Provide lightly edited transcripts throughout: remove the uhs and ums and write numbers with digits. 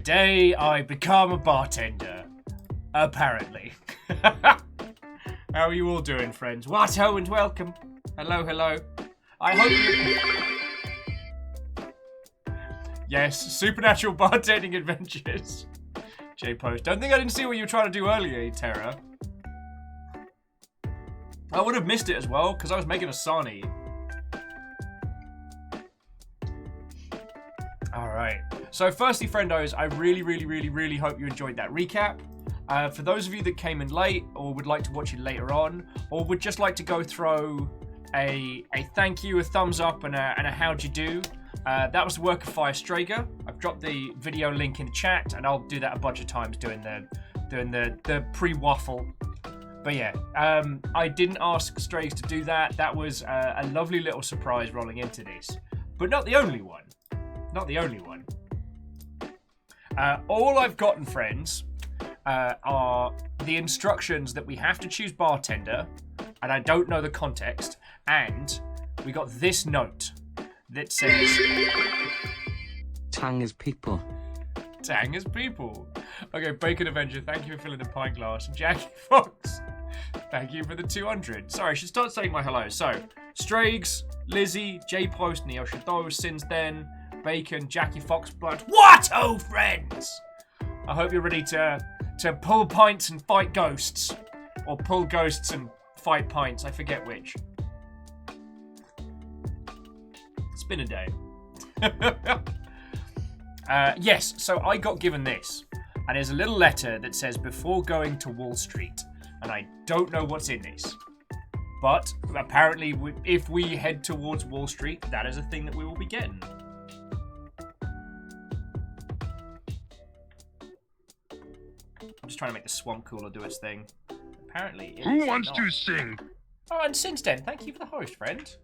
Today I become a bartender. Apparently. How are you all doing, friends? Watto and welcome. Hello, hello. I hope you... Yes, supernatural bartending adventures. J-Post. Don't think I didn't see what you were trying to do earlier, Terra. I would have missed it as well, because I was making a Sani. Alright. So firstly, friendos, I really hope you enjoyed that recap. For those of you that came in late, or would like to watch it later on, or would just like to go through a thank you, a thumbs up, and a how'd you do, that was the work of Fire Strager. I've dropped the video link in the chat, and I'll do that a bunch of times doing the pre-waffle. But yeah, I didn't ask Strays to do that. That was a lovely little surprise rolling into this. But not the only one. Not the only one. All I've gotten, friends, are the instructions that we have to choose bartender, and I don't know the context, and we got this note that says... Tang is people. Tang is people. Okay, Bacon Avenger, thank you for filling the pint glass. Jackie Fox, thank you for the 200. Sorry, I should start saying my hello. So, Strags, Lizzie, J-Post, Neo Shadow, Since Then, Bacon, Jackie Fox, Blood. What, oh friends? I hope you're ready to pull pints and fight ghosts. Or pull ghosts and fight pints, I forget which. It's been a day. Yes, so I got given this. And there's a little letter that says, before going to Wall Street. And I don't know what's in this. But apparently, if we head towards Wall Street, that is a thing that we will be getting. I'm just trying to make the swamp cooler do its thing. Apparently, who wants to sing? Oh, and since then, thank you for the host, friend.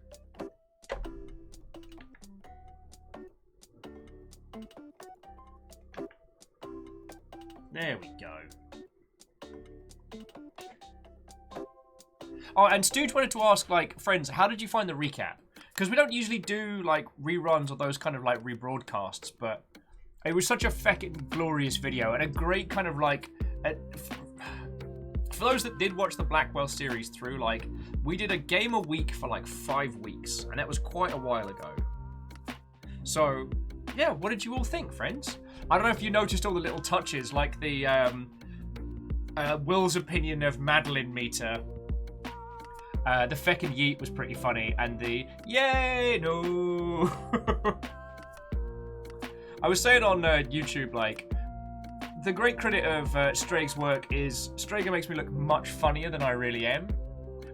There we go. Oh, and Stooge wanted to ask, like, friends, how did you find the recap? Because we don't usually do, like, reruns or those kind of, like, rebroadcasts, but it was such a feckin' glorious video and a great kind of, like... For those that did watch the Blackwell series through, like, we did a game a week for, like, 5 weeks, and that was quite a while ago. So, yeah, what did you all think, friends? I don't know if you noticed all the little touches, like the Will's opinion of Madeline meter. The feckin' yeet was pretty funny, and the yay no. I was saying on YouTube, like, the great credit of Straig's work is Strager makes me look much funnier than I really am.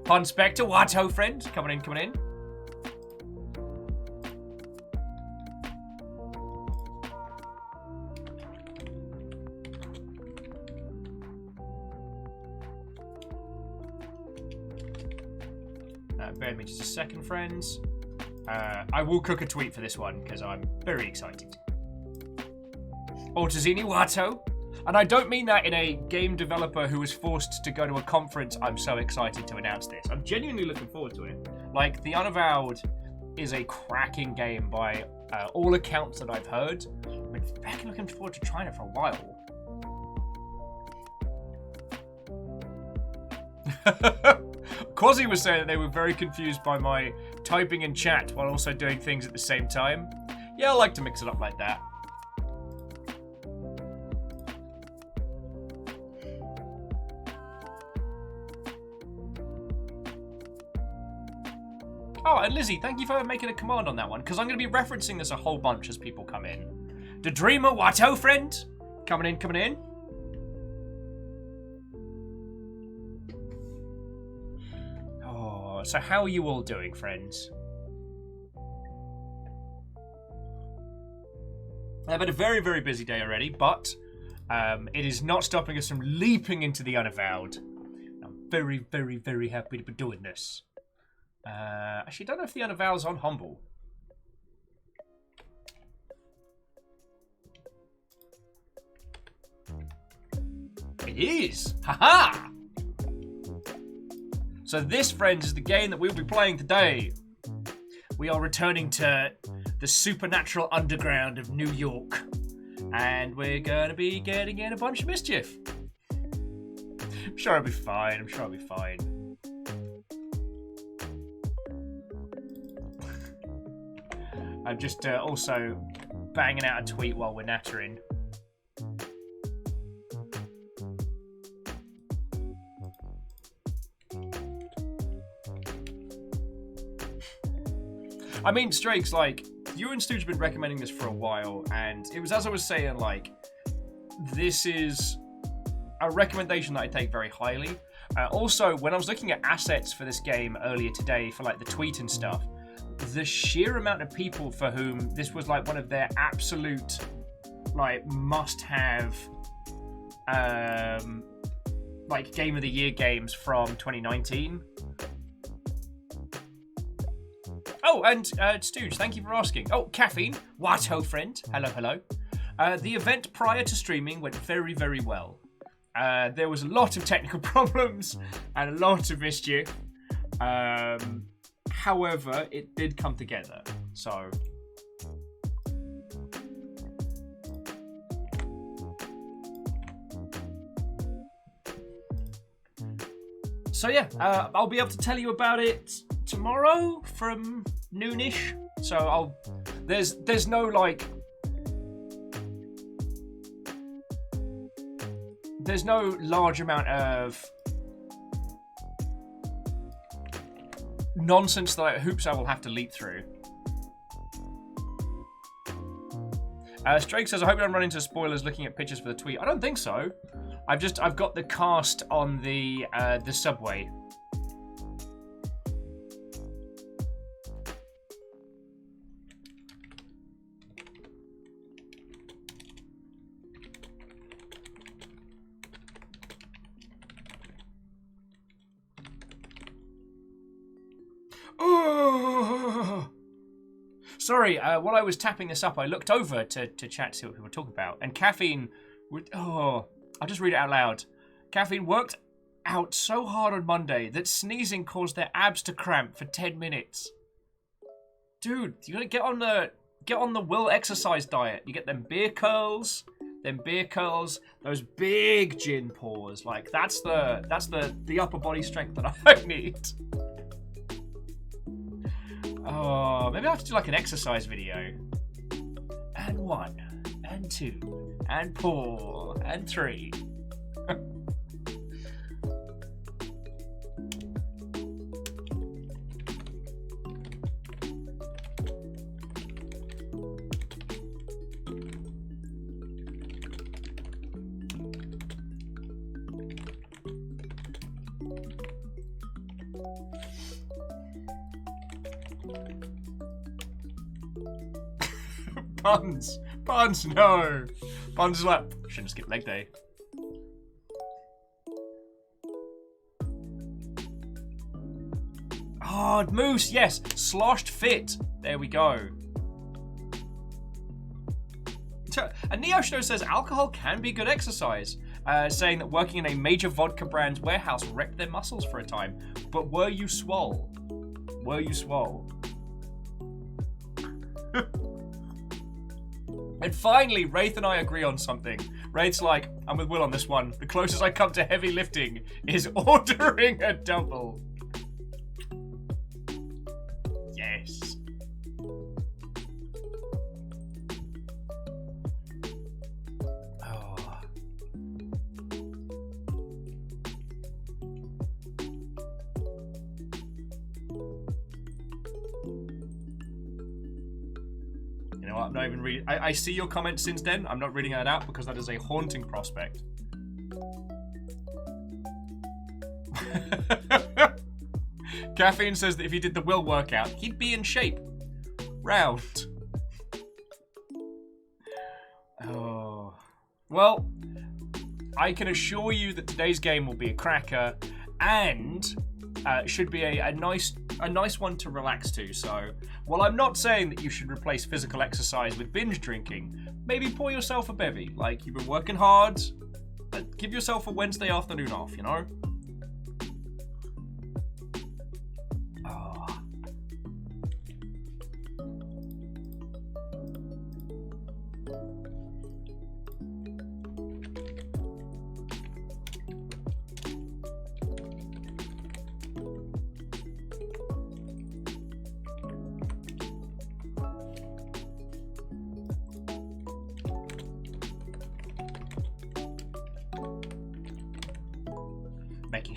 Pun Spectre, Watto friend, coming in, coming in. Bear with me just a second, friends. I will cook a tweet for this one, because I'm very excited. Altazini Watto. And I don't mean that in a game developer who was forced to go to a conference. I'm so excited to announce this. I'm genuinely looking forward to it. Like, the Unavowed is a cracking game by all accounts that I've heard. I've been fucking looking forward to trying it for a while. Quasi was saying that they were very confused by my typing in chat while also doing things at the same time. Yeah, I like to mix it up like that. Oh, and Lizzie, thank you for making a command on that one, because I'm going to be referencing this a whole bunch as people come in. The Dreamer Watto friend, coming in, coming in. So how are you all doing, friends? I've had a very, very busy day already, but it is not stopping us from leaping into the Unavowed. I'm very, very, very happy to be doing this. Actually, I don't know if the Unavowed's on Humble. It is! Haha! So this, friends, is the game that we'll be playing today. We are returning to the supernatural underground of New York and we're going to be getting in a bunch of mischief. I'm sure I'll be fine. I'm sure I'll be fine. I'm just also banging out a tweet while we're nattering. I mean, Strakes, like, you and Stooge have been recommending this for a while, and it was as I was saying, like, this is a recommendation that I take very highly. Also, when I was looking at assets for this game earlier today for, like, the tweet and stuff, the sheer amount of people for whom this was, like, one of their absolute, like, must-have, like, Game of the Year games from 2019. Oh, and Stooge, thank you for asking. Oh, Caffeine, what ho friend? Hello, hello. The event prior to streaming went very, very well. There was a lot of technical problems and a lot of mischief. However, it did come together. So yeah, I'll be able to tell you about it tomorrow from noonish. So there's no like there's no large amount of nonsense that hoops I will have to leap through. Strake says, I hope you don't run into spoilers looking at pictures for the tweet. I don't think so. I've got the cast on the subway. Oh! Sorry, while I was tapping this up, I looked over to chat to see what people were talking about. And Caffeine would... Oh, I'll just read it out loud. Caffeine worked out so hard on Monday that sneezing caused their abs to cramp for 10 minutes. Dude, you gotta get on the will exercise diet. You get them beer curls, those big gin pours. Like that's the upper body strength that I need. Oh, maybe I'll have to do like an exercise video. And 1, and 2, and 4, and 3. Buns, no. Buns is like, shouldn't skip leg day. Oh, Moose, yes. Sloshed fit. There we go. And Neo Show says alcohol can be good exercise, saying that working in a major vodka brand's warehouse wrecked their muscles for a time. But were you swole? Were you swole? And finally, Wraith and I agree on something. Wraith's like, I'm with Will on this one. The closest I come to heavy lifting is ordering a double. Yes. Oh. You know what? I'm not even reading. I see your comment since then. I'm not reading that out because that is a haunting prospect. Caffeine says that if he did the will workout, he'd be in shape. Round. Oh. Well, I can assure you that today's game will be a cracker and should be a nice one to relax to. So, while I'm not saying that you should replace physical exercise with binge drinking, maybe pour yourself a bevy. Like, you've been working hard, but give yourself a Wednesday afternoon off, you know?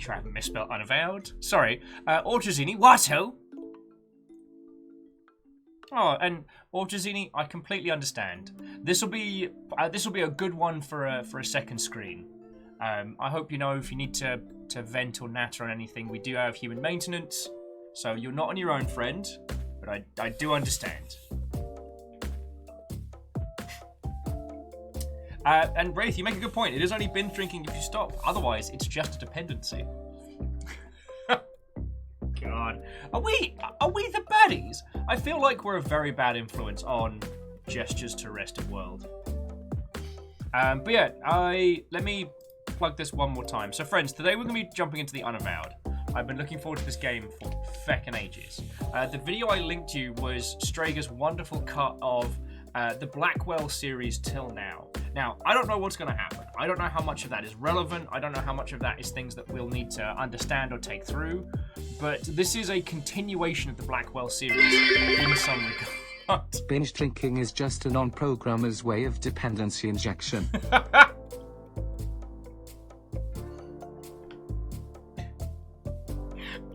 making sure I haven't misspelled Unavowed. Sorry. Ortrazini, Watto. Oh, and Ortrazini, I completely understand. This will be a good one for a second screen. I hope you know if you need to vent or natter on anything, we do have human maintenance, so you're not on your own, friend. But I do understand. And Wraith, you make a good point. It is only binge drinking if you stop. Otherwise, it's just a dependency. God, are we the baddies? I feel like we're a very bad influence on gestures to rest of world. But yeah, let me plug this one more time. So friends, today we're gonna be jumping into the Unavowed. I've been looking forward to this game for feckin' ages. The video I linked you was Strager's wonderful cut of the Blackwell series till now. Now, I don't know what's going to happen. I don't know how much of that is relevant. I don't know how much of that is things that we'll need to understand or take through. But this is a continuation of the Blackwell series in some regard. Binge drinking is just a non-programmer's way of dependency injection.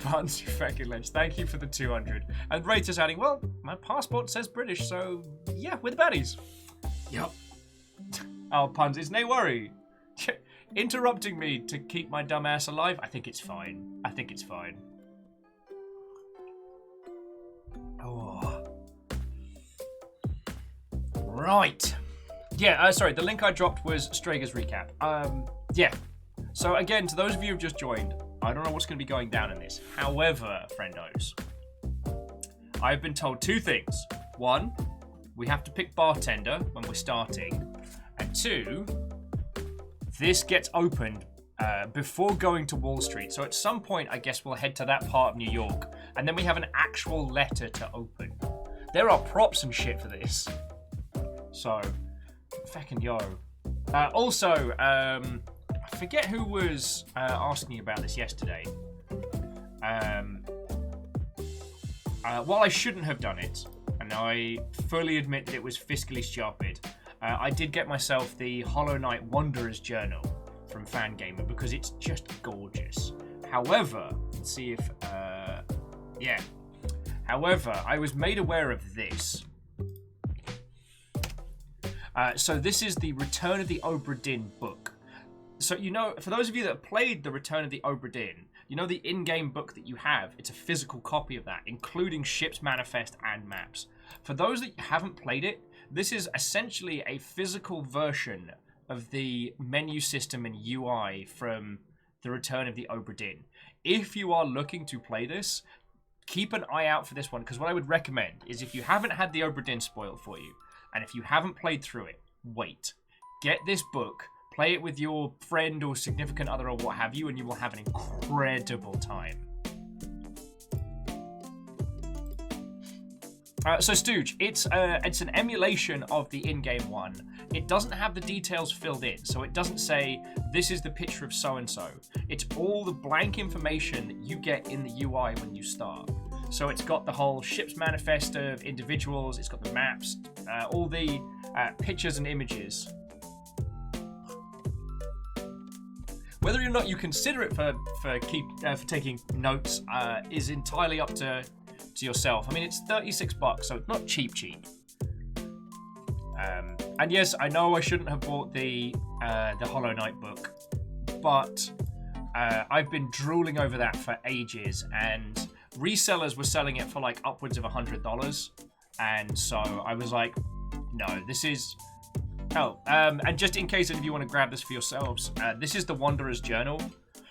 Buns, you fucking ledge. Thank you for the 200. And Rater's adding, well, my passport says British, so yeah, we're the baddies. Yup. Oh, Puns, it's no worry. Interrupting me to keep my dumb ass alive, I think it's fine. I think it's fine. Oh. Right. Yeah, sorry, the link I dropped was Strager's recap. Yeah. So again, to those of you who've just joined, I don't know what's going to be going down in this. However, friendos, I've been told two things. One, we have to pick Bartender when we're starting. And two, this gets opened before going to Wall Street. So at some point, I guess we'll head to that part of New York. And then we have an actual letter to open. There are props and shit for this. So, feckin' yo. Also, I forget who was asking about this yesterday. While I shouldn't have done it, and I fully admit that it was fiscally stupid, I did get myself the Hollow Knight Wanderer's Journal from Fangamer because it's just gorgeous. However, let's see if... yeah. However, I was made aware of this. So this is the Return of the Obra Dinn book. So, you know, for those of you that have played the Return of the Obra Dinn, you know the in-game book that you have, it's a physical copy of that, including ship's manifest and maps. For those that haven't played it, this is essentially a physical version of the menu system and UI from the Return of the Obra Dinn. If you are looking to play this, keep an eye out for this one, because what I would recommend is if you haven't had the Obra Dinn spoiled for you, and if you haven't played through it, wait. Get this book, play it with your friend or significant other or what have you, and you will have an incredible time. So Stooge, it's an emulation of the in-game one. It doesn't have the details filled in, so it doesn't say, this is the picture of so-and-so. It's all the blank information that you get in the UI when you start. So it's got the whole ship's manifest of individuals, it's got the maps, all the pictures and images. Whether or not you consider it for taking notes is entirely up to yourself. I mean, it's $36, so it's not cheap. And yes, I know I shouldn't have bought the Hollow Knight book, but I've been drooling over that for ages, and resellers were selling it for like upwards of $100, and so I was like, no, this is... Oh, and just in case if you want to grab this for yourselves, this is the Wanderer's Journal.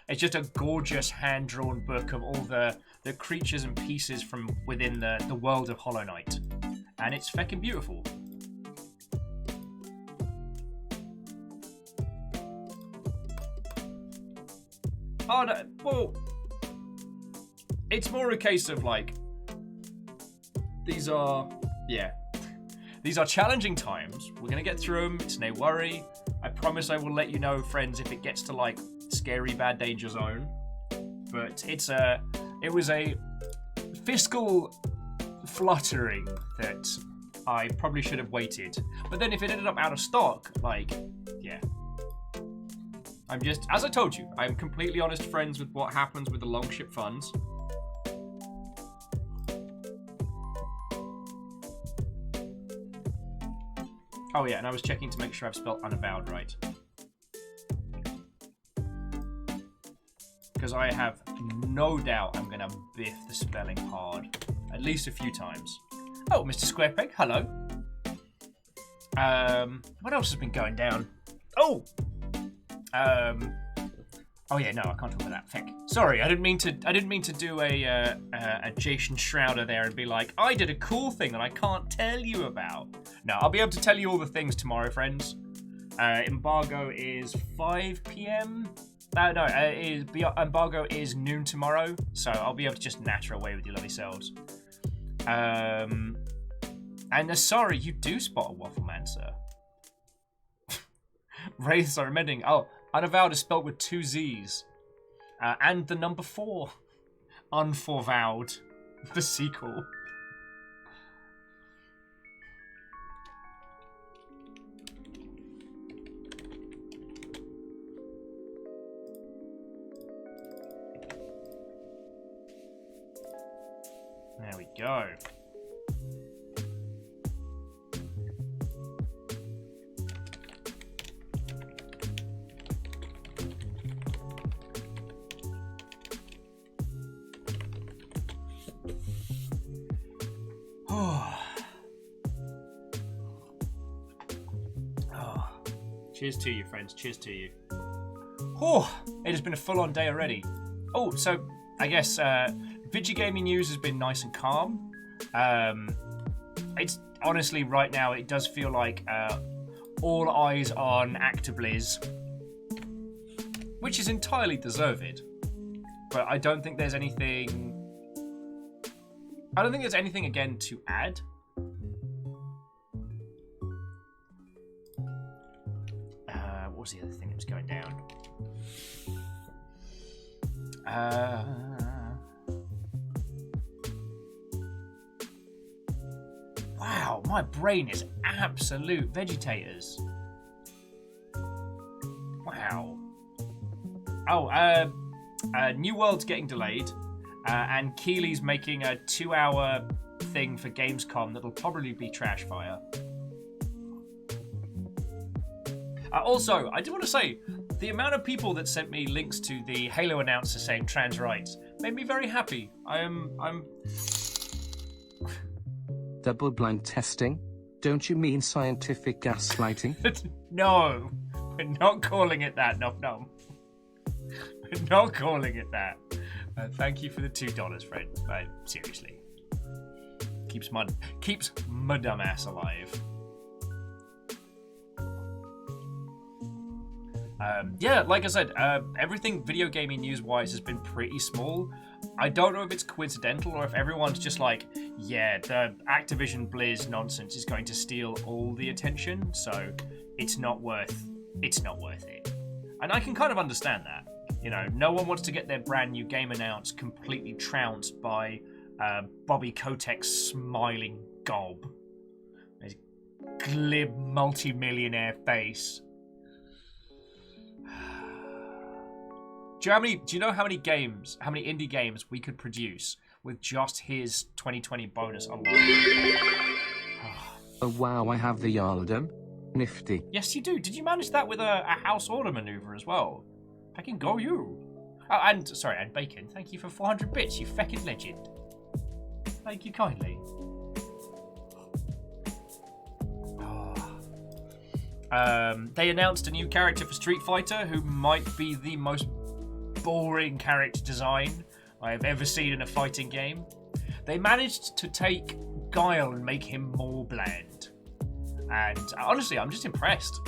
It's just a gorgeous hand-drawn book of all the creatures and pieces from within the world of Hollow Knight. And it's feckin' beautiful. Oh, no, well, it's more a case of like, these are challenging times. We're going to get through them. It's no worry. I promise I will let you know, friends, if it gets to like scary bad danger zone. But it was a fiscal fluttering that I probably should have waited. But then if it ended up out of stock, like, yeah. I'm just, as I told you, I'm completely honest friends with what happens with the Longship funds. Oh yeah, and I was checking to make sure I've spelled Unavowed right. Because I have no doubt I'm going to biff the spelling hard. At least a few times. Oh, Mr. Squarepeg, hello. What else has been going down? Oh! Oh yeah, no, I can't talk about that. Feck. Sorry, I didn't mean to do a Jason Shrouder there and be like, I did a cool thing that I can't tell you about. No, I'll be able to tell you all the things tomorrow, friends. Embargo is 5 p.m. Embargo is noon tomorrow, so I'll be able to just natter away with your lovely selves. And sorry, you do spot a waffle man, sir. Wraiths are amending. Oh, Unavowed is spelled with 2 Z's. And the number 4. Unforvowed. The sequel. There we go. Cheers to you, friends. Cheers to you. Oh, it has been a full-on day already. Oh, so I guess video gaming news has been nice and calm. It's honestly right now it does feel like all eyes on Actibliz, which is entirely deserved. But I don't think there's anything. I don't think there's anything again to add. What was the other thing that was going down? Wow, my brain is absolute vegetators. Wow. Oh, New World's getting delayed, and Keely's making a 2-hour thing for Gamescom that'll probably be trash fire. Also, I do want to say, the amount of people that sent me links to the Halo announcer saying trans rights made me very happy. I'm... Double-blind testing? Don't you mean scientific gaslighting? No, we're not calling it that, no. We're not calling it that. Thank you for the $2, Fred. Seriously. Keeps my dumb ass alive. Yeah, like I said, everything video gaming news-wise has been pretty small. I don't know if it's coincidental or if everyone's just like, yeah, the Activision Blizz nonsense is going to steal all the attention, so it's not worth it. And I can kind of understand that. You know, no one wants to get their brand new game announced completely trounced by Bobby Kotick's smiling gob. His glib multi-millionaire face. Do you know how many indie games we could produce with just his 2020 bonus alone? Oh wow, I have the Yaldum. Nifty. Yes, you do. Did you manage that with a house order maneuver as well? Feckin' go you. Oh, and Bacon, thank you for 400 bits, you feckin' legend. Thank you kindly. They announced a new character for Street Fighter who might be the most boring character design I have ever seen in a fighting game. They managed to take Guile and make him more bland. And honestly, I'm just impressed.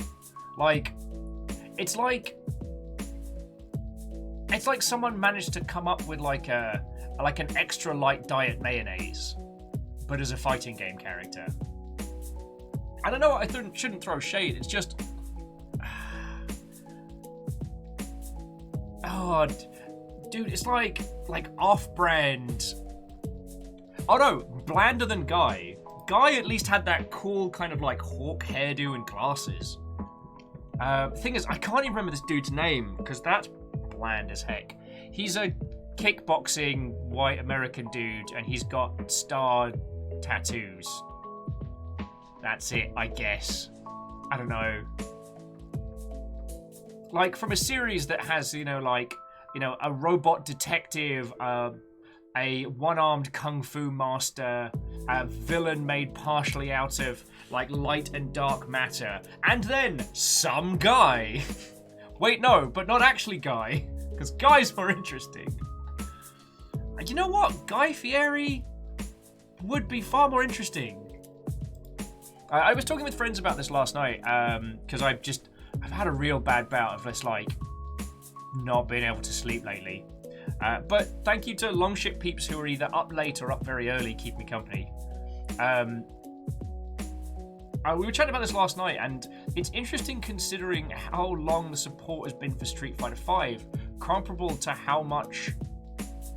It's like someone managed to come up with like an extra light diet mayonnaise, but as a fighting game character. I don't know, I shouldn't throw shade, it's just... Oh, dude, it's like off-brand... Oh no, blander than Guy. Guy at least had that cool kind of like hawk hairdo and glasses. Thing is, I can't even remember this dude's name because that's bland as heck. He's a kickboxing white American dude, and he's got star tattoos. That's it, I guess. I don't know. Like, from a series that has, a robot detective, a one-armed kung fu master, a villain made partially out of, light and dark matter, and then some guy. Wait, no, but not actually Guy, because Guy's more interesting. You know what? Guy Fieri would be far more interesting. I was talking with friends about this last night, because I've had a real bad bout of this, not being able to sleep lately. But thank you to longship peeps who are either up late or up very early, keep me company. We were chatting about this last night, and it's interesting considering how long the support has been for Street Fighter V, comparable to how much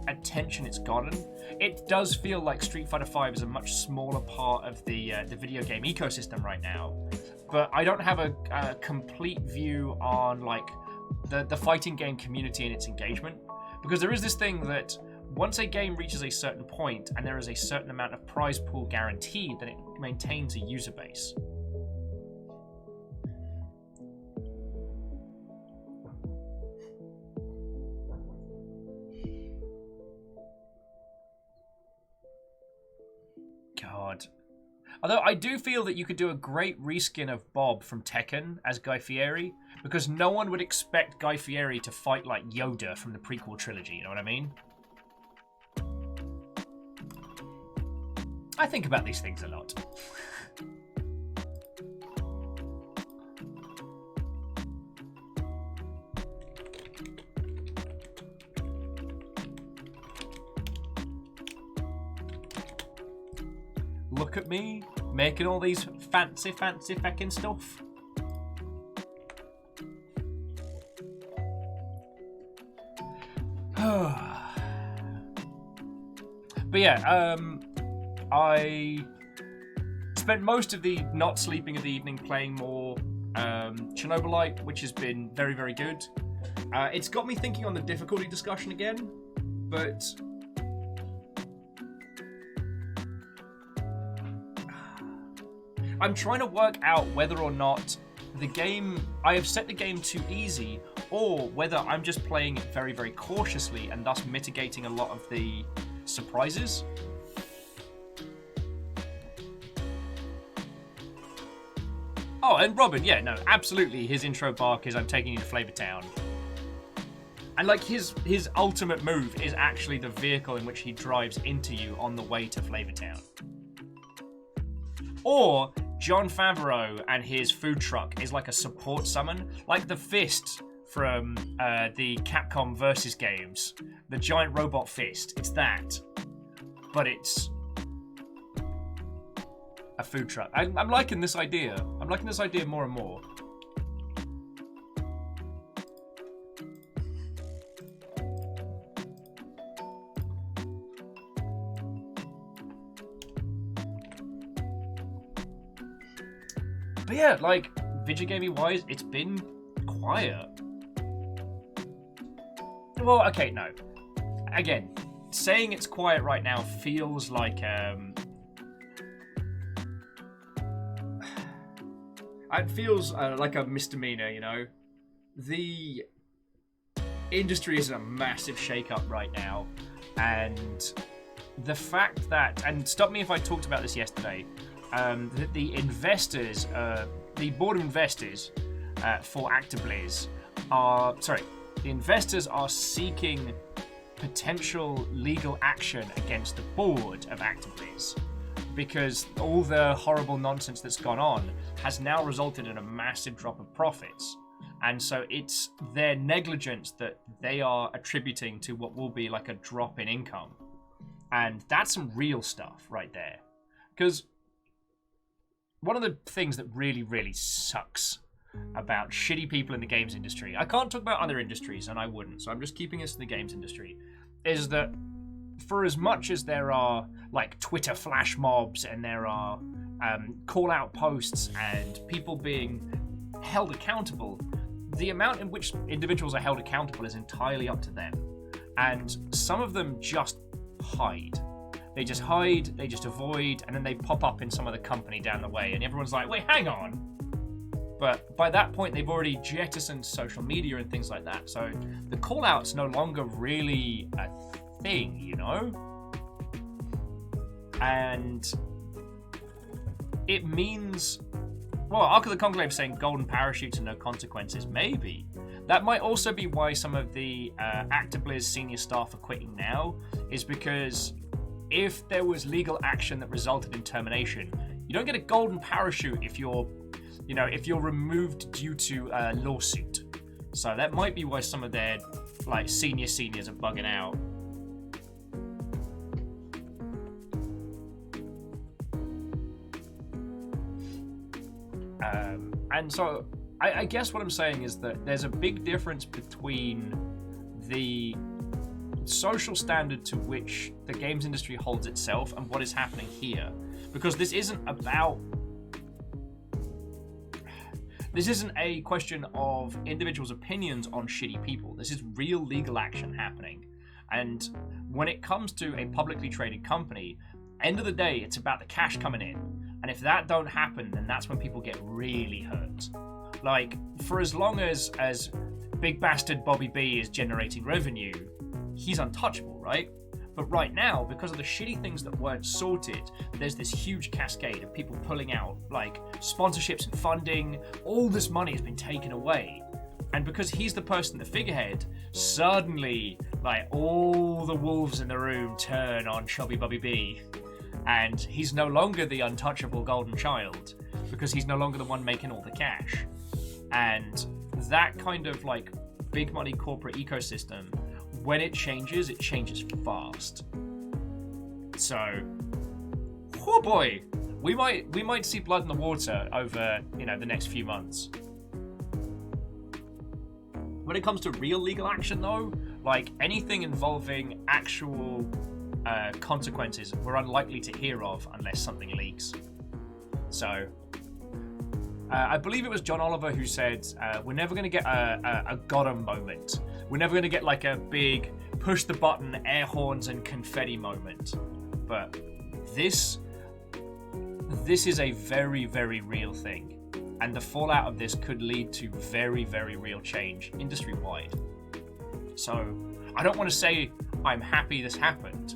attention it's gotten. It does feel like Street Fighter V is a much smaller part of the video game ecosystem right now, but I don't have a complete view on the fighting game community and its engagement, because there is this thing that once a game reaches a certain point and there is a certain amount of prize pool guaranteed, then it maintains a user base. God. Although I do feel that you could do a great reskin of Bob from Tekken as Guy Fieri, because no one would expect Guy Fieri to fight like Yoda from the prequel trilogy, you know what I mean? I think about these things a lot. Look at me, making all these fancy feckin' stuff. But yeah, I spent most of the not sleeping of the evening playing more Chernobylite, which has been very, very good. It's got me thinking on the difficulty discussion again, but I'm trying to work out whether or not I have set the game too easy, or whether I'm just playing it very, very cautiously and thus mitigating a lot of the surprises. Oh, and Robin, yeah, no, absolutely. His intro bark is I'm taking you to Flavor Town. And his ultimate move is actually the vehicle in which he drives into you on the way to Flavor Town. Or Jon Favreau and his food truck is like a support summon, like the fist from the Capcom Versus games, the giant robot fist. It's that, but it's a food truck. I'm liking this idea. I'm liking this idea more and more. But yeah, video gaming wise, it's been quiet. Well, okay, no. Again, saying it's quiet right now feels like it feels like a misdemeanor, you know? The industry is in a massive shake-up right now, and the fact that, and stop me if I talked about this yesterday, that the investors, the board of investors for ActiBliz the investors are seeking potential legal action against the board of ActiBliz, because all the horrible nonsense that's gone on has now resulted in a massive drop of profits. And so it's their negligence that they are attributing to what will be like a drop in income. And that's some real stuff right there. Because one of the things that really, really sucks about shitty people in the games industry, I can't talk about other industries, and I wouldn't, so I'm just keeping this to the games industry, is that for as much as there are Twitter flash mobs and there are call out posts and people being held accountable, the amount in which individuals are held accountable is entirely up to them. And some of them just hide. They just hide, they just avoid, and then they pop up in some other company down the way, and everyone's like, wait, hang on. But by that point, they've already jettisoned social media and things like that. So the call-out's no longer really a thing, you know? And it means... Well, Ark of the Conclave saying golden parachutes and no consequences. Maybe. That might also be why some of the Actibliz senior staff are quitting now, is because if there was legal action that resulted in termination, you don't get a golden parachute if you're removed due to a lawsuit. So that might be why some of their seniors are bugging out. And so I guess what I'm saying is that there's a big difference between the social standard to which the games industry holds itself and what is happening here. Because this isn't a question of individuals' opinions on shitty people. This is real legal action happening. And when it comes to a publicly traded company, end of the day, it's about the cash coming in. And if that don't happen, then that's when people get really hurt. Like, for as long as big bastard Bobby B is generating revenue, he's untouchable, right? But right now, because of the shitty things that weren't sorted, there's this huge cascade of people pulling out, sponsorships and funding. All this money has been taken away. And because he's the person, the figurehead, suddenly, all the wolves in the room turn on Chubby Bobby B. And he's no longer the untouchable golden child, because he's no longer the one making all the cash. And that kind of, big money corporate ecosystem, when it changes fast. So, oh boy, we might see blood in the water over, the next few months. When it comes to real legal action, though, anything involving actual consequences, we're unlikely to hear of unless something leaks. So, I believe it was John Oliver who said, we're never going to get a got 'em moment. We're never going to get a big push the button, air horns and confetti moment. But this is a very, very real thing. And the fallout of this could lead to very, very real change industry-wide. So, I don't want to say I'm happy this happened.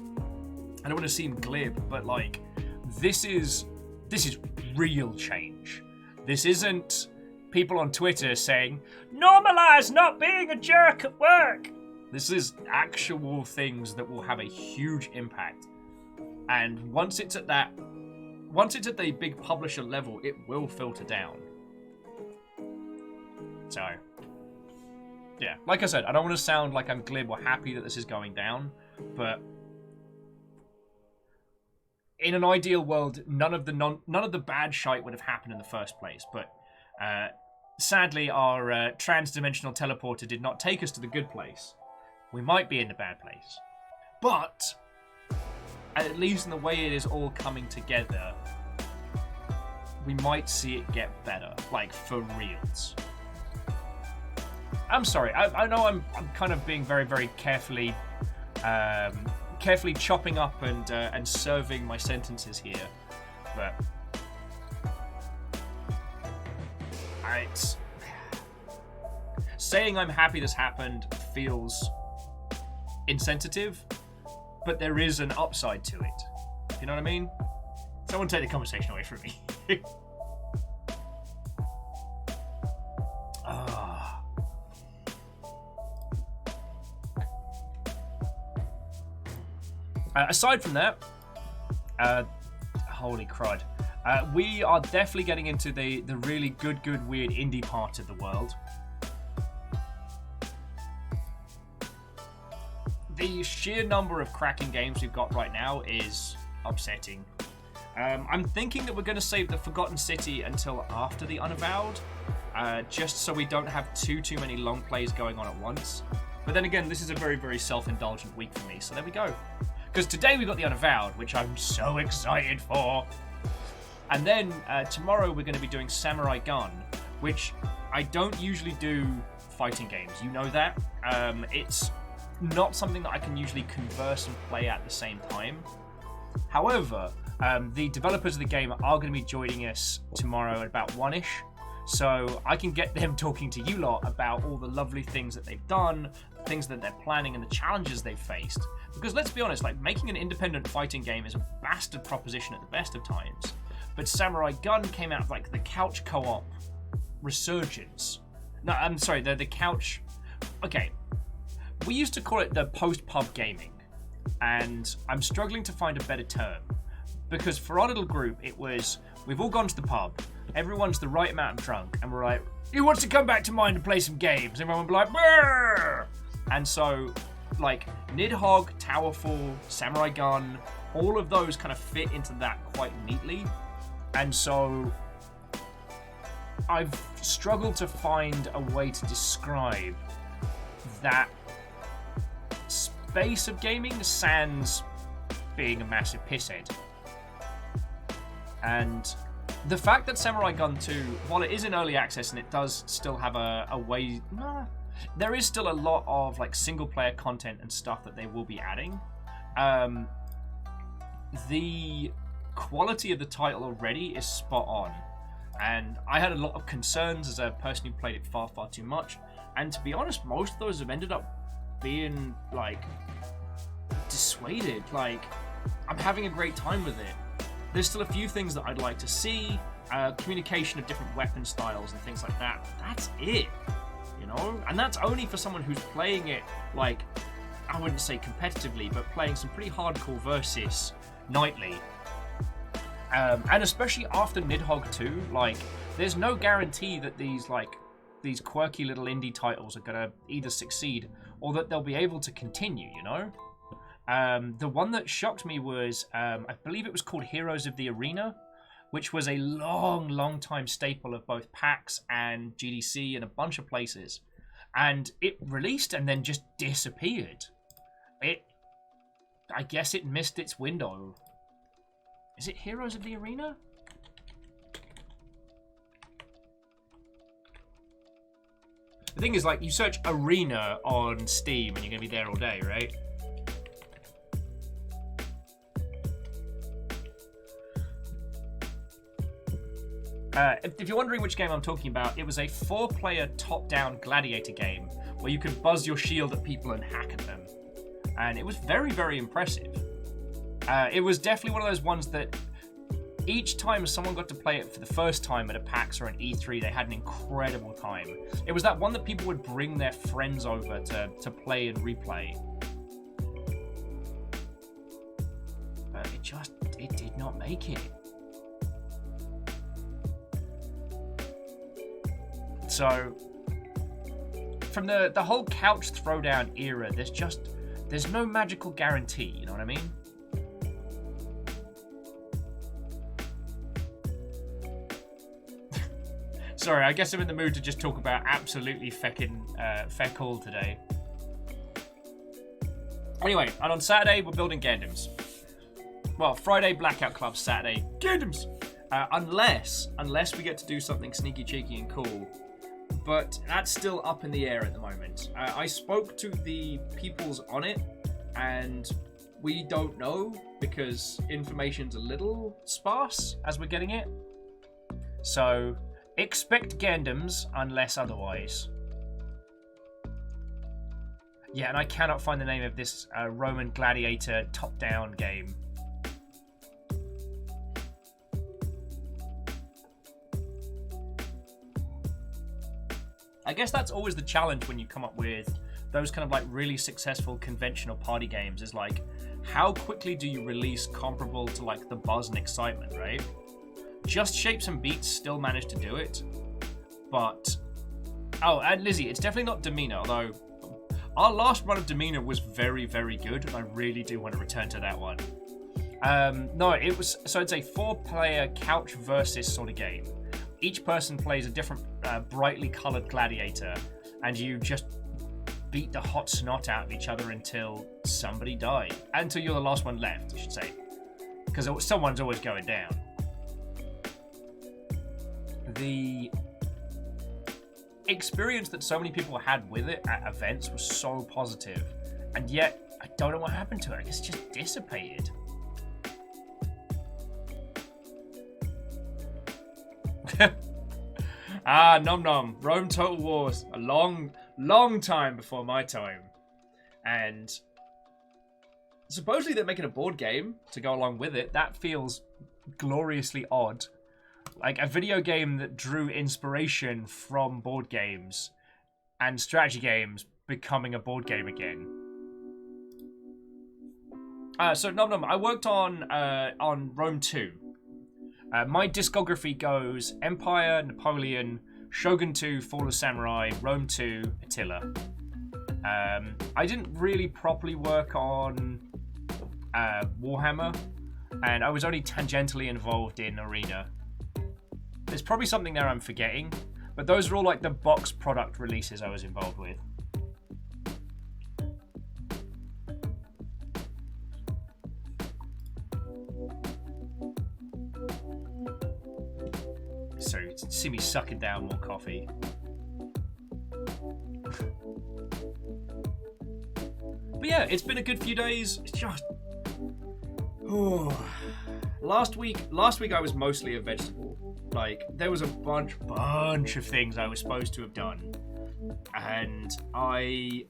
I don't want to seem glib, but this is real change. This isn't people on Twitter saying, normalize not being a jerk at work. This is actual things that will have a huge impact. And once it's at the big publisher level, it will filter down. So, yeah, like I said, I don't want to sound like I'm glib or happy that this is going down, but in an ideal world, none of the bad shite would have happened in the first place. But sadly, our trans-dimensional teleporter did not take us to the good place. We might be in the bad place, but at least in the way it is all coming together, we might see it get better, for reals. I'm sorry. I know I'm kind of being very, very carefully chopping up and serving my sentences here, but saying I'm happy this happened feels insensitive, but there is an upside to it. You know what I mean? Someone take the conversation away from me. Aside from that, holy crud, we are definitely getting into the really good, weird indie part of the world. The sheer number of cracking games we've got right now is upsetting. I'm thinking that we're going to save the Forgotten City until after the Unavowed, just so we don't have too many long plays going on at once. But then again, this is a very, very self-indulgent week for me, so there we go. Because today we got the Unavowed, which I'm so excited for. And then tomorrow we're going to be doing Samurai Gun, which I don't usually do fighting games. You know that. It's not something that I can usually converse and play at the same time. However, the developers of the game are going to be joining us tomorrow at about 1ish. So I can get them talking to you lot about all the lovely things that they've done, things that they're planning, and the challenges they've faced. Because let's be honest, like, making an independent fighting game is a bastard proposition at the best of times. But Samurai Gun came out of like the couch co-op resurgence. No, I'm sorry, the couch. Okay, we used to call it the post-pub gaming, and I'm struggling to find a better term. Because for our little group, it was, we've all gone to the pub, everyone's the right amount of drunk, and we're like, who wants to come back to mine and play some games? Everyone would be like, brrr! And so, like, Nidhogg, Towerfall, Samurai Gun, all of those kind of fit into that quite neatly. And so, I've struggled to find a way to describe that space of gaming, sans being a massive pisshead. And the fact that Samurai Gun 2, while it is in early access and it does still have a way... there is still a lot of like single player content and stuff that they will be adding. The quality of the title already is spot on. And I had a lot of concerns as a person who played it far, far too much. And to be honest, most of those have ended up being like dissuaded. Like, I'm having a great time with it. There's still a few things that I'd like to see, communication of different weapon styles and things like that. That's it, you know? And that's only for someone who's playing it, like, I wouldn't say competitively, but playing some pretty hardcore versus nightly. And especially after Nidhogg 2, like, there's no guarantee that these quirky little indie titles are gonna either succeed or that they'll be able to continue, you know? The one that shocked me was, I believe it was called Heroes of the Arena, which was a long time staple of both PAX and GDC and a bunch of places. And it released and then just disappeared. I guess it missed its window. Is it Heroes of the Arena? The thing is, like, you search Arena on Steam and you're going to be there all day, right? If you're wondering which game I'm talking about, it was a 4-player top-down gladiator game where you could buzz your shield at people and hack at them. And it was very, very impressive. It was definitely one of those ones that each time someone got to play it for the first time at a PAX or an E3, they had an incredible time. It was that one that people would bring their friends over to play and replay. But it did not make it. So, from the whole couch throwdown era, there's no magical guarantee, you know what I mean? Sorry, I guess I'm in the mood to just talk about absolutely feck all today. Anyway, and on Saturday, we're building Gundams. Well, Friday, Blackout Club, Saturday, Gundams! Unless we get to do something sneaky, cheeky, and cool. But that's still up in the air at the moment. I spoke to the peoples on it, and we don't know because information's a little sparse as we're getting it. So, expect Gundams unless otherwise. Yeah, and I cannot find the name of this Roman gladiator top-down game. I guess that's always the challenge when you come up with those kind of like really successful conventional party games, is like, how quickly do you release comparable to like the buzz and excitement, right? Just Shapes and Beats still managed to do it, but... Oh, and Lizzie, it's definitely not Demeanor, although our last run of Demeanor was very, very good, and I really do want to return to that one. No, it's a 4-player couch versus sort of game. Each person plays a different brightly coloured gladiator, and you just beat the hot snot out of each other until somebody died. Until you're the last one left, I should say. Because someone's always going down. experience that so many people had with it at events was so positive, and yet I don't know what happened to it. I guess it just dissipated. Ah, nom nom. Rome Total Wars. A long time before my time. And supposedly they're making a board game to go along with it. That feels gloriously odd. Like a video game that drew inspiration from board games and strategy games becoming a board game again. So nom nom, I worked on Rome 2. My discography goes Empire, Napoleon, Shogun 2, Fall of Samurai, Rome 2, Attila. I didn't really properly work on Warhammer, and I was only tangentially involved in Arena. There's probably something there I'm forgetting, but those are all like the box product releases I was involved with. So, see me sucking down more coffee. But yeah, it's been a good few days. It's just... Last week I was mostly a vegetable. Like, there was a bunch of things I was supposed to have done. And I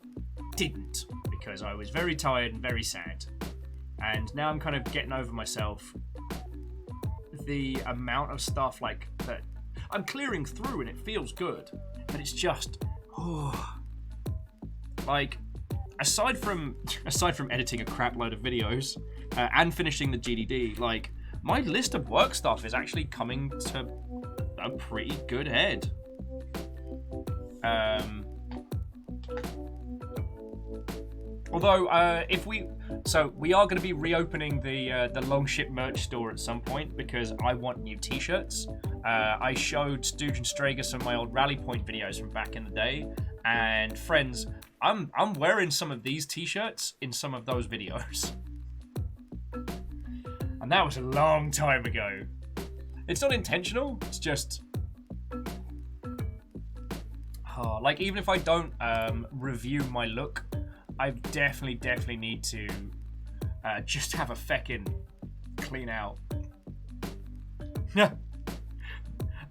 didn't, because I was very tired and very sad. And now I'm kind of getting over myself. The amount of stuff like that I'm clearing through, and it feels good, but it's just like aside from editing a crap load of videos and finishing the GDD, like my list of work stuff is actually coming to a pretty good head. Although, we are going to be reopening the Longship merch store at some point because I want new T-shirts. I showed Stooge and Strager some of my old Rally Point videos from back in the day, and friends, I'm wearing some of these T-shirts in some of those videos, and that was a long time ago. It's not intentional. It's just, like even if I don't review my look, I definitely need to just have a feckin' clean out.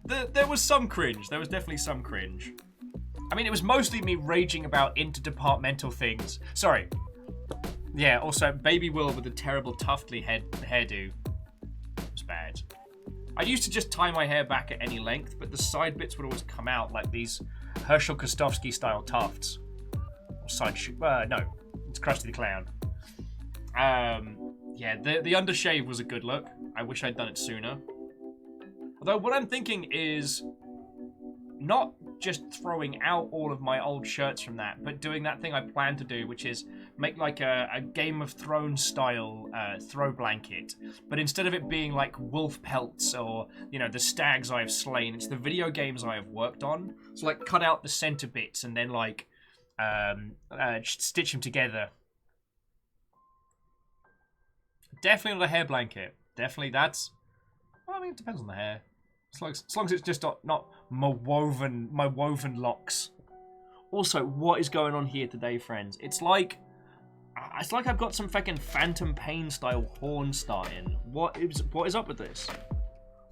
There was some cringe. There was definitely some cringe. I mean, it was mostly me raging about interdepartmental things. Sorry. Yeah, also, Baby Will with a terrible tuftly hairdo. It was bad. I used to just tie my hair back at any length, but the side bits would always come out like these Herschel Kostowski style tufts. No, it's Krusty the Clown. Yeah, the undershave was a good look. I wish I'd done it sooner. Although what I'm thinking is not just throwing out all of my old shirts from that, but doing that thing I plan to do, which is make like a Game of Thrones style throw blanket. But instead of it being like wolf pelts or, you know, the stags I have slain, it's the video games I have worked on. So like cut out the center bits and then like stitch them together. Definitely not a hair blanket. Definitely that's... Well, I mean, it depends on the hair. As long as it's just not my woven locks. Also, what is going on here today, friends? It's like I've got some fucking Phantom Pain style horn starting. What is up with this?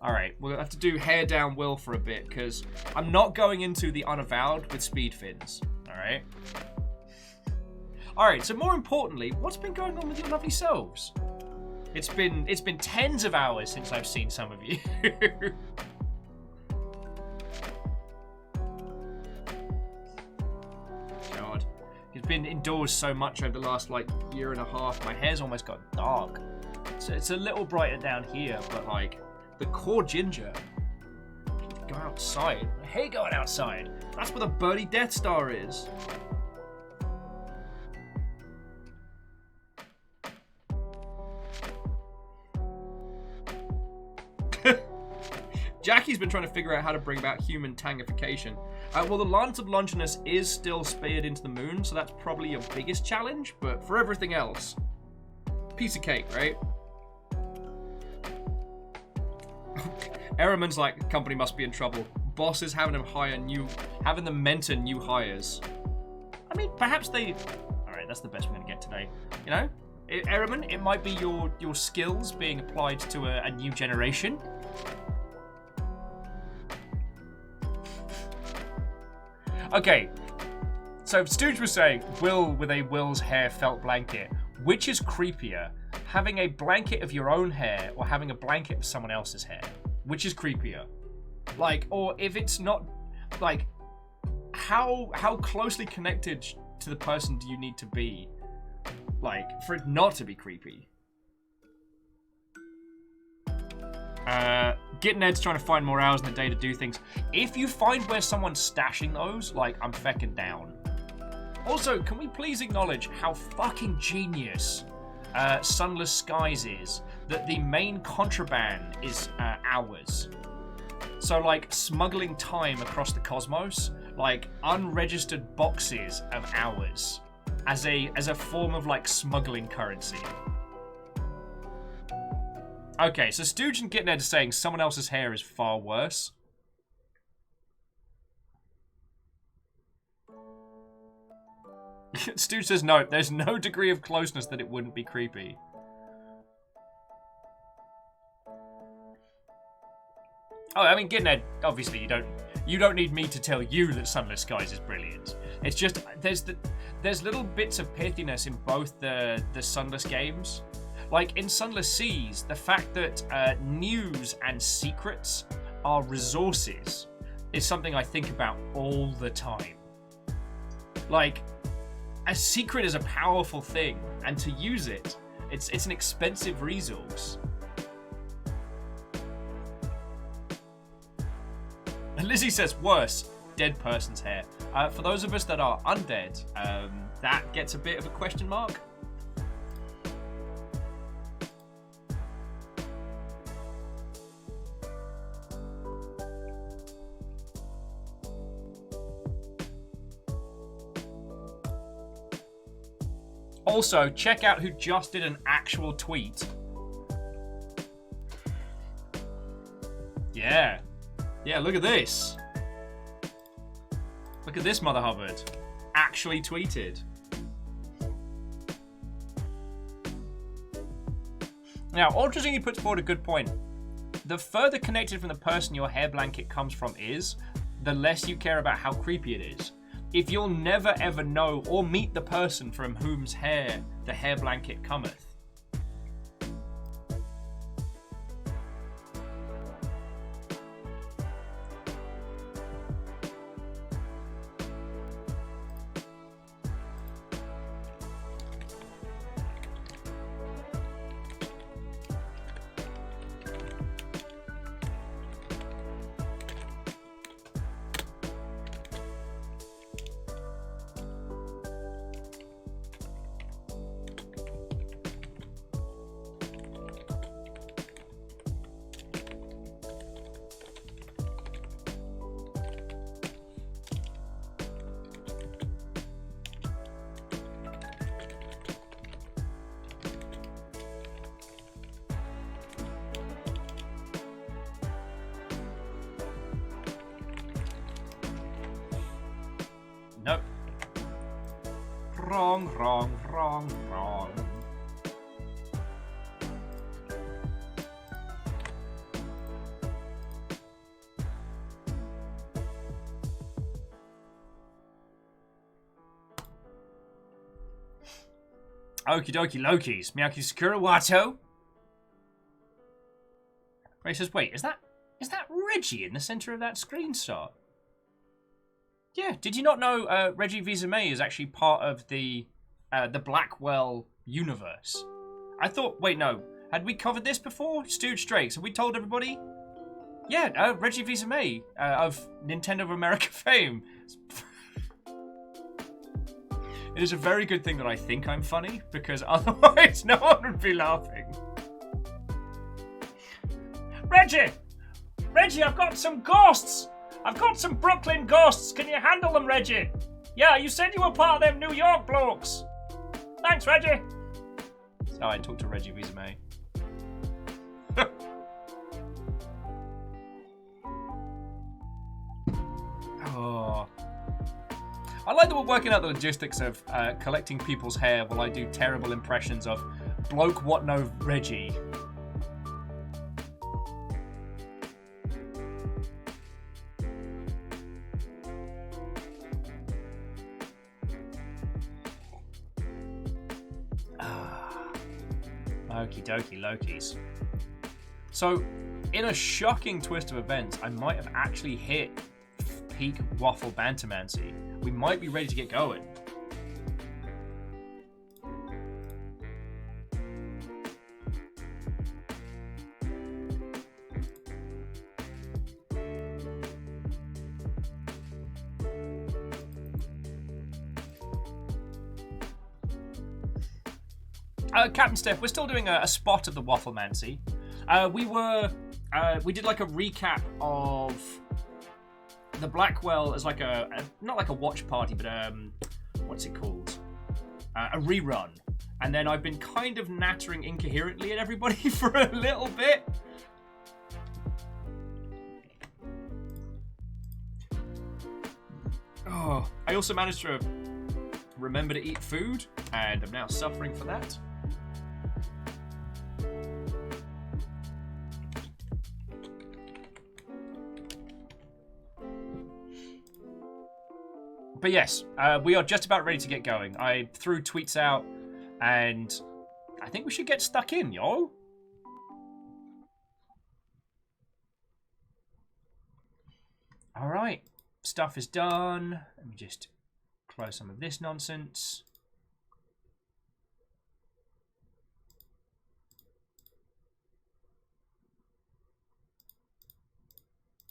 Alright, we'll have to do hair down Will for a bit, because I'm not going into the Unavowed with speed fins. Alright? Alright, so more importantly, what's been going on with your lovely selves? It's been tens of hours since I've seen some of you. God. It's been indoors so much over the last, like, year and a half. My hair's almost got dark. So it's a little brighter down here, but, like, the core ginger. Go outside. I hate going outside. That's where the Birdie Death Star is. Jackie's been trying to figure out how to bring about human tangification. Well, the Lance of Longinus is still speared into the moon, so that's probably your biggest challenge, but for everything else, piece of cake, right? Eraman's like, the company must be in trouble. bosses having them mentor new hires. I mean, perhaps they... Alright, that's the best we're going to get today. You know? Ehrman, it might be your skills being applied to a new generation. Okay, so Stooge was saying, Will with a Will's hair felt blanket. Which is creepier, having a blanket of your own hair or having a blanket of someone else's hair? Which is creepier? Like, or if it's not, like, how closely connected to the person do you need to be, like, for it not to be creepy? Getting Ed's trying to find more hours in the day to do things. If you find where someone's stashing those, like, I'm fecking down. Also, can we please acknowledge how fucking genius Sunless Skies is? That the main contraband is hours. So, like, smuggling time across the cosmos, like, unregistered boxes of hours as a form of, like, smuggling currency. Okay, so Stooge and Gitned is saying someone else's hair is far worse. Stooge says no, there's no degree of closeness that it wouldn't be creepy. Oh, I mean, Gitned, obviously you don't need me to tell you that Sunless Skies is brilliant. It's just there's little bits of pithiness in both the Sunless games. Like, in Sunless Seas, the fact that news and secrets are resources is something I think about all the time. Like, a secret is a powerful thing, and to use it, it's an expensive resource. And Lizzie says, worse, dead person's hair. For those of us that are undead, that gets a bit of a question mark. Also, check out who just did an actual tweet. Yeah. Yeah, look at this. Look at this, Mother Hubbard. Actually tweeted. Now, Ultrazini puts forward a good point. The further connected from the person your hair blanket comes from is, the less you care about how creepy it is. If you'll never ever know or meet the person from whom's hair the hair blanket cometh. Nope. Wrong. Okie dokie Lokis. Miyaki Sakura Wato. Ray says, wait, is that Reggie in the center of that screenshot? Yeah, did you not know Reggie Fils-Aimé is actually part of the Blackwell universe? I thought, wait, no. Had we covered this before? Stooge Drakes, have we told everybody? Yeah, Reggie Fils-Aimé of Nintendo of America fame. It is a very good thing that I think I'm funny, because otherwise no one would be laughing. Reggie, I've got some ghosts! I've got some Brooklyn ghosts. Can you handle them, Reggie? Yeah, you said you were part of them New York blokes. Thanks, Reggie. So I talked to Reggie Fils-Aimé. I like that we're working out the logistics of collecting people's hair while I do terrible impressions of bloke what no Reggie. Okie dokie Lokis. So, in a shocking twist of events, I might have actually hit peak waffle bantermancy. We might be ready to get going. Captain Steph, we're still doing a spot of the Wafflemancy. We did like a recap of the Blackwell as like not like a watch party, but what's it called? A rerun. And then I've been kind of nattering incoherently at everybody for a little bit. Oh, I also managed to remember to eat food, and I'm now suffering for that. But yes, we are just about ready to get going. I threw tweets out, and I think we should get stuck in, yo. All right, stuff is done. Let me just close some of this nonsense.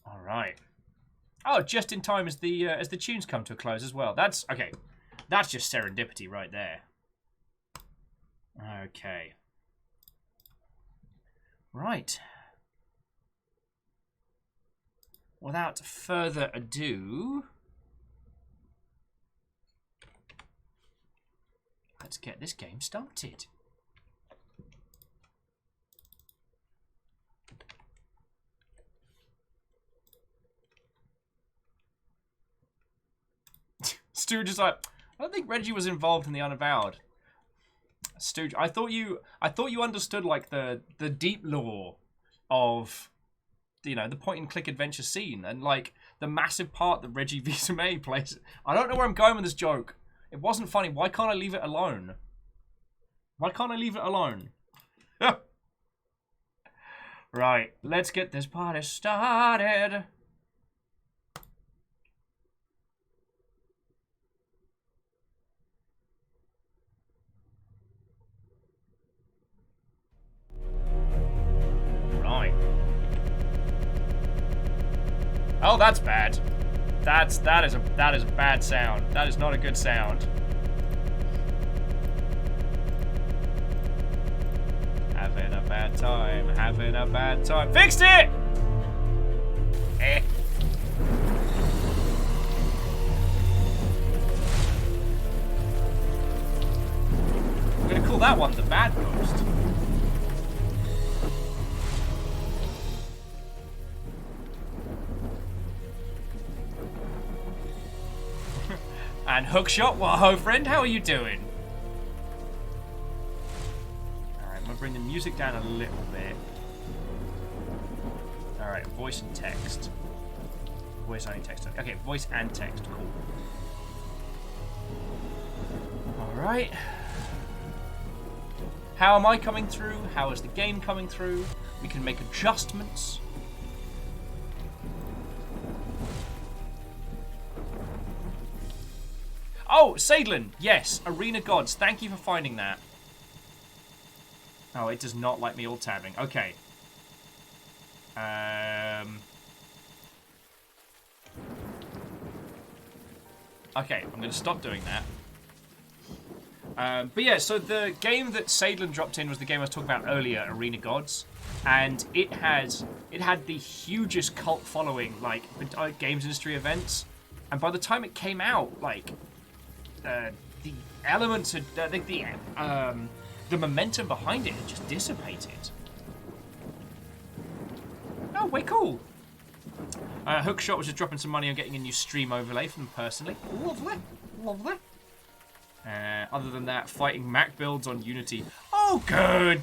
All right. Oh, just in time as the tunes come to a close as well. That's okay. That's just serendipity right there. Okay. Right. Without further ado, let's get this game started. Stu just like, I don't think Reggie was involved in the Unavowed. Stu, I thought you understood like the deep lore of, you know, the point and click adventure scene and like the massive part that Reggie Visa-May plays. I don't know where I'm going with this joke. It wasn't funny. Why can't I leave it alone? Why can't I leave it alone? Right, let's get this party started. Right. Oh, that's bad. That is a bad sound. That is not a good sound. Having a bad time. Having a bad time. Fixed it! Eh. I'm gonna call that one the bad ghost. And hookshot, wahoo friend, how are you doing? Alright, I'm gonna bring the music down a little bit. Alright, voice and text. Voice only text. Okay, voice and text, cool. Alright. How am I coming through? How is the game coming through? We can make adjustments. Oh, Sadlin, yes, Arena Gods. Thank you for finding that. Oh, it does not like me alt-tabbing. Okay. Okay, I'm going to stop doing that. But yeah, so the game that Sadlin dropped in was the game I was talking about earlier, Arena Gods. And it had the hugest cult following, like, games industry events. And by the time it came out, like... the elements, I think the momentum behind it had just dissipated. Oh, way cool. Hookshot was just dropping some money on getting a new stream overlay from them personally. Lovely. Lovely. Other than that, fighting Mac builds on Unity. Oh, good.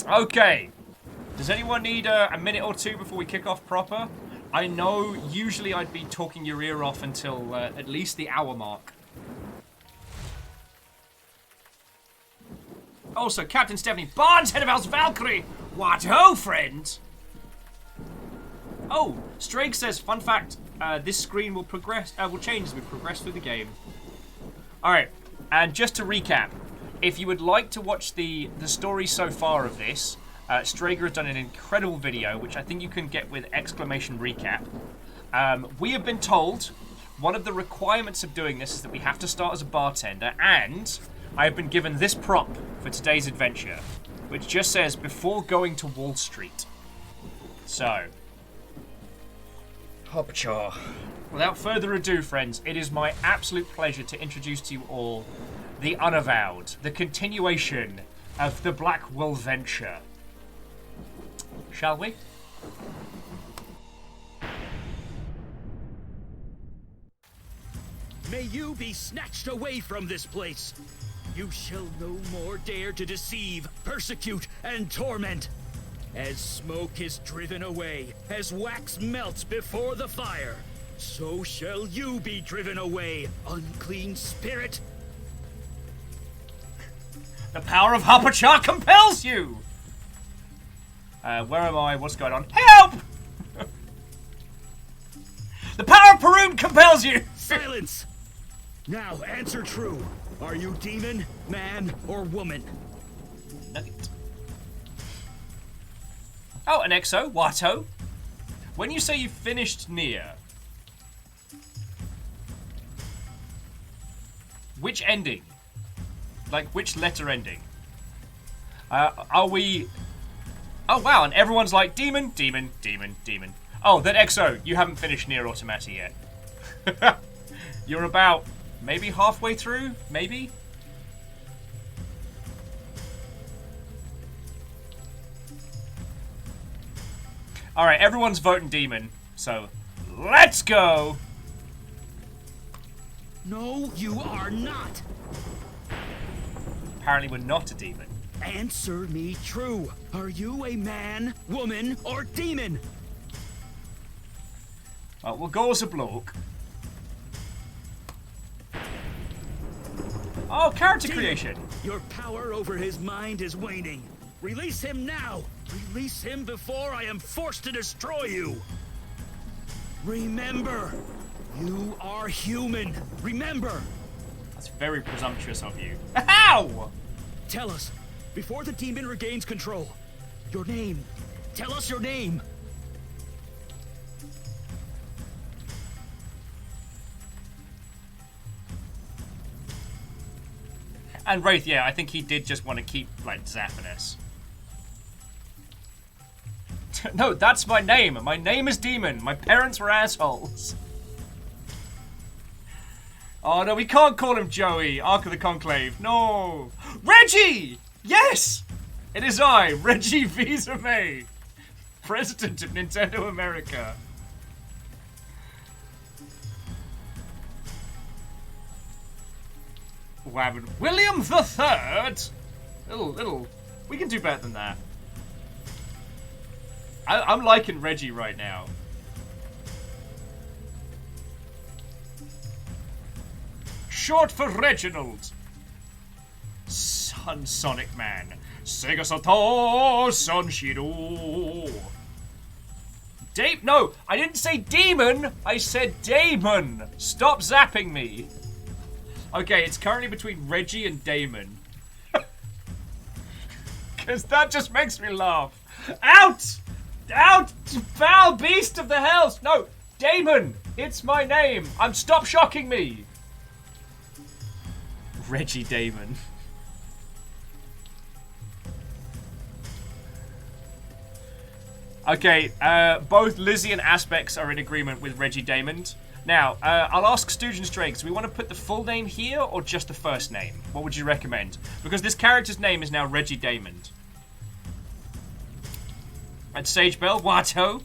Okay. Does anyone need a minute or two before we kick off proper? I know usually I'd be talking your ear off until at least the hour mark. Also, Captain Stephanie Barnes, head of House Valkyrie. What ho, friend? Oh, Strake says, fun fact, this screen will change as we progress through the game. Alright, and just to recap, if you would like to watch the story so far of this, Strager has done an incredible video, which I think you can get with exclamation recap. We have been told one of the requirements of doing this is that we have to start as a bartender, and I have been given this prop for today's adventure, which just says, before going to Wall Street. So, Hoppachaw. Without further ado, friends, it is my absolute pleasure to introduce to you all the Unavowed, the continuation of the Blackwell venture. Shall we? May you be snatched away from this place. You shall no more dare to deceive, persecute, and torment. As smoke is driven away, as wax melts before the fire, so shall you be driven away, unclean spirit. The power of Hoppachaw compels you! Where am I? What's going on? Help! The power of Perun compels you! Silence! Now answer true. Are you demon, man, or woman? Nugget. Oh, an exo. Watto. When you say you finished Nier, which ending? Like, which letter ending? Are we... Oh, wow, and everyone's like, demon, demon, demon, demon. Oh, then exo, you haven't finished Nier Automata yet. You're about maybe halfway through? Maybe? Alright, everyone's voting demon, so let's go! No, you are not! Apparently we're not a demon. Answer me true. Are you a man, woman, or demon? Well, we'll go as a bloke. Oh, character Demon, creation! your power over his mind is waning. Release him now! Release him before I am forced to destroy you! Remember, you are human. Remember! That's very presumptuous of you. How? Tell us, before the demon regains control, your name. Tell us your name! And Wraith, yeah, I think he did just want to keep, like, zapping us. No, that's my name. My name is Demon. My parents were assholes. Oh, no, we can't call him Joey. Ark of the Conclave. No. Reggie! Yes! It is I, Reggie Fils-Aimé, President of Nintendo America. What happened? William the Third? Little. We can do better than that. I'm liking Reggie right now. Short for Reginald. Son Sonic Man. Sega Sato Sanshiro. No, I didn't say demon. I said Damon. Stop zapping me. Okay, it's currently between Reggie and Damon. Because that just makes me laugh. Out! Out! Foul beast of the hells! No! Damon! It's my name! Stop shocking me! Reggie Damon. Okay, both Lizzie and Aspects are in agreement with Reggie Damon. Now, I'll ask Stooge Drake, do we want to put the full name here or just the first name? What would you recommend? Because this character's name is now Reggie Damon. And Sage Bell, Watto.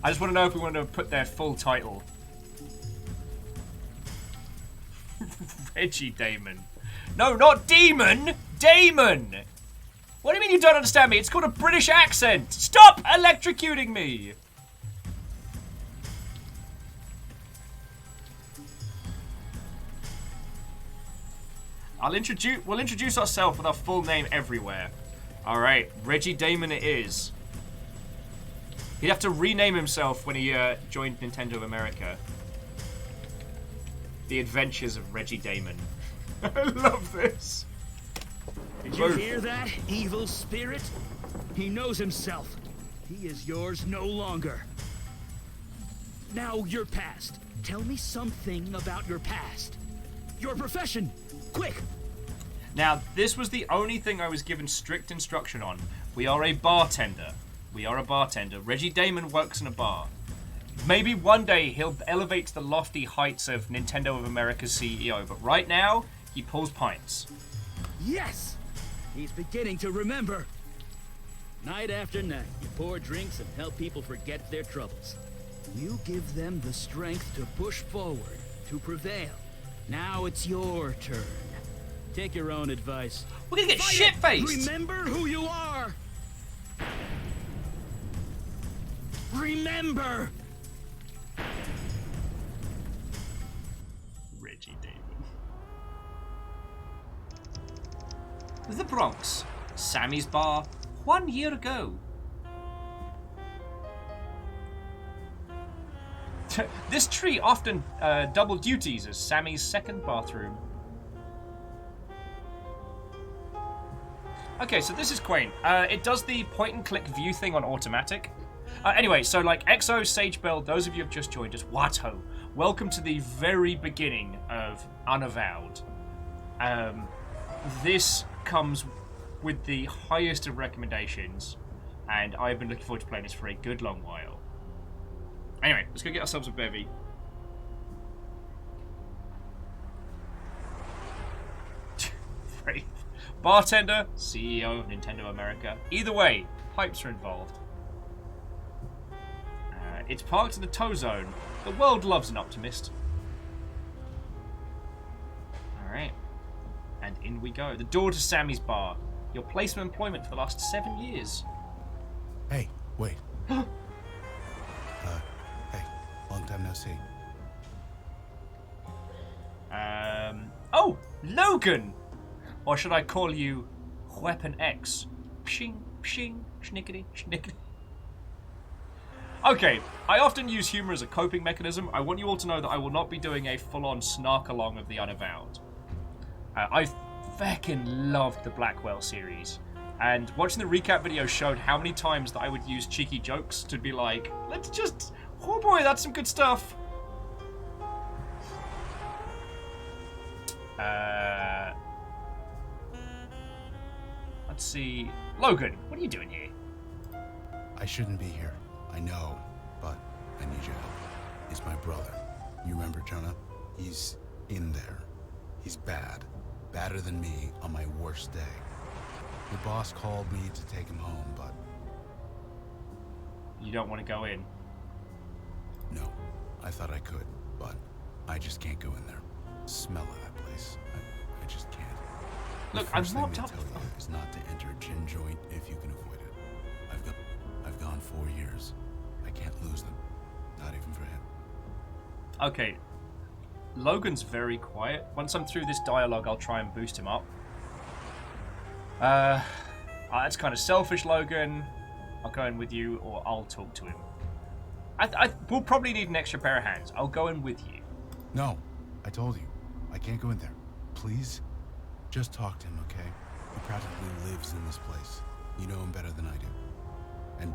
I just want to know if we want to put their full title. Reggie Damon. No, not Demon! Damon! What do you mean you don't understand me? It's called a British accent! Stop electrocuting me! We'll introduce ourselves with our full name everywhere. Alright, Reggie Damon it is. He'd have to rename himself when he joined Nintendo of America. The Adventures of Reggie Damon. I love this. Did you hear that, evil spirit? He knows himself. He is yours no longer. Now, your past. Tell me something about your past. Your profession. Quick. Now, this was the only thing I was given strict instruction on. We are a bartender. We are a bartender. Reggie Damon works in a bar. Maybe one day he'll elevate to the lofty heights of Nintendo of America's CEO, but right now, he pulls pints. Yes! He's beginning to remember. Night after night, you pour drinks and help people forget their troubles. You give them the strength to push forward, to prevail. Now it's your turn. Take your own advice. We're gonna get shit-faced! Remember who you are! Remember! Reggie Damon. The Bronx. Sammy's bar. 1 year ago. This tree often double duties as Sammy's second bathroom. Okay, so this is quaint. It does the point-and-click view thing on automatic. Anyway, so like EXO, Sage Bell, those of you who have just joined us, Watto, welcome to the very beginning of Unavowed. This comes with the highest of recommendations, and I've been looking forward to playing this for a good long while. Anyway, let's go get ourselves a bevy. Bartender, CEO of Nintendo America. Either way, pipes are involved. It's parked in the tow zone. The world loves an optimist. Alright. And in we go. The door to Sammy's bar. Your place of employment for the last 7 years. Hey, wait. Hey, long time no see. Oh, Logan! Or should I call you Weapon X? Pshing, pshing, schnickety, schnickety. Okay, I often use humor as a coping mechanism. I want you all to know that I will not be doing a full-on snark-along of the Unavowed. I feckin' loved the Blackwell series. And watching the recap video showed how many times that I would use cheeky jokes to be like, let's just... Oh boy, that's some good stuff. Let's see. Logan, what are you doing here? I shouldn't be here. I know, but I need your help. It's my brother. You remember Jonah? He's in there. He's bad. Badder than me on my worst day. The boss called me to take him home, but... You don't want to go in? No. I thought I could, but I just can't go in there. Smell of that place. I just can't. Look, the first I'm thing not they tell you is not to enter a gin joint if you can avoid it. I've gone 4 years. I can't lose them. Not even for him. Okay. Logan's very quiet. Once I'm through this dialogue, I'll try and boost him up. That's kind of selfish, Logan. I'll go in with you, or I'll talk to him. We'll probably need an extra pair of hands. I'll go in with you. No, I told you. I can't go in there. Please, just talk to him, okay? He practically lives in this place. You know him better than I do. And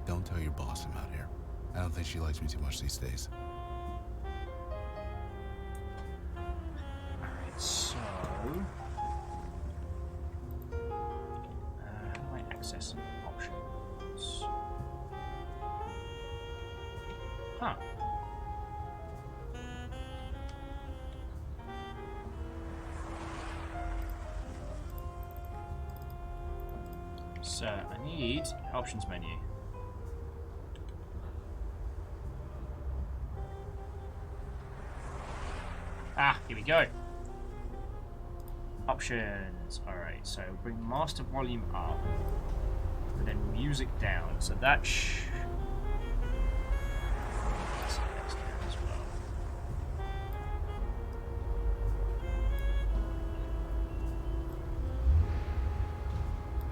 don't tell your boss I'm out here. I don't think she likes me too much these days. Alright, so... how do I access options? Huh. So, I need options menu. Ah, here we go. Options. Alright, so bring master volume up. And then music down. So that that's down as well.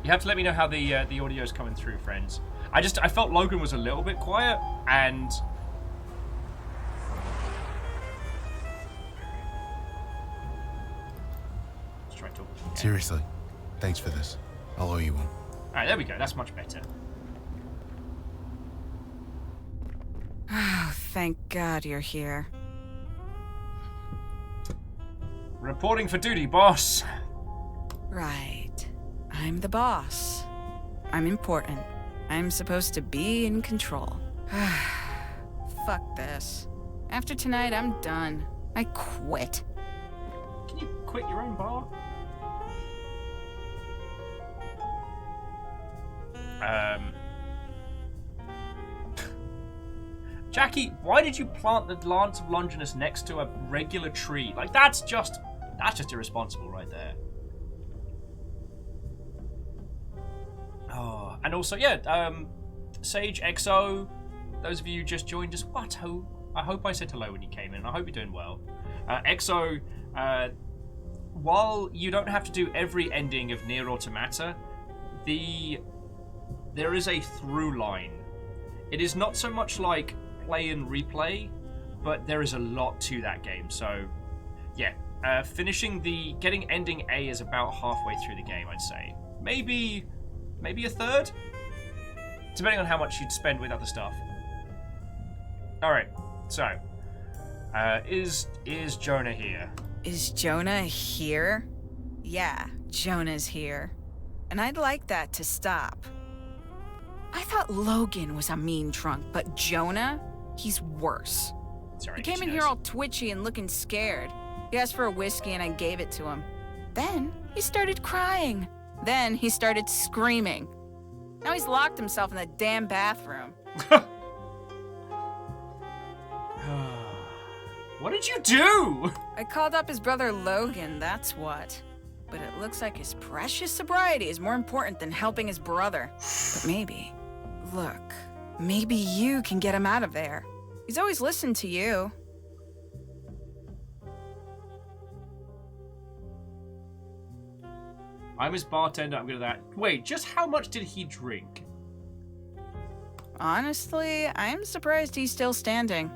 You have to let me know how the audio is coming through, friends. I felt Logan was a little bit quiet, and let's try talking. Again. Seriously, thanks for this. I'll owe you one. All right, there we go. That's much better. Oh, thank God you're here. Reporting for duty, boss. Right. I'm the boss. I'm important. I'm supposed to be in control. Fuck this. After tonight, I'm done. I quit. Can you quit your own bar? Jackie, why did you plant the Lance of Longinus next to a regular tree? Like, that's just irresponsible right there. Oh, and also, yeah, Sage, XO, those of you who just joined us, I hope I said hello when you came in. I hope you're doing well. XO, while you don't have to do every ending of Nier Automata, there is a through line. It is not so much like play and replay, but there is a lot to that game. So, yeah, getting ending A is about halfway through the game, I'd say. Maybe a third, depending on how much you'd spend with other stuff. All right, so is Jonah here? Is Jonah here? Yeah, Jonah's here. And I'd like that to stop. I thought Logan was a mean drunk, but Jonah, he's worse. Sorry, He came in here all twitchy and looking scared. He asked for a whiskey and I gave it to him. Then he started crying. Then he started screaming. Now he's locked himself in the damn bathroom. What did you do? I called up his brother Logan, that's what. But it looks like his precious sobriety is more important than helping his brother. But maybe you can get him out of there. He's always listened to you. I'm his bartender, I'm good at that. Wait, just how much did he drink? Honestly, I'm surprised he's still standing.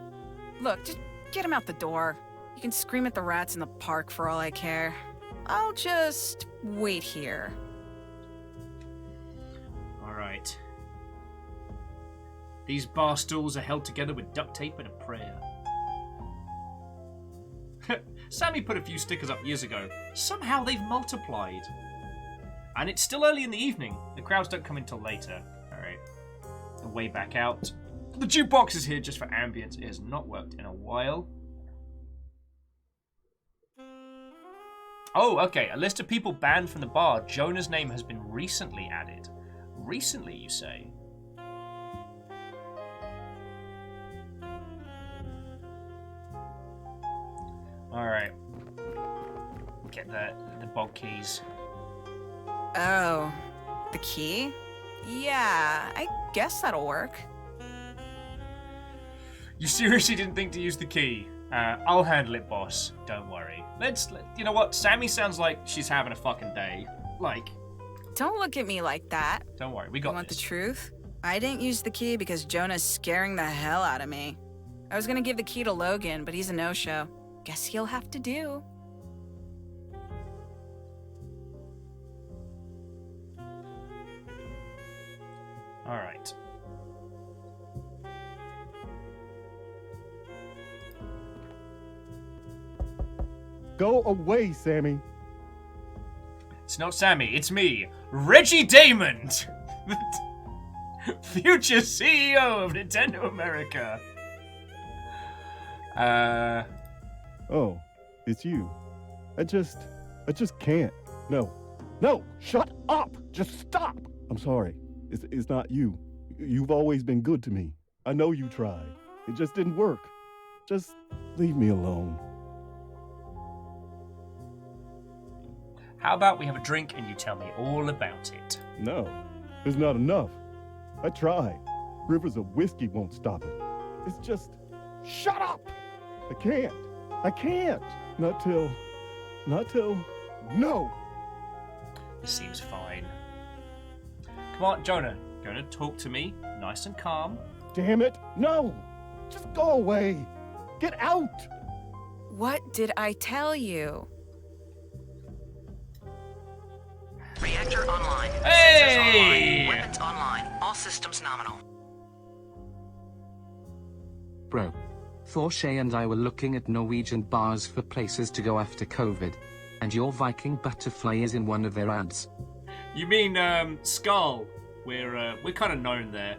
Look, just get him out the door. You can scream at the rats in the park for all I care. I'll just wait here. Alright. These bar stools are held together with duct tape and a prayer. Sammy put a few stickers up years ago. Somehow they've multiplied. And it's still early in the evening. The crowds don't come until later. Alright. Way back out. The jukebox is here just for ambience. It has not worked in a while. Oh, okay. A list of people banned from the bar. Jonah's name has been recently added. Recently, you say? Alright. Get the bog keys. Oh, the key? Yeah, I guess that'll work. You seriously didn't think to use the key? I'll handle it, boss. Don't worry. You know what? Sammy sounds like she's having a fucking day. Like... Don't look at me like that. Don't worry, we got You want this. the truth? I didn't use the key because Jonah's scaring the hell out of me. I was gonna give the key to Logan, but he's a no-show. Guess he'll have to do. Alright. Go away, Sammy. It's not Sammy, it's me, Reggie Damon! Future CEO of Nintendo America. Oh, it's you. I just can't. No, shut up! Just stop! I'm sorry. It's not you. You've always been good to me. I know you tried. It just didn't work. Just leave me alone. How about we have a drink and you tell me all about it? No, there's not enough. I tried. Rivers of whiskey won't stop it. It's just... Shut up! I can't. Not till... No! This seems fine. Come on, Jonah. Gonna talk to me, nice and calm. Damn it, no! Just go away! Get out! What did I tell you? Reactor online. Hey! Sensors online. Weapons online. All systems nominal. Bro. Thorshay and I were looking at Norwegian bars for places to go after COVID. And your Viking butterfly is in one of their ads. You mean, Skull? We're kind of known there.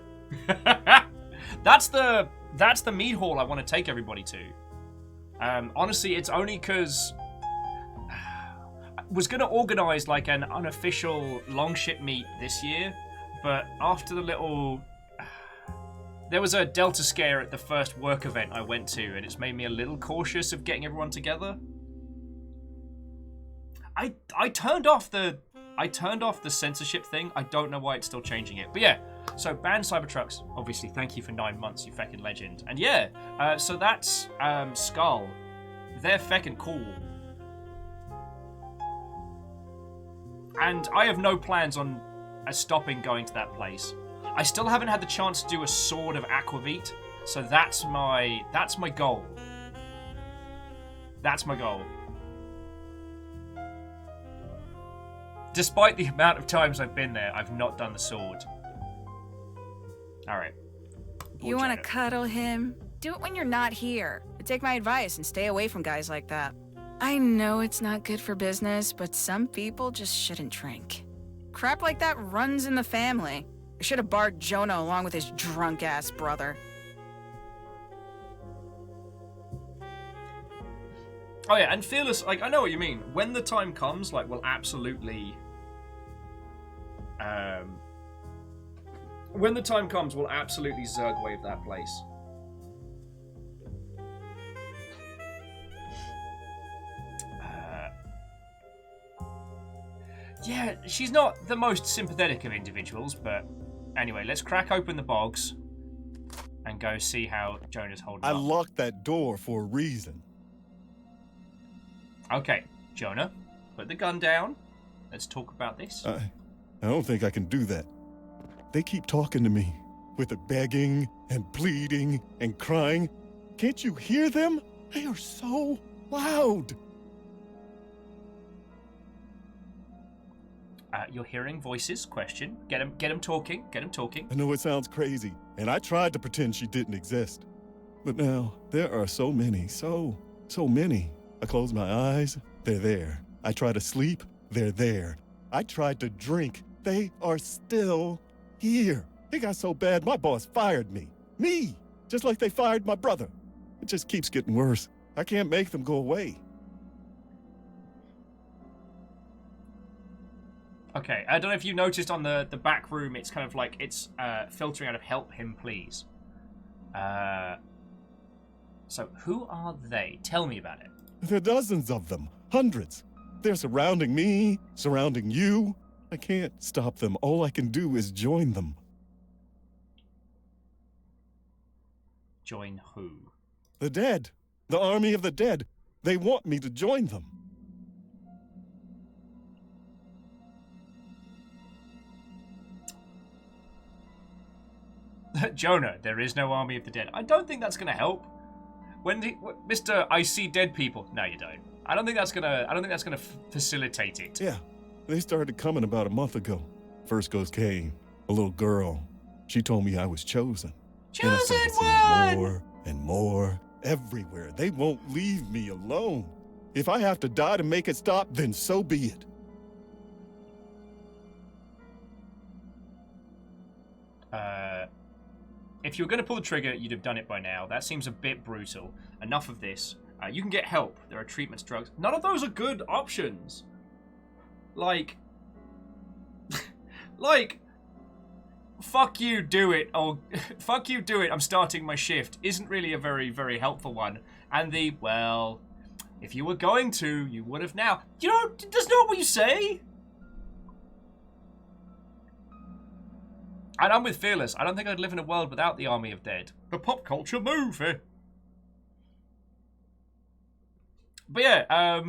That's the meat hall I want to take everybody to. Honestly, it's only because I was going to organise like an unofficial longship meet this year, but after the little... There was a Delta scare at the first work event I went to, and it's made me a little cautious of getting everyone together. I turned off the censorship thing. I don't know why it's still changing it. But yeah, so ban Cybertrucks. Obviously, thank you for 9 months, you feckin' legend. And yeah, so that's Skull. They're feckin' cool. And I have no plans on stopping going to that place. I still haven't had the chance to do a Sword of Aquavit, so that's my goal. That's my goal. Despite the amount of times I've been there, I've not done the sword. Alright. You want to cuddle him? Do it when you're not here. Take my advice and stay away from guys like that. I know it's not good for business, but some people just shouldn't drink. Crap like that runs in the family. I should have barred Jonah along with his drunk-ass brother. Oh yeah, and Fearless, like, I know what you mean. When the time comes, like, we'll absolutely... when the time comes, we'll absolutely Zerg wave that place. Yeah, she's not the most sympathetic of individuals, but anyway, let's crack open the bogs and go see how Jonah's holding I up. locked that door for a reason. Okay, Jonah, put the gun down. Let's talk about this. I don't think I can do that. They keep talking to me with the begging and pleading and crying. Can't you hear them? They are so loud. You're hearing voices, question. Get him talking, I know it sounds crazy, and I tried to pretend she didn't exist. But now, there are so many, so many. I close my eyes, they're there. I try to sleep, they're there. I tried to drink, they are still here. It got so bad, my boss fired me. Me! Just like they fired my brother. It just keeps getting worse. I can't make them go away. Okay, I don't know if you noticed on the back room, it's kind of like, it's filtering out of help him, please. So, who are they? Tell me about it. There are dozens of them, hundreds. They're surrounding me, surrounding you. I can't stop them. All I can do is join them. Join who? The dead. The army of the dead. They want me to join them. Jonah, there is no army of the dead. I don't think that's going to help. Mr. I see dead people. No, you don't. I don't think that's gonna facilitate it. Yeah, they started coming about a month ago. First ghost came, a little girl. She told me I was chosen. Chosen and I started seeing one! more and more everywhere. They won't leave me alone. If I have to die to make it stop, then so be it. If you were going to pull the trigger, you'd have done it by now. That seems a bit brutal. Enough of this. You can get help. There are treatments, drugs. None of those are good options. Like, fuck you, do it, or fuck you, do it, I'm starting my shift, isn't really a very, very helpful one. And the, well, if you were going to, you would have now. You know, that's not what you say. And I'm with Fearless. I don't think I'd live in a world without the Army of Dead. The pop culture movie. But yeah,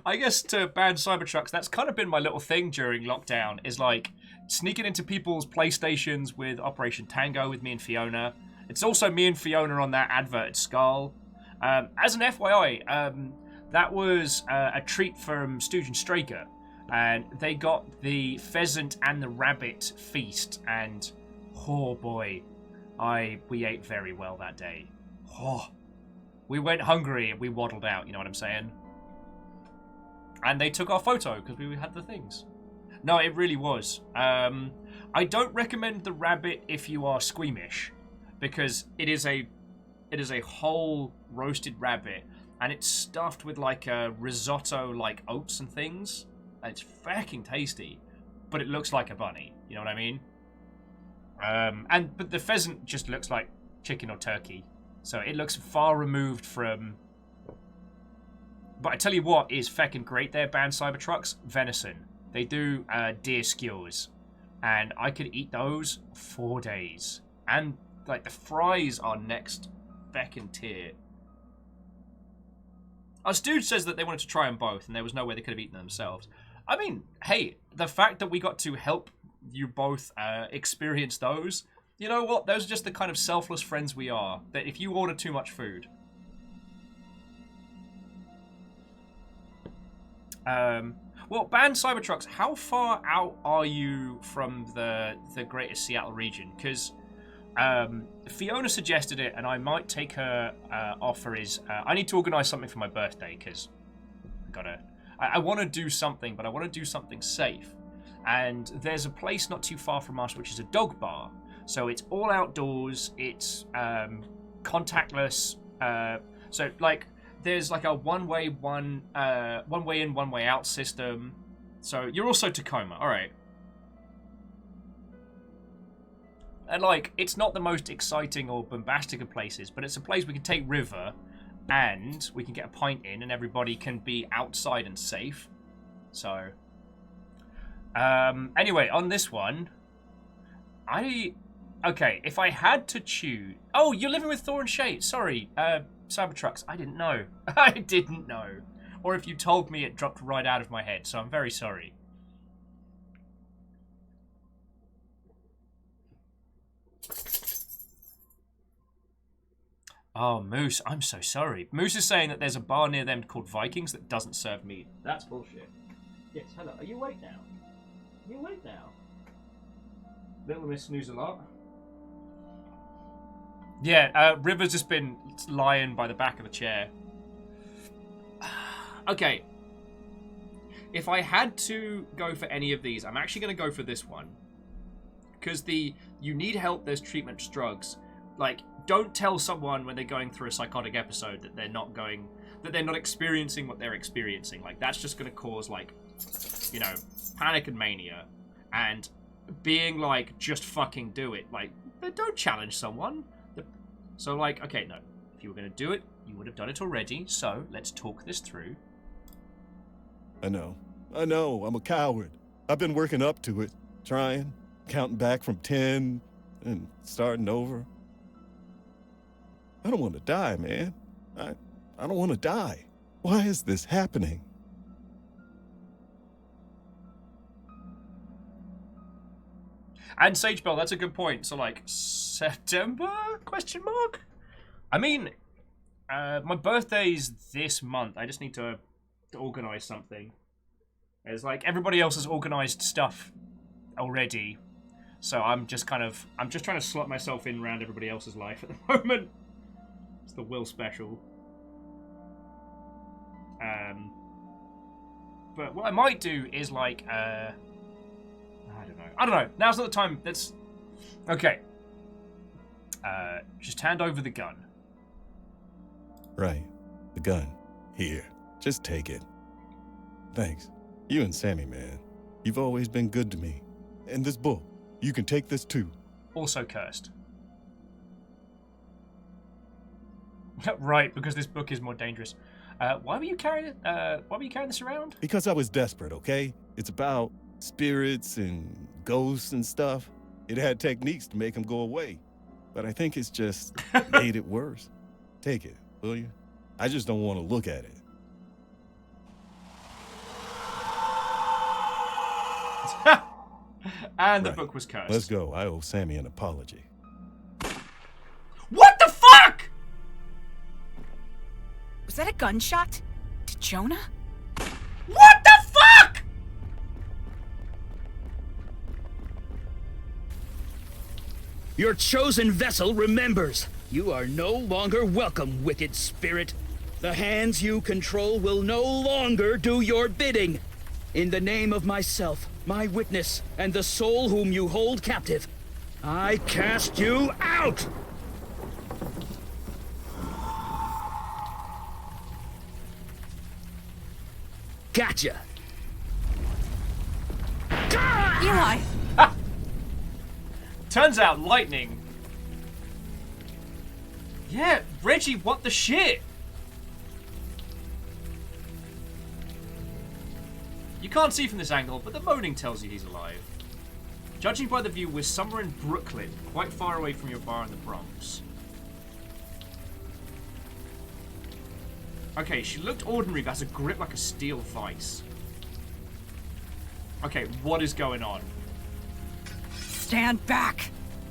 I guess to ban Cybertrucks, that's kind of been my little thing during lockdown, is like sneaking into people's PlayStations with Operation Tango with me and Fiona. It's also me and Fiona on that advert at Skull. As an FYI, that was a treat from Stooge and Straker. And they got the pheasant and the rabbit feast, and oh boy, we ate very well that day. Oh, we went hungry and we waddled out, you know what I'm saying? And they took our photo because we had the things. No, it really was. I don't recommend the rabbit if you are squeamish, because it is a whole roasted rabbit, and it's stuffed with like a risotto, like oats and things. It's fucking tasty, but it looks like a bunny. You know what I mean? But the pheasant just looks like chicken or turkey, so it looks far removed from. But I tell you what is fucking great there, banned Cybertrucks, venison. They do deer skewers, and I could eat those 4 days. And like the fries are next fucking tier. Our Stooge says that they wanted to try them both, and there was no way they could have eaten them themselves. I mean, hey, the fact that we got to help you both experience those, you know what? Those are just the kind of selfless friends we are. That if you order too much food. Well, banned Cybertrucks, how far out are you from the greater Seattle region? Because Fiona suggested it, and I might take her offer is, I need to organise something for my birthday, because I want to do something, but I want to do something safe. And there's a place not too far from us, which is a dog bar. So it's all outdoors. It's contactless. So like there's like a one way in, one way out system. So you're also Tacoma, all right. And like it's not the most exciting or bombastic of places, but it's a place we can take River. And we can get a pint in, and everybody can be outside and safe. So, anyway, on this one, okay, if I had to choose... Oh, you're living with Thor and Shay. Sorry, Cybertrucks. I didn't know. I didn't know. Or if you told me, it dropped right out of my head, so I'm very sorry. Oh, Moose, I'm so sorry. Moose is saying that there's a bar near them called Vikings that doesn't serve meat. That's bullshit. Yes, hello. Are you awake now? Are you awake now? Little Miss Snooze a lot. Yeah, River's just been lying by the back of the chair. Okay. If I had to go for any of these, I'm actually going to go for this one. Because you need help, there's treatment drugs. Like, don't tell someone when they're going through a psychotic episode that they're not experiencing what they're experiencing. Like, that's just going to cause, like, you know, panic and mania. And being like, just fucking do it. Like, don't challenge someone. So, like, okay, no. If you were going to do it, you would have done it already. So, let's talk this through. I know. I'm a coward. I've been working up to it. Trying, counting back from 10, and starting over. I don't want to die, man. I don't want to die. Why is this happening? And Sagebell, that's a good point. So, like, September? Question mark? I mean, my birthday's this month. I just need to organise something. It's like everybody else has organised stuff already. So I'm just trying to slot myself in around everybody else's life at the moment. It's the Will special. But what I might do is like, I don't know. Now's not the time. Let's. Okay. Just hand over the gun. Right. The gun. Here. Just take it. Thanks. You and Sammy, man. You've always been good to me. And this book. You can take this too. Also cursed. Right, because this book is more dangerous. Why were you carrying this around? Because I was desperate, okay? It's about spirits and ghosts and stuff. It had techniques to make them go away. But I think it's just made it worse. Take it, will you? I just don't want to look at it. And the Right. book was cursed. Let's go. I owe Sammy an apology. What the fuck? Was that a gunshot? To Jonah? What the fuck? Your chosen vessel remembers. You are no longer welcome, wicked spirit. The hands you control will no longer do your bidding. In the name of myself, my witness, and the soul whom you hold captive, I cast you out! Gotcha! Eli! Turns out lightning. Yeah, Reggie, what the shit? You can't see from this angle, but the moaning tells you he's alive. Judging by the view, we're somewhere in Brooklyn, quite far away from your bar in the Bronx. Okay, she looked ordinary, but has a grip like a steel vice. Okay, what is going on? Stand back!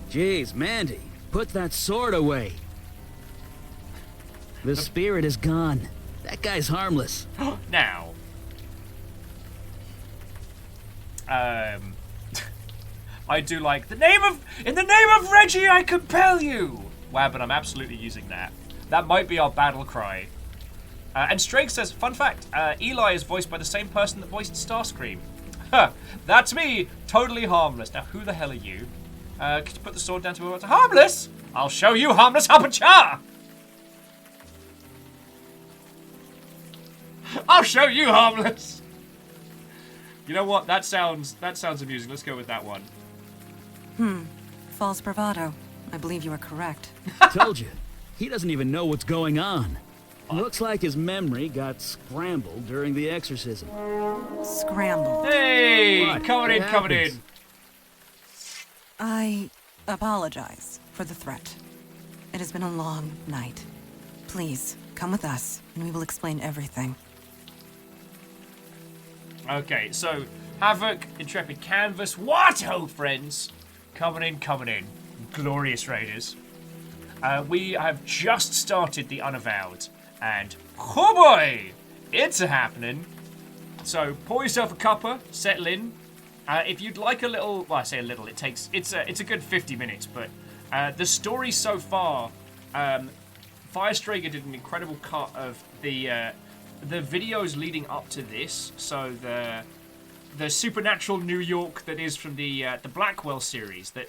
Jeez, Mandy, put that sword away. The spirit is gone. That guy's harmless. Now. I do like in the name of Reggie, I compel you. Wow, but I'm absolutely using that. That might be our battle cry. And Strake says, fun fact, Eli is voiced by the same person that voiced Starscream. Huh, that's me, totally harmless. Now, who the hell are you? Could you put the sword down to me? Harmless? I'll show you harmless, Hapacha! I'll show you harmless! You know what? That sounds amusing. Let's go with that one. False bravado. I believe you are correct. Told you. He doesn't even know what's going on. Looks like his memory got scrambled during the exorcism. Scrambled. Hey! What? Coming in, What coming happens? in. I apologize for the threat. It has been a long night. Please, come with us, and we will explain everything. Okay, so Havoc, Intrepid Canvas, what ho, friends? Coming in. Glorious Raiders. We have just started the Unavowed, and oh boy, it's a happening. So pour yourself a cuppa, settle in. If you'd like a little, well, I say a little, it's a good 50 minutes, but the story so far, Firestrager did an incredible cut of the videos leading up to this. So the supernatural New York that is from the Blackwell series that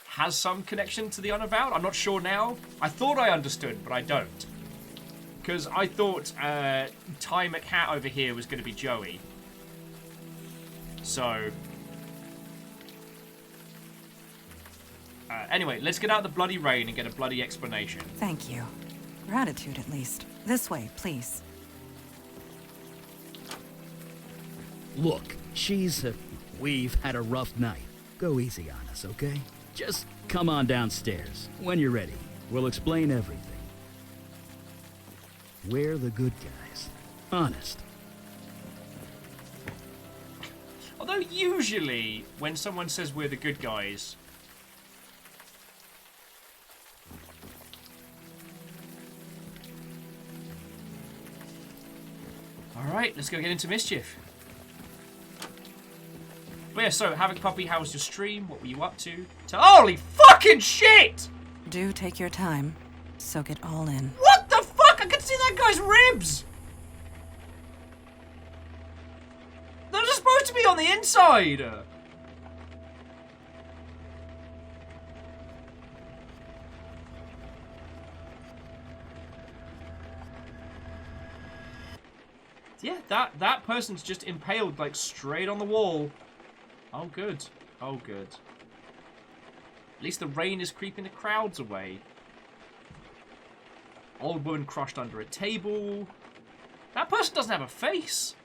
has some connection to the Unavowed. I'm not sure now. I thought I understood, but I don't. Because I thought Ty McHat over here was going to be Joey. So... anyway, let's get out the bloody rain and get a bloody explanation. Thank you. Gratitude, at least. This way, please. Look, we've had a rough night. Go easy on us, okay? Just come on downstairs. When you're ready, we'll explain everything. We're the good guys. Honest. Although usually, when someone says we're the good guys... Alright, let's go get into mischief. But yeah, so, Havoc Puppy, how was your stream? What were you up to? Holy fucking shit! Do take your time. Soak it all in. What the fuck? I can see that guy's ribs! Those are supposed to be on the inside! Yeah, that person's just impaled, like, straight on the wall. Oh, good. Oh, good. least the rain is creeping the crowds away. Old woman crushed under a table. That person doesn't have a face.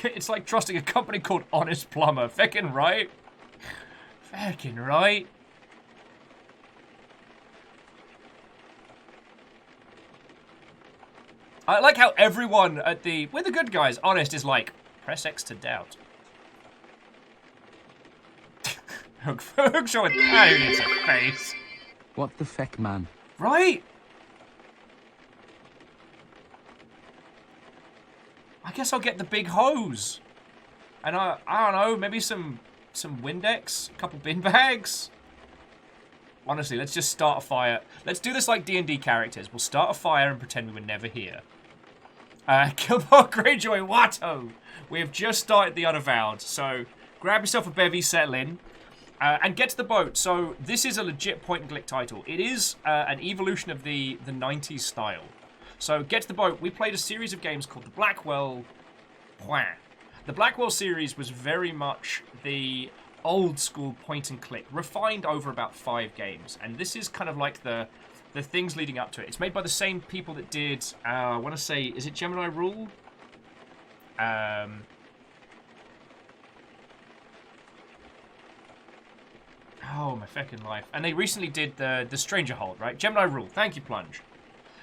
It's like trusting a company called Honest Plumber. Feckin' right. Feckin' right. I like how everyone at we're the good guys, Honest is like, press X to doubt. Hookshot with who needs a face? What the feck, man? Right? I guess I'll get the big hose. And I don't know, maybe some Windex, a couple bin bags. Honestly, let's just start a fire. Let's do this like D&D characters. We'll start a fire and pretend we were never here. Come on, Greyjoy Watto. We have just started the Unavowed, so grab yourself a bevy, settle in, and get to the boat. So this is a legit point-and-click title. It is an evolution of the 90s style. So get to the boat. We played a series of games called the Blackwell. The Blackwell series was very much the old-school point-and-click, refined over about 5 games. And this is kind of like the things leading up to it. It's made by the same people that did, I want to say, is it Gemini Rule? Oh, my feckin' life. And they recently did the Stranger Hold, right? Gemini Rule. Thank you, Plunge.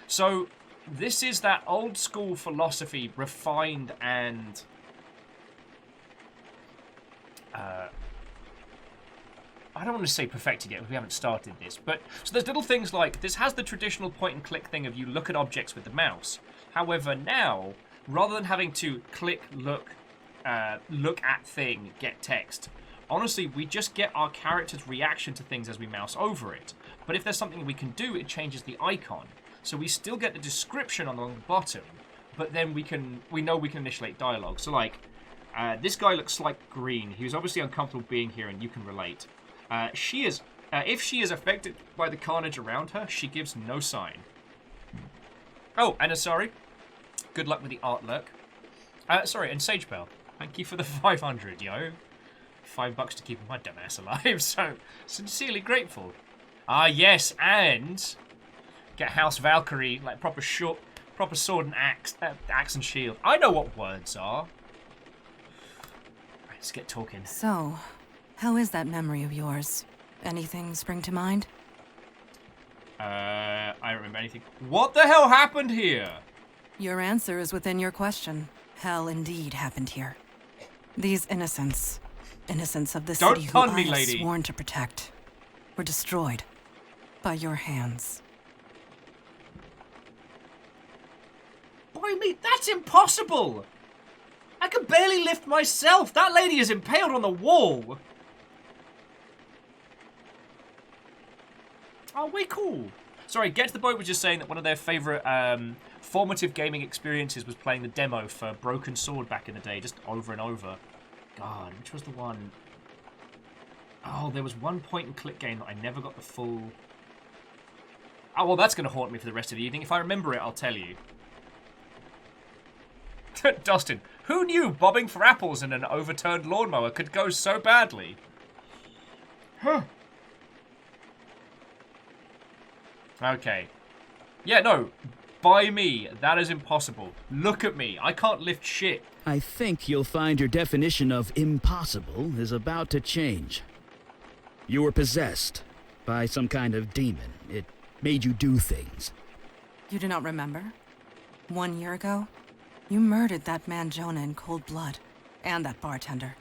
So, this is that old school philosophy refined and... I don't want to say perfected yet, because we haven't started this, but so there's little things like, this has the traditional point-and-click thing of you look at objects with the mouse. However, now, rather than having to click, look at thing, get text, honestly, we just get our character's reaction to things as we mouse over it. But if there's something we can do, it changes the icon. So we still get the description on the bottom, but then we know we can initiate dialogue. So like, this guy looks like green. He was obviously uncomfortable being here, and you can relate. If she is affected by the carnage around her, she gives no sign. Oh, and sorry. Good luck with the artwork. Sorry, and Sagebell. Thank you for the 500, yo. $5 to keep my dumb ass alive, so sincerely grateful. Ah, yes, and get House Valkyrie, like proper sword and axe and shield. I know what words are. Right, let's get talking. So, how is that memory of yours? Anything spring to mind? I don't remember anything. What the hell happened here? Your answer is within your question. Hell indeed happened here. These innocents of the city who I have sworn to protect, were destroyed by your hands. By me? That's impossible! I can barely lift myself! That lady is impaled on the wall! Oh, way cool. Sorry, Get to the Boat was just saying that one of their favourite formative gaming experiences was playing the demo for Broken Sword back in the day, just over and over. God, which was the one? Oh, there was one point-and-click game that I never got the full... Oh, well, that's going to haunt me for the rest of the evening. If I remember it, I'll tell you. Dustin, who knew bobbing for apples in an overturned lawnmower could go so badly? Huh. Okay. Yeah, no. By me, that is impossible. Look at me. I can't lift shit. I think you'll find your definition of impossible is about to change. You were possessed by some kind of demon. It made you do things. You do not remember? 1 year ago, you murdered that man Jonah in cold blood, and that bartender.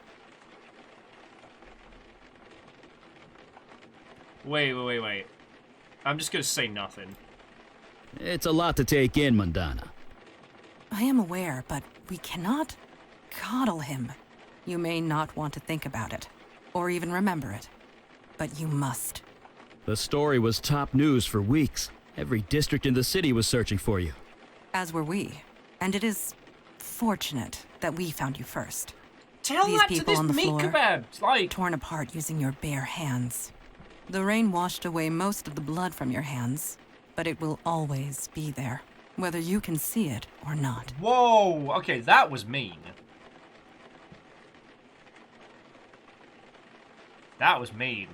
Wait. I'm just gonna say nothing. It's a lot to take in, Mundana. I am aware, but we cannot coddle him. You may not want to think about it, or even remember it, but you must. The story was top news for weeks. Every district in the city was searching for you. As were we, and it is fortunate that we found you first. Tell These that to people this on the meat floor, kebab, like... torn apart using your bare hands. The rain washed away most of the blood from your hands, but it will always be there, whether you can see it or not. Whoa, okay, that was mean. That was mean.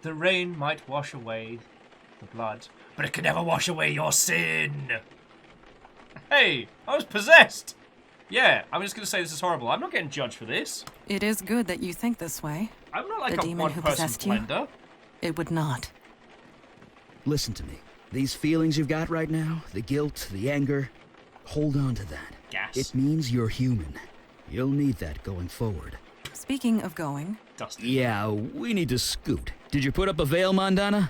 The rain might wash away the blood, but it can never wash away your sin. Hey, I was possessed. Yeah, I'm just going to say this is horrible. I'm not getting judged for this. It is good that you think this way. I'm not like the a demon who one-person possessed you, blender. it would not. Listen to me. These feelings you've got right now, the guilt, the anger, hold on to that. Gas. It means you're human. You'll need that going forward. Speaking of going, Dusty. Yeah, we need to scoot. Did you put up a veil, Mondana?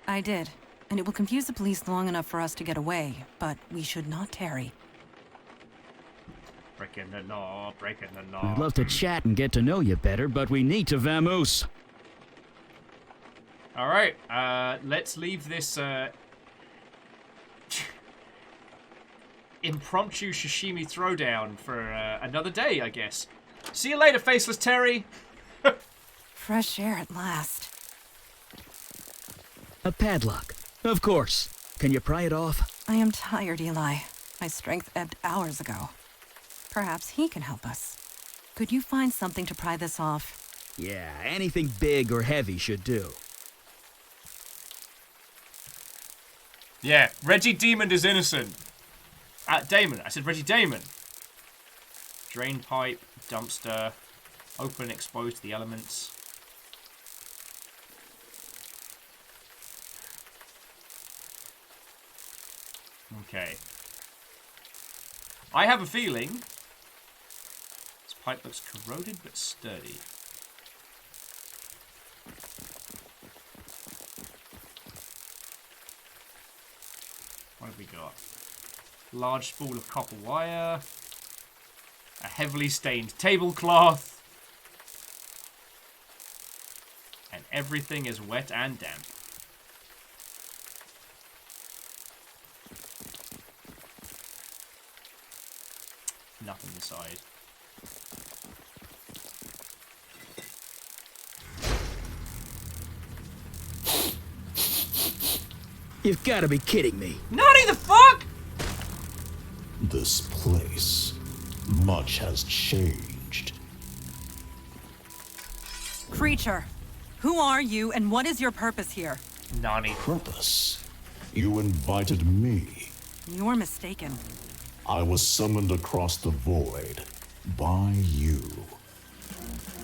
I did. And it will confuse the police long enough for us to get away, but we should not tarry. Breaking the law, breaking the law. I'd love to chat and get to know you better, but we need to vamoose. All right, let's leave this impromptu sashimi throwdown for another day, I guess. See you later, Faceless Terry. Fresh air at last. A padlock. Of course. Can you pry it off? I am tired, Eli. My strength ebbed hours ago. Perhaps he can help us. Could you find something to pry this off? Yeah, anything big or heavy should do. Yeah, Reggie Demon is innocent. Damon. I said Reggie Damon. Drain pipe, dumpster, open, exposed to the elements. Okay. I have a feeling this pipe looks corroded but sturdy. What have we got? Large spool of copper wire. A heavily stained tablecloth. And everything is wet and damp. Nothing inside. You've got to be kidding me. Naughty the fuck! This place, much has changed. Creature, who are you and what is your purpose here? Nani. Purpose? You invited me. You're mistaken. I was summoned across the void by you.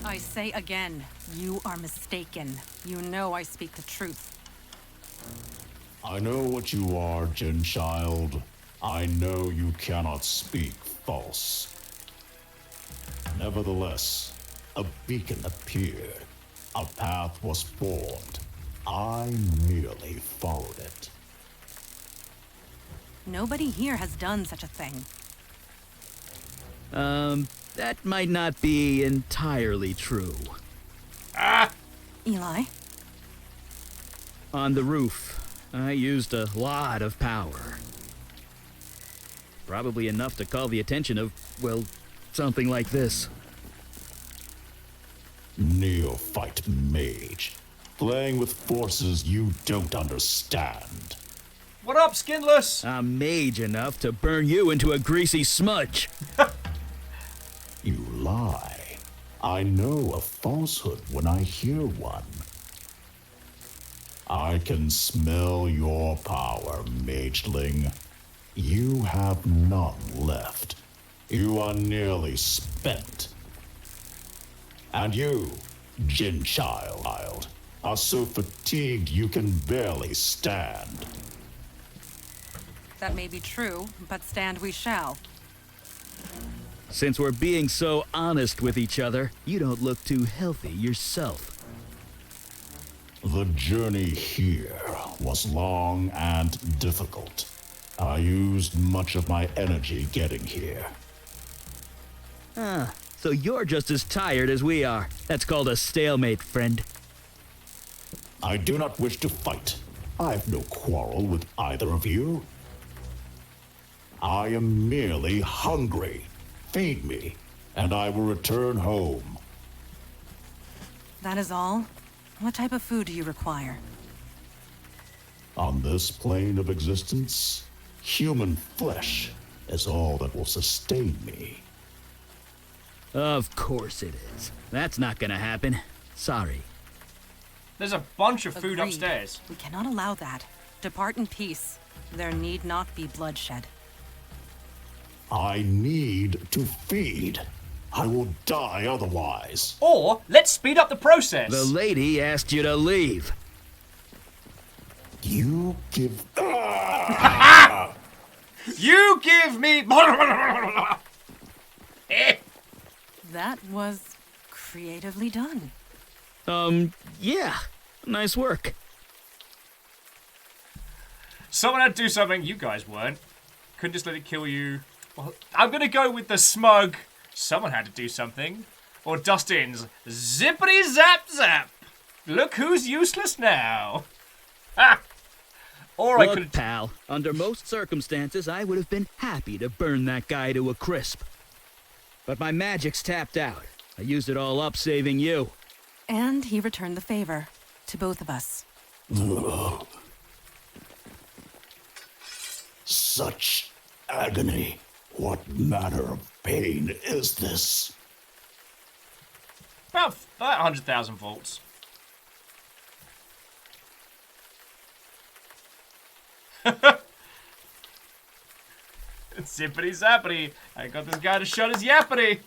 I say again, you are mistaken. You know I speak the truth. I know what you are, Jin child. I know you cannot speak false. Nevertheless, a beacon appeared. A path was formed. I merely followed it. Nobody here has done such a thing. That might not be entirely true. Eli? On the roof, I used a lot of power. Probably enough to call the attention of, well, something like this. Neophyte mage, playing with forces you don't understand. What up, Skinless? I'm mage enough to burn you into a greasy smudge. You lie. I know a falsehood when I hear one. I can smell your power, mageling. You have none left. You are nearly spent. And you, Jin child, are so fatigued you can barely stand. That may be true, but stand we shall. Since we're being so honest with each other, you don't look too healthy yourself. The journey here was long and difficult. I used much of my energy getting here. So you're just as tired as we are. That's called a stalemate, friend. I do not wish to fight. I have no quarrel with either of you. I am merely hungry. Feed me, and I will return home. That is all? What type of food do you require? On this plane of existence, human flesh is all that will sustain me. Of course it is. That's not gonna happen. Sorry. There's a bunch of food Agreed. upstairs. We cannot allow that. Depart in peace. There need not be bloodshed. I need to feed. I will die otherwise. Or, let's speed up the process. The lady asked you to leave. You give... You give me... That was creatively done. Yeah. Nice work. Someone had to do something you guys weren't. Couldn't just let it kill you. Well, I'm gonna go with the smug. Someone had to do something. Or Dustin's zippity zap zap. Look who's useless now. Ah. Or Look, I could. pal, under most circumstances, I would have been happy to burn that guy to a crisp. But my magic's tapped out. I used it all up saving you. And he returned the favor to both of us. Such agony. What manner of pain is this? About 100,000 volts. Zippity zappity. I got this guy to shut his yappity.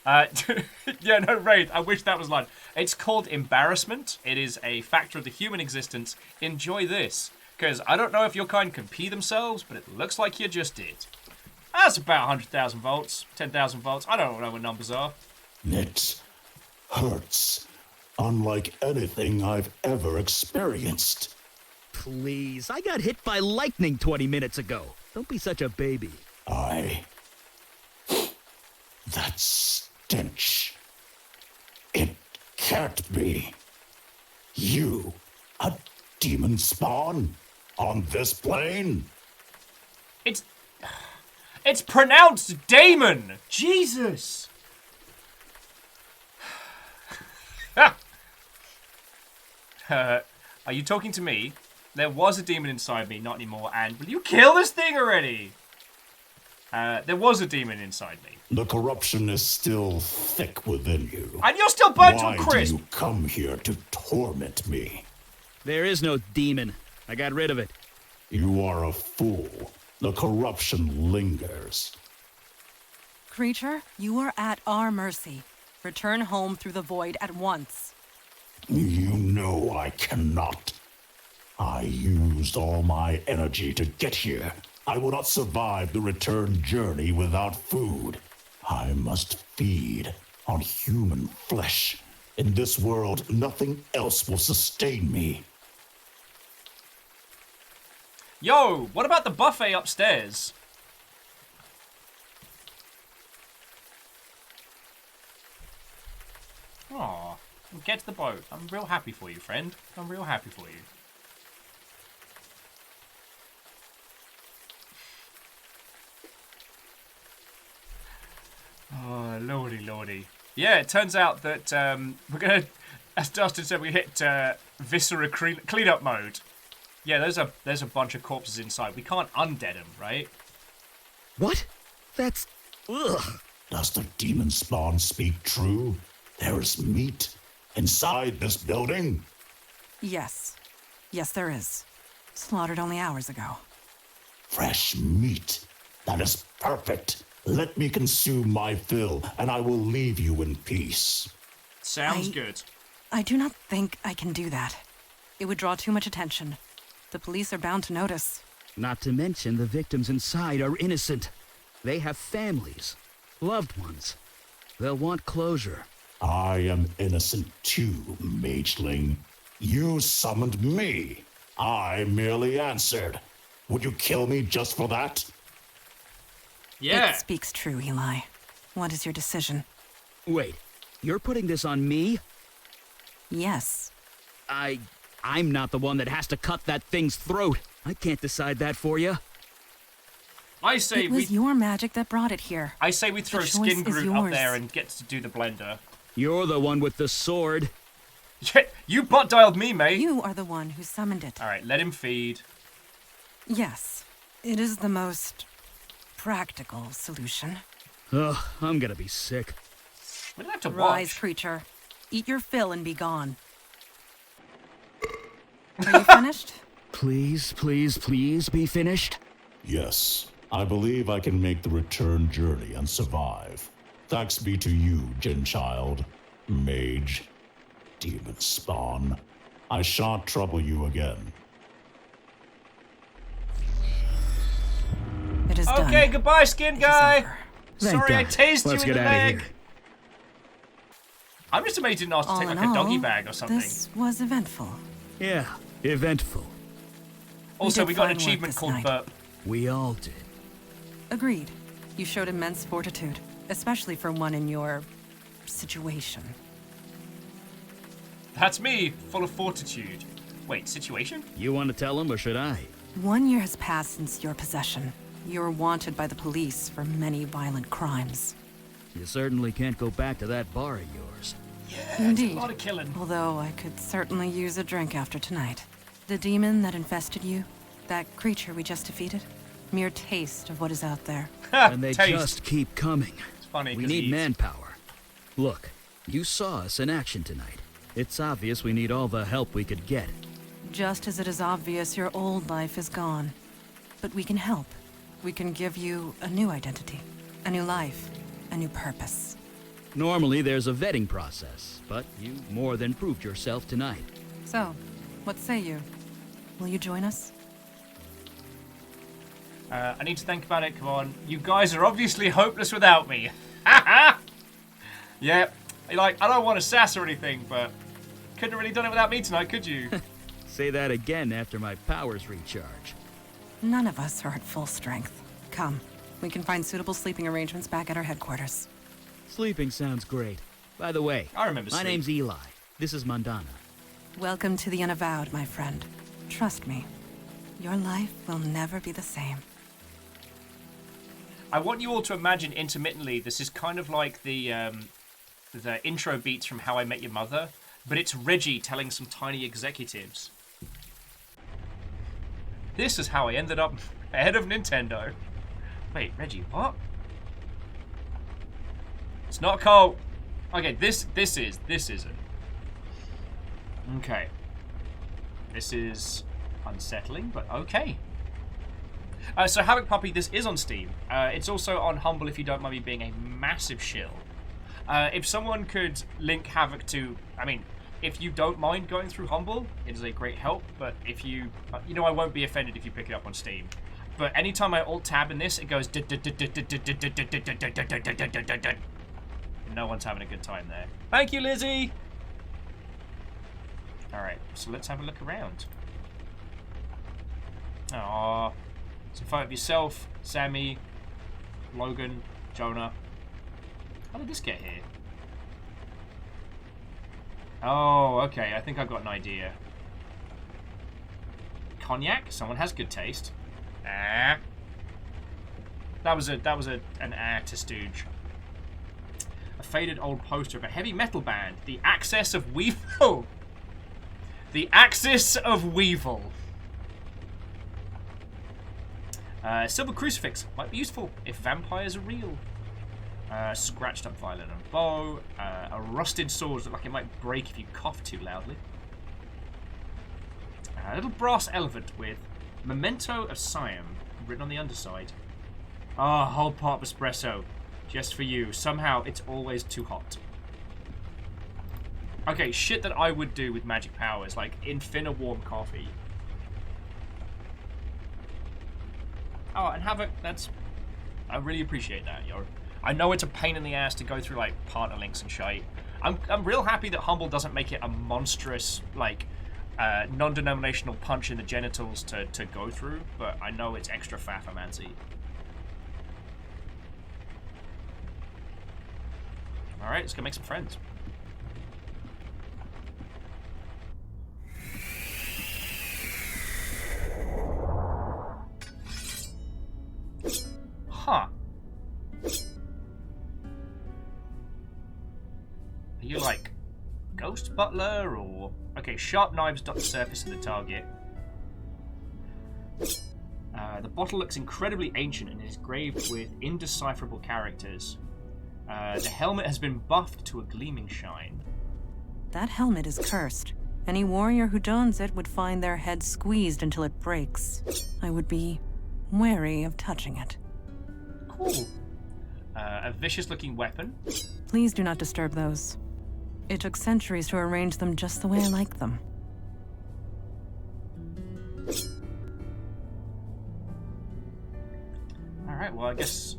Yeah, no, Wraith, I wish that was line. It's called embarrassment. It is a factor of the human existence. Enjoy this. Because I don't know if your kind can pee themselves, but it looks like you just did. That's about 100,000 volts, 10,000 volts. I don't know what numbers are. It hurts. Unlike anything I've ever experienced. Please, I got hit by lightning 20 minutes ago. Don't be such a baby. That stench. It can't be. You, a demon spawn? On this plane? It's pronounced Damon. Jesus. Are you talking to me? There was a demon inside me, not anymore. And will you kill this thing already? There was a demon inside me. The corruption is still thick within you. And you're still burnt to a Why crisp. do you come here to torment me? There is no demon. I got rid of it. You are a fool. The corruption lingers. Creature, you are at our mercy. Return home through the void at once. You know I cannot. I used all my energy to get here. I will not survive the return journey without food. I must feed on human flesh. In this world, nothing else will sustain me. Yo, what about the buffet upstairs? Aw, get to the boat. I'm real happy for you, friend. I'm real happy for you. Oh, lordy, lordy. Yeah, it turns out that we're going to, as Dustin said, we hit Viscera cleanup mode. Yeah, there's a bunch of corpses inside. We can't undead them, right? What? That's... Ugh. Does the demon spawn speak true? There is meat inside this building? Yes. Yes, there is. Slaughtered only hours ago. Fresh meat. That is perfect. Let me consume my fill, and I will leave you in peace. Sounds good. I do not think I can do that. It would draw too much attention. The police are bound to notice. Not to mention the victims inside are innocent. They have families, loved ones. They'll want closure. I am innocent too, mageling. You summoned me. I merely answered. Would you kill me just for that? Yeah. It speaks true, Eli. What is your decision? Wait, you're putting this on me? Yes. I'm not the one that has to cut that thing's throat. I can't decide that for you. I say it was your magic that brought it here. I say we throw Skin Groot up there and get to do the blender. You're the one with the sword. You butt dialed me, mate. You are the one who summoned it. All right, let him feed. Yes, it is the most practical solution. Ugh, I'm gonna be sick. We don't have to Rise, watch. creature. Eat your fill and be gone. Are you finished? Please, please, please be finished. Yes, I believe I can make the return journey and survive. Thanks be to you, Genchild, Mage, Demon Spawn. I shan't trouble you again. It is done. Okay, goodbye, skin guy. Thank Sorry I God. tased Let's you in get the outta leg. here. I'm just amazed you didn't ask to All take in like a doggy all, bag or something. This was eventful. Yeah, eventful. Also, did we got an fine work achievement this called night. Burp. We all did. Agreed. You showed immense fortitude, especially for one in your situation. That's me, full of fortitude. Wait, situation? You want to tell him, or should I? 1 year has passed since your possession. You're wanted by the police for many violent crimes. You certainly can't go back to that bar of yours. Yeah, Indeed. it's a lot of killing. Although I could certainly use a drink after tonight. The demon that infested you, that creature we just defeated, mere taste of what is out there. And they Taste. just keep coming. It's funny We 'cause need he eats. manpower. Look, you saw us in action tonight. It's obvious we need all the help we could get. Just as it is obvious your old life is gone. But we can help. We can give you a new identity, a new life, a new purpose. Normally there's a vetting process, but you more than proved yourself tonight. So, what say you? Will you join us? I need to think about it. Come on. You guys are obviously hopeless without me. Ha Yep. Like, I don't want to sass or anything, but couldn't have really done it without me tonight, could you? Say that again after my powers recharge. None of us are at full strength. Come, we can find suitable sleeping arrangements back at our headquarters. Sleeping sounds great. By the way, I remember my sleep. name's Eli. This is Mandana. Welcome to the Unavowed, my friend. Trust me, your life will never be the same. I want you all to imagine intermittently this is kind of like the intro beats from How I Met Your Mother, but it's Reggie telling some tiny executives. This is how I ended up ahead of Nintendo. Wait, Reggie, what? It's not Cole. Okay, this isn't. Okay. This is unsettling, but okay. So Havoc Puppy, this is on Steam. It's also on Humble if you don't mind me being a massive shill. If someone could link Havoc to, I mean, if you don't mind going through Humble, it is a great help. But if you, I won't be offended if you pick it up on Steam. But anytime I alt tab in this, it goes. No one's having a good time there. Thank you, Lizzie. All right, so let's have a look around. Aww. So fight of yourself, Sammy, Logan, Jonah. How did this get here? Oh, okay. I think I've got an idea. Cognac? Someone has good taste. Ah. That was an to stooge. A faded old poster of a heavy metal band. The Axis of Weevil. The Axis of Weevil. Silver crucifix might be useful if vampires are real. Scratched up violin and bow. A rusted sword that look like it might break if you cough too loudly. A little brass elephant with Memento of Siam written on the underside. Ah, a whole pot of espresso. Just for you. Somehow it's always too hot. Okay, shit that I would do with magic powers, like infinite warm coffee. Oh, and Havoc, I really appreciate that. I know it's a pain in the ass to go through, like, partner links and shite. I'm real happy that Humble doesn't make it a monstrous, like, non-denominational punch in the genitals to go through, but I know it's extra faffamancy. Alright, let's go make some friends. Huh. Are you like Ghost Butler or... Okay, sharp knives dot the surface of the target. The bottle looks incredibly ancient and is engraved with indecipherable characters. The helmet has been buffed to a gleaming shine. That helmet is cursed. Any warrior who dons it would find their head squeezed until it breaks. I would be wary of touching it. Cool. A vicious-looking weapon. Please do not disturb those. It took centuries to arrange them just the way I like them. Alright, well, I guess...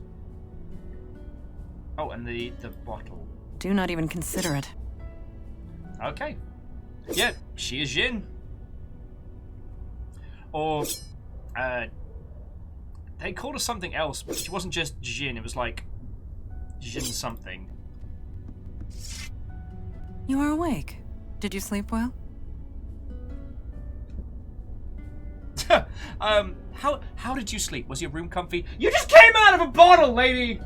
Oh, and the bottle. Do not even consider it. Okay. Yeah, she is Jin. Or, they called her something else, but she wasn't just Jin, it was like Jin something. You are awake. Did you sleep well? How did you sleep? Was your room comfy? You just came out of a bottle, lady!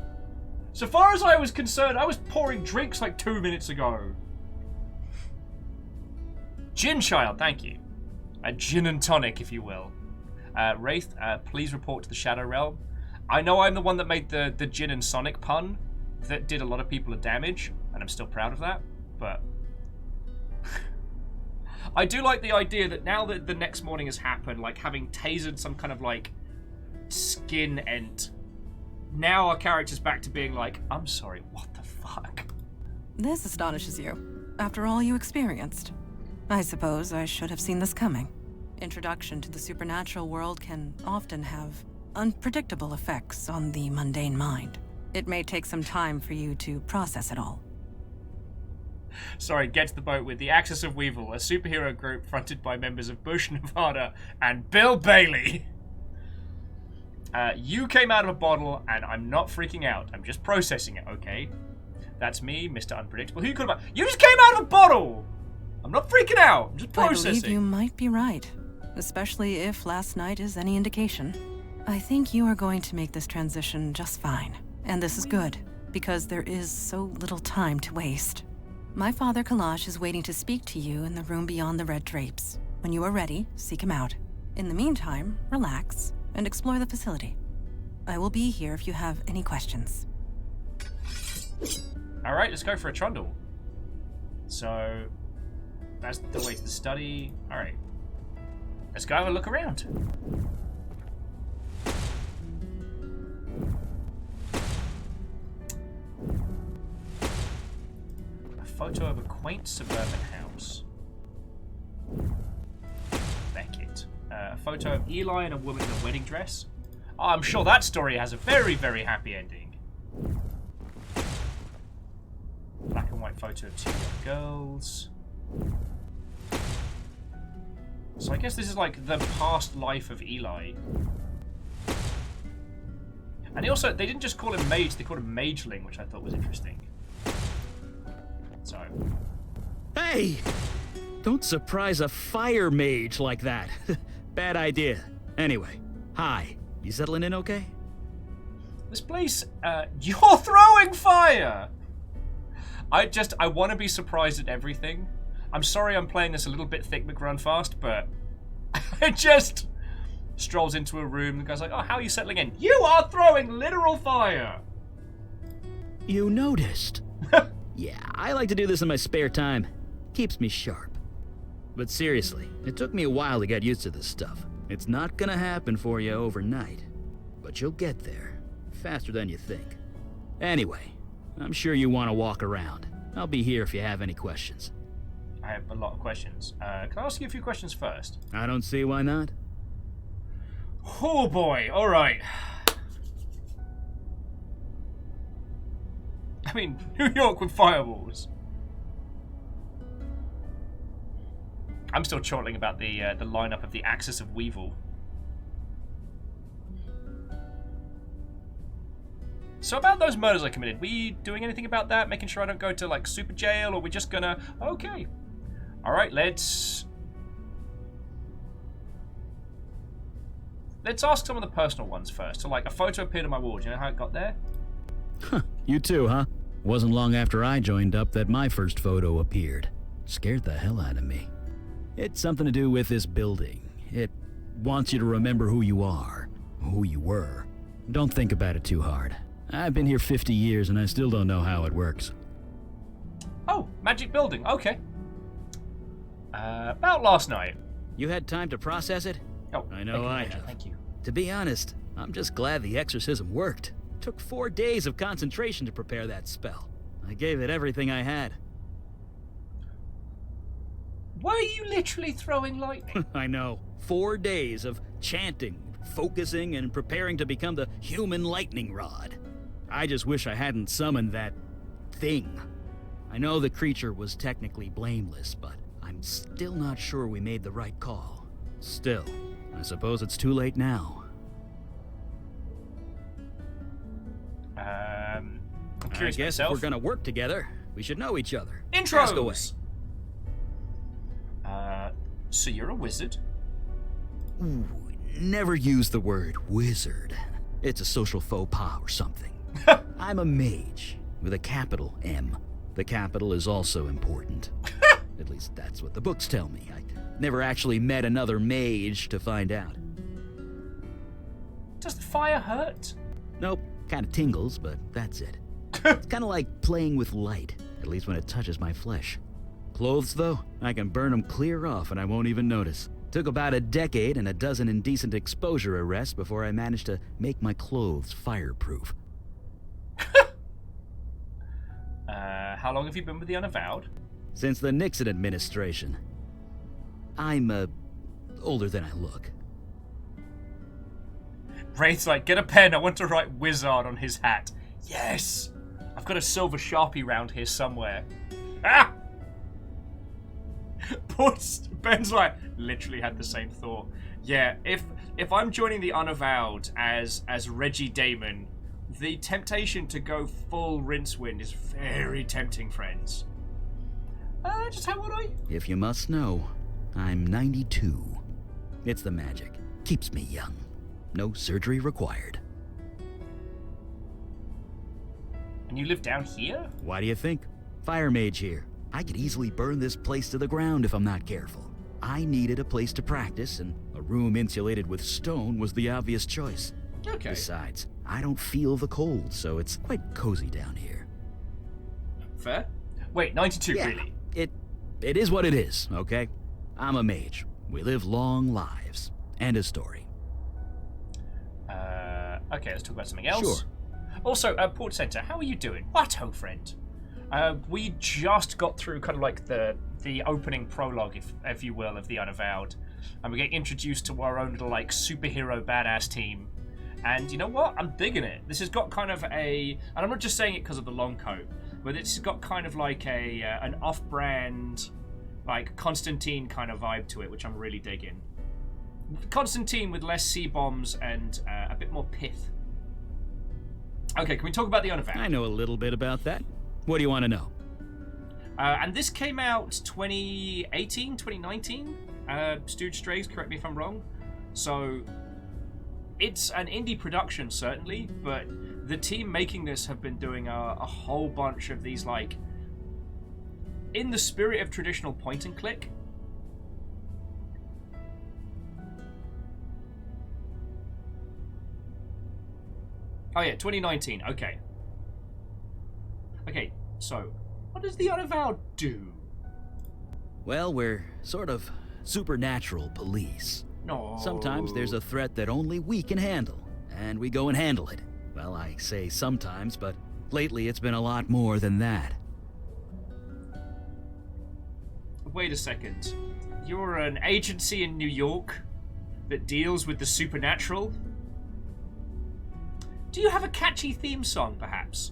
So far as I was concerned, I was pouring drinks like 2 minutes ago. Gin child, thank you. A gin and tonic, if you will. Wraith, please report to the Shadow Realm. I know I'm the one that made the gin and Sonic pun that did a lot of people a damage, and I'm still proud of that, but... I do like the idea that now that the next morning has happened, like having tasered some kind of like skin ent, now our character's back to being like, I'm sorry, what the fuck? This astonishes you. After all you experienced. I suppose I should have seen this coming. Introduction to the supernatural world can often have unpredictable effects on the mundane mind. It may take some time for you to process it all. Sorry, get to the boat with the Axis of Weevil, a superhero group fronted by members of Bush Nevada and Bill Bailey. You came out of a bottle, and I'm not freaking out. I'm just processing it, okay? That's me, Mr. Unpredictable. Who could have... You just came out of a bottle! I'm not freaking out. I'm just processing. I believe you might be right, especially if last night is any indication. I think you are going to make this transition just fine. And this is good, because there is so little time to waste. My father Kalash is waiting to speak to you in the room beyond the red drapes. When you are ready, seek him out. In the meantime, relax and explore the facility. I will be here if you have any questions. Alright, let's go for a trundle. So, that's the way to the study. Alright. Let's go have a look around. Photo of a quaint suburban house. Beckett. A photo of Eli and a woman in a wedding dress. Oh, I'm sure that story has a very, very happy ending. Black and white photo of 2 young girls. So I guess this is like the past life of Eli. And they didn't just call him Mage, they called him Mageling, which I thought was interesting. So. Hey! Don't surprise a fire mage like that. Bad idea. Anyway, hi. You settling in okay? This place, you're throwing fire! I want to be surprised at everything. I'm sorry I'm playing this a little bit thick McRun fast, but it just strolls into a room and goes like, oh, how are you settling in? You are throwing literal fire! You noticed. Yeah, I like to do this in my spare time. Keeps me sharp. But seriously, it took me a while to get used to this stuff. It's not gonna happen for you overnight. But you'll get there. Faster than you think. Anyway, I'm sure you want to walk around. I'll be here if you have any questions. I have a lot of questions. Can I ask you a few questions first? I don't see why not. Oh boy, alright. I mean, New York with fireballs. I'm still chortling about the lineup of the Axis of Weevil. So about those murders I committed, we doing anything about that? Making sure I don't go to like super jail, or we're just gonna... Okay. Alright, let's ask some of the personal ones first. So like a photo appeared on my wall. Do you know how it got there? Huh, you too, huh? Wasn't long after I joined up that my first photo appeared. Scared the hell out of me. It's something to do with this building. It wants you to remember who you are. who you were. Don't think about it too hard. I've been here 50 years and I still don't know how it works. Oh, magic building. Okay. About last night. You had time to process it? Oh, I know I have. Thank you. To be honest, I'm just glad the exorcism worked. Took 4 days of concentration to prepare that spell. I gave it everything I had. Were you literally throwing lightning? I know. 4 days of chanting, focusing, and preparing to become the human lightning rod. I just wish I hadn't summoned that thing. I know the creature was technically blameless, but I'm still not sure we made the right call. Still, I suppose it's too late now. I'm curious I guess myself. if we're gonna work together, we should know each other. Intros! Ask away. So you're a wizard? Ooh, never use the word wizard. It's a social faux pas or something. I'm a mage, with a capital M. The capital is also important. At least that's what the books tell me. I never actually met another mage to find out. Does the fire hurt? Nope, kind of tingles, but that's it. It's kind of like playing with light, at least when it touches my flesh. Clothes, though, I can burn them clear off and I won't even notice. Took about a decade and a dozen indecent exposure arrests before I managed to make my clothes fireproof. How long have you been with the Unavowed? Since the Nixon administration. I'm, older than I look. Wraith's like, get a pen, I want to write wizard on his hat. Yes! I've got a silver Sharpie round here somewhere. Ah! Ben's like, literally had the same thought. Yeah, if I'm joining the Unavowed as Reggie Damon, the temptation to go full Rincewind is very tempting, friends. Just how old are you? If you must know, I'm 92. It's the magic. Keeps me young. No surgery required. And you live down here? Why do you think? Fire mage here. I could easily burn this place to the ground if I'm not careful. I needed a place to practice, and a room insulated with stone was the obvious choice. Okay. Besides, I don't feel the cold, so it's quite cozy down here. Fair. Wait, 92, yeah, really? It is what it is, okay? I'm a mage. We live long lives. End of story. Okay, let's talk about something else. Sure. Also, Port Center, how are you doing? What, ho, friend? We just got through kind of like the opening prologue, if you will, of the Unavowed. And we get introduced to our own little, like, superhero badass team. And you know what? I'm digging it. This has got kind of a... And I'm not just saying it because of the long coat, but it's got kind of like an off-brand, like, Constantine kind of vibe to it, which I'm really digging. Constantine with less C-bombs and a bit more pith. Okay, can we talk about the Unavowed? I know a little bit about that. What do you want to know? And this came out 2018, 2019? Stooge Strays, correct me if I'm wrong. So, it's an indie production, certainly, but the team making this have been doing a whole bunch of these, like, in the spirit of traditional point and click. Oh yeah, 2019, okay. Okay, so, what does the Unavowed do? Well, we're sort of supernatural police. No. Sometimes there's a threat that only we can handle, and we go and handle it. Well, I say sometimes, but lately it's been a lot more than that. Wait a second. You're an agency in New York that deals with the supernatural? Do you have a catchy theme song, perhaps?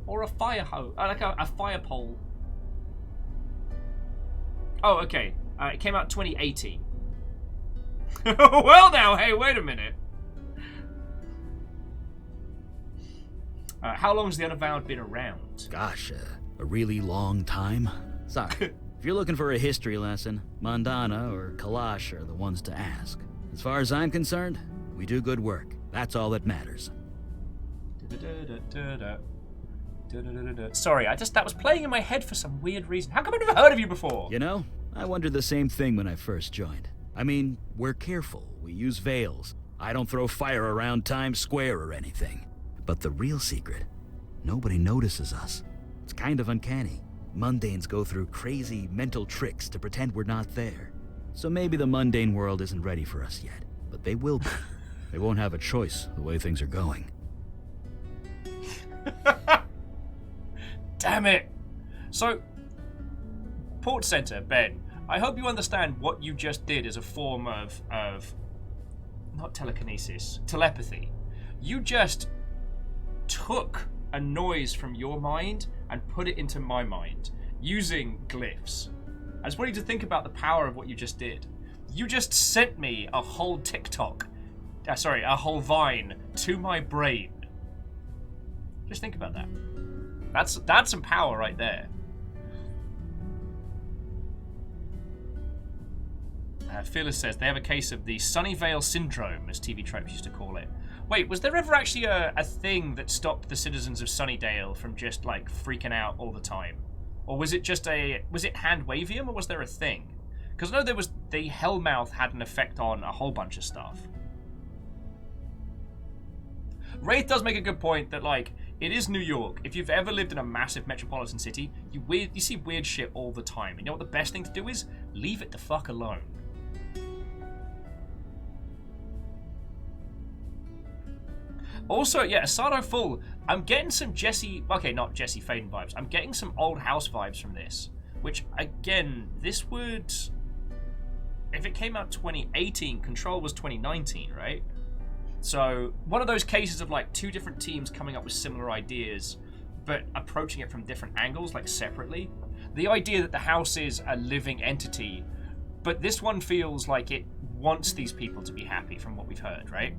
Or a fire like a fire pole? Oh, okay. It came out 2018. Well now, hey, wait a minute. How long's the Unavowed been around? Gosh, a really long time. Sorry. If you're looking for a history lesson, Mandana or Kalash are the ones to ask. As far as I'm concerned, we do good work. That's all that matters. Sorry, that was playing in my head for some weird reason. How come I've never heard of you before? You know, I wondered the same thing when I first joined. I mean, we're careful. We use veils. I don't throw fire around Times Square or anything. But the real secret, nobody notices us. It's kind of uncanny. Mundanes go through crazy mental tricks to pretend we're not there. So maybe the mundane world isn't ready for us yet, but they will be. They won't have a choice the way things are going. Damn it! So, Port Center, Ben, I hope you understand what you just did as a form of not telekinesis, telepathy. You just took a noise from your mind and put it into my mind using glyphs. I just want you to think about the power of what you just did. You just sent me a whole TikTok, a whole Vine to my brain. Just think about that. That's some power right there. Phyllis says they have a case of the Sunnyvale syndrome, as TV tropes used to call it. Wait, was there ever actually a thing that stopped the citizens of Sunnydale from just like freaking out all the time? Or was it just was it hand wavium, or was there a thing? Because I know the Hellmouth had an effect on a whole bunch of stuff. Wraith does make a good point that like, it is New York. If you've ever lived in a massive metropolitan city, you see weird shit all the time. You know what the best thing to do is? Leave it the fuck alone. Also, yeah, Asado Full. I'm getting some not Jesse Faden vibes. I'm getting some Old House vibes from this. Which, again, this would... If it came out 2018, Control was 2019, right? So, one of those cases of, like, two different teams coming up with similar ideas, but approaching it from different angles, like, separately. The idea that the house is a living entity, but this one feels like it wants these people to be happy from what we've heard, right?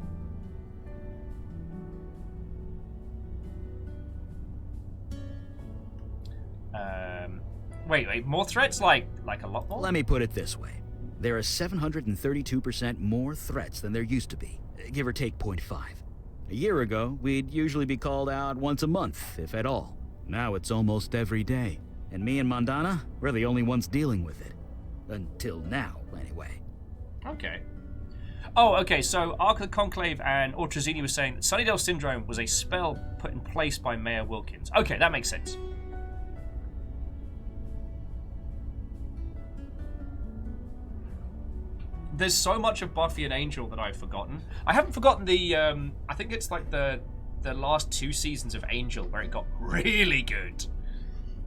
Wait, more threats? Like a lot more? Let me put it this way. There are 732% more threats than there used to be, give or take 0.5. A year ago, we'd usually be called out once a month, if at all. Now it's almost every day. And me and Mondana, we're the only ones dealing with it. Until now, anyway. Okay. Oh, okay, so Ark of the Conclave and Ortrazini was saying that Sunnydale Syndrome was a spell put in place by Mayor Wilkins. Okay, that makes sense. There's so much of Buffy and Angel that I've forgotten. I haven't forgotten the, I think it's like the last 2 seasons of Angel where it got really good.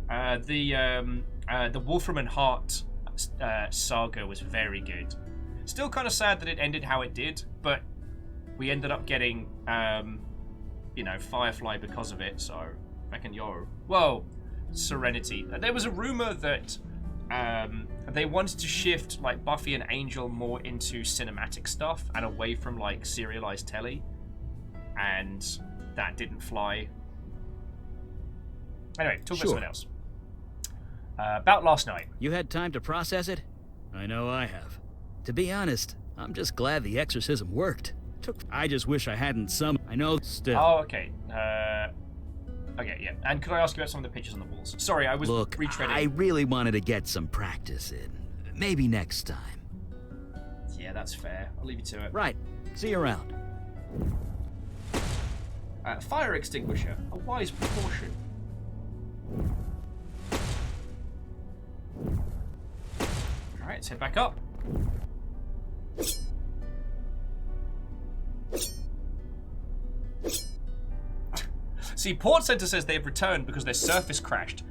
The Wolfram and Hart saga was very good. Still kind of sad that it ended how it did, but we ended up getting, Firefly because of it, so reckon Serenity. There was a rumor that they wanted to shift like Buffy and Angel more into cinematic stuff and away from like serialized telly, and that didn't fly. Anyway, talk about something else. About last night. You had time to process it? I know I have. To be honest, I'm just glad the exorcism worked. I just wish I hadn't I know still. Oh, okay. Okay, yeah. And could I ask you about some of the pictures on the walls? Sorry, I was retreading. I really wanted to get some practice in. Maybe next time. Yeah, that's fair. I'll leave you to it. Right. See you around. Fire extinguisher. A wise precaution. Alright, let's head back up. See, Port Center says they've returned because their surface crashed.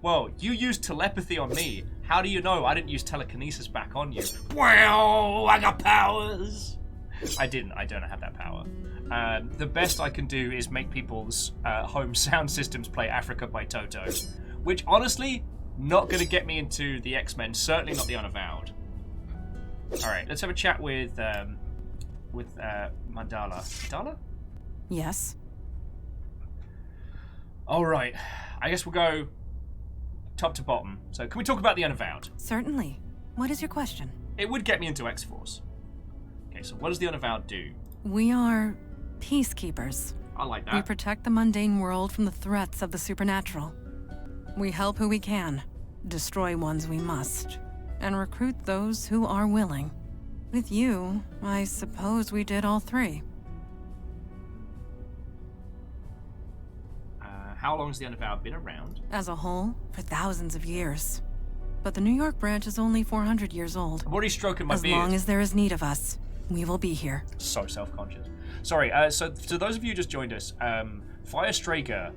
Well, you used telepathy on me. How do you know I didn't use telekinesis back on you? Wow, I got powers. I didn't. I don't have that power. The best I can do is make people's home sound systems play Africa by Toto, which honestly, not going to get me into the X-Men. Certainly not the Unavowed. All right, let's have a chat with Mandala. Mandala? Yes. All right, I guess we'll go top to bottom. So can we talk about the Unavowed? Certainly. What is your question? It would get me into X-Force. Okay, so what does the Unavowed do? We are peacekeepers. I like that. We protect the mundane world from the threats of the supernatural. We help who we can, destroy ones we must, and recruit those who are willing. With you, I suppose we did all three. How long has the Unavowed been around? As a whole, for thousands of years. But the New York branch is only 400 years old. I'm already stroking my beard. As long as there is need of us, we will be here. So self-conscious. Sorry, so to those of you who just joined us, Firestraker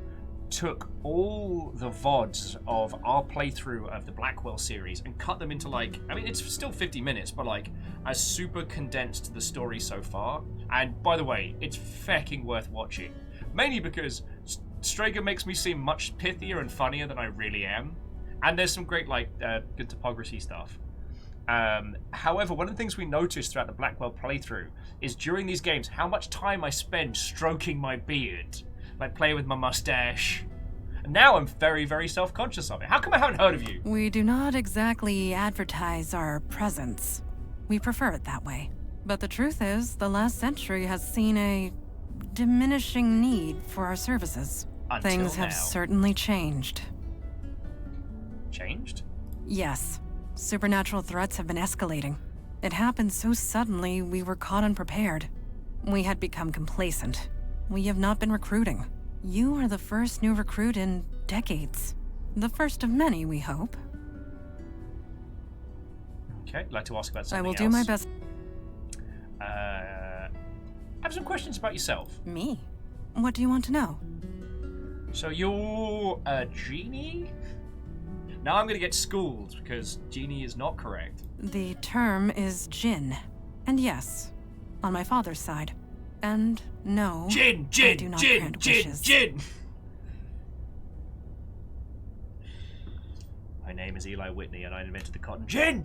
took all the VODs of our playthrough of the Blackwell series and cut them into, like, I mean, it's still 50 minutes, but, like, as super condensed the story so far. And, by the way, it's fecking worth watching. Mainly because Straker makes me seem much pithier and funnier than I really am. And there's some great, like, good topography stuff. However, one of the things we noticed throughout the Blackwell playthrough is during these games how much time I spend stroking my beard. Like, playing with my mustache. And now I'm very, very self-conscious of it. How come I haven't heard of you? We do not exactly advertise our presence. We prefer it that way. But the truth is, the last century has seen a diminishing need for our services. Until Things have now. certainly changed. Changed? Yes. Supernatural threats have been escalating. It happened so suddenly we were caught unprepared. We had become complacent. We have not been recruiting. You are the first new recruit in decades. The first of many, we hope. Okay, I'd like to ask about something I will else. do my best. I have some questions about yourself. Me? What do you want to know? So you're a genie? Now I'm gonna get schooled because genie is not correct. The term is Jinn. And yes, on my father's side. And no, Jinn, I do not grant wishes. Jinn! My name is Eli Whitney and I invented the cotton. Jinn!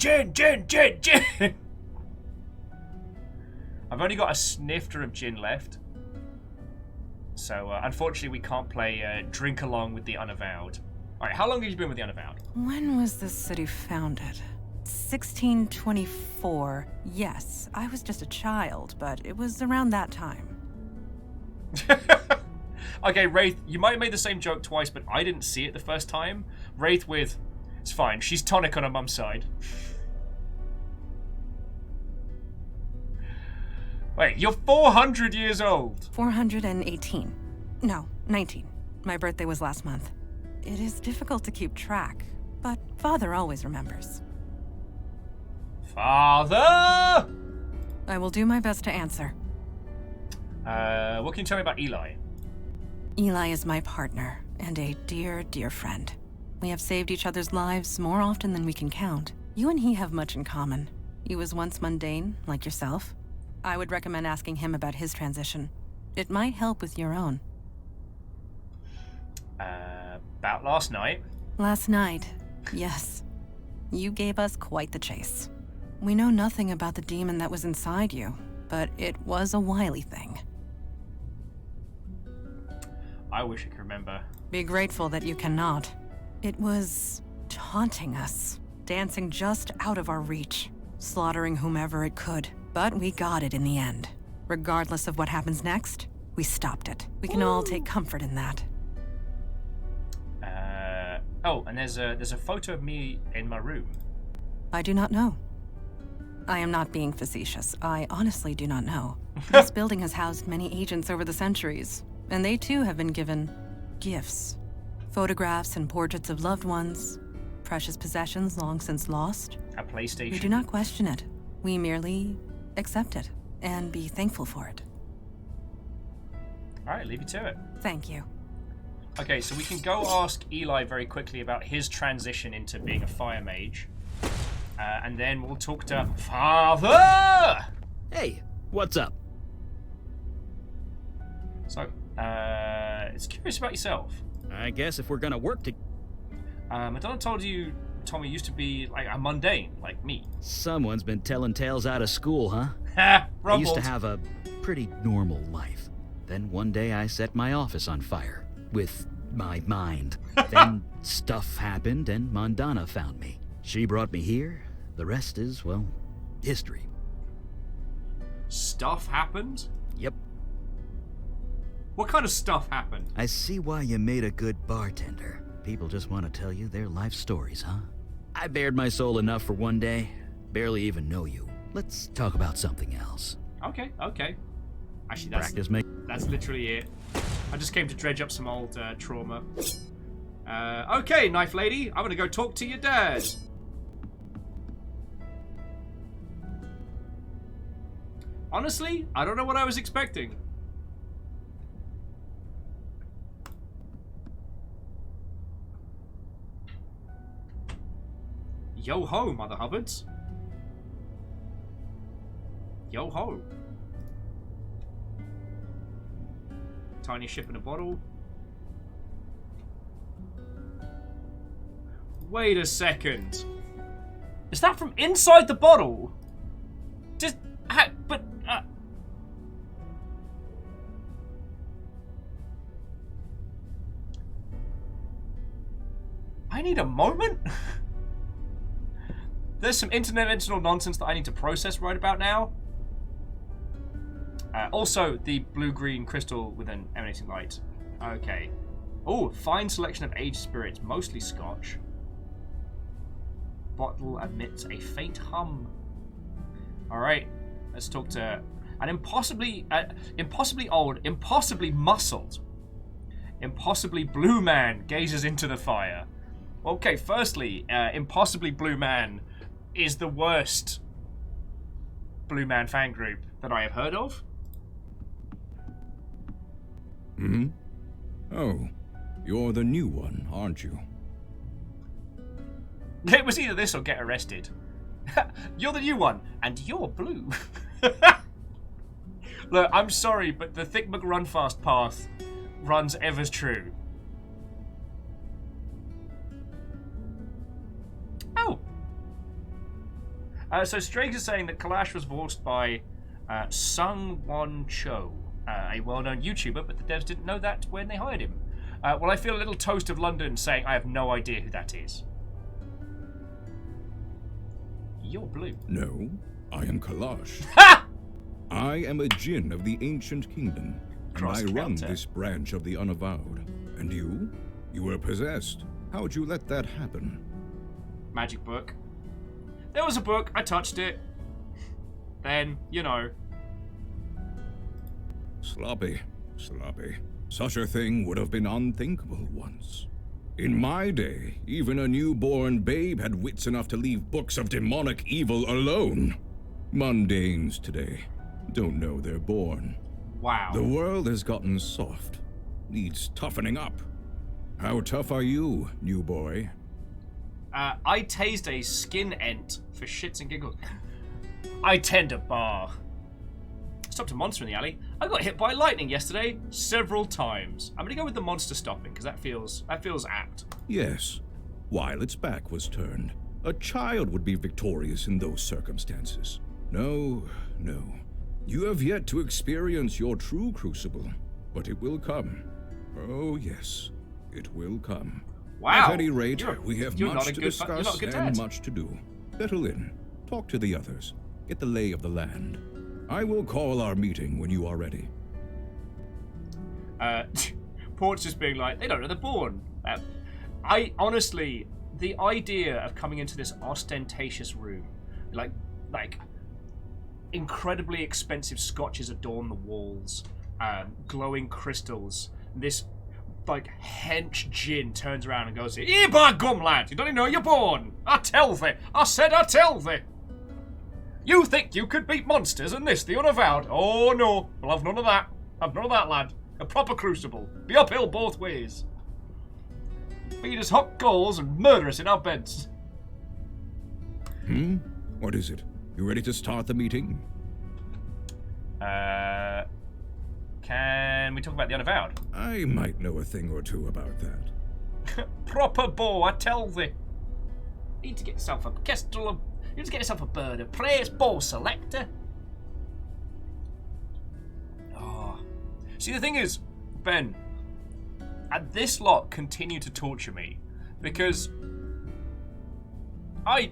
I've only got a snifter of gin left. So, unfortunately, we can't play Drink Along with the Unavowed. Alright, how long have you been with the Unavowed? When was this city founded? 1624. Yes, I was just a child, but it was around that time. Okay, Wraith, you might have made the same joke twice, but I didn't see it the first time. Wraith with, it's fine, she's tonic on her mum's side. Wait, you're 400 years old. 418. No, 19. My birthday was last month. It is difficult to keep track, but Father always remembers. Father! I will do my best to answer. What can you tell me about Eli? Eli is my partner, and a dear, dear friend. We have saved each other's lives more often than we can count. You and he have much in common. He was once mundane, like yourself. I would recommend asking him about his transition. It might help with your own. About last night? Last night, yes. You gave us quite the chase. We know nothing about the demon that was inside you, but it was a wily thing. I wish I could remember. Be grateful that you cannot. It was taunting us, dancing just out of our reach, slaughtering whomever it could. But we got it in the end. Regardless of what happens next, we stopped it. We can all take comfort in that. Oh, and there's a photo of me in my room. I do not know. I am not being facetious. I honestly do not know. This building has housed many agents over the centuries, and they too have been given gifts. Photographs and portraits of loved ones, precious possessions long since lost. A PlayStation. We do not question it. We merely accept it and be thankful for it. Alright, leave you to it. Thank you. Okay, so we can go ask Eli very quickly about his transition into being a fire mage. And then we'll talk to Father! Hey, what's up? So, it's curious about yourself. I guess if we're gonna work together. Madonna told me you used to be like a mundane, like me. Someone's been telling tales out of school, huh? Ha! I used to Rumbled. have a pretty normal life. Then one day I set my office on fire. With my mind. Then stuff happened and Mandana found me. She brought me here. The rest is, well, history. Stuff happened? Yep. What kind of stuff happened? I see why you made a good bartender. People just want to tell you their life stories, huh? I bared my soul enough for one day. Barely even know you. let's talk about something else. Okay. Actually, that's literally it. I just came to dredge up some old trauma. Okay, knife lady, I'm gonna go talk to your dad. Honestly, I don't know what I was expecting. Yo ho, Mother Hubbards. Yo ho. Tiny ship in a bottle. Wait a second. Is that from inside the bottle? I need a moment. There's some interdimensional nonsense that I need to process right about now. Also, the blue-green crystal with an emanating light. Okay. Oh, fine selection of aged spirits, mostly Scotch. Bottle emits a faint hum. Alright, let's talk to an impossibly old, impossibly muscled, impossibly blue man gazes into the fire. Okay, firstly, impossibly blue man is the worst blue man fan group that I have heard of. Hmm? Oh, you're the new one, aren't you? It was either this or get arrested. You're the new one, and you're blue. Look, I'm sorry, but the Thick McRunfast path runs ever true. Oh. So Straight is saying that Kalash was voiced by Sung Won Cho, a well-known YouTuber, but the devs didn't know that when they hired him. Well, I feel a little toast of London saying I have no idea who that is. You're blue. No, I am Kalash. Ha! I am a Jinn of the Ancient Kingdom, and I run this branch of the Unavowed. And you? You were possessed. How'd you let that happen? Magic book. There was a book, I touched it. Then, you know. Sloppy. Such a thing would have been unthinkable once. In my day, even a newborn babe had wits enough to leave books of demonic evil alone. Mundanes today don't know they're born. Wow. The world has gotten soft. Needs toughening up. How tough are you, new boy? I tased a skin ent for shits and giggles. I tend a bar. Stopped a monster in the alley. I got hit by lightning yesterday several times. I'm gonna go with the monster stopping because that feels apt. Yes. While its back was turned, a child would be victorious in those circumstances. No. You have yet to experience your true crucible, but it will come. Oh yes, it will come. Wow. At any rate, we have much to discuss and much to do. Settle in. Talk to the others. Get the lay of the land. I will call our meeting when you are ready. Port's just being like, they don't know they're born. I honestly, the idea of coming into this ostentatious room, like incredibly expensive scotches adorn the walls, glowing crystals, this like hench gin turns around and goes, "Eh, by gum, lad, you don't even know you're born. I tell thee. I said I tell thee. You think you could beat monsters and this, the Unavowed? Oh no, we'll have none of that. Have none of that, lad. A proper crucible. Be uphill both ways. Feed us hot coals and murder us in our beds." What is it? You ready to start the meeting? Can we talk about the Unavowed? I might know a thing or two about that. Proper bow, I tell thee. You need to get yourself a kestrel of... You need to get yourself a bird of praise, bow selector. Oh. See, the thing is, Ben, this lot continue to torture me because I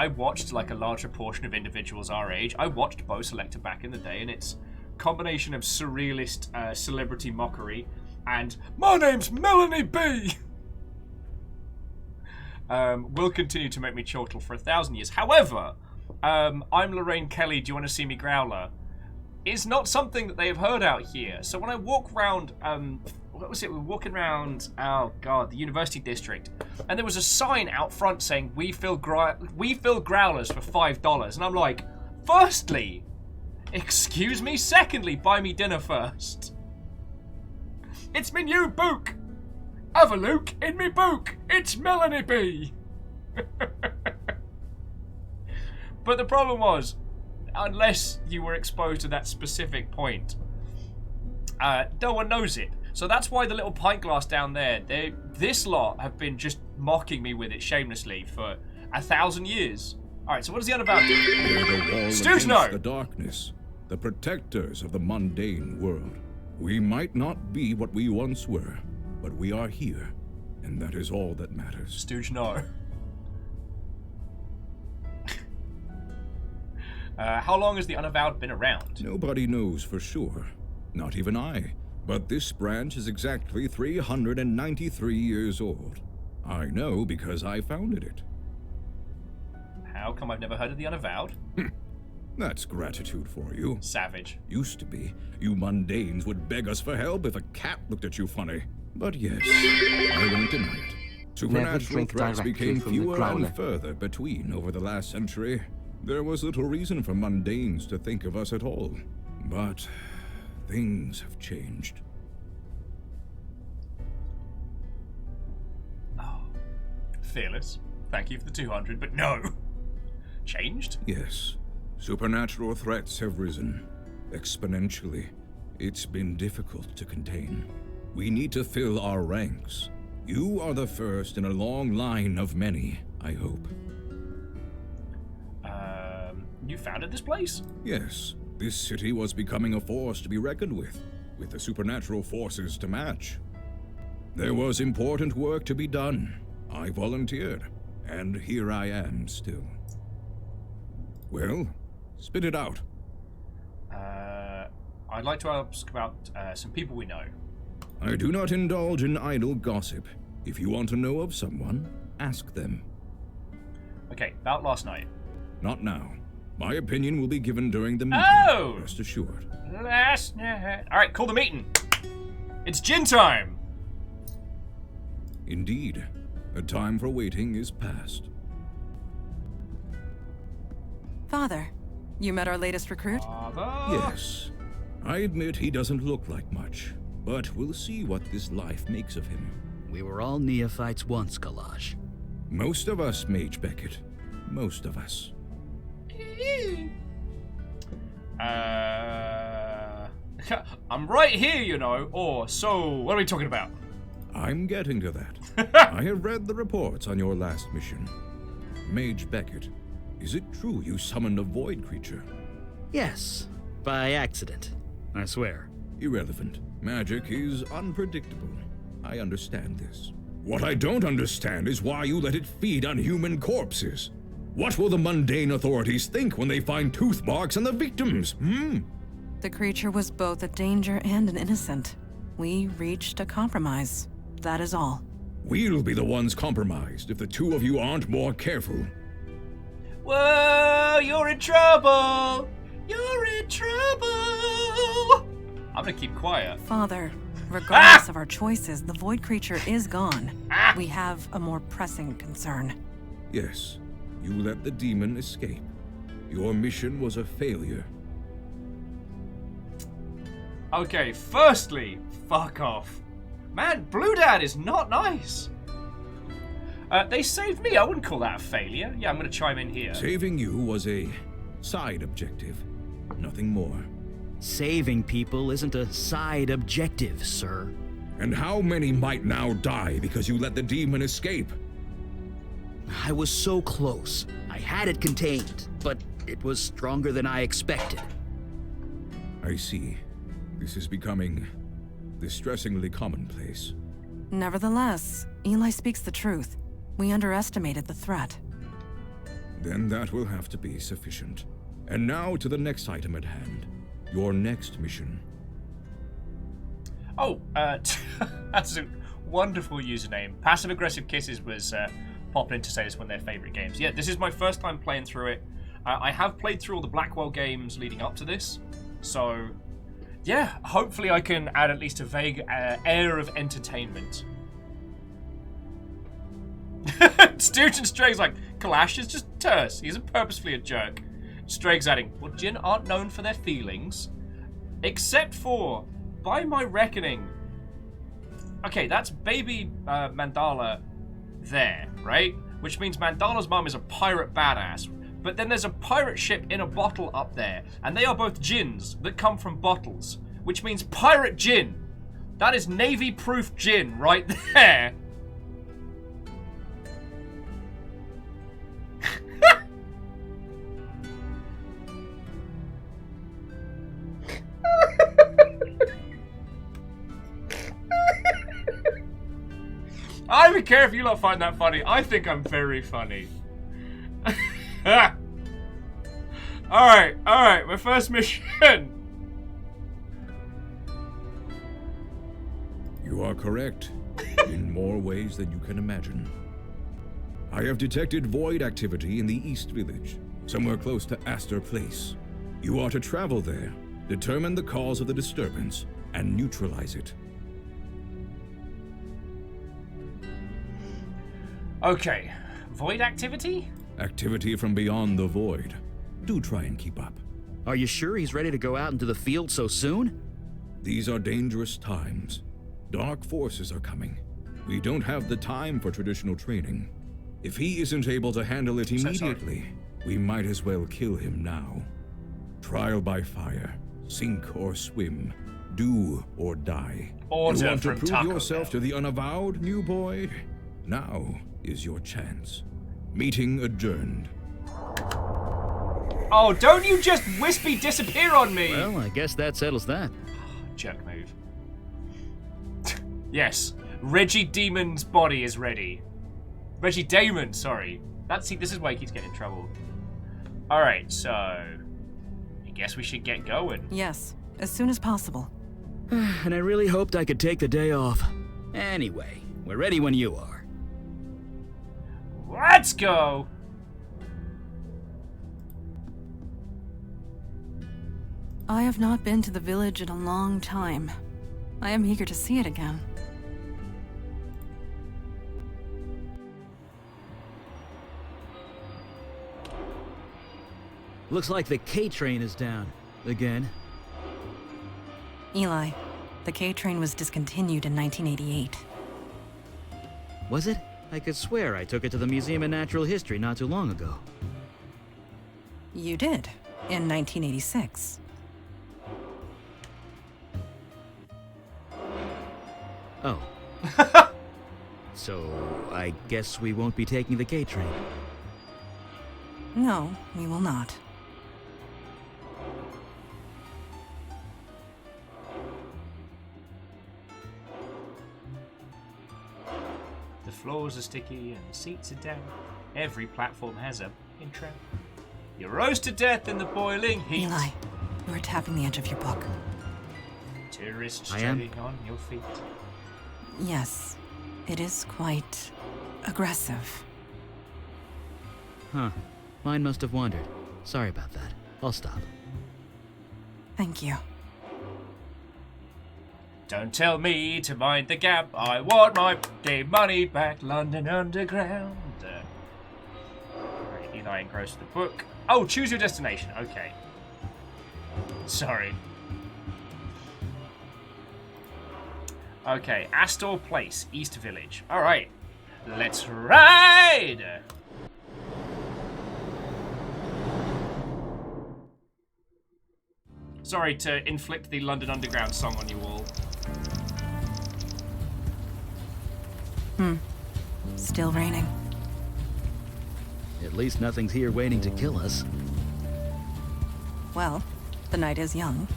watched like a larger portion of individuals our age. I watched Bow Selector back in the day, and it's combination of surrealist celebrity mockery and "my name's Melanie B" will continue to make me chortle for 1,000 years. However, I'm Lorraine Kelly, do you want to see me growler? Is not something that they have heard out here. So when I walk around, what was it? We were walking around, oh god, the University District, and there was a sign out front saying, we fill growlers for $5. And I'm like, firstly, excuse me? Secondly, buy me dinner first. It's me new book. Have a look in me book. It's Melanie B. But the problem was, unless you were exposed to that specific point, no one knows it. So that's why the little pint glass down there, this lot have been just mocking me with it shamelessly for 1,000 years. Alright, so what does the Unavowed do? We're the wall Stooge, no! against the darkness, the protectors of the mundane world. We might not be what we once were, but we are here, and that is all that matters. Stooge, no. How long has the Unavowed been around? Nobody knows for sure. Not even I. But this branch is exactly 393 years old. I know because I founded it. How come I've never heard of the Unavowed? That's gratitude for you. Savage. Used to be. You mundanes would beg us for help if a cat looked at you funny. But yes, I won't deny it. Supernatural threats became fewer and further between over the last century. There was little reason for mundanes to think of us at all. But things have changed. Oh. Fearless. Thank you for the 200, but no. Changed? Yes. Supernatural threats have risen. Exponentially. It's been difficult to contain. We need to fill our ranks. You are the first in a long line of many, I hope. You founded this place? Yes. This city was becoming a force to be reckoned with the supernatural forces to match. There was important work to be done. I volunteered, and here I am still. Well, spit it out. I'd like to ask about some people we know. I do not indulge in idle gossip. If you want to know of someone, ask them. Okay, about last night. Not now. My opinion will be given during the meeting. Oh! Rest assured. Last night. Alright, call the meeting. It's gin time! Indeed. The time for waiting is past. Father, you met our latest recruit? Father? Yes. I admit he doesn't look like much, but we'll see what this life makes of him. We were all neophytes once, Kalaj. Most of us, Mage Beckett. Most of us. I'm right here, you know. Or, so, what are we talking about? I'm getting to that. I have read the reports on your last mission. Mage Beckett, is it true you summoned a void creature? Yes, by accident, I swear. Irrelevant. Magic is unpredictable. I understand this. What I don't understand is why you let it feed on human corpses. What will the mundane authorities think when they find tooth marks on the victims, The creature was both a danger and an innocent. We reached a compromise. That is all. We'll be the ones compromised if the two of you aren't more careful. Whoa, you're in trouble! You're in trouble! I'm gonna keep quiet. Father, regardless of our choices, the void creature is gone. We have a more pressing concern. Yes, you let the demon escape. Your mission was a failure. Okay, firstly, fuck off. Man, Blue Dad is not nice. They saved me. I wouldn't call that a failure. Yeah, I'm gonna chime in here. Saving you was a side objective. Nothing more. Saving people isn't a side objective, sir. And how many might now die because you let the demon escape? I was so close. I had it contained, but it was stronger than I expected. I see. This is becoming distressingly commonplace. Nevertheless, Eli speaks the truth. We underestimated the threat. Then that will have to be sufficient. And now to the next item at hand. Your next mission. Oh, that's a wonderful username. Passive Aggressive Kisses was popping in to say it's one of their favorite games. Yeah, this is my first time playing through it. I have played through all the Blackwell games leading up to this, so yeah, hopefully I can add at least a vague air of entertainment. Student Straig's like, Kalash is just terse. He's purposefully a jerk. Straig's adding, well, Jinn aren't known for their feelings. Except for, by my reckoning... Okay, that's baby Mandala there, right? Which means Mandala's mum is a pirate badass. But then there's a pirate ship in a bottle up there. And they are both Jinns that come from bottles. Which means pirate Jinn. That is Navy-proof Jinn right there. I don't even care if you lot find that funny. I think I'm very funny. Alright, my first mission. You are correct, in more ways than you can imagine. I have detected void activity in the East Village, somewhere close to Astor Place. You are to travel there, determine the cause of the disturbance, and neutralize it. Okay, void activity? Activity from beyond the void. Do try and keep up. Are you sure he's ready to go out into the field so soon? These are dangerous times. Dark forces are coming. We don't have the time for traditional training. If he isn't able to handle it immediately, we might as well kill him now. Trial by fire, sink or swim, do or die. Order you want to from prove Taco yourself Bell. to the Unavowed, new boy? Now is your chance. Meeting adjourned. Oh, don't you just wispy disappear on me! Well, I guess that settles that. Jerk move. Yes, Reggie Demon's body is ready. Reggie Damon, sorry. This is why he keeps getting in trouble. Alright, so... I guess we should get going. Yes, as soon as possible. And I really hoped I could take the day off. Anyway, we're ready when you are. Let's go! I have not been to the village in a long time. I am eager to see it again. Looks like the K train is down. Again. Eli, the K train was discontinued in 1988. Was it? I could swear I took it to the Museum of Natural History not too long ago. You did, in 1986. Oh. So, I guess we won't be taking the K train. No, we will not. The floors are sticky and the seats are damp. Every platform has a intro. You roast to death in the boiling heat. Eli, you are tapping the edge of your book. Tourists I am? treading on your feet. Yes, it is quite aggressive. Huh. Mine must have wandered. Sorry about that. I'll stop. Thank you. Don't tell me to mind the gap. I want my game money back. London Underground. Right, Eli engrossed the book. Oh, choose your destination. Okay. Sorry. Okay, Astor Place, East Village. All right, let's ride. Sorry to inflict the London Underground song on you all. Still raining. At least nothing's here waiting to kill us. Well, the night is young.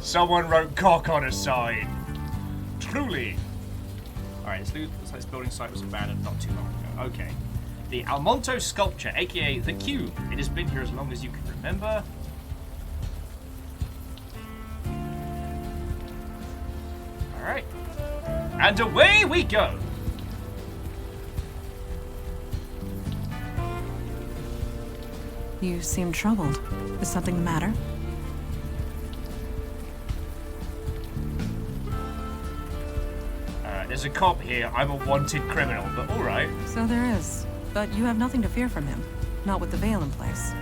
Someone wrote cock on a sign. Truly. Alright, this building site was abandoned not too long ago. Okay. The Almonto sculpture, aka the Cube. It has been here as long as you can remember. Alright. And away we go! You seem troubled. Is something the matter? There's a cop here. I'm a wanted criminal, but alright. So there is. But you have nothing to fear from him. Not with the veil in place.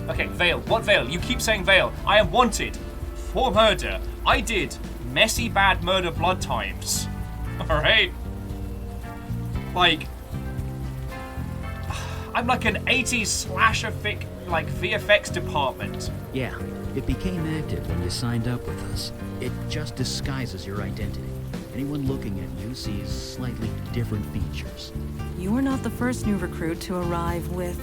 Okay, veil. What veil? You keep saying veil. I am wanted for murder. I did messy bad murder blood times. Alright? Like, I'm like an 80s slasher like VFX department. Yeah, it became active when you signed up with us. It just disguises your identity. Anyone looking at you sees slightly different features. You are not the first new recruit to arrive with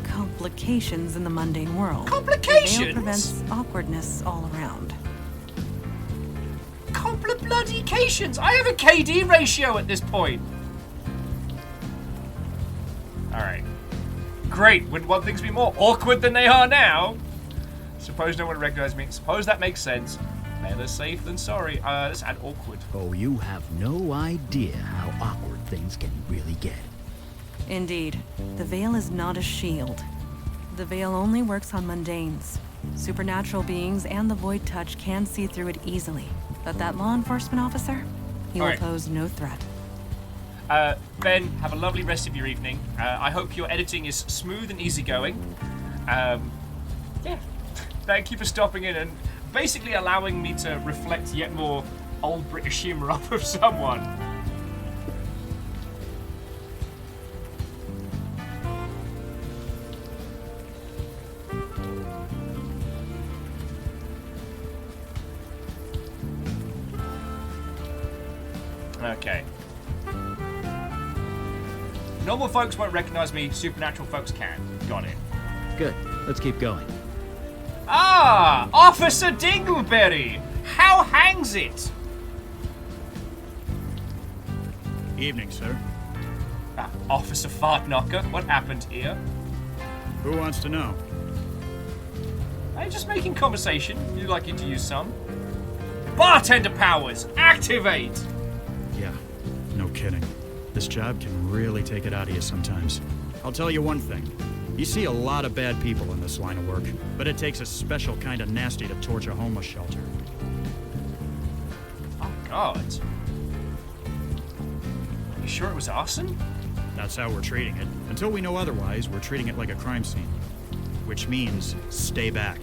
complications in the mundane world. Complications? The veil prevents awkwardness all around. Complications! I have a KD ratio at this point. Alright. Great. Wouldn't want things to be more awkward than they are now? Suppose no one recognized me. Suppose that makes sense. Better safe than sorry. Let's add awkward. Oh, you have no idea how awkward things can really get. Indeed. The veil is not a shield. The veil only works on mundanes. Supernatural beings and the void touch can see through it easily. But that law enforcement officer, he will pose no threat. Ben, have a lovely rest of your evening. I hope your editing is smooth and easygoing. Yeah. Thank you for stopping in and basically allowing me to reflect yet more old British humour off of someone. Okay. Normal folks won't recognize me, supernatural folks can. Got it. Good. Let's keep going. Ah! Officer Dingleberry! How hangs it? Evening, sir. Officer Fartknocker, what happened here? Who wants to know? I'm just making conversation. You'd like you to use some. Bartender powers, activate! Yeah, no kidding. This job can really take it out of you sometimes. I'll tell you one thing. You see a lot of bad people in this line of work, but it takes a special kind of nasty to torch a homeless shelter. Oh, God. You sure it was arson? That's how we're treating it. Until we know otherwise, we're treating it like a crime scene. Which means, stay back.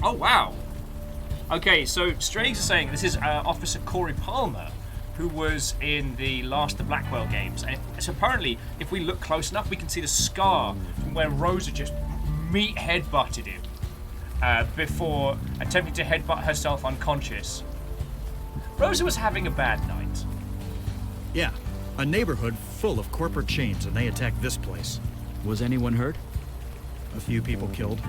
Oh, wow. Okay, so Straights is saying this is Officer Corey Palmer, who was in the last The Blackwell games. And so apparently, if we look close enough, we can see the scar from where Rosa just meat headbutted him before attempting to headbutt herself unconscious. Rosa was having a bad night. Yeah, a neighborhood full of corporate chains, and they attacked this place. Was anyone hurt? A few people killed.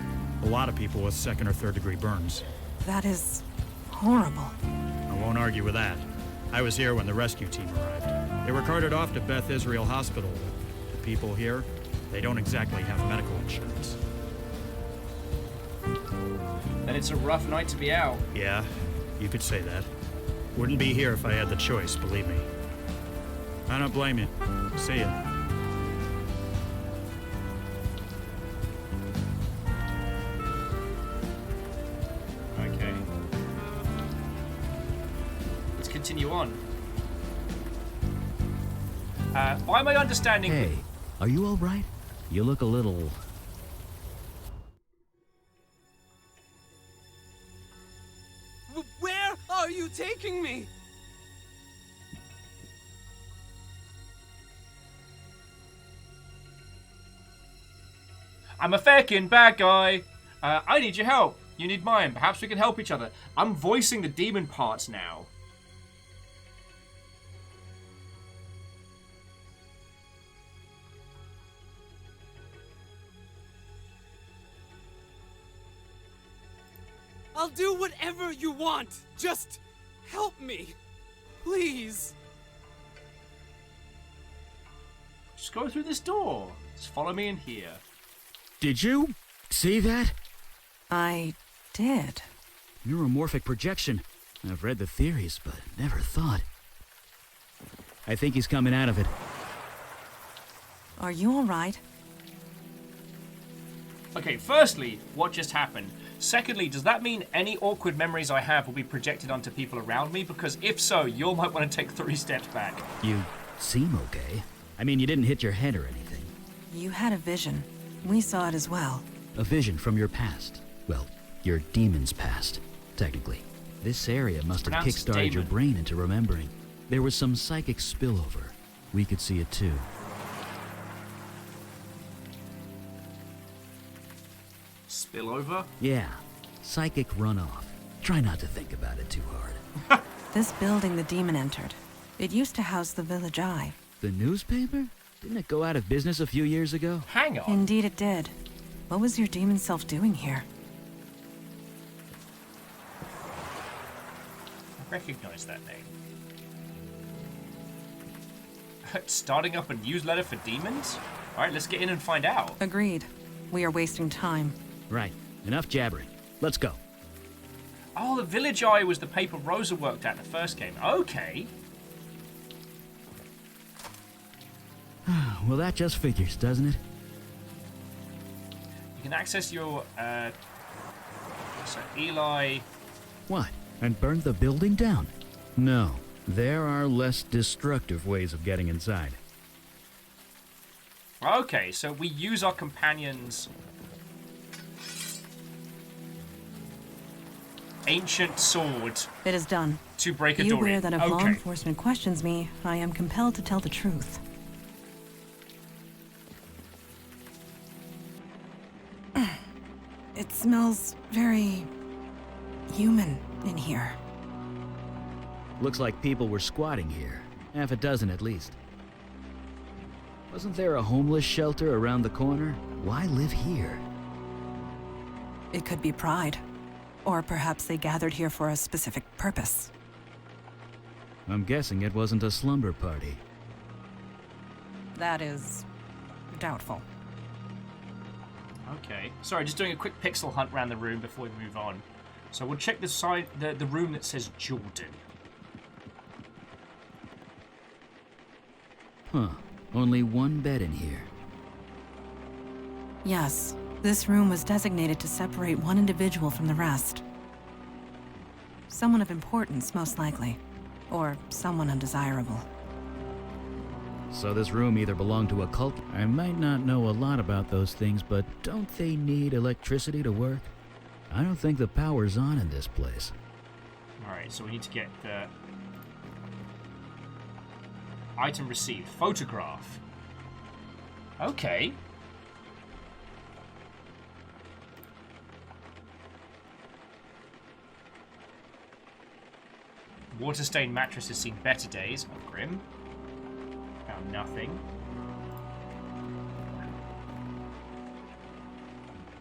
A lot of people with second or third degree burns. That is horrible. I won't argue with that. I was here when the rescue team arrived. They were carted off to Beth Israel Hospital. The people here, they don't exactly have medical insurance. And it's a rough night to be out. Yeah, you could say that. Wouldn't be here if I had the choice, believe me. I don't blame you. See ya. Okay. Let's continue on. By my understanding... Hey, are you all right? You look a little... Where are you taking me? I'm a feckin' bad guy. I need your help. You need mine. Perhaps we can help each other. I'm voicing the demon parts now. I'll do whatever you want. Just help me. Please. Just go through this door. Just follow me in here. Did you see that? I did. Neuromorphic projection. I've read the theories, but never thought. I think he's coming out of it. Are you alright? Okay, firstly, what just happened? Secondly, does that mean any awkward memories I have will be projected onto people around me? Because if so, you all might want to take 3 steps back. You seem okay. I mean, you didn't hit your head or anything. You had a vision. We saw it as well. A vision from your past. Well, your demon's past, technically. This area must have kickstarted your brain into remembering. There was some psychic spillover. We could see it too. Spillover? Yeah. Psychic runoff. Try not to think about it too hard. This building the demon entered. It used to house the Village Eye. The newspaper? Didn't it go out of business a few years ago? Hang on. Indeed it did. What was your demon self doing here? I recognize that name. Starting up a newsletter for demons? Alright, let's get in and find out. Agreed. We are wasting time. Right. Enough jabbering. Let's go. Oh, the Village Eye was the paper Rosa worked at in the first game. Okay. Well, that just figures, doesn't it? You can access your, so Eli... What? And burn the building down? No. There are less destructive ways of getting inside. Okay, so we use our companions' ancient sword. It is done. To break a Be door aware in. that if law enforcement questions me, I am compelled to tell the truth. It smells very human in here. Looks like people were squatting here. Half a dozen at least. Wasn't there a homeless shelter around the corner? Why live here? It could be pride. Or perhaps they gathered here for a specific purpose. I'm guessing it wasn't a slumber party. That is doubtful. Okay. Sorry, just doing a quick pixel hunt around the room before we move on. So we'll check the side, the room that says Jordan. Huh. Only one bed in here. Yes, this room was designated to separate one individual from the rest. Someone of importance, most likely. Or someone undesirable. So this room either belonged to a cult. I might not know a lot about those things, but don't they need electricity to work? I don't think the power's on in this place. Alright, so we need to get the... Item received. Photograph. Okay. Water-stained mattress has seen better days. Oh, grim. Found nothing.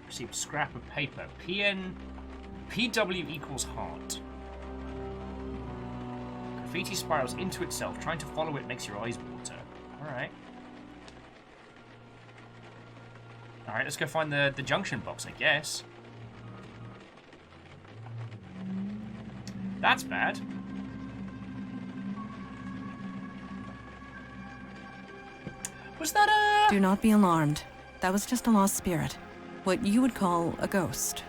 Received scrap of paper. PW equals heart. Graffiti spirals into itself. Trying to follow it makes your eyes water. Alright. Alright, let's go find the junction box, I guess. That's bad. Was that a... Do not be alarmed. That was just a lost spirit. What you would call a ghost.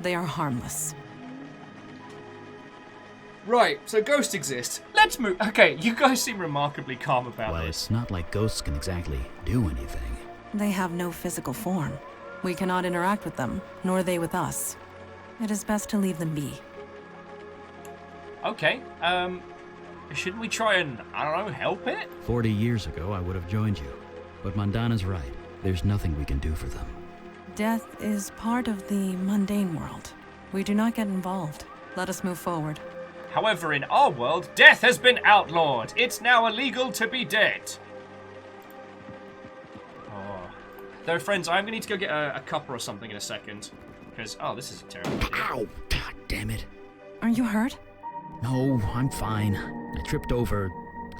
They are harmless. Right, so ghosts exist. Let's move. Okay, you guys seem remarkably calm about Well, this. it's not like ghosts can exactly do anything. They have no physical form. We cannot interact with them, nor they with us. It is best to leave them be. Okay, shouldn't we try and, I don't know, help it? 40 years ago, I would have joined you. But Mandana's right. There's nothing we can do for them. Death is part of the mundane world. We do not get involved. Let us move forward. However, in our world, death has been outlawed. It's now illegal to be dead. Oh. Though, friends, I'm going to need to go get a cuppa or something in a second. Because, oh, this is a terrible idea. Ow! God damn it. Are you hurt? No, I'm fine. I tripped over...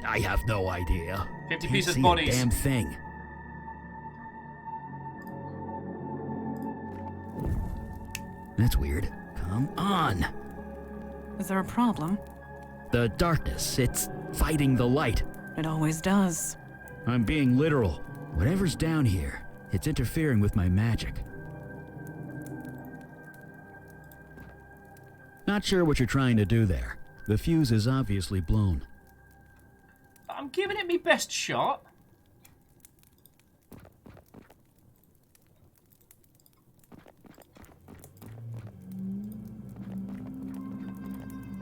I have no idea. 50 Can't pieces see bodies. A damn thing. That's weird. Come on. Is there a problem? The darkness, it's fighting the light. It always does. I'm being literal. Whatever's down here, it's interfering with my magic. Not sure what you're trying to do there. The fuse is obviously blown. I'm giving it my best shot.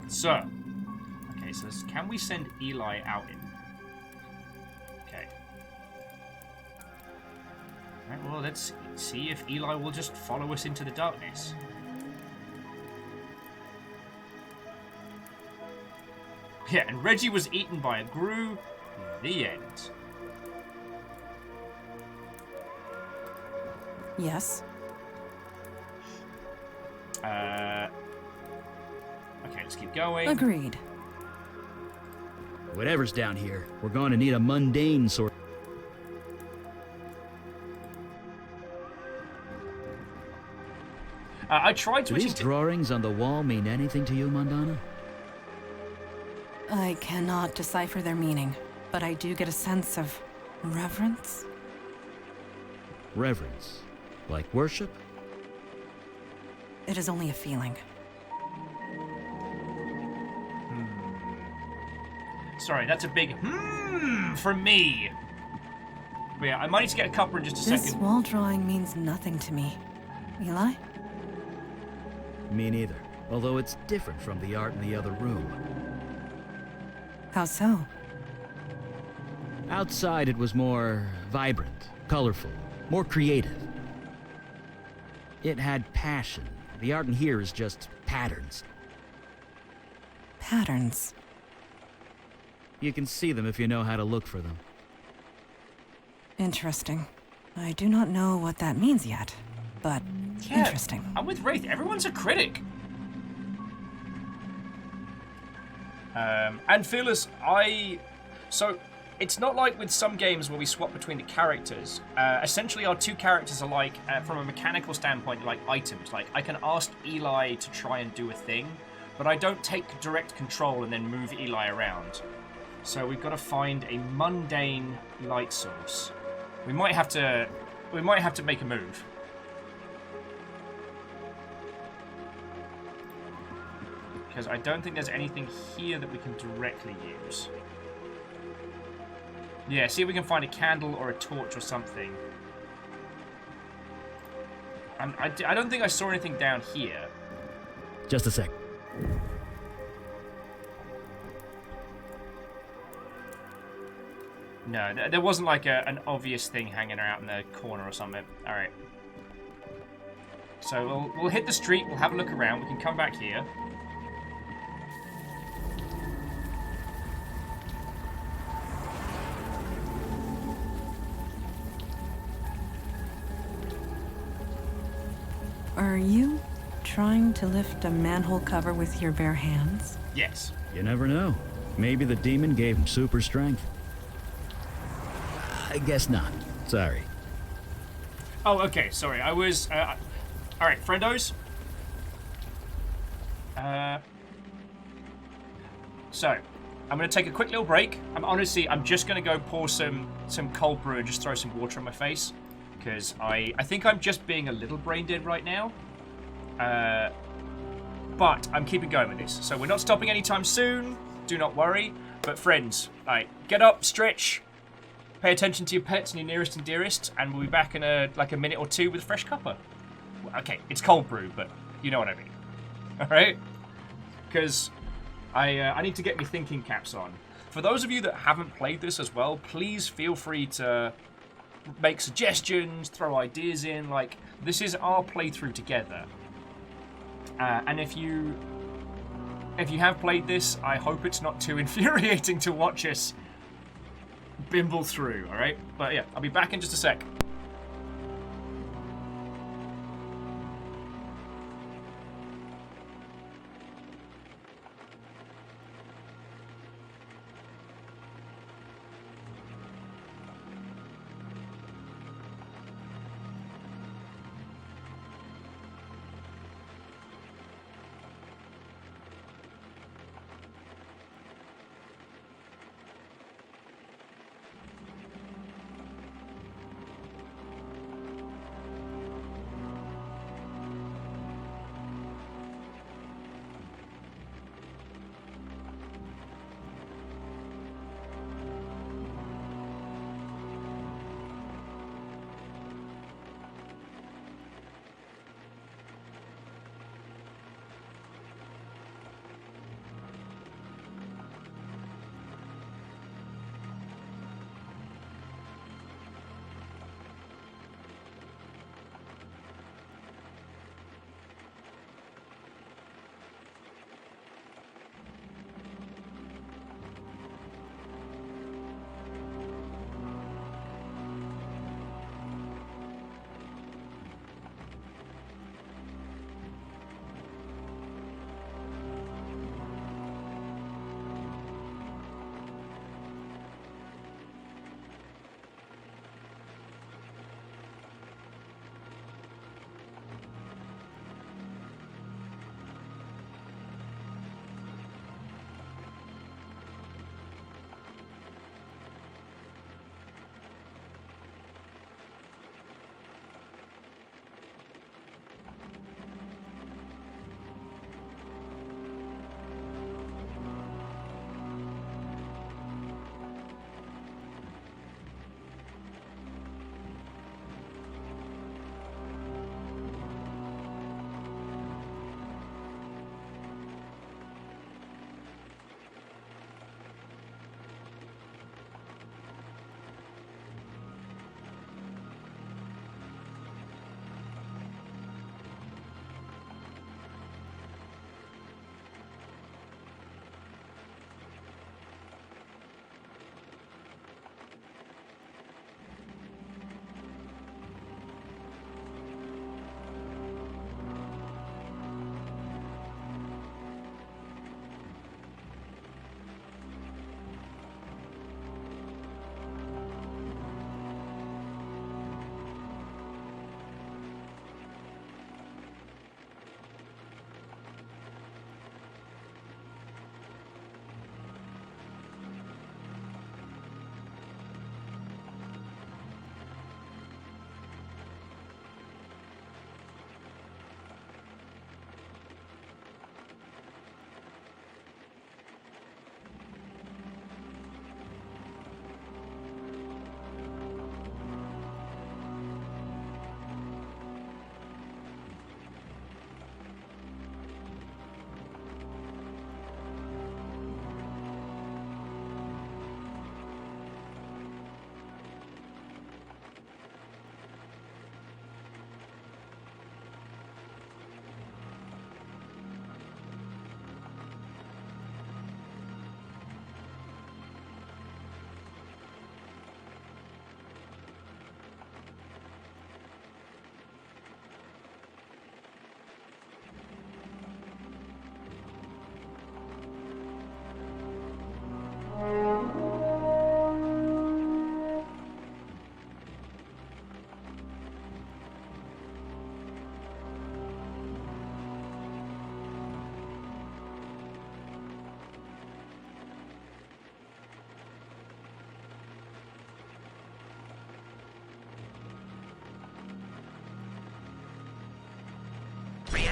So, okay, so can we send Eli out in? Okay. Alright, well, let's see if Eli will just follow us into the darkness. Yeah, and Reggie was eaten by a Gru. The end. Yes. Okay, let's keep going. Agreed. Whatever's down here, we're going to need a mundane sort. I tried to. Do these drawings on the wall mean anything to you, Mandana? I cannot decipher their meaning, but I do get a sense of reverence. Reverence? Like worship? It is only a feeling. Sorry, that's a big from me. But yeah, I might need to get a cuppa in just a second. This wall drawing means nothing to me. Eli? Me neither. Although it's different from the art in the other room. How so? Outside it was more vibrant, colorful, more creative. It had passion. The art in here is just patterns. Patterns? You can see them if you know how to look for them. Interesting. I do not know what that means yet, but interesting. I'm with Wraith. Everyone's a critic. And Fearless, so it's not like with some games where we swap between the characters. Essentially, our two characters are like, from a mechanical standpoint, like items. Like, I can ask Eli to try and do a thing, but I don't take direct control and then move Eli around. So we've got to find a mundane light source. We might have to make a move. Because I don't think there's anything here that we can directly use. Yeah, see if we can find a candle or a torch or something. And I don't think I saw anything down here. Just a sec. No, there wasn't like an obvious thing hanging out in the corner or something. All right. So we'll hit the street. We'll have a look around. We can come back here. Are you trying to lift a manhole cover with your bare hands? Yes. You never know. Maybe the demon gave him super strength. I guess not. Sorry. Oh, okay. Sorry. I was... all right, friendos. So, I'm going to take a quick little break. I'm just going to go pour some cold brew and just throw some water on my face. Because I think I'm just being a little brain dead right now. But I'm keeping going with this. So we're not stopping anytime soon. Do not worry. But friends, get up, stretch, pay attention to your pets and your nearest and dearest, and we'll be back in a minute or two with a fresh cuppa. Okay, it's cold brew, but you know what I mean. All right? Because I need to get my thinking caps on. For those of you that haven't played this as well, please feel free to make suggestions, throw ideas in. Like, this is our playthrough together. And if you have played this, I hope it's not too infuriating to watch us bimble through, alright? But yeah, I'll be back in just a sec.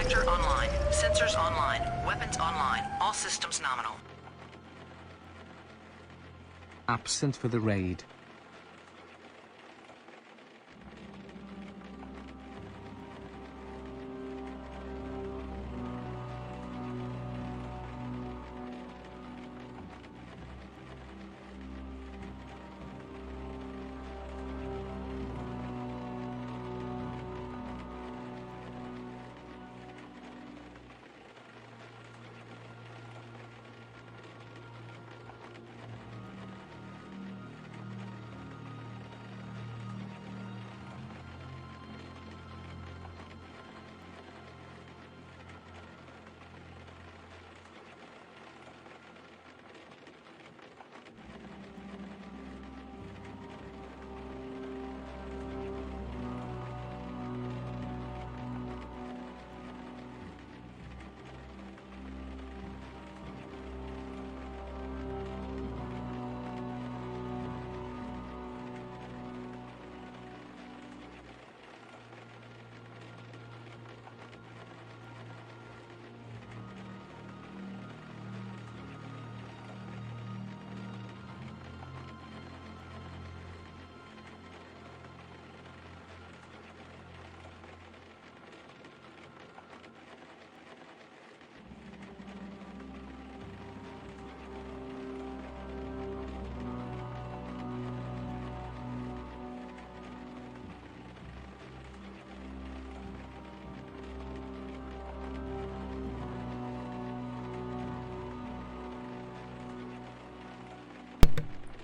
Reactor online. Sensors online. Weapons online. All systems nominal. Absent for the raid.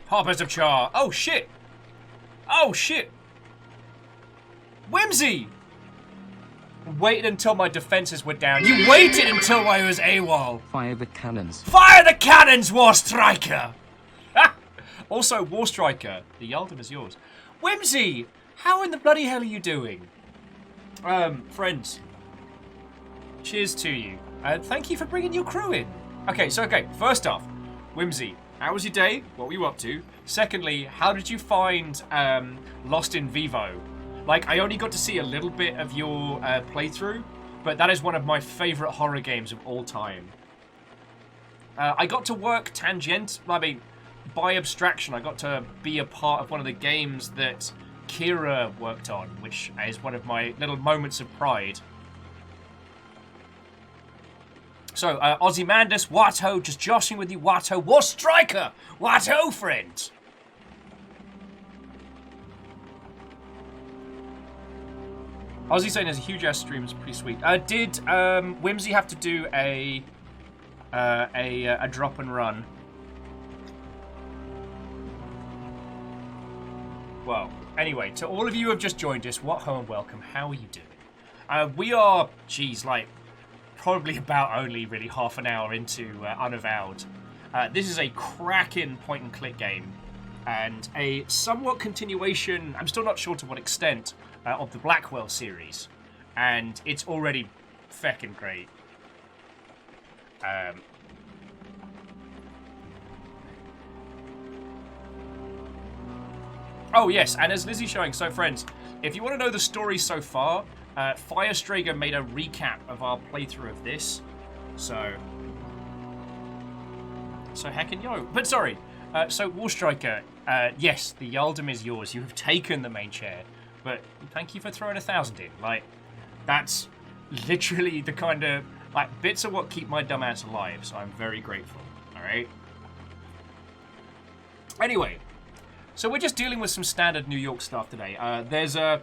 Harpers of Char. Oh shit! Oh shit! Whimsy! Waited until my defenses were down. You waited until I was AWOL. Fire the cannons. Fire the cannons, War Striker! Also, War Striker, the Yaldum is yours. Whimsy! How in the bloody hell are you doing? Friends. Cheers to you. Thank you for bringing your crew in. Okay, first off, Whimsy, how was your day? What were you up to? Secondly, how did you find Lost in Vivo? Like, I only got to see a little bit of your playthrough, but that is one of my favourite horror games of all time. I got to work by abstraction, I got to be a part of one of the games that Kira worked on, which is one of my little moments of pride. So, Ozymandias, Watto, just joshing with you, Watto, War Striker! Watto, friend! Ozzy saying there's a huge ass stream, it's pretty sweet. Did Whimsy have to do a drop and run? Well, anyway, to all of you who have just joined us, what ho and welcome, how are you doing? We are, probably about only really half an hour into Unavowed. This is a cracking point-and-click game, and a somewhat continuation, I'm still not sure to what extent, of the Blackwell series, and it's already feckin' great. Oh yes, and as Lizzie's showing, so friends, if you want to know the story so far, Firestrager made a recap of our playthrough of this, so heckin' yo. But sorry, so War Striker, yes, the Yaldum is yours. You have taken the main chair, but thank you for throwing 1,000 in. Like, that's literally the kind of, bits are what keep my dumbass alive, so I'm very grateful, alright? Anyway, so we're just dealing with some standard New York stuff today. There's a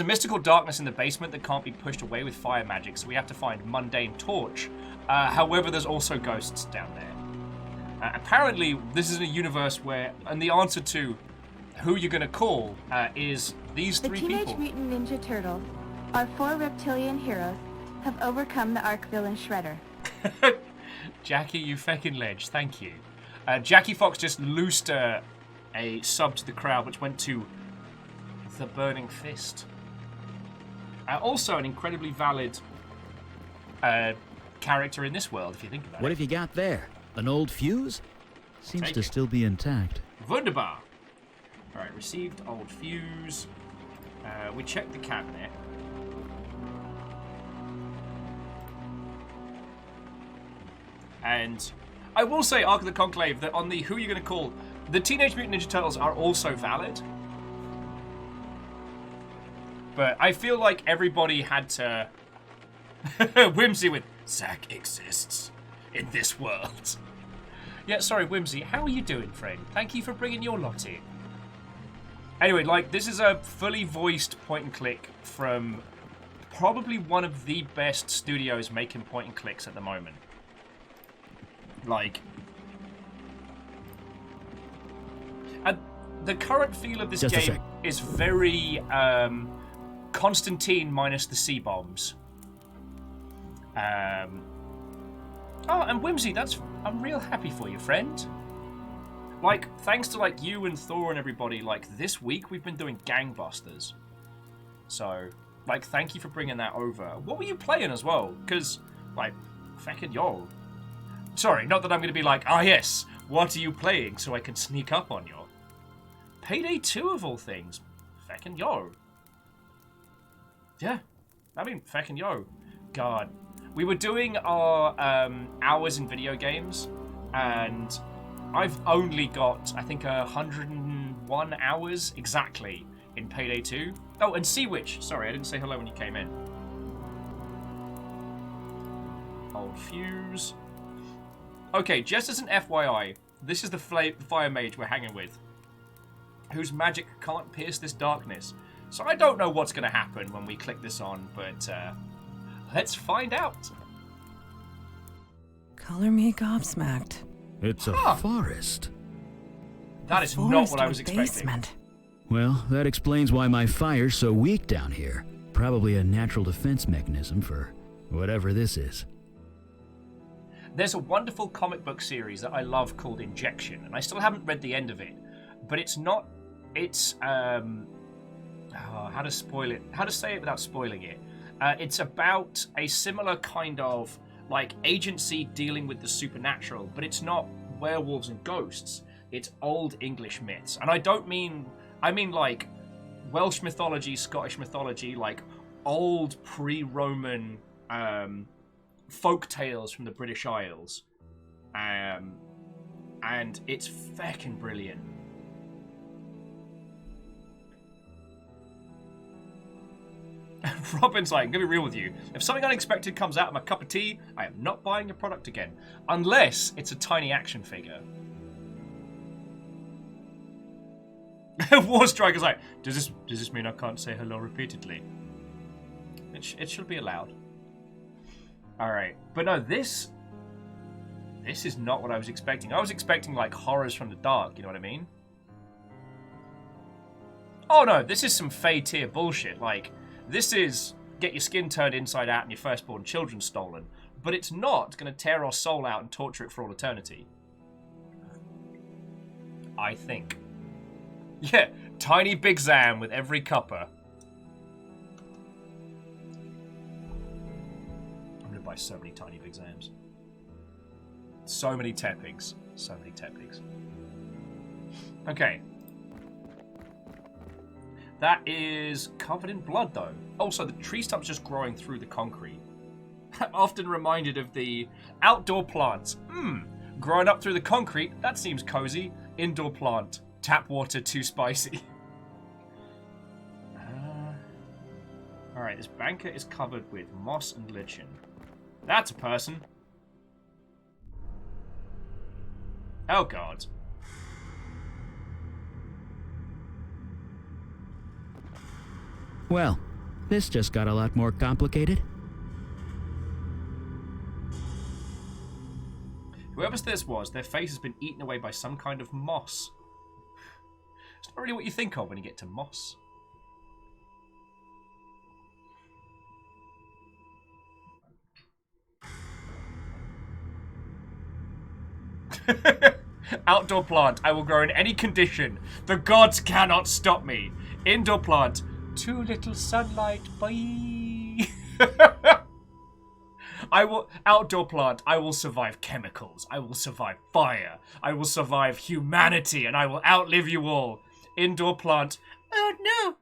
mystical darkness in the basement that can't be pushed away with fire magic, so we have to find Mundane Torch. However, there's also ghosts down there. Apparently, this is a universe where, and the answer to who you're going to call is these three people. The Teenage Mutant Ninja Turtle, our 4 reptilian heroes, have overcome the arch villain Shredder. Jackie, you feckin' ledge. Thank you. Jackie Fox just loosed a sub to the crowd, which went to the Burning Fist. Also, an incredibly valid character in this world, if you think about it. What have you got there? An old fuse? Seems to still be intact. Wunderbar. Alright, received old fuse. We checked the cabinet. And I will say, Ark of the Conclave, that on the who you're going to call, the Teenage Mutant Ninja Turtles are also valid. But I feel like everybody had to... Whimsy with, Zack exists in this world. Yeah, sorry, Whimsy, how are you doing, friend? Thank you for bringing your lot in. Anyway, like, this is a fully voiced point-and-click from probably one of the best studios making point-and-clicks at the moment. Like... the current feel of this game is very, Constantine minus the C-bombs. Oh, and Whimsy, I'm real happy for you, friend. Like, thanks to, like, you and Thor and everybody, like, this week we've been doing gangbusters. So, like, thank you for bringing that over. What were you playing as well? Because, like, fucking yo. Sorry, not that I'm going to be like, ah, yes, what are you playing so I can sneak up on you? Payday 2 of all things. Fucking yo. Yeah, I mean, fucking yo. God. We were doing our hours in video games, and I've only got, I think, 101 hours exactly in Payday 2. Oh, and Sea Witch. Sorry, I didn't say hello when you came in. Old fuse. Okay, just as an FYI, this is the Fire Mage we're hanging with, whose magic can't pierce this darkness. So I don't know what's going to happen when we click this on, but let's find out. Color me gobsmacked. It's a forest. That is not what I was expecting. Basement. Well, that explains why my fire's so weak down here. Probably a natural defense mechanism for whatever this is. There's a wonderful comic book series that I love called Injection, and I still haven't read the end of it. But it's not... It's... how to spoil it? How to say it without spoiling it? It's about a similar kind of, like, agency dealing with the supernatural, but it's not werewolves and ghosts. It's old English myths. And I don't mean... I mean, like, Welsh mythology, Scottish mythology, like, old pre-Roman folk tales from the British Isles. And it's feckin' brilliant. Robin's like, I'm gonna be real with you. If something unexpected comes out of my cup of tea, I am not buying your product again. Unless it's a tiny action figure. War Striker's like, does this mean I can't say hello repeatedly? It should be allowed. Alright. But no, this is not what I was expecting. I was expecting, like, horrors from the dark, you know what I mean? Oh no, this is some Fey tier bullshit. Like, this is get your skin turned inside out and your firstborn children stolen. But it's not going to tear our soul out and torture it for all eternity. I think. Yeah, tiny Big Zam with every cuppa. I'm going to buy so many tiny Big Zams. So many Tepigs. So many Tepigs. Okay. That is covered in blood, though. Also, the tree stump's just growing through the concrete. I'm often reminded of the outdoor plants. Growing up through the concrete, that seems cozy. Indoor plant. Tap water too spicy. Alright, this banker is covered with moss and lichen. That's a person. Oh, God. Well, this just got a lot more complicated. Whoever this was, their face has been eaten away by some kind of moss. It's not really what you think of when you get to moss. Outdoor plant. I will grow in any condition. The gods cannot stop me. Indoor plant. Too little sunlight. Bye. I will outdoor plant. I will survive chemicals. I will survive fire. I will survive humanity, and I will outlive you all. Indoor plant. Oh no!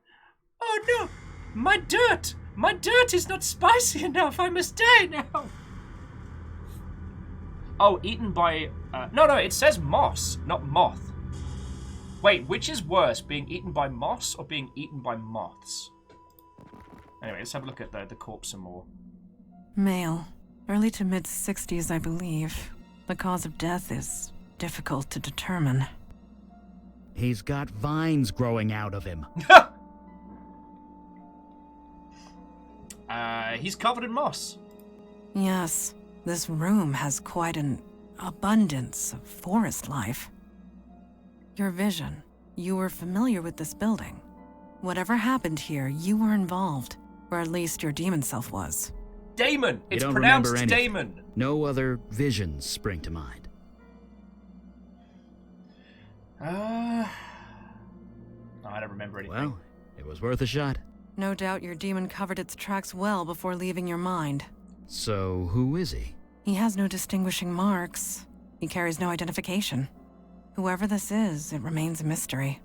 Oh no! My dirt! My dirt is not spicy enough. I must die now. Oh, eaten by... no, it says moss, not moth. Wait, which is worse, being eaten by moss or being eaten by moths? Anyway, let's have a look at the corpse some more. Male. Early to mid-60s, I believe. The cause of death is difficult to determine. He's got vines growing out of him. He's covered in moss. Yes, this room has quite an abundance of forest life. Your vision. You were familiar with this building. Whatever happened here, you were involved. Or at least your demon self was. Damon! You It's don't pronounced remember anything. Damon. No other visions spring to mind. I don't remember anything. Well, it was worth a shot. No doubt your demon covered its tracks well before leaving your mind. So, who is he? He has no distinguishing marks. He carries no identification. Whoever this is, it remains a mystery.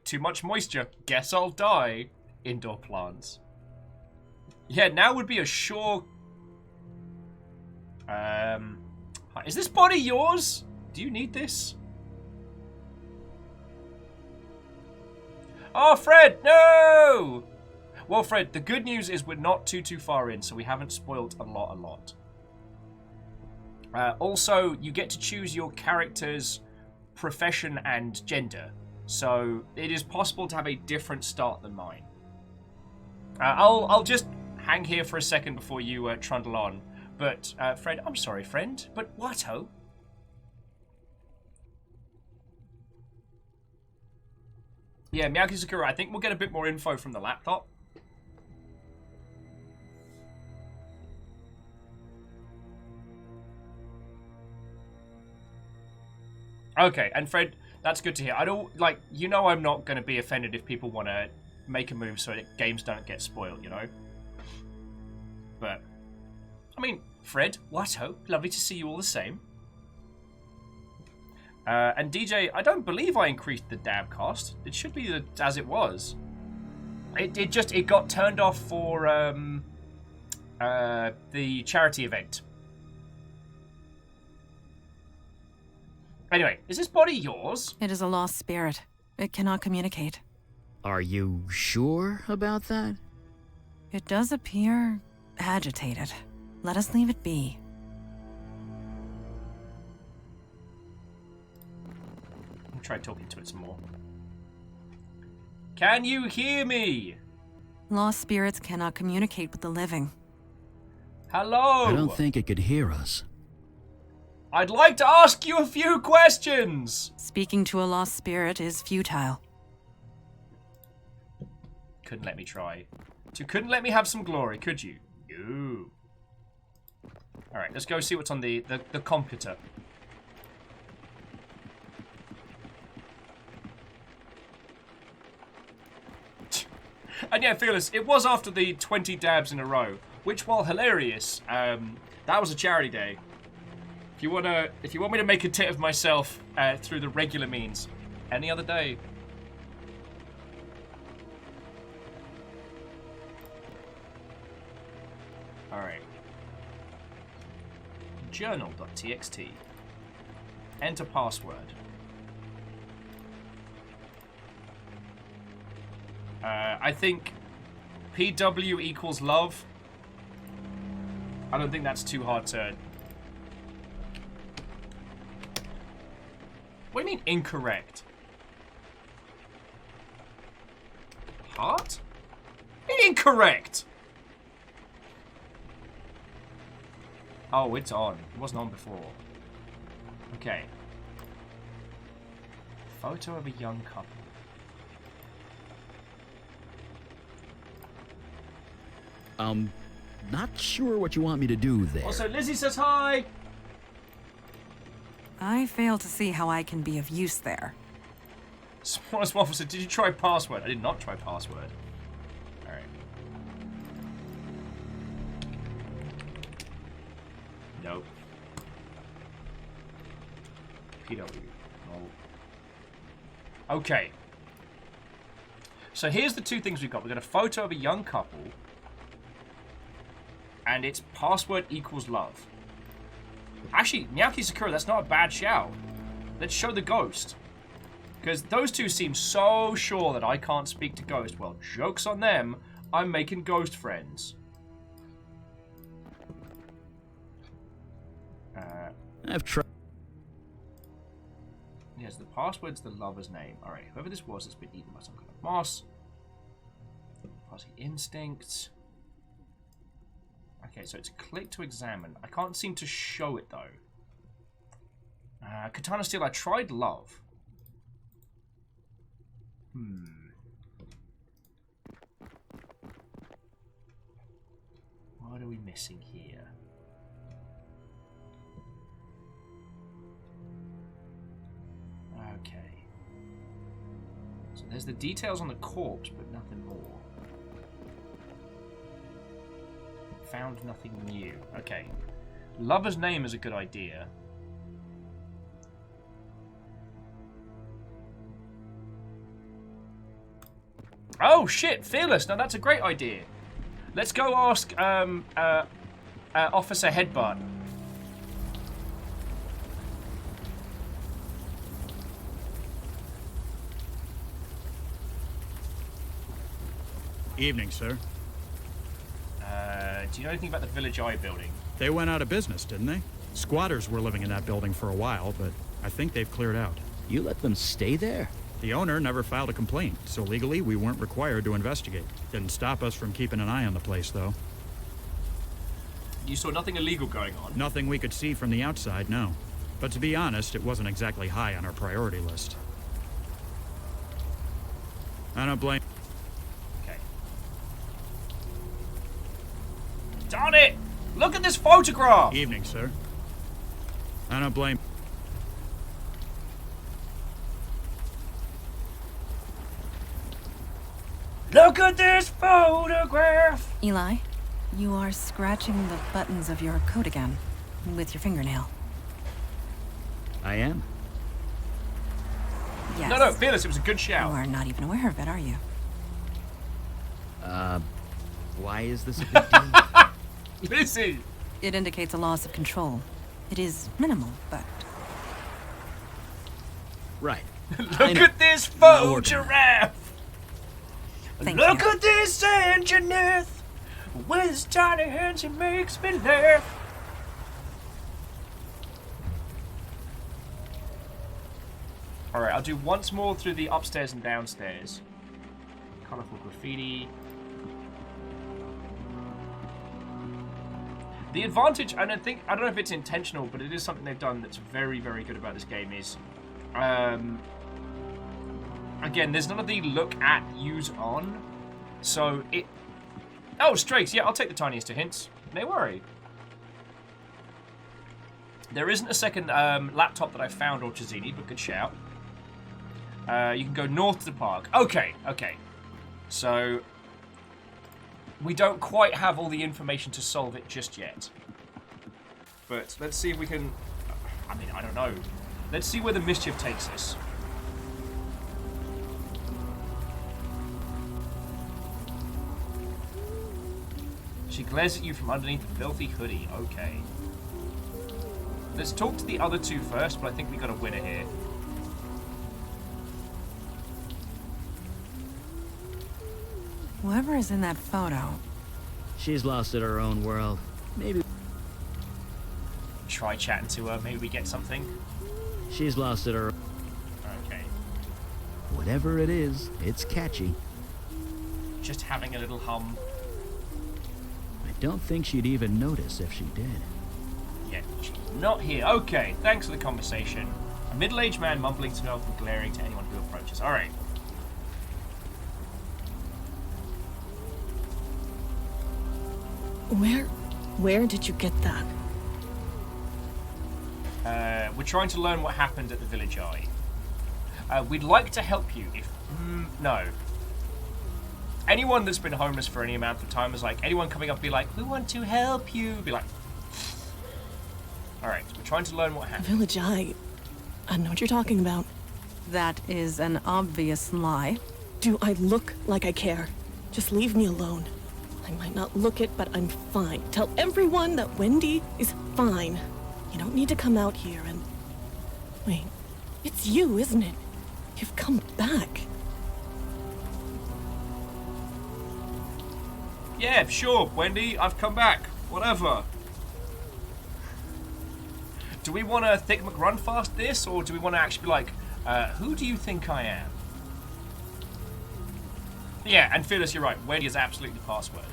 Too much moisture. Guess I'll die. Indoor plants. Yeah, now would be a sure... Is this body yours? Do you need this? Oh, Fred, no! Well, Fred, the good news is we're not too far in, so we haven't spoiled a lot. Also, you get to choose your character's profession and gender. So, it is possible to have a different start than mine. I'll just hang here for a second before you trundle on. But, Fred, I'm sorry, friend, but what-ho? Yeah, Miyagi Sakura, I think we'll get a bit more info from the laptop. Okay, and Fred, that's good to hear. I don't, like, you know I'm not going to be offended if people want to make a move so that games don't get spoiled, you know? But, I mean, Fred, what-ho, lovely to see you all the same. And DJ, I don't believe I increased the dab cost. It should be as it was. It got turned off for the charity event. Anyway, is this body yours? It is a lost spirit. It cannot communicate. Are you sure about that? It does appear agitated. Let us leave it be. I'll try talking to it some more. Can you hear me? Lost spirits cannot communicate with the living. Hello? I don't think it could hear us. I'd like to ask you a few questions. Speaking to a lost spirit is futile. Couldn't let me try. You couldn't let me have some glory, could you? No. Alright, let's go see what's on the computer. And yeah, Fearless, it was after the 20 dabs in a row, which, while hilarious, that was a charity day. If you want me to make a tit of myself through the regular means, any other day. Alright. Journal.txt. Enter password. I think PW equals love. I don't think that's too hard to... What do you mean incorrect? Heart? Incorrect! Oh, it's on. It wasn't on before. Okay. Photo of a young couple. Not sure what you want me to do there. Also, Lizzie says hi! I fail to see how I can be of use there. Smallest Waffle said, did you try password? I did not try password. Alright. Nope. PW. No. Okay. So here's the two things we've got. We've got a photo of a young couple. And its password equals love. Actually, Nyaki Sakura, that's not a bad shout. Let's show the ghost. Because those two seem so sure that I can't speak to ghost. Well, joke's on them. I'm making ghost friends. I've tried. Yes, the password's the lover's name. Alright, whoever this was has been eaten by some kind of moss. Fuzzy instincts. Okay, so it's click to examine. I can't seem to show it, though. Katana Steel, I tried love. What are we missing here? Okay. So there's the details on the corpse, but nothing more. Found nothing new. Okay. Lover's name is a good idea. Oh shit, Fearless! Now that's a great idea. Let's go ask Officer Headbutt. Evening, sir. Do you know anything about the Village Eye building? They went out of business, didn't they? Squatters were living in that building for a while, but I think they've cleared out. You let them stay there? The owner never filed a complaint, so legally we weren't required to investigate. Didn't stop us from keeping an eye on the place, though. You saw nothing illegal going on? Nothing we could see from the outside, no. But to be honest, it wasn't exactly high on our priority list. I don't blame... Okay. Darn it! Look at this photograph! Evening, sir. I don't blame... Look at this photograph! Eli, you are scratching the buttons of your coat again, with your fingernail. I am. Yes. No, Fearless, it was a good shout. You are not even aware of it, are you? Why is this a big deal? Listen! It indicates a loss of control. It is minimal, but... Right. Look at this photograph! Look at this engineer! With his tiny hands, he makes me laugh. Alright, I'll do once more through the upstairs and downstairs. Colourful graffiti. The advantage, I don't know if it's intentional, but it is something they've done that's very, very good about this game is, again, there's none of the look at, use on, so it... Oh, Strakes, yeah, I'll take the tiniest of hints. No worry. There isn't a second laptop that I found, or Chizini, but good shout. You can go north to the park. Okay. So, we don't quite have all the information to solve it just yet. But let's see if we can... I mean, I don't know. Let's see where the mischief takes us. She glares at you from underneath a filthy hoodie. Okay. Let's talk to the other two first, but I think we got a winner here. Whoever is in that photo... She's lost in her own world. Maybe... Try chatting to her, maybe we get something. She's lost in her... Okay. Whatever it is, it's catchy. Just having a little hum. I don't think she'd even notice if she did. Yeah, she's not here. Okay, thanks for the conversation. A middle-aged man mumbling to herself and glaring to anyone who approaches. Alright. Where did you get that? We're trying to learn what happened at the Village Eye. We'd like to help you if... no. Anyone that's been homeless for any amount of time is like, anyone coming up be like, we want to help you. Be like... Alright, so we're trying to learn what happened. Village Eye. I know what you're talking about. That is an obvious lie. Do I look like I care? Just leave me alone. I might not look it, but I'm fine. Tell everyone that Wendy is fine. You don't need to come out here and... Wait, it's you, isn't it? You've come back. Yeah, sure, Wendy, I've come back. Whatever. Do we want to Thick McRunfast this, or do we want to actually be like, who do you think I am? Yeah, and Phyllis, you're right. Wendy is absolutely the password.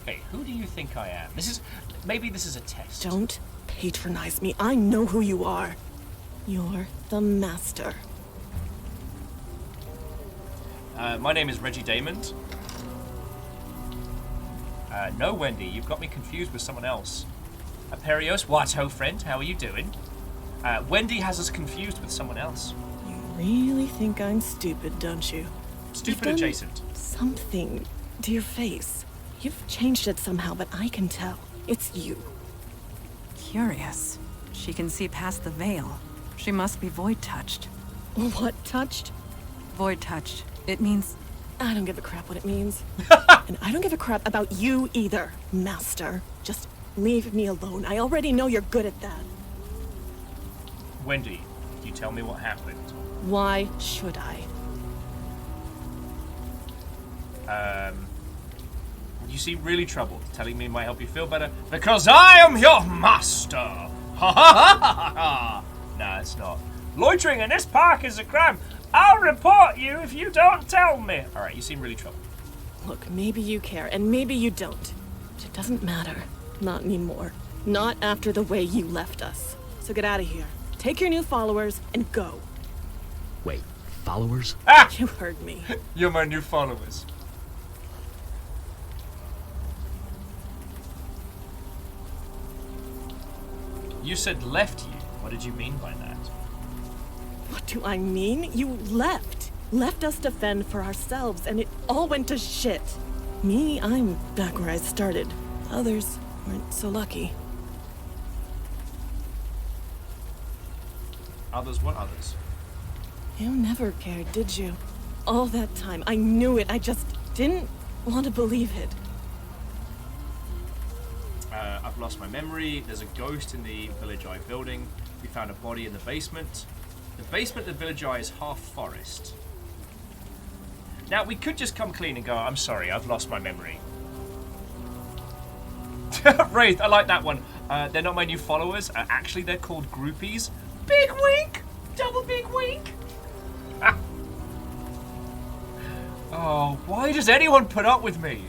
Okay, who do you think I am? Maybe this is a test. Don't patronize me. I know who you are. You're the master. My name is Reggie Damon. No, Wendy, you've got me confused with someone else. Perios, what, ho friend, how are you doing? Wendy has us confused with someone else. You really think I'm stupid, don't you? Stupid adjacent. Something to your face. You've changed it somehow, but I can tell. It's you. Curious. She can see past the veil. She must be void-touched. What touched? Void-touched. It means... I don't give a crap what it means. And I don't give a crap about you either, Master. Just leave me alone. I already know you're good at that. Wendy, you tell me what happened. Why should I? You seem really troubled. Telling me might help you feel better. Because I am your master! Ha ha ha ha ha! Nah, it's not. Loitering in this park is a crime. I'll report you if you don't tell me. Alright, you seem really troubled. Look, maybe you care, and maybe you don't. But it doesn't matter. Not anymore. Not after the way you left us. So get out of here. Take your new followers and go. Wait, followers? Ah! You heard me. You're my new followers. You said left you. What did you mean by that? What do I mean? You left. Left us to fend for ourselves, and it all went to shit. Me, I'm back where I started. Others weren't so lucky. Others? What others? You never cared, did you? All that time, I knew it. I just didn't want to believe it. I've lost my memory. There's a ghost in the Village Eye building. We found a body in the basement. The basement of the Village Eye is half forest. Now, we could just come clean and go, I'm sorry, I've lost my memory. Wraith, I like that one. They're not my new followers. Actually, they're called groupies. Big wink! Double big wink! Oh, why does anyone put up with me?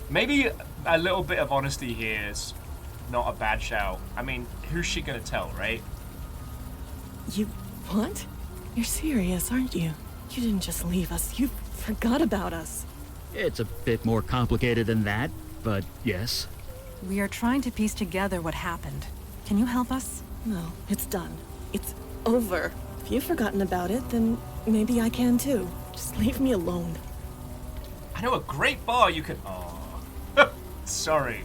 Maybe a little bit of honesty here is not a bad shout. I mean, who's she gonna tell, right? You... what? You're serious, aren't you? You didn't just leave us. You forgot about us. It's a bit more complicated than that, but yes. We are trying to piece together what happened. Can you help us? No, it's done. It's over. If you've forgotten about it, then maybe I can too. Just leave me alone. I know a great bar you can... Oh. Sorry.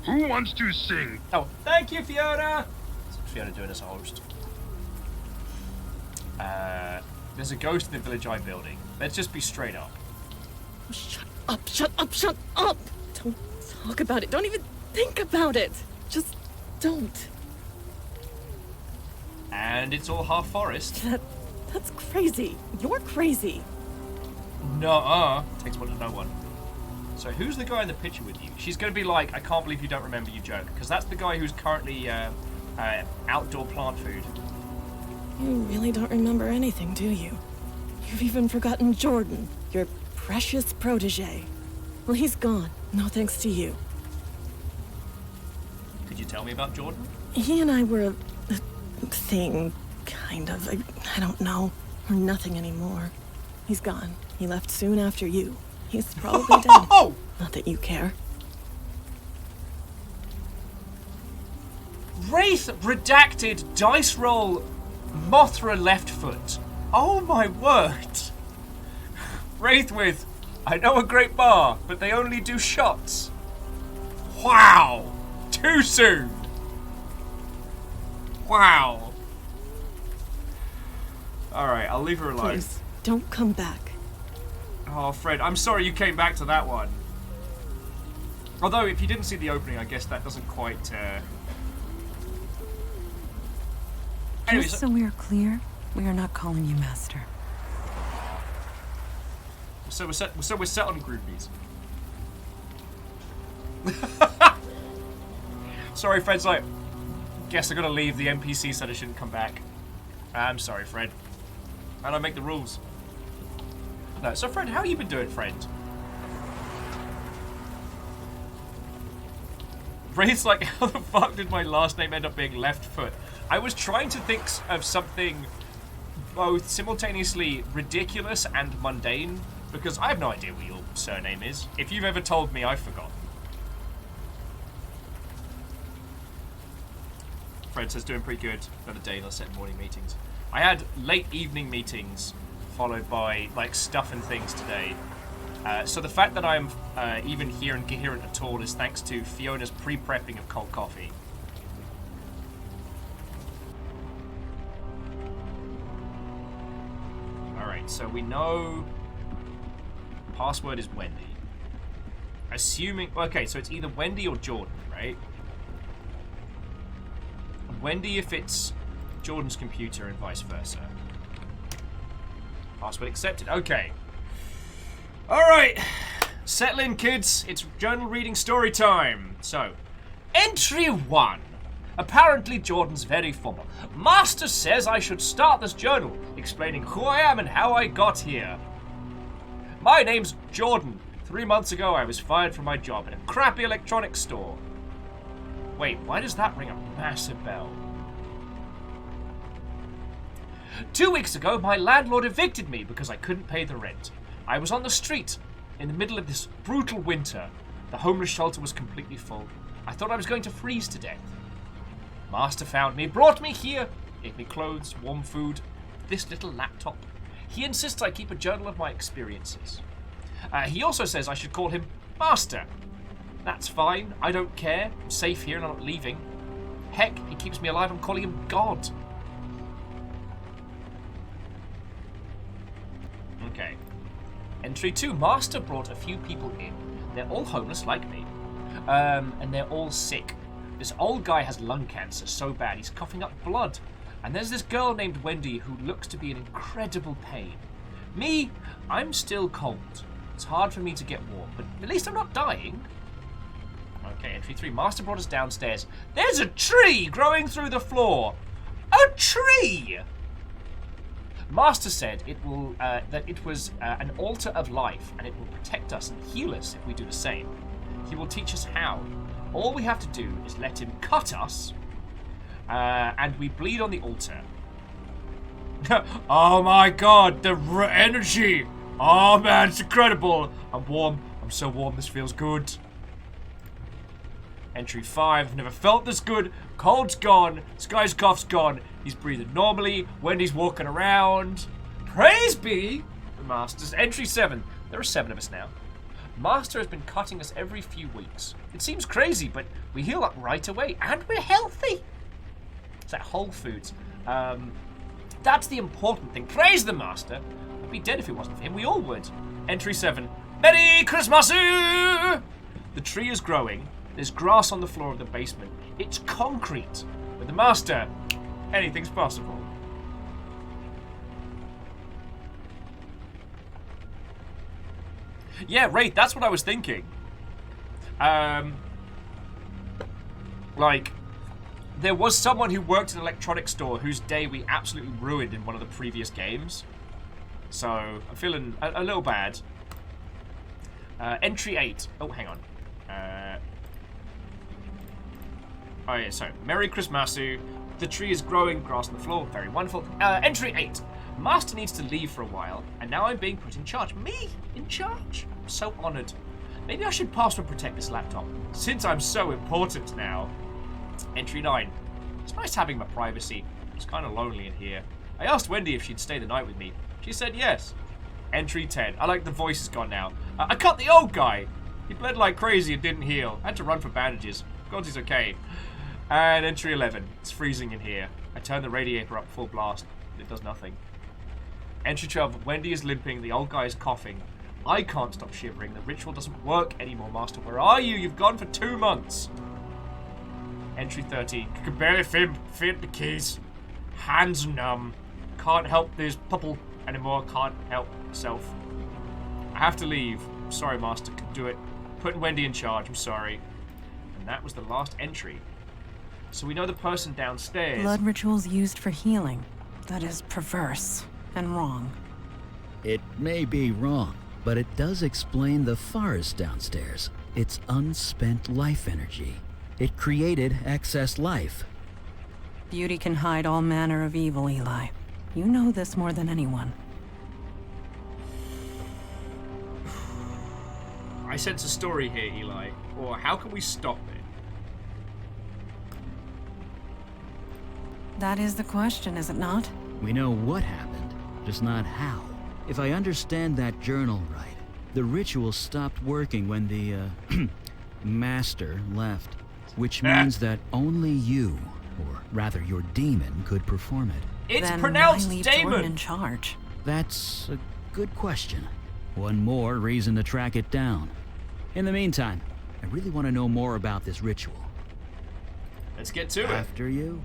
Who wants to sing? Oh, thank you, Fiona! What's Fiona doing as a host? There's a ghost in the Village Eye building. Let's just be straight up. Shut up, shut up, shut up! Don't talk about it. Don't even think about it. Just don't. And it's all half forest. That's crazy. You're crazy. Nuh-uh. Takes one to know one. So who's the guy in the picture with you? She's going to be like, I can't believe you don't remember, you joke. Because that's the guy who's currently outdoor plant food. You really don't remember anything, do you? You've even forgotten Jordan, your precious protege. Well, he's gone. No thanks to you. Could you tell me about Jordan? He and I were a thing, kind of. I don't know. We're nothing anymore. He's gone. He left soon after you. He's probably dead. Not that you care. Wraith redacted dice roll Mothra left foot. Oh my word. Wraith with, I know a great bar, but they only do shots. Wow. Too soon. Wow. Alright, I'll leave her alone. Please, don't come back. Oh, Fred, I'm sorry you came back to that one. Although, if you didn't see the opening, I guess that doesn't quite, Just so we are clear, we are not calling you Master. So we're set on groupies. Sorry, Fred's like, guess I gotta leave. The NPC said I shouldn't come back. I'm sorry, Fred. I don't make the rules. No, so Fred, how you been doing, friend? Ray's like, how the fuck did my last name end up being Left Foot? I was trying to think of something both simultaneously ridiculous and mundane, because I have no idea what your surname is. If you've ever told me, I've forgotten. Fred says doing pretty good. Another day, let's set morning meetings. I had late evening meetings followed by like stuff and things today. So the fact that I'm even here and coherent at all is thanks to Fiona's pre-prepping of cold coffee. Alright, so we know password is Wendy. Assuming, okay, so it's either Wendy or Jordan, right? Wendy if it's Jordan's computer and vice versa. Password accepted. Okay. Alright. Settle in, kids. It's journal reading story time. So, entry 1. Apparently Jordan's very formal. Master says I should start this journal, explaining who I am and how I got here. My name's Jordan. 3 months ago I was fired from my job in a crappy electronics store. Wait, why does that ring a massive bell? 2 weeks ago, my landlord evicted me because I couldn't pay the rent. I was on the street in the middle of this brutal winter. The homeless shelter was completely full. I thought I was going to freeze to death. Master found me, brought me here, gave me clothes, warm food, this little laptop. He insists I keep a journal of my experiences. He also says I should call him Master. That's fine, I don't care. I'm safe here and I'm not leaving. Heck, he keeps me alive, I'm calling him God. Okay. Entry 2. Master brought a few people in. They're all homeless like me. And they're all sick. This old guy has lung cancer so bad he's coughing up blood. And there's this girl named Wendy who looks to be in incredible pain. Me, I'm still cold. It's hard for me to get warm, but at least I'm not dying. Okay, entry 3. Master brought us downstairs. There's a tree growing through the floor. A tree! Master said it will that it was an altar of life, and it will protect us and heal us if we do the same. He will teach us how. All we have to do is let him cut us, and we bleed on the altar. Oh my god, the energy! Oh man, it's incredible! I'm warm. I'm so warm, this feels good. Entry 5, I've never felt this good. Cold's gone, this guy's cough's gone. He's breathing normally, Wendy's walking around. Praise be the Masters. Entry 7, there are 7 of us now. Master has been cutting us every few weeks. It seems crazy, but we heal up right away, and we're healthy. It's at Whole Foods. That's the important thing. Praise the Master. I'd be dead if it wasn't for him. We all would. Entry 7. Merry Christmas! The tree is growing. There's grass on the floor of the basement. It's concrete. With the Master, anything's possible. Yeah, Wraith, that's what I was thinking. Like, there was someone who worked in an electronics store whose day we absolutely ruined in one of the previous games. So, I'm feeling a little bad. Entry 8. Oh, hang on. Oh yeah, so, Merry Christmasu. The tree is growing, grass on the floor, very wonderful. Entry 8. Master needs to leave for a while, and now I'm being put in charge. Me? In charge? I'm so honored. Maybe I should password protect this laptop, since I'm so important now. Entry 9. It's nice having my privacy. It's kind of lonely in here. I asked Wendy if she'd stay the night with me. She said yes. Entry 10. I like the voice is gone now. I cut the old guy. He bled like crazy and didn't heal. I had to run for bandages. God, he's okay. And entry 11. It's freezing in here. I turn the radiator up full blast. It does nothing. Entry 12. Wendy is limping. The old guy is coughing. I can't stop shivering. The ritual doesn't work anymore, Master. Where are you? You've gone for 2 months. Entry 13. Can barely fit the keys. Hands numb. Can't help this pupple anymore. Can't help myself. I have to leave. Sorry, Master. Can do it. Putting Wendy in charge. I'm sorry. And that was the last entry. So we know the person downstairs... Blood rituals used for healing. That is perverse and wrong. It may be wrong, but it does explain the forest downstairs. It's unspent life energy. It created excess life. Beauty can hide all manner of evil, Eli. You know this more than anyone. I sense a story here, Eli. Or how can we stop it? That is the question, is it not? We know what happened, just not how. If I understand that journal right, the ritual stopped working when the, master left. Which means that only you, or rather your demon, could perform it. It's then pronounced why leave demon! Jordan in charge? That's a good question. One more reason to track it down. In the meantime, I really want to know more about this ritual. Let's get to it. After you.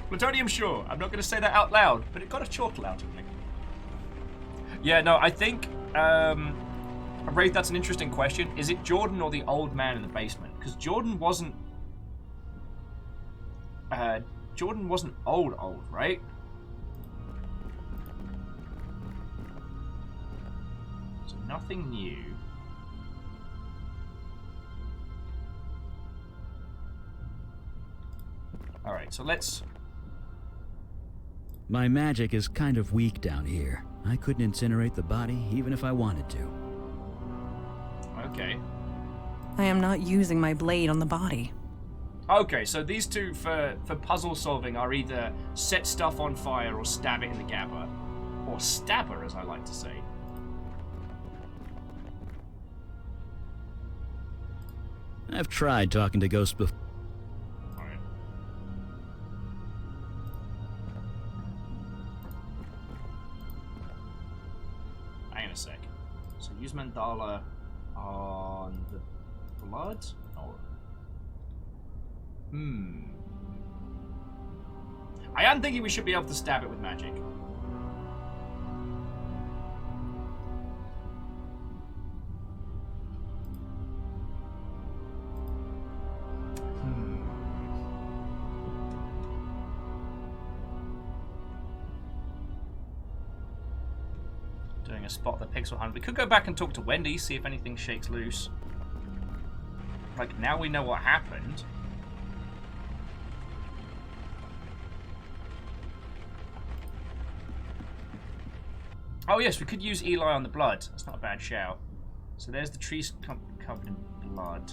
Plutonium, sure. I'm not going to say that out loud, but it got a chortle out of me. Yeah, no, I think, Wraith, that's an interesting question. Is it Jordan or the old man in the basement? Because Jordan wasn't old, right? So nothing new. Alright, so let's... My magic is kind of weak down here. I couldn't incinerate the body even if I wanted to. Okay. I am not using my blade on the body. Okay, so these two for puzzle solving are either set stuff on fire or stab it in the gabber. Or stabber, as I like to say. I've tried talking to ghosts before. Alright. Hang on a sec. So use mandala on the blood? Or... I am thinking we should be able to stab it with magic. Doing a spot the pixel hunt. We could go back and talk to Wendy, see if anything shakes loose. Like, now we know what happened. Oh yes, we could use Eli on the blood. That's not a bad shout. So there's the trees covered in blood.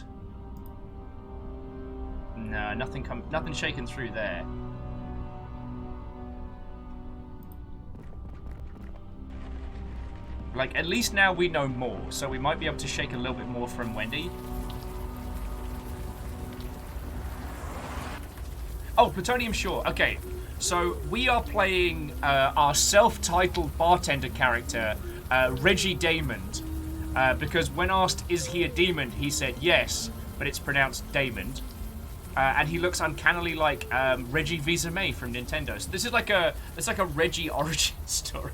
No, nothing shaking through there. Like, at least now we know more, so we might be able to shake a little bit more from Wendy. Oh, Plutonium, sure. Okay, so we are playing our self-titled bartender character, Reggie Damond. Because when asked, is he a demon, he said yes, but it's pronounced Damond. And he looks uncannily like Reggie Visa-May from Nintendo. So this is like it's like a Reggie origin story.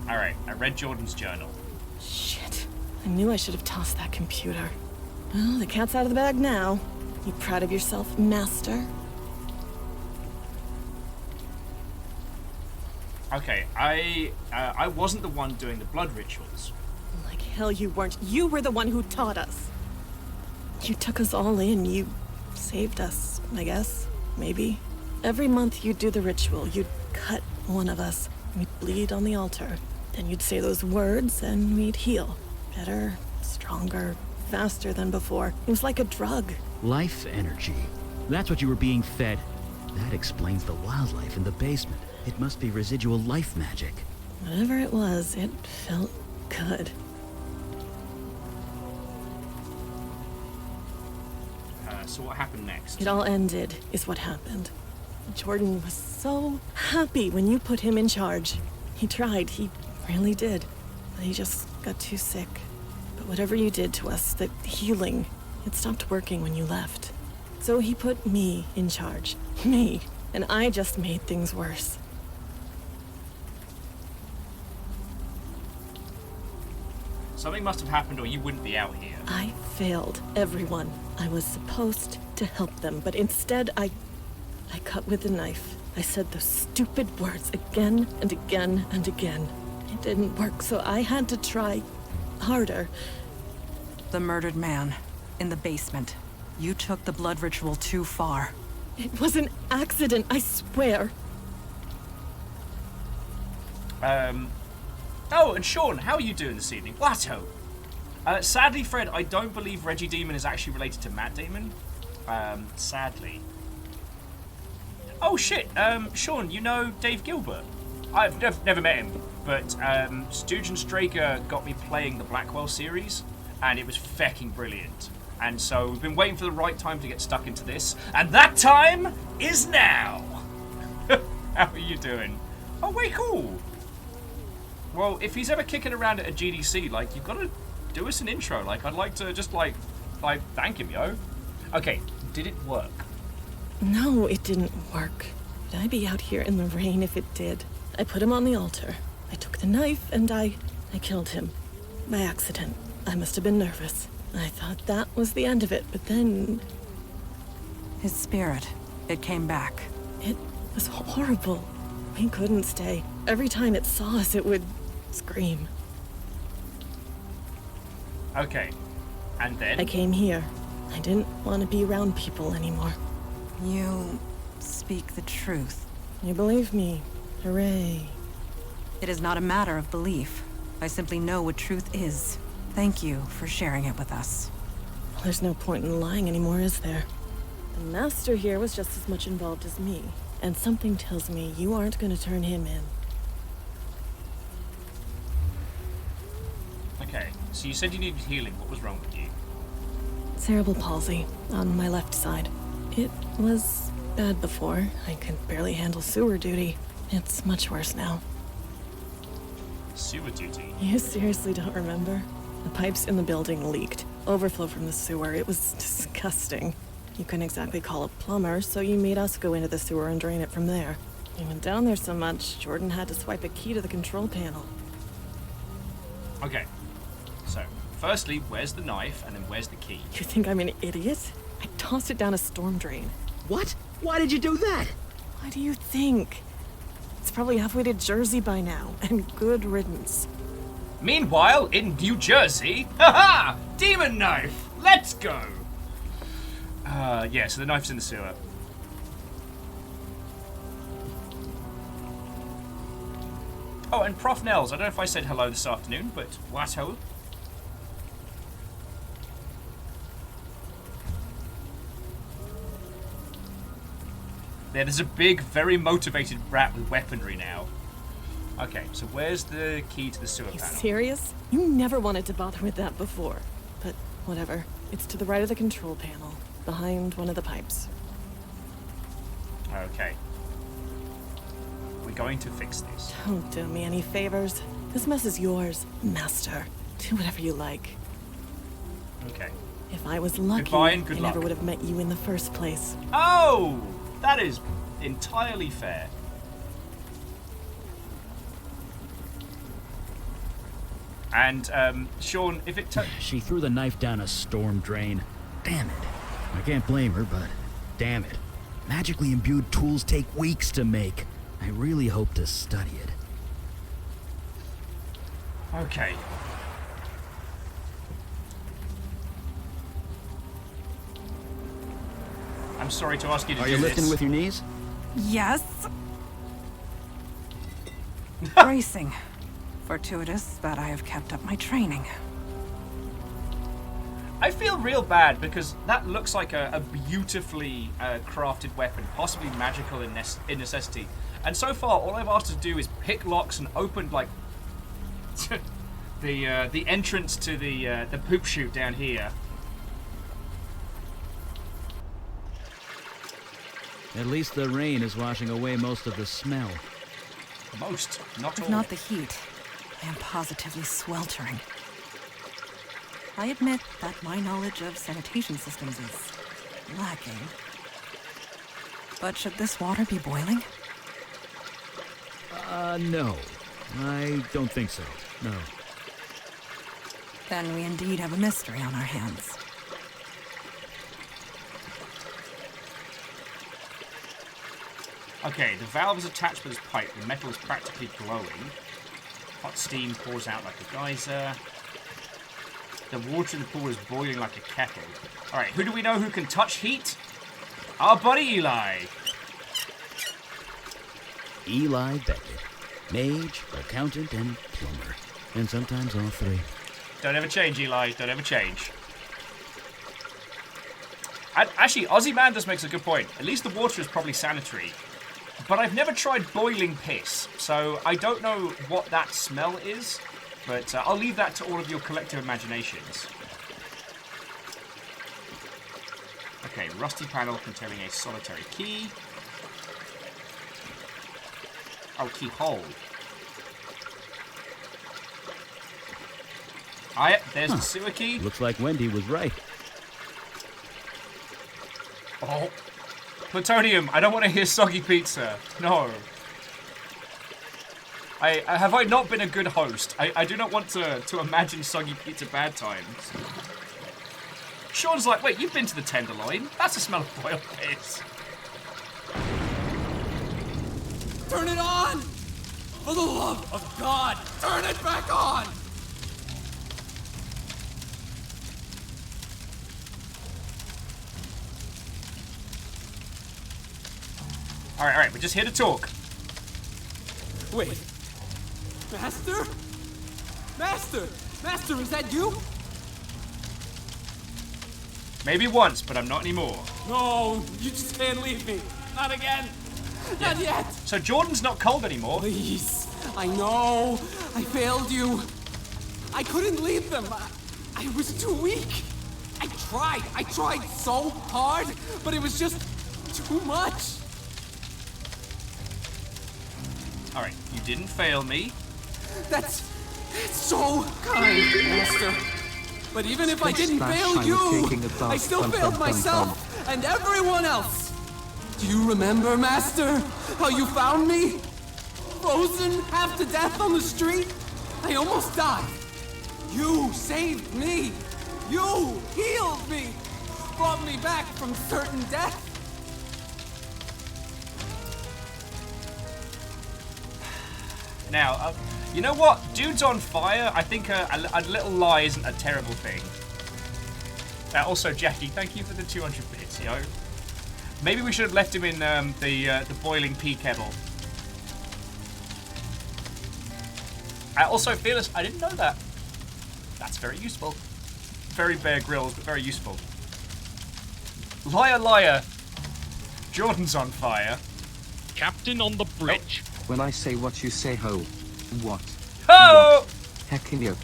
Alright, I read Jordan's journal. Shit. I knew I should have tossed that computer. Well, the cat's out of the bag now. You proud of yourself, Master? Okay, I wasn't the one doing the blood rituals. Like hell you weren't. You were the one who taught us. You took us all in. You saved us, I guess. Maybe. Every month you'd do the ritual. You'd cut one of us. We'd bleed on the altar. Then you'd say those words and we'd heal. Better, stronger, faster than before. It was like a drug. Life energy. That's what you were being fed. That explains the wildlife in the basement. It must be residual life magic. Whatever it was, it felt good. So what happened next? It all ended, is what happened. Jordan was so happy when you put him in charge. He tried, he really did. But he just got too sick. But whatever you did to us, the healing, it stopped working when you left. So he put me in charge. Me. And I just made things worse. Something must have happened or you wouldn't be out here. I failed everyone. I was supposed to help them, but instead I cut with a knife. I said those stupid words again and again and again. It didn't work, so I had to try harder. The murdered man in the basement. You took the blood ritual too far. It was an accident, I swear. Oh, and Sean, how are you doing this evening? Watto! Sadly, Fred, I don't believe Reggie Demon is actually related to Matt Damon. Sadly. Oh, shit. Sean, you know Dave Gilbert? I've never met him, but Stooge and Straker got me playing the Blackwell series, and it was fecking brilliant. And so we've been waiting for the right time to get stuck into this, and that time is now! How are you doing? Oh, way cool! Well, if he's ever kicking around at a GDC, like, you've got to do us an intro. Like, I'd like to just, like thank him, yo. Okay, did it work? No, it didn't work. Would I be out here in the rain if it did? I put him on the altar. I took the knife and I killed him. By accident. I must have been nervous. I thought that was the end of it, but then... His spirit, it came back. It was horrible. We couldn't stay. Every time it saw us, it would scream. Okay, and then? I came here. I didn't want to be around people anymore. You speak the truth. You believe me. Hooray. It is not a matter of belief. I simply know what truth is. Thank you for sharing it with us. Well, there's no point in lying anymore, is there? The master here was just as much involved as me, and something tells me you aren't going to turn him in. Okay, so you said you needed healing. What was wrong with you? Cerebral palsy on my left side. It was bad before. I could barely handle sewer duty. It's much worse now. Sewer duty? You seriously don't remember? The pipes in the building leaked. Overflow from the sewer. It was disgusting. You couldn't exactly call a plumber, so you made us go into the sewer and drain it from there. We went down there so much, Jordan had to swipe a key to the control panel. Okay. So, firstly, where's the knife, and then where's the key? You think I'm an idiot? I tossed it down a storm drain. What? Why did you do that? What do you think? It's probably halfway to Jersey by now, and good riddance. Meanwhile, in New Jersey, haha! Demon knife! Let's go! Yeah, so the knife's in the sewer. Oh, and Prof. Nels, I don't know if I said hello this afternoon, but what ho? Yeah, there's a big, very motivated brat with weaponry now. Okay, so where's the key to the sewer panel? Serious? You never wanted to bother with that before. But whatever. It's to the right of the control panel, behind one of the pipes. Okay. We're going to fix this. Don't do me any favors. This mess is yours, master. Do whatever you like. Okay. If I was lucky, Goodbye and good I luck. never would have met you in the first place. Oh! That is entirely fair. And, Sean, if it She threw the knife down a storm drain. Damn it. I can't blame her, but damn it. Magically imbued tools take weeks to make. I really hope to study it. Okay. I'm sorry to ask you to do this. Are you lifting with your knees? Yes. Bracing. Fortuitous, but I have kept up my training. I feel real bad because that looks like a beautifully crafted weapon, possibly magical in necessity. And so far, all I've asked to do is pick locks and open, like, the entrance to the poop chute down here. At least the rain is washing away most of the smell. Most, not all. If not the heat, I am positively sweltering. I admit that my knowledge of sanitation systems is lacking. But should this water be boiling? No. I don't think so. No. Then we indeed have a mystery on our hands. Okay, the valve is attached to this pipe. The metal is practically glowing. Hot steam pours out like a geyser. The water in the pool is boiling like a kettle. Alright, who do we know who can touch heat? Our buddy Eli. Eli Beckett. Mage, accountant, and plumber. And sometimes all three. Don't ever change, Eli. Don't ever change. And actually, Ozymandias makes a good point. At least the water is probably sanitary. But I've never tried boiling piss, so I don't know what that smell is. But I'll leave that to all of your collective imaginations. Okay, rusty panel containing a solitary key. Oh, keyhole. Ah, yep, there's the sewer key. Looks like Wendy was right. Oh. Plutonium, I don't want to hear soggy pizza. No. Have I not been a good host? I do not want to imagine soggy pizza bad times. Sean's like, wait, you've been to the Tenderloin? That's the smell of boiled piss. Turn it on! For the love of God, turn it back on! Alright, we're just here to talk. Wait. Master? Master! Master, is that you? Maybe once, but I'm not anymore. No, you just can't leave me. Not again. Yeah. Not yet. So Jordan's not cold anymore. Please. I know. I failed you. I couldn't leave them. I was too weak. I tried so hard, but it was just too much. Alright, you didn't fail me. That's so kind, Master. But even if I didn't fail you, I still failed myself and everyone else. Do you remember, Master, how you found me? Frozen half to death on the street? I almost died. You saved me. You healed me. Brought me back from certain death. Now, you know what? Dude's on fire. I think a little lie isn't a terrible thing. Also, Jackie, thank you for the 200 bits, yo. Maybe we should have left him in the boiling pea kettle. Also, Fearless, I didn't know that. That's very useful. Very Bear Grylls, but very useful. Liar, liar. Jordan's on fire. Captain on the bridge. When I say what you say, ho. What? Ho! What? Heckin' you.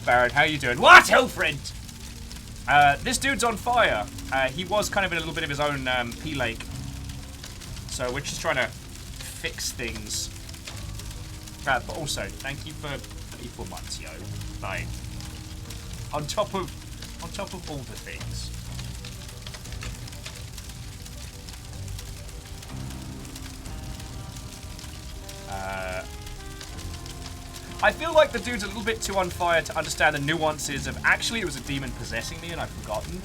Barrett, how you doing? What, ho, friend? This dude's on fire. He was kind of in a little bit of his own pea lake. So we're just trying to fix things. But also, thank you for 34 months, yo. Like, on top of all the things. I feel like the dude's a little bit too on fire to understand the nuances of actually it was a demon possessing me and I've forgotten.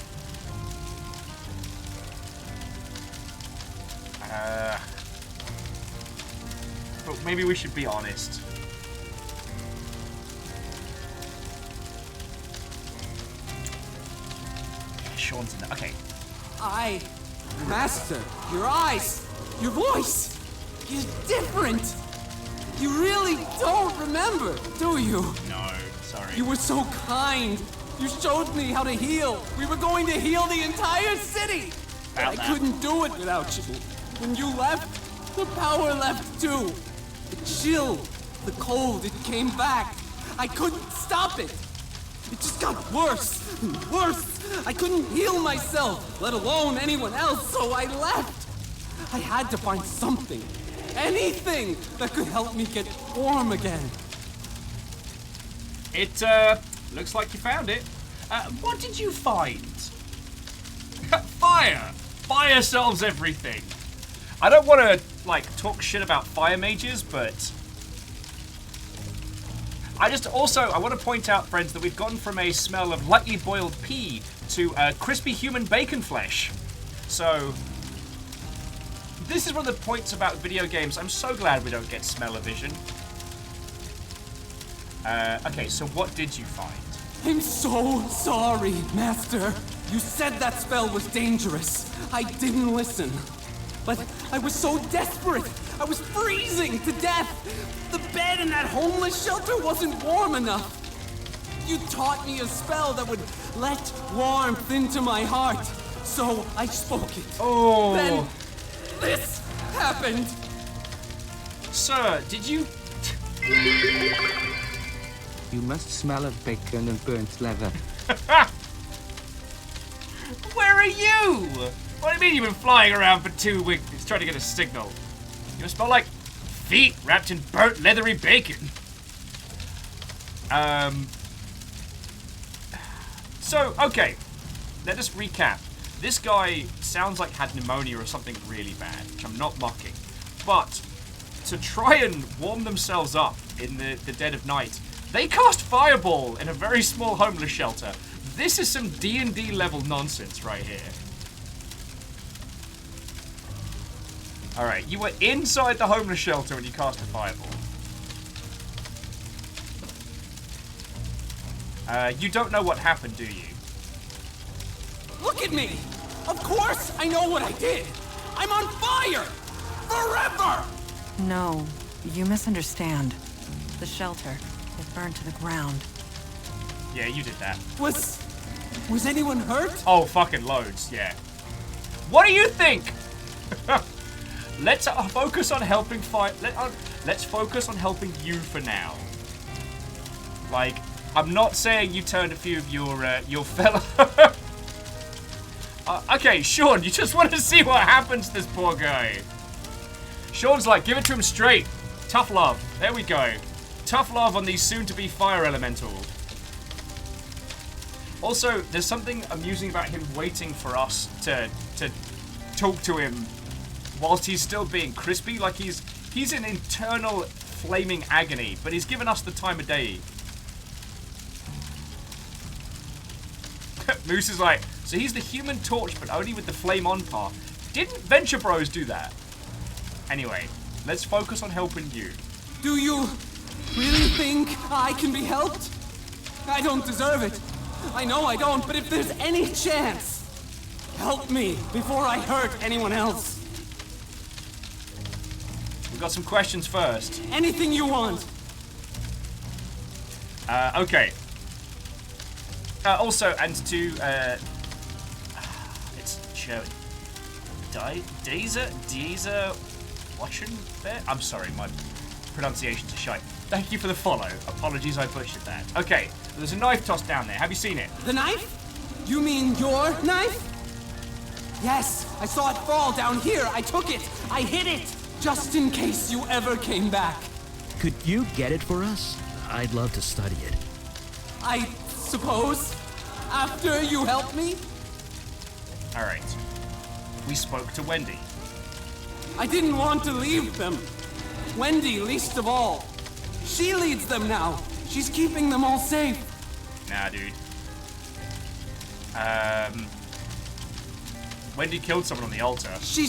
But maybe we should be honest. Sean's in there. Okay. Master, your eyes, your voice is different. You really don't remember, do you? No, sorry. You were so kind. You showed me how to heal. We were going to heal the entire city. But I couldn't do it without you. When you left, The power left too. The chill, the cold, it came back. I couldn't stop it. It just got worse and worse. I couldn't heal myself, let alone anyone else, so I left. I had to find something, anything that could help me get warm again. It, looks like you found it. What did you find? Fire! Fire solves everything. I don't want to, like, talk shit about fire mages, but... I want to point out, friends, that we've gone from a smell of lightly boiled pea to crispy human bacon flesh. So, this is one of the points about video games. I'm so glad we don't get smell-o-vision. Okay, so what did you find? I'm so sorry, Master. You said that spell was dangerous. I didn't listen. But I was so desperate. I was freezing to death. The bed in that homeless shelter wasn't warm enough. You taught me a spell that would let warmth into my heart. So I spoke it. Oh. Then this happened. Sir, did you... You must smell of bacon and burnt leather. Where are you? What do you mean you've been flying around for 2 weeks trying to get a signal? You smell like feet wrapped in burnt leathery bacon. So, okay. Let us recap. This guy sounds like had pneumonia or something really bad, which I'm not mocking. But to try and warm themselves up in the dead of night, they cast Fireball in a very small homeless shelter. This is some D&D level nonsense right here. Alright, you were inside the homeless shelter when you cast a Fireball. You don't know what happened, do you? Look at me! Of course I know what I did! I'm on fire! Forever! No, you misunderstand. The shelter, it burned to the ground. Yeah, you did that. Was anyone hurt? Oh, fucking loads, yeah. What do you think? Let's focus on helping let's focus on helping you for now. Like, I'm not saying you turned a few of your fellow... okay, Sean, you just want to see what happens to this poor guy. Sean's like, give it to him straight. Tough love. There we go. Tough love on these soon-to-be fire elemental. Also, there's something amusing about him waiting for us to talk to him whilst he's still being crispy. Like, he's in internal flaming agony, but he's given us the time of day. Moose is like, so he's the Human Torch, but only with the flame on part. Didn't Venture Bros do that? Anyway, let's focus on helping you. Do you really think I can be helped? I don't deserve it. I know I don't, but if there's any chance, help me before I hurt anyone else. We've got some questions first. Anything you want. Okay. Also, and to, it's German. Dieser Wachenberg? I'm sorry, my pronunciations are shite. Thank you for the follow. Apologies, I butchered that. Okay, there's a knife tossed down there. Have you seen it? The knife? You mean your knife? Yes, I saw it fall down here. I took it. I hid it. Just in case you ever came back. Could you get it for us? I'd love to study it. I suppose. After you help me? Alright. We spoke to Wendy. I didn't want to leave them. Wendy, least of all. She leads them now. She's keeping them all safe. Nah, dude. Wendy killed someone on the altar. She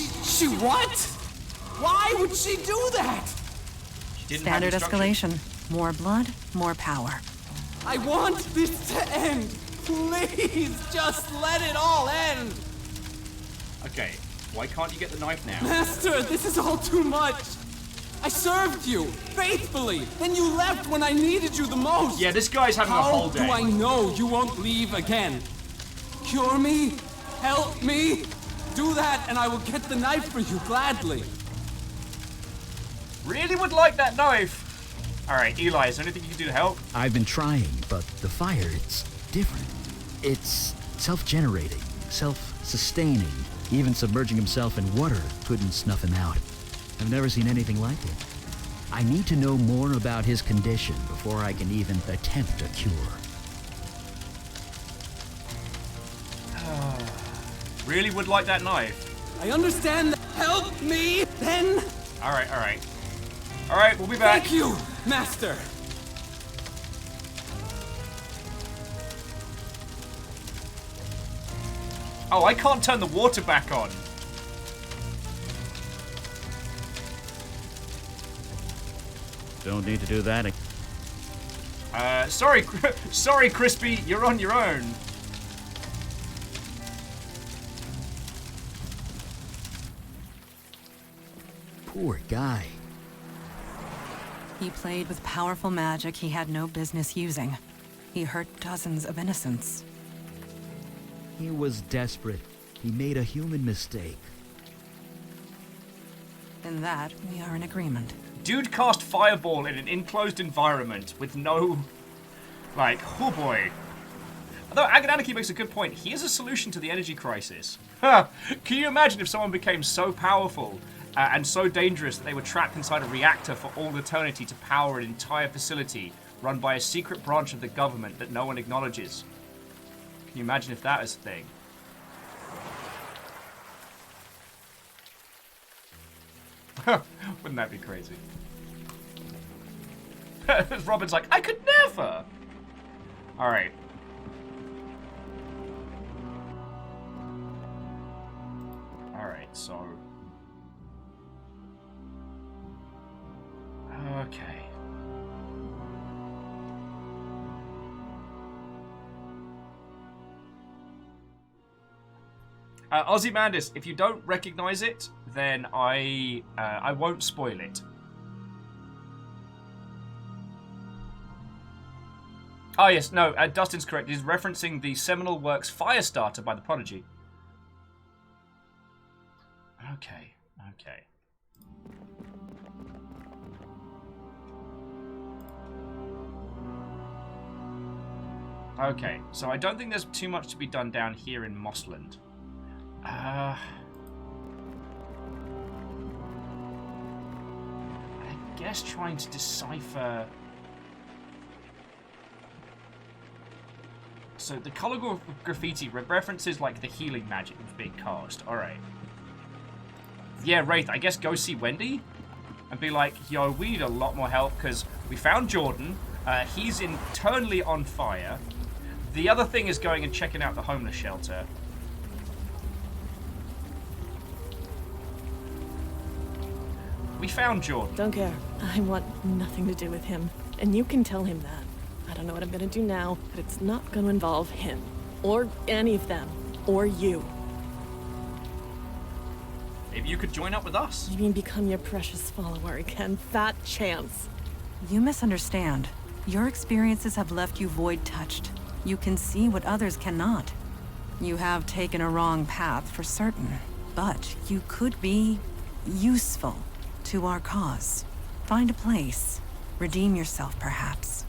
what? Why would she do that? She didn't Standard have escalation. More blood, more power. I want this to end. Please, just let it all end. Okay, why can't you get the knife now? Master, this is all too much. I served you faithfully. Then you left when I needed you the most. Yeah, this guy's having a whole day. How do I know you won't leave again? Cure me? Help me? Do that and I will get the knife for you gladly. Really would like that knife. Alright, Eli, is there anything you can do to help? I've been trying, but the fire, it's different. It's self-generating, self-sustaining. Even submerging himself in water couldn't snuff him out. I've never seen anything like it. I need to know more about his condition before I can even attempt a cure. Really would like that knife. I understand. Help me, then. Alright, alright. Alright, we'll be back. Thank you, Master. Oh, I can't turn the water back on. Don't need to do that. Sorry, sorry, Crispy, you're on your own. Poor guy. He played with powerful magic he had no business using. He hurt dozens of innocents. He was desperate. He made a human mistake. In that, we are in agreement. Dude cast fireball in an enclosed environment with no... Like, oh boy. Although Agananaki makes a good point, he is a solution to the energy crisis. Can you imagine if someone became so powerful and so dangerous that they were trapped inside a reactor for all eternity to power an entire facility run by a secret branch of the government that no one acknowledges? Can you imagine if that is a thing? Wouldn't that be crazy? Robin's like, I could never! Alright. Alright, so... Okay. Ozymandias, if you don't recognize it, then I won't spoil it. Oh yes, no, Dustin's correct. He's referencing the seminal works Firestarter by the Prodigy. Okay, okay. Okay, so I don't think there's too much to be done down here in Mossland. I guess trying to decipher... So the color graffiti references like the healing magic that's being cast. Alright. Yeah, Wraith, I guess go see Wendy and be like, yo, we need a lot more help because we found Jordan. He's internally on fire. The other thing is going and checking out the homeless shelter. We found Jordan. Don't care. I want nothing to do with him. And you can tell him that. I don't know what I'm gonna do now, but it's not gonna involve him. Or any of them. Or you. Maybe you could join up with us. You mean become your precious follower again? Fat chance. You misunderstand. Your experiences have left you void-touched. You can see what others cannot. You have taken a wrong path for certain, but you could be useful to our cause. Find a place. Redeem yourself, perhaps.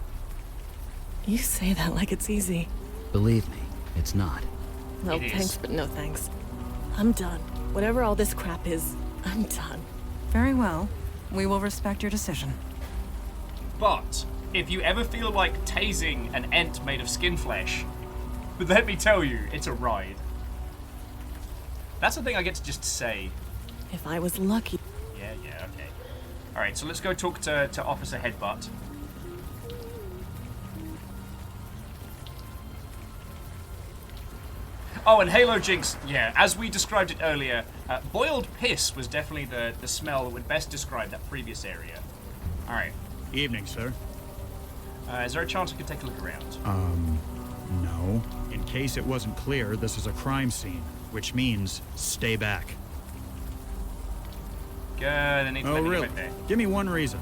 You say that like it's easy. Believe me, it's not. Well, thanks, but no thanks. I'm done. Whatever all this crap is, I'm done. Very well. We will respect your decision. But if you ever feel like tasing an ent made of skin flesh, let me tell you, it's a ride. That's the thing I get to just say. If I was lucky. Yeah, okay. Alright, so let's go talk to Officer Headbutt. Oh, and Halo Jinx, yeah, as we described it earlier, boiled piss was definitely the smell that would best describe that previous area. Alright. Evening, sir. Is there a chance we could take a look around? No. In case it wasn't clear, this is a crime scene, which means stay back. Good, I need to really? Right there. Give me one reason.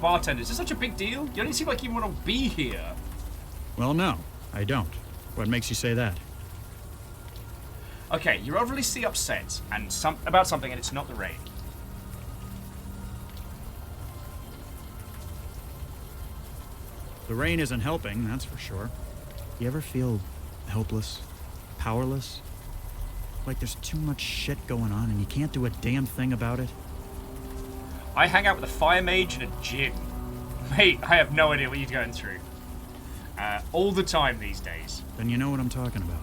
Bartender, is this such a big deal? You don't seem like you want to be here. Well, no, I don't. What makes you say that? Okay, you're obviously upset and about something, and it's not the rain. The rain isn't helping, that's for sure. You ever feel helpless? Powerless? Like there's too much shit going on and you can't do a damn thing about it? I hang out with a fire mage and a gym. Mate, I have no idea what you're going through. All the time these days. Then you know what I'm talking about.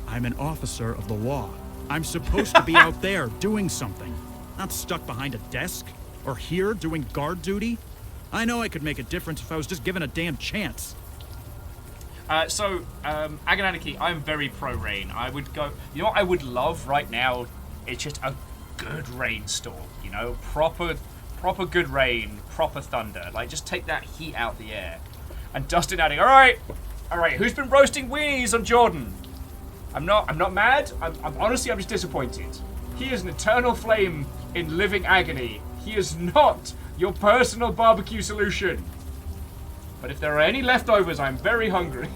I'm an officer of the law. I'm supposed to be out there doing something. Not stuck behind a desk. Or here doing guard duty. I know I could make a difference if I was just given a damn chance. Agonaniki, I'm very pro-rain. I would go... You know what I would love right now? It's just a good rainstorm, you know? Proper good rain, proper thunder. Like, just take that heat out the air. And Dustin adding, alright, who's been roasting weenies on Jordan? I'm not mad. I'm honestly, I'm just disappointed. He is an eternal flame in living agony. He is not your personal barbecue solution. But if there are any leftovers, I'm very hungry.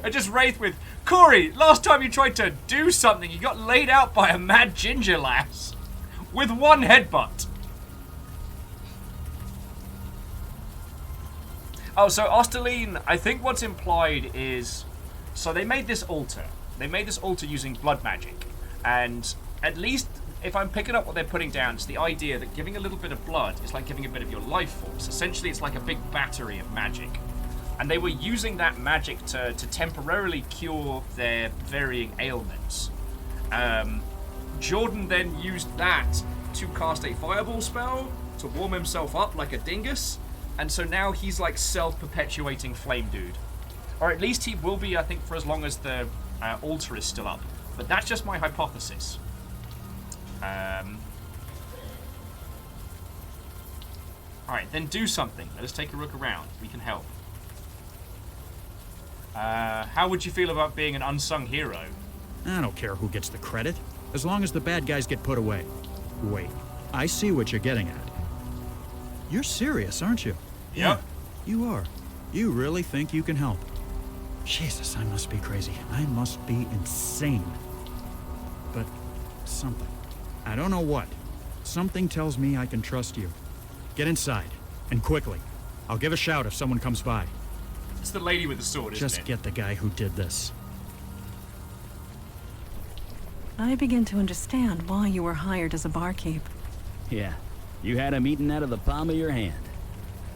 I just wraith with, Corey, last time you tried to do something, you got laid out by a mad ginger lass. With one headbutt. Oh, so Osterline, I think what's implied is... So they made this altar. They made this altar using blood magic. And at least, if I'm picking up what they're putting down, it's the idea that giving a little bit of blood is like giving a bit of your life force. Essentially, it's like a big battery of magic. And they were using that magic to temporarily cure their varying ailments. Jordan then used that to cast a fireball spell to warm himself up like a dingus. And so now he's like self-perpetuating flame dude. Or at least he will be, I think, for as long as the altar is still up. But that's just my hypothesis. Alright, then do something. Let us take a look around. We can help. How would you feel about being an unsung hero? I don't care who gets the credit, as long as the bad guys get put away. Wait, I see what you're getting at. You're serious, aren't you? Yep. Yeah, you are. You really think you can help? Jesus, I must be crazy. I must be insane. But something. I don't know what. Something tells me I can trust you. Get inside, and quickly. I'll give a shout if someone comes by. It's the lady with the sword, isn't it? Just get the guy who did this. I begin to understand why you were hired as a barkeep. Yeah, you had him eaten out of the palm of your hand.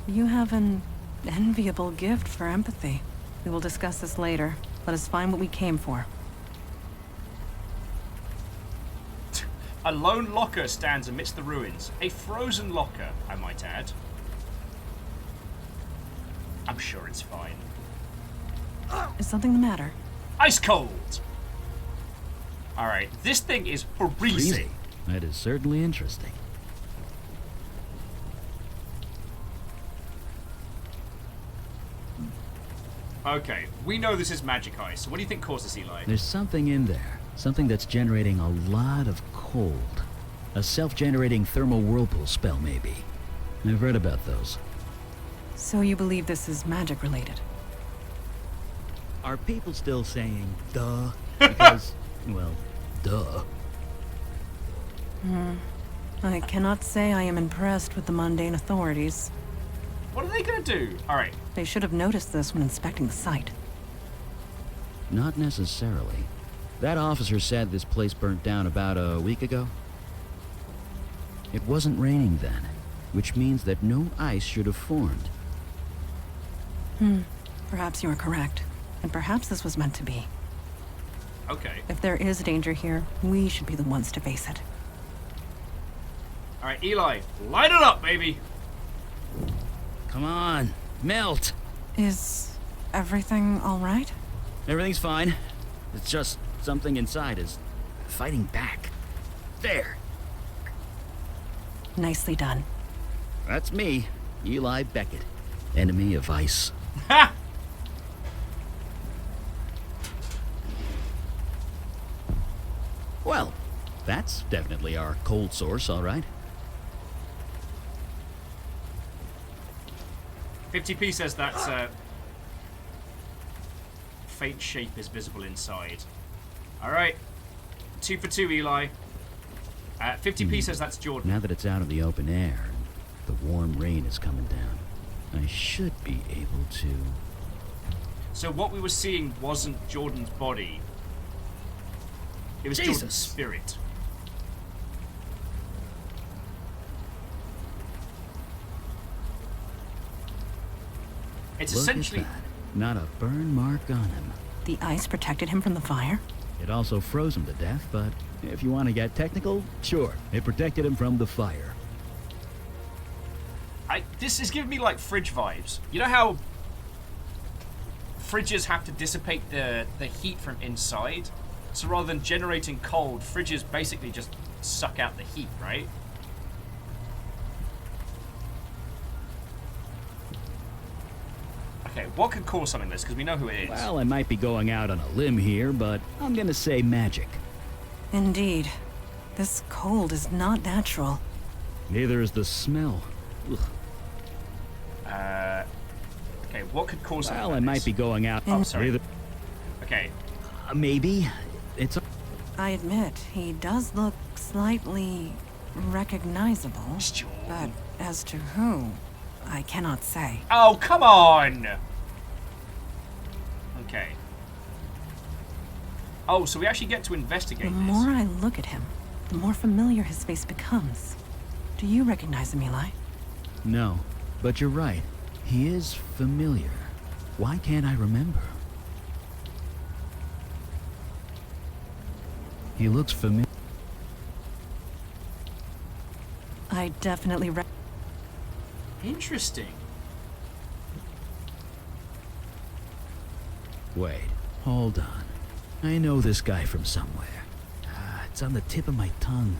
You have an enviable gift for empathy. We will discuss this later. Let us find what we came for. A lone locker stands amidst the ruins. A frozen locker, I might add. I'm sure it's fine. Is something the matter? Ice cold! Alright, this thing is freezing. That is certainly interesting. Okay, we know this is magic ice. So what do you think caused this, Eli? There's something in there. Something that's generating a lot of cold. A self-generating thermal whirlpool spell, maybe. I've read about those. So you believe this is magic related? Are people still saying, duh? Because, well, duh. I cannot say I am impressed with the mundane authorities. What are they gonna do? Alright. They should have noticed this when inspecting the site. Not necessarily. That officer said this place burnt down about a week ago. It wasn't raining then, which means that no ice should have formed. Perhaps you are correct. And perhaps this was meant to be. Okay. If there is danger here, we should be the ones to face it. Alright, Eli, light it up, baby! Come on, melt! Is everything all right? Everything's fine. It's just something inside is fighting back. There! Nicely done. That's me, Eli Beckett, enemy of ice. Ha! Well, that's definitely our cold source, all right. 50p says that faint shape is visible inside. Alright. 2 for 2, Eli. 50p says that's Jordan. Now that it's out of the open air, the warm rain is coming down, I should be able to... So what we were seeing wasn't Jordan's body. It was Jordan's spirit. It's Look essentially... at that. Not a burn mark on him. The ice protected him from the fire? It also froze him to death, but if you want to get technical, sure. It protected him from the fire. This is giving me like fridge vibes. You know how fridges have to dissipate the heat from inside? So rather than generating cold, fridges basically just suck out the heat, right? Okay, what could cause something like this? Because we know who it is. Well, I might be going out on a limb here, but I'm gonna say magic. Indeed. This cold is not natural. Neither is the smell. Ugh. Okay, what could cause something like I might be going out... Oh, sorry. Okay. Maybe. It's... I admit, he does look slightly recognizable. But as to who, I cannot say. Oh, come on! Okay. Oh, so we actually get to investigate The more I look at him, the more familiar his face becomes. Do you recognize him, Eli? No, but you're right. He is familiar. Why can't I remember? He looks familiar. I definitely Interesting. Wait, hold on. I know this guy from somewhere. It's on the tip of my tongue.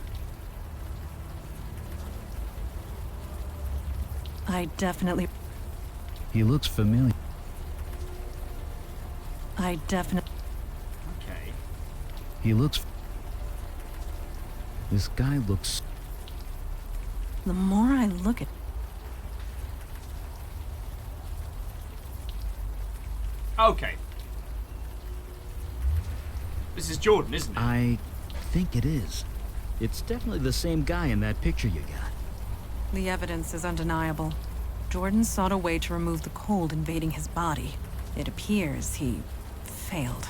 I definitely... He looks familiar. I definitely... Okay. He looks... This guy looks... The more I look at... Okay. This is Jordan, isn't it? I think it is. It's definitely the same guy in that picture you got. The evidence is undeniable. Jordan sought a way to remove the cold invading his body. It appears he failed.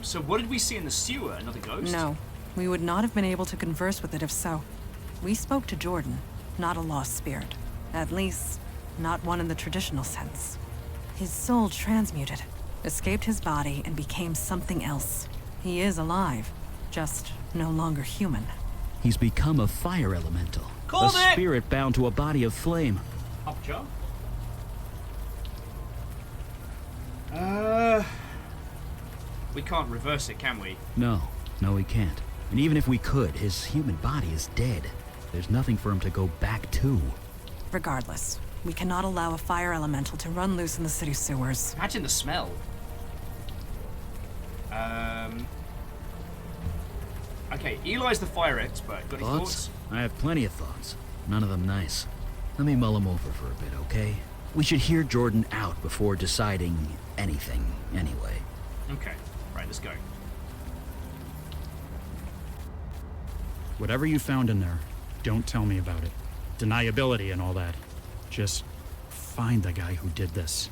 So what did we see in the sewer? Another ghost? No. We would not have been able to converse with it if so. We spoke to Jordan, not a lost spirit. At least, not one in the traditional sense. His soul transmuted, escaped his body, and became something else. He is alive, just no longer human. He's become a fire elemental. Called a it! Spirit bound to a body of flame. Up jump. We can't reverse it, can we? No, we can't. And even if we could, his human body is dead. There's nothing for him to go back to. Regardless, we cannot allow a fire elemental to run loose in the city sewers. Imagine the smell. Okay, Eli's the fire expert. Got any thoughts? I have plenty of thoughts. None of them nice. Let me mull them over for a bit, okay? We should hear Jordan out before deciding anything, anyway. Okay, right, let's go. Whatever you found in there, don't tell me about it. Deniability and all that. Just find the guy who did this.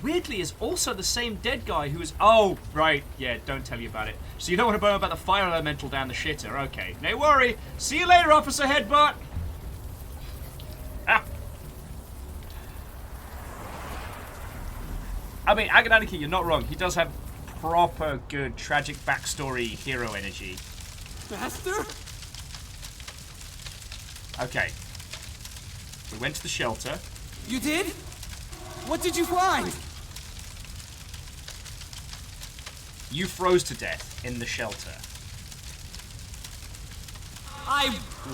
Weirdly, is also the same dead guy who was... Oh, right, yeah, don't tell you about it. So you don't want to know about the fire elemental down the shitter. Okay, no worry. See you later, Officer Headbutt. Ah. I mean, Agonaniki, you're not wrong. He does have proper good, tragic backstory hero energy. Master? Okay. We went to the shelter. You did? What did you find? You froze to death in the shelter.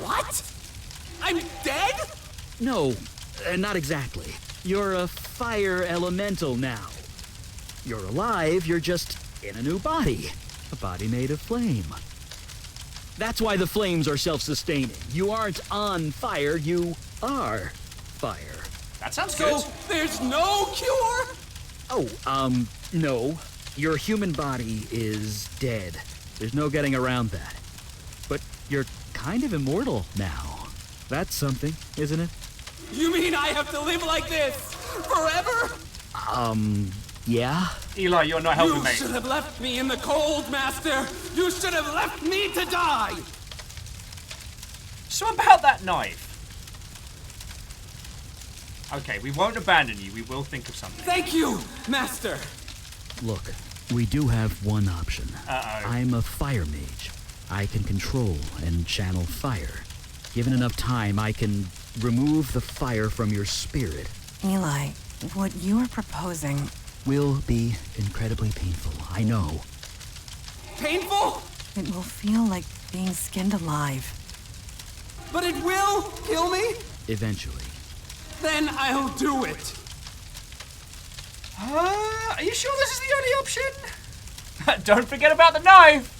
What? I'm dead? No, not exactly. You're a fire elemental now. You're alive, you're just in a new body. A body made of flame. That's why the flames are self-sustaining. You aren't on fire, you are fire. That sounds good. So there's no cure? Oh, no. your human body is dead. There's no getting around that. But you're kind of immortal now. That's something, isn't it? You mean I have to live like this forever? Yeah? Eli, you're not helping me. You should have left me in the cold, Master. You should have left me to die. So about that knife. Okay, we won't abandon you. We will think of something. Thank you, Master. Look, we do have one option. Uh-oh. I'm a fire mage. I can control and channel fire. Given enough time, I can remove the fire from your spirit. Eli, what you are proposing will be incredibly painful, I know. Painful? It will feel like being skinned alive. But it will kill me? Eventually. Then I'll do it. Are you sure this is the only option? Don't forget about the knife!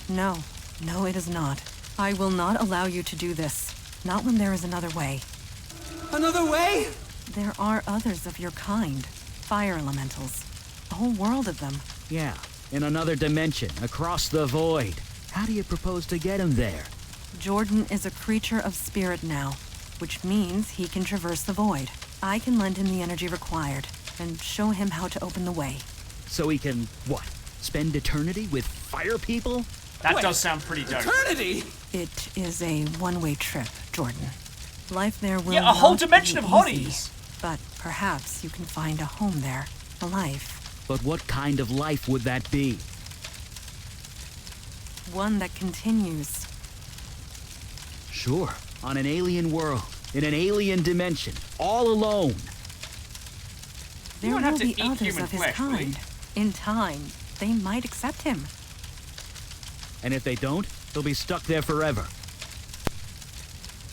No, it is not. I will not allow you to do this. Not when there is another way. Another way? There are others of your kind. Fire elementals. A whole world of them. Yeah, in another dimension, across the void. How do you propose to get him there? Jordan is a creature of spirit now, which means he can traverse the void. I can lend him the energy required, and show him how to open the way. So he can, what, spend eternity with fire people? That does sound pretty dope. Eternity? It is a one-way trip, Jordan. Life there will a whole not dimension be of hotties. easy, but perhaps you can find a home there, a life. But what kind of life would that be? One that continues. Sure, on an alien world, in an alien dimension, all alone. There will be others of his kind. In time, they might accept him. And if they don't, they'll be stuck there forever.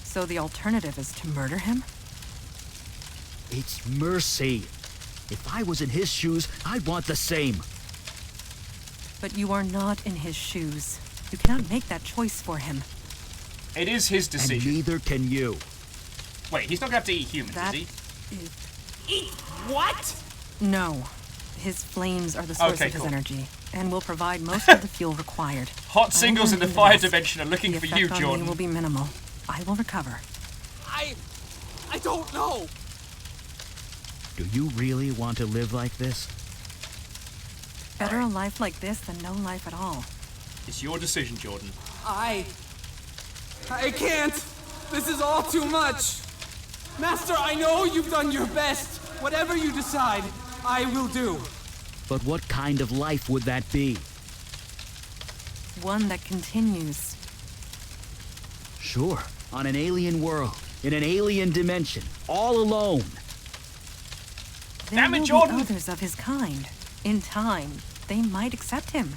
So the alternative is to murder him? It's mercy. If I was in his shoes, I'd want the same. But you are not in his shoes. You cannot make that choice for him. It is his decision. And neither can you. Wait, he's not gonna have to eat humans, is he? Eat what? No. His flames are the source of his energy, and will provide most of the fuel required. Hot singles in the fire dimension are looking for you, The effect on Jordan. me will be minimal. I will recover. I don't know. Do you really want to live like this? Better a life like this than no life at all. It's your decision, Jordan. I can't. This is all too much. Master, I know you've done your best. Whatever you decide, I will do. But what kind of life would that be? One that continues. Sure, on an alien world, in an alien dimension, all alone. There will be others of his kind. In time, they might accept him.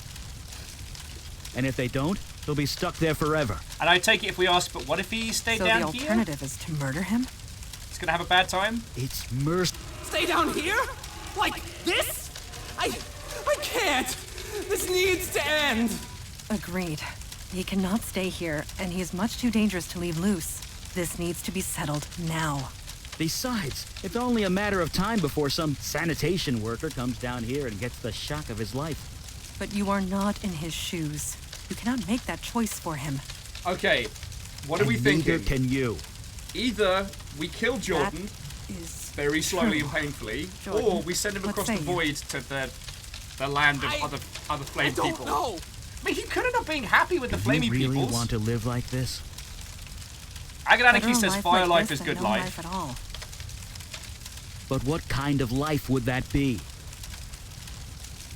And if they don't, they'll be stuck there forever. And I take it if we ask, but what if he stayed down So the here? alternative is to murder him? He's gonna have a bad time? It's mercy. Stay down here? Like this? I can't. This needs to end. Agreed. He cannot stay here, and he is much too dangerous to leave loose. This needs to be settled now. Besides, it's only a matter of time before some sanitation worker comes down here and gets the shock of his life. But you are not in his shoes. You cannot make that choice for him. Okay, what are we Neither thinking? can you. Either we kill Jordan very slowly and painfully, or we send him across the void to the land of other flame people. I don't know. I mean, he could end up being happy with the flamey Do you really peoples. want to live like this? Agadanic says fire life is good life. At all. But what kind of life would that be?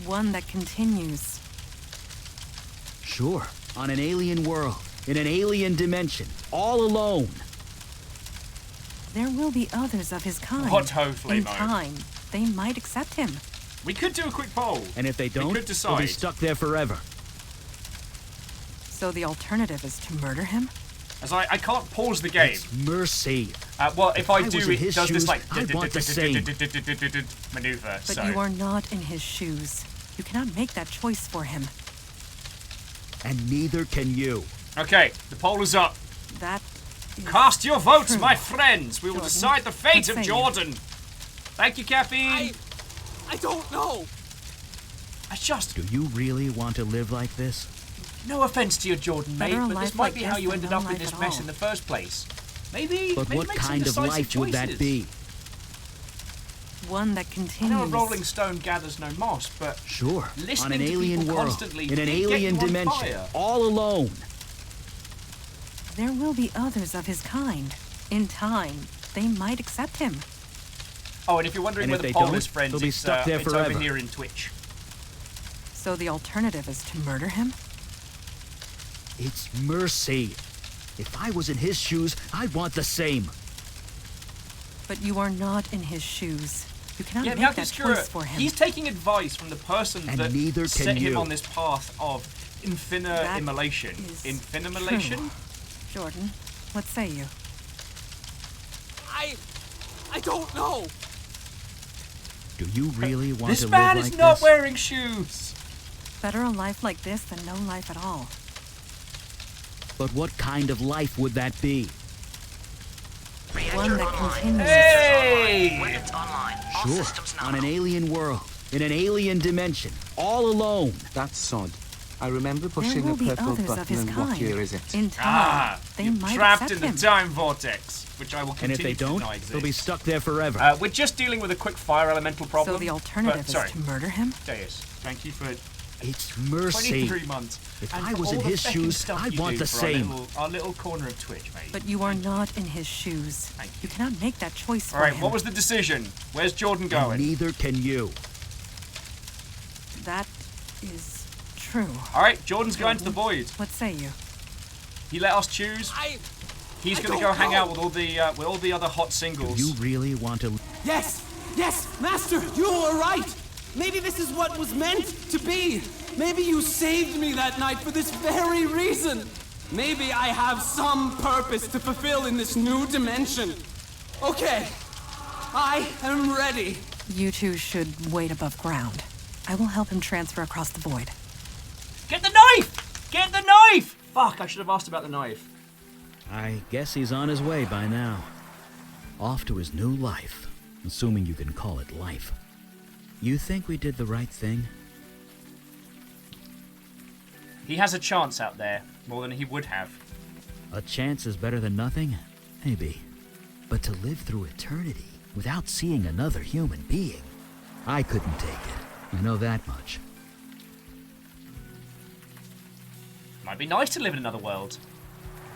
One that continues. Sure, on an alien world, in an alien dimension, all alone. There will be others of his kind. Hot ho, Flamo. In time, they might accept him. We could do a quick poll. And if they don't, could they'll be decide. stuck there forever. So the alternative is to murder him? As I can't pause the game. It's mercy. Well, if I was do, in it his does this shoes, like I'd want the same. maneuver. But So you are not in his shoes. You cannot make that choice for him. And neither can you. okay, the poll is up. That is Cast your votes, true. my friends. We will Jordan, decide the fate what of say you? Jordan. Thank you, Caffeine. I don't know. Do you really want to live like this? No offense to your Jordan, mate, Better a but life this might like be this how you than ended no up in life this at mess all. in the first place. Maybe But maybe what make some kind of decisive life would that choices. be? One that I continues. know a rolling stone gathers no moss, but Sure, listening on an to alien people world, constantly in an did get alien you on dimension, fire. all alone. There will be others of his kind. In time, they might accept him. Oh, and if you're wondering And where if the they poll don't, is, friends, they'll be it's, stuck there it's over forever. here in Twitch. So the alternative is to murder him? It's mercy. If I was in his shoes, I'd want the same. But you are not in his shoes. You cannot Yeah, make that Miyake choice for him. he's taking advice from the person And that neither can set him you. on this path of immolation. is Infinimolation? Jordan, what say you? I don't know. Do you really want This to man live is like not this? wearing shoes. Better a life like this than no life at all. But what kind of life would that be? One that continues. Hey! Weapons online. All Sure, systems on an nominal. alien world, in an alien dimension, all alone. That's sod. I remember pushing will a be purple others of button, his and what kind. year is it? In time, they you're might trapped accept in him. the time vortex, which I will And continue if they don't, to deny exists. they'll be stuck there forever. We're just dealing with a quick fire elemental problem. So the alternative but, sorry, is to murder him? Deus, thank you for It's mercy. 23 months. If and I for was in all the his fecking shoes, stuff I'd you want do the for same. Our little corner of Twitch, mate. But you are not in his shoes. Thank You cannot make that choice All for right, him. what was the decision? Where's Jordan And going? neither can you. That is true. All right, Jordan's going to the void. What say you? He let us choose. He's I going to don't go hang know. out with all the other hot Do singles. you really want to? Yes, Master, you were right. Maybe this is what was meant to be. Maybe you saved me that night for this very reason. Maybe I have some purpose to fulfill in this new dimension. Okay, I am ready. You two should wait above ground. I will help him transfer across the void. Get the knife! Get the knife! Fuck, I should have asked about the knife. I guess he's on his way by now. Off to his new life, assuming you can call it life. You think we did the right thing? He has a chance out there, more than he would have. A chance is better than nothing? Maybe. But to live through eternity without seeing another human being, I couldn't take it. I know that much. Might be nice to live in another world.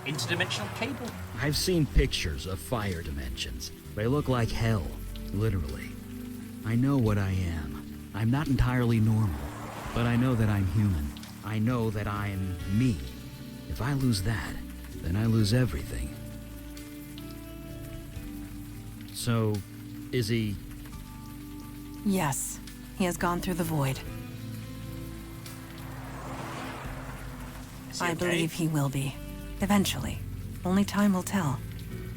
Interdimensional cable. I've seen pictures of fire dimensions. They look like hell, literally. I know what I am. I'm not entirely normal, but I know that I'm human. I know that I'm me. If I lose that, then I lose everything. So, is he... Yes, he has gone through the void. I believe he will be. Eventually. Only time will tell.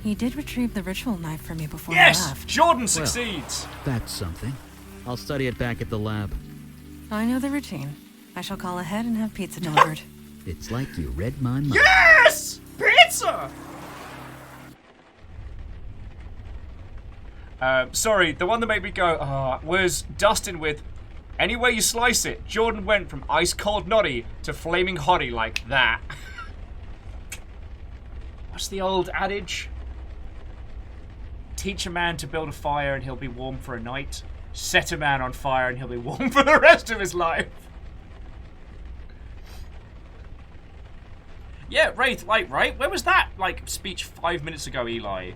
He did retrieve the ritual knife for me before I Yes! left. Jordan succeeds! That's something. I'll study it back at the lab. I know the routine. I shall call ahead and have pizza delivered. It's like you read my mind. Yes! Pizza! Sorry, the one that made me go, was Dustin with, any way you slice it, Jordan went from ice cold noddy to flaming hottie like that. What's the old adage? Teach a man to build a fire and he'll be warm for a night. Set a man on fire and he'll be warm for the rest of his life. Yeah, Wraith, like, right? Where was that, like, speech 5 minutes ago, Eli?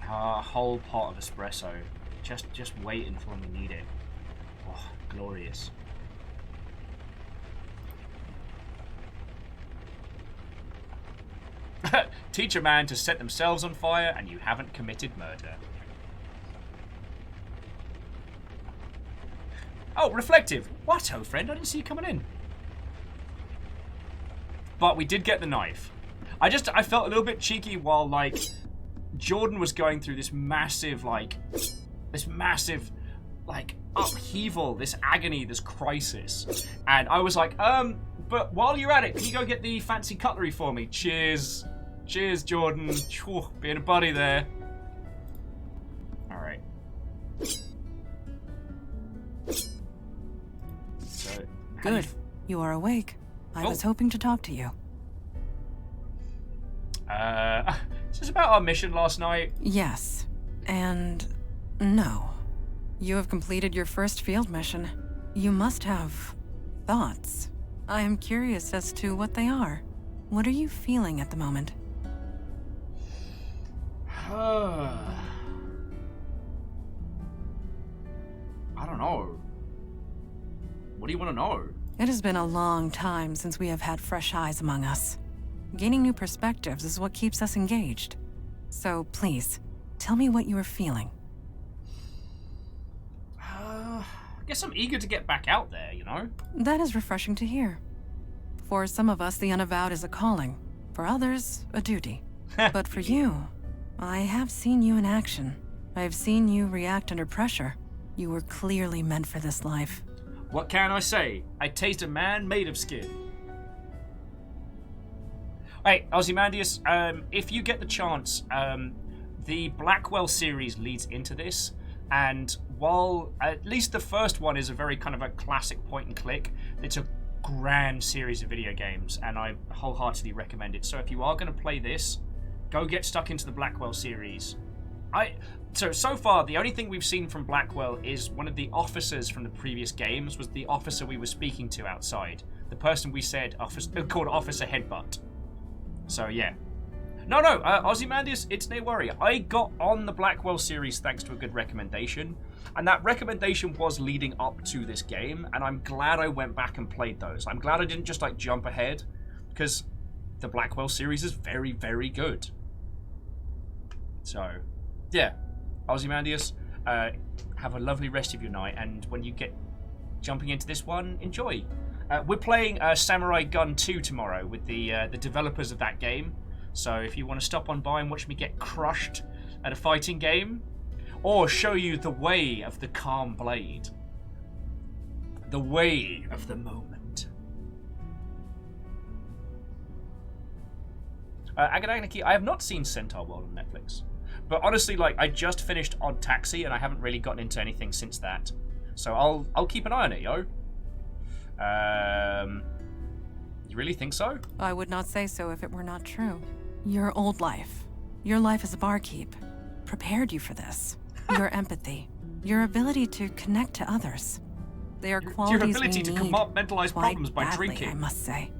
A whole pot of espresso. Just waiting for when we need it. Oh, glorious. Teach a man to set themselves on fire and you haven't committed murder. Oh, reflective. What, oh friend? I didn't see you coming in. But we did get the knife. I felt a little bit cheeky while, like, Jordan was going through this massive, like upheaval, this agony, this crisis. And I was like, but while you're at it, can you go get the fancy cutlery for me? Cheers. Cheers, Jordan. Whew, being a buddy there. Alright. So, good. You are awake. I was hoping to talk to you. Is this about our mission last night? Yes. And no. You have completed your first field mission. You must have thoughts. I am curious as to what they are. What are you feeling at the moment? I don't know. What do you want to know? It has been a long time since we have had fresh eyes among us. Gaining new perspectives is what keeps us engaged. So please, tell me what you are feeling. I guess I'm eager to get back out there, you know? That is refreshing to hear. For some of us, the Unavowed is a calling. For others, a duty. But for you, I have seen you in action. I have seen you react under pressure. You were clearly meant for this life. What can I say? I taste a man made of skin. Hey, Ozymandias, if you get the chance, the Blackwell series leads into this, and while at least the first one is a very kind of a classic point and click, it's a grand series of video games, and I wholeheartedly recommend it. So if you are going to play this, go get stuck into the Blackwell series. So far, the only thing we've seen from Blackwell is one of the officers from the previous games was the officer we were speaking to outside. The person we said called Officer Headbutt. So yeah. No, Ozymandias, it's no worry. I got on the Blackwell series thanks to a good recommendation, and that recommendation was leading up to this game, and I'm glad I went back and played those. I'm glad I didn't just like jump ahead, because the Blackwell series is very, very good. So, yeah. Ozymandias, have a lovely rest of your night, and when you get jumping into this one, enjoy. We're playing Samurai Gun 2 tomorrow with the developers of that game. So if you want to stop on by and watch me get crushed at a fighting game, or show you the way of the calm blade, the way of the moment. Agadanaki, I have not seen Centaur World on Netflix, but honestly, like I just finished Odd Taxi and I haven't really gotten into anything since that. So I'll keep an eye on it, yo. You really think so? I would not say so if it were not true. Your old life, your life as a barkeep, prepared you for this. Your empathy, your ability to connect to others. They are qualities your ability we to need compartmentalize problems by badly, drinking. I must say.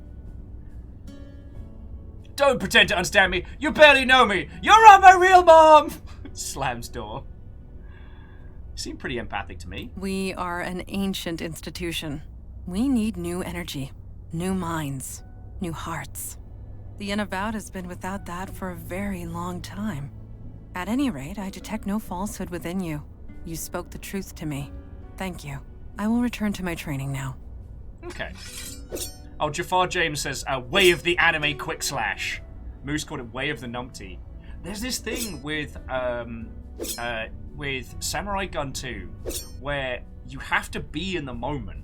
Don't pretend to understand me. You barely know me. You're not my real mom. Slams door. You seem pretty empathic to me. We are an ancient institution. We need new energy, new minds, new hearts. The Unavowed has been without that for a very long time. At any rate, I detect no falsehood within you. You spoke the truth to me. Thank you. I will return to my training now. Okay. Oh, Jafar James says, way of the anime quick slash. Moose called it way of the numpty. There's this thing with Samurai Gun 2 where you have to be in the moment.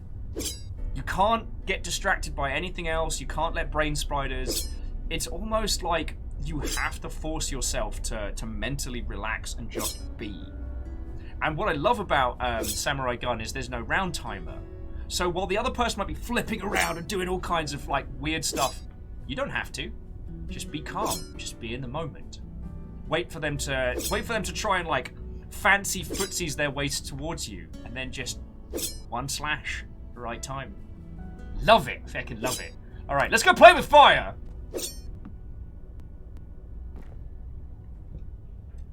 You can't get distracted by anything else. You can't let brain spiders. It's almost like you have to force yourself to mentally relax and just be. And what I love about Samurai Gun is there's no round timer. So while the other person might be flipping around and doing all kinds of like weird stuff, you don't have to. Just be calm. Just be in the moment. Wait for them to try and like fancy footsies their way towards you, and then just one slash at the right time. Love it. Fucking love it. All right, let's go play with fire.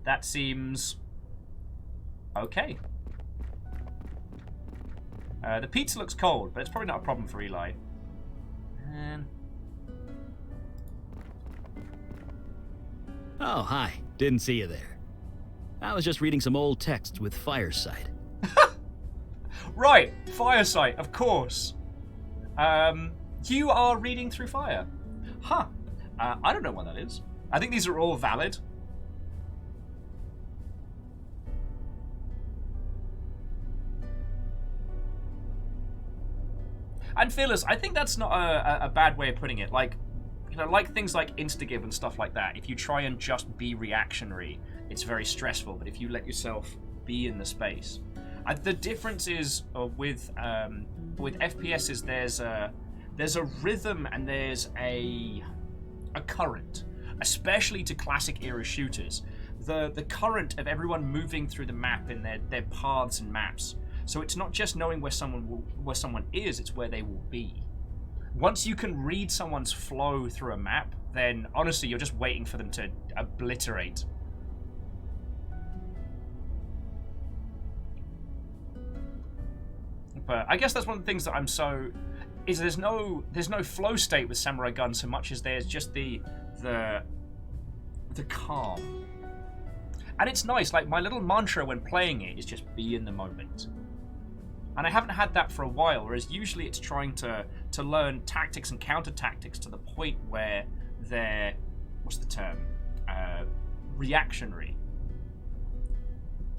That seems okay. The pizza looks cold, but it's probably not a problem for Eli. Oh, hi. Didn't see you there. I was just reading some old texts with Firesight. Right, Firesight, of course. You are reading through fire. Huh. I don't know what that is. I think these are all valid. And Fearless, I think that's not a bad way of putting it. Like, you know, like things like Instagive and stuff like that. If you try and just be reactionary, it's very stressful. But if you let yourself be in the space, the difference is with FPSs, there's a rhythm and there's a current, especially to classic era shooters. The current of everyone moving through the map in their paths and maps. So it's not just knowing where someone is, it's where they will be. Once you can read someone's flow through a map, then honestly you're just waiting for them to obliterate. But I guess that's one of the things that I'm so is there's no flow state with samurai guns so much as there's just the calm. And it's nice, like my little mantra when playing it is just be in the moment. And I haven't had that for a while, whereas usually it's trying to learn tactics and counter-tactics to the point where they're, what's the term, reactionary.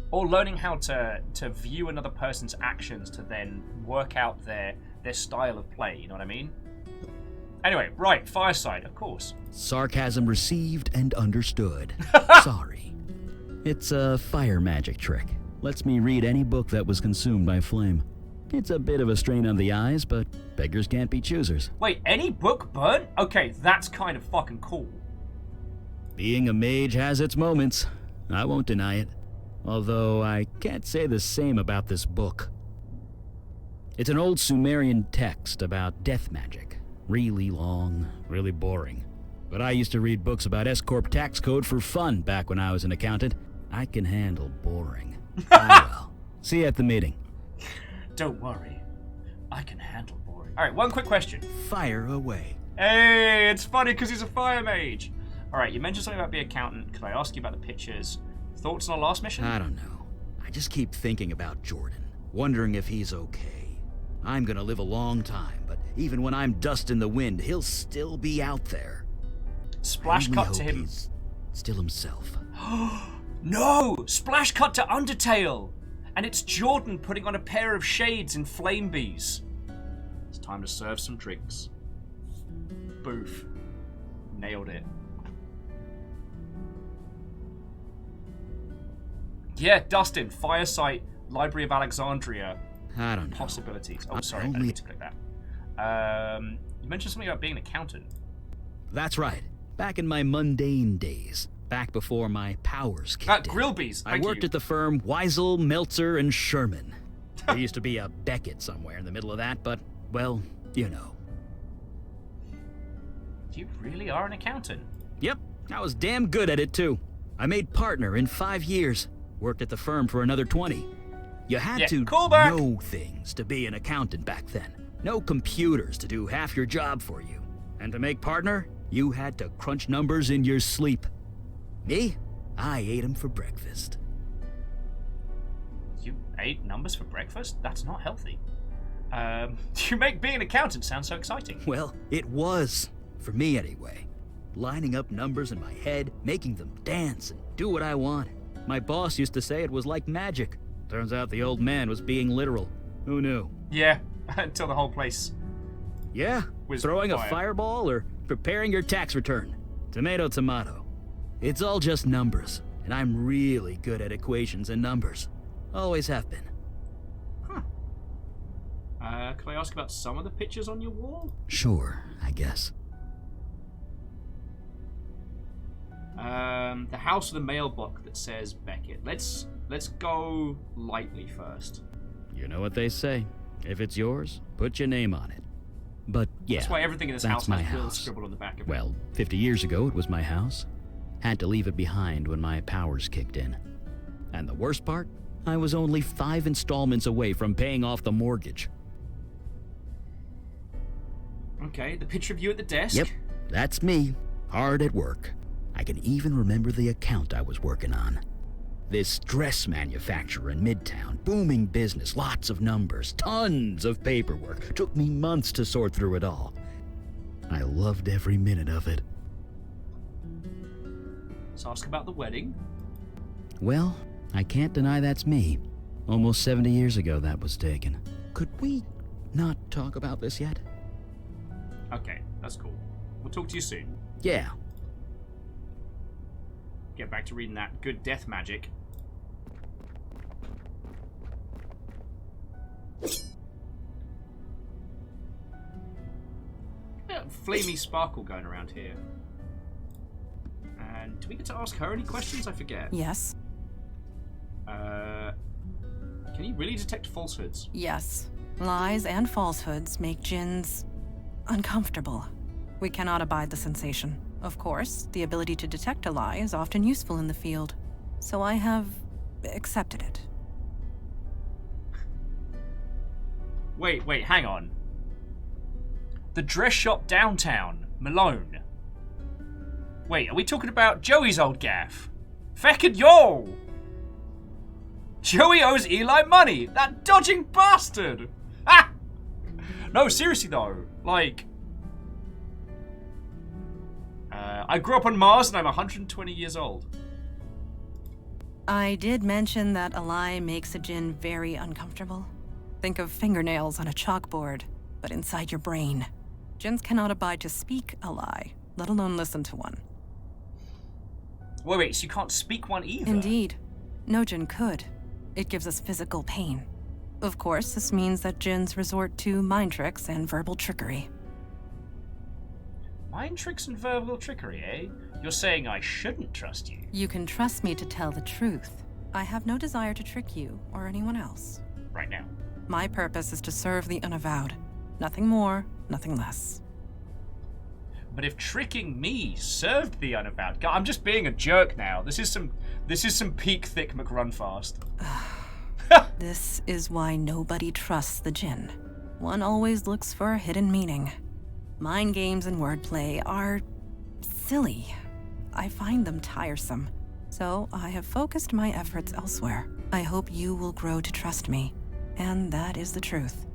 Or learning how to view another person's actions to then work out their style of play, you know what I mean? Anyway, right, Fireside, of course. Sarcasm received and understood. Sorry. It's a fire magic trick. Lets me read any book that was consumed by flame. It's a bit of a strain on the eyes, but beggars can't be choosers. Wait, any book burnt? Okay, that's kind of fucking cool. Being a mage has its moments. I won't deny it. Although I can't say the same about this book. It's an old Sumerian text about death magic. Really long, really boring. But I used to read books about S-Corp tax code for fun back when I was an accountant. I can handle boring. Oh well. See you at the meeting. Don't worry. I can handle boring. Alright, one quick question. Fire away. Hey, it's funny because he's a fire mage. Alright, you mentioned something about being an accountant. Could I ask you about the pictures? Thoughts on our last mission? I don't know. I just keep thinking about Jordan. Wondering if he's okay. I'm gonna live a long time, but even when I'm dust in the wind, he'll still be out there. Splash cut to him. He's still himself. No! Splash cut to Undertale! And it's Jordan putting on a pair of shades in flame bees. It's time to serve some drinks. Boof. Nailed it. Yeah, Dustin, Firesite, Library of Alexandria. I don't know. Possibilities. Oh, sorry, I need to click that. You mentioned something about being an accountant. That's right. Back in my mundane days. Back before my powers kicked in. Grillbees. I worked at the firm Weisel, Meltzer, and Sherman. There used to be a Beckett somewhere in the middle of that, but, well, you know. You really are an accountant? Yep, I was damn good at it, too. I made partner in 5 years. Worked at the firm for another 20. You had to know things to be an accountant back then. No computers to do half your job for you. And to make partner, you had to crunch numbers in your sleep. Me? I ate them for breakfast. You ate numbers for breakfast? That's not healthy. You make being an accountant sound so exciting. Well, it was. For me, anyway. Lining up numbers in my head, making them dance and do what I want. My boss used to say it was like magic. Turns out the old man was being literal. Who knew? Yeah, until the whole place... Yeah, throwing a fireball or preparing your tax return. Tomato, tomato. It's all just numbers, and I'm really good at equations and numbers. Always have been. Huh. Can I ask about some of the pictures on your wall? Sure, I guess. The house with a mailbox that says Beckett. Let's go lightly first. You know what they say. If it's yours, put your name on it. But yeah, that's why everything in this house has Will scribbled on the back of it. Well, 50 years ago it was my house. Had to leave it behind when my powers kicked in. And the worst part? I was only 5 installments away from paying off the mortgage. Okay, the picture of you at the desk? Yep, that's me, hard at work. I can even remember the account I was working on. This dress manufacturer in Midtown, booming business, lots of numbers, tons of paperwork. Took me months to sort through it all. I loved every minute of it. Let's ask about the wedding. Well, I can't deny that's me. Almost 70 years ago that was taken. Could we not talk about this yet? Okay, that's cool. We'll talk to you soon. Yeah. Get back to reading that good death magic. Flamey sparkle going around here. And do we get to ask her any questions? I forget. Yes. Can you really detect falsehoods? Yes. Lies and falsehoods make djinns uncomfortable. We cannot abide the sensation. Of course, the ability to detect a lie is often useful in the field, so I have accepted it. Wait, hang on. The dress shop downtown, Malone. Wait, are we talking about Joey's old gaff? Feckin' yo! Joey owes Eli money! That dodging bastard! Ah! No, seriously though, like... I grew up on Mars and I'm 120 years old. I did mention that a lie makes a djinn very uncomfortable. Think of fingernails on a chalkboard, but inside your brain. Djinns cannot abide to speak a lie, let alone listen to one. Wait, so you can't speak one either? Indeed. No djinn could. It gives us physical pain. Of course, this means that djinns resort to mind tricks and verbal trickery. Mind tricks and verbal trickery, eh? You're saying I shouldn't trust you? You can trust me to tell the truth. I have no desire to trick you or anyone else. Right now. My purpose is to serve the Unavowed. Nothing more, nothing less. But if tricking me served the Unavowed, God, I'm just being a jerk now. This is some peak thick McRunfast. This is why nobody trusts the djinn. One always looks for a hidden meaning. Mind games and wordplay are silly. I find them tiresome. So I have focused my efforts elsewhere. I hope you will grow to trust me. And that is the truth.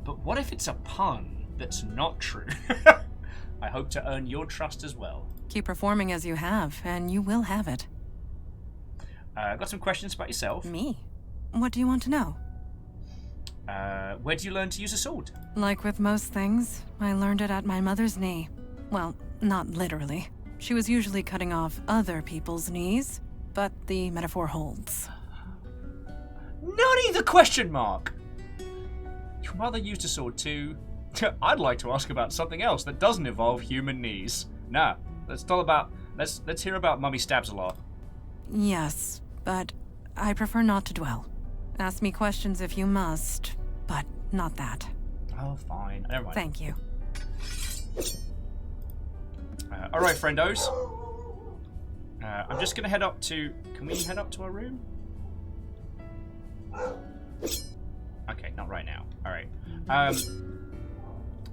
But what if it's a pun that's not true? I hope to earn your trust as well. Keep performing as you have, and you will have it. I've got some questions about yourself. Me? What do you want to know? Where do you learn to use a sword? Like with most things, I learned it at my mother's knee. Well, not literally. She was usually cutting off other people's knees, but the metaphor holds. Nutty the question mark! Your mother used a sword too. I'd like to ask about something else that doesn't involve human knees. Nah, let's hear about Mummy stabs a lot. Yes, but I prefer not to dwell. Ask me questions if you must, but not that. Oh, fine. Never mind. Thank you. Alright, friendos. I'm just gonna head up to... Can we head up to our room? Okay, not right now. Alright. I'm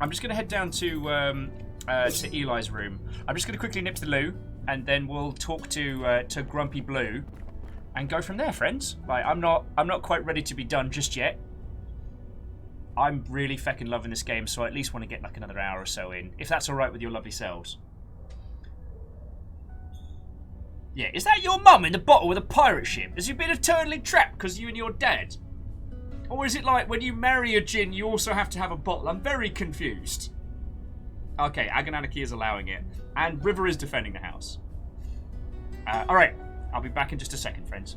just gonna head down to Eli's room. I'm just gonna quickly nip to the loo, and then we'll talk to Grumpy Blue, and go from there, friends. Like, I'm not quite ready to be done just yet. I'm really feckin' loving this game, so I at least want to get like another hour or so in, if that's alright with your lovely selves. Yeah, is that your mum in the bottle with a pirate ship? Has you been eternally trapped because you and your dad? Or is it like when you marry a djinn, you also have to have a bottle? I'm very confused. Okay, Agonanarchy is allowing it. And River is defending the house. Alright, I'll be back in just a second, friends.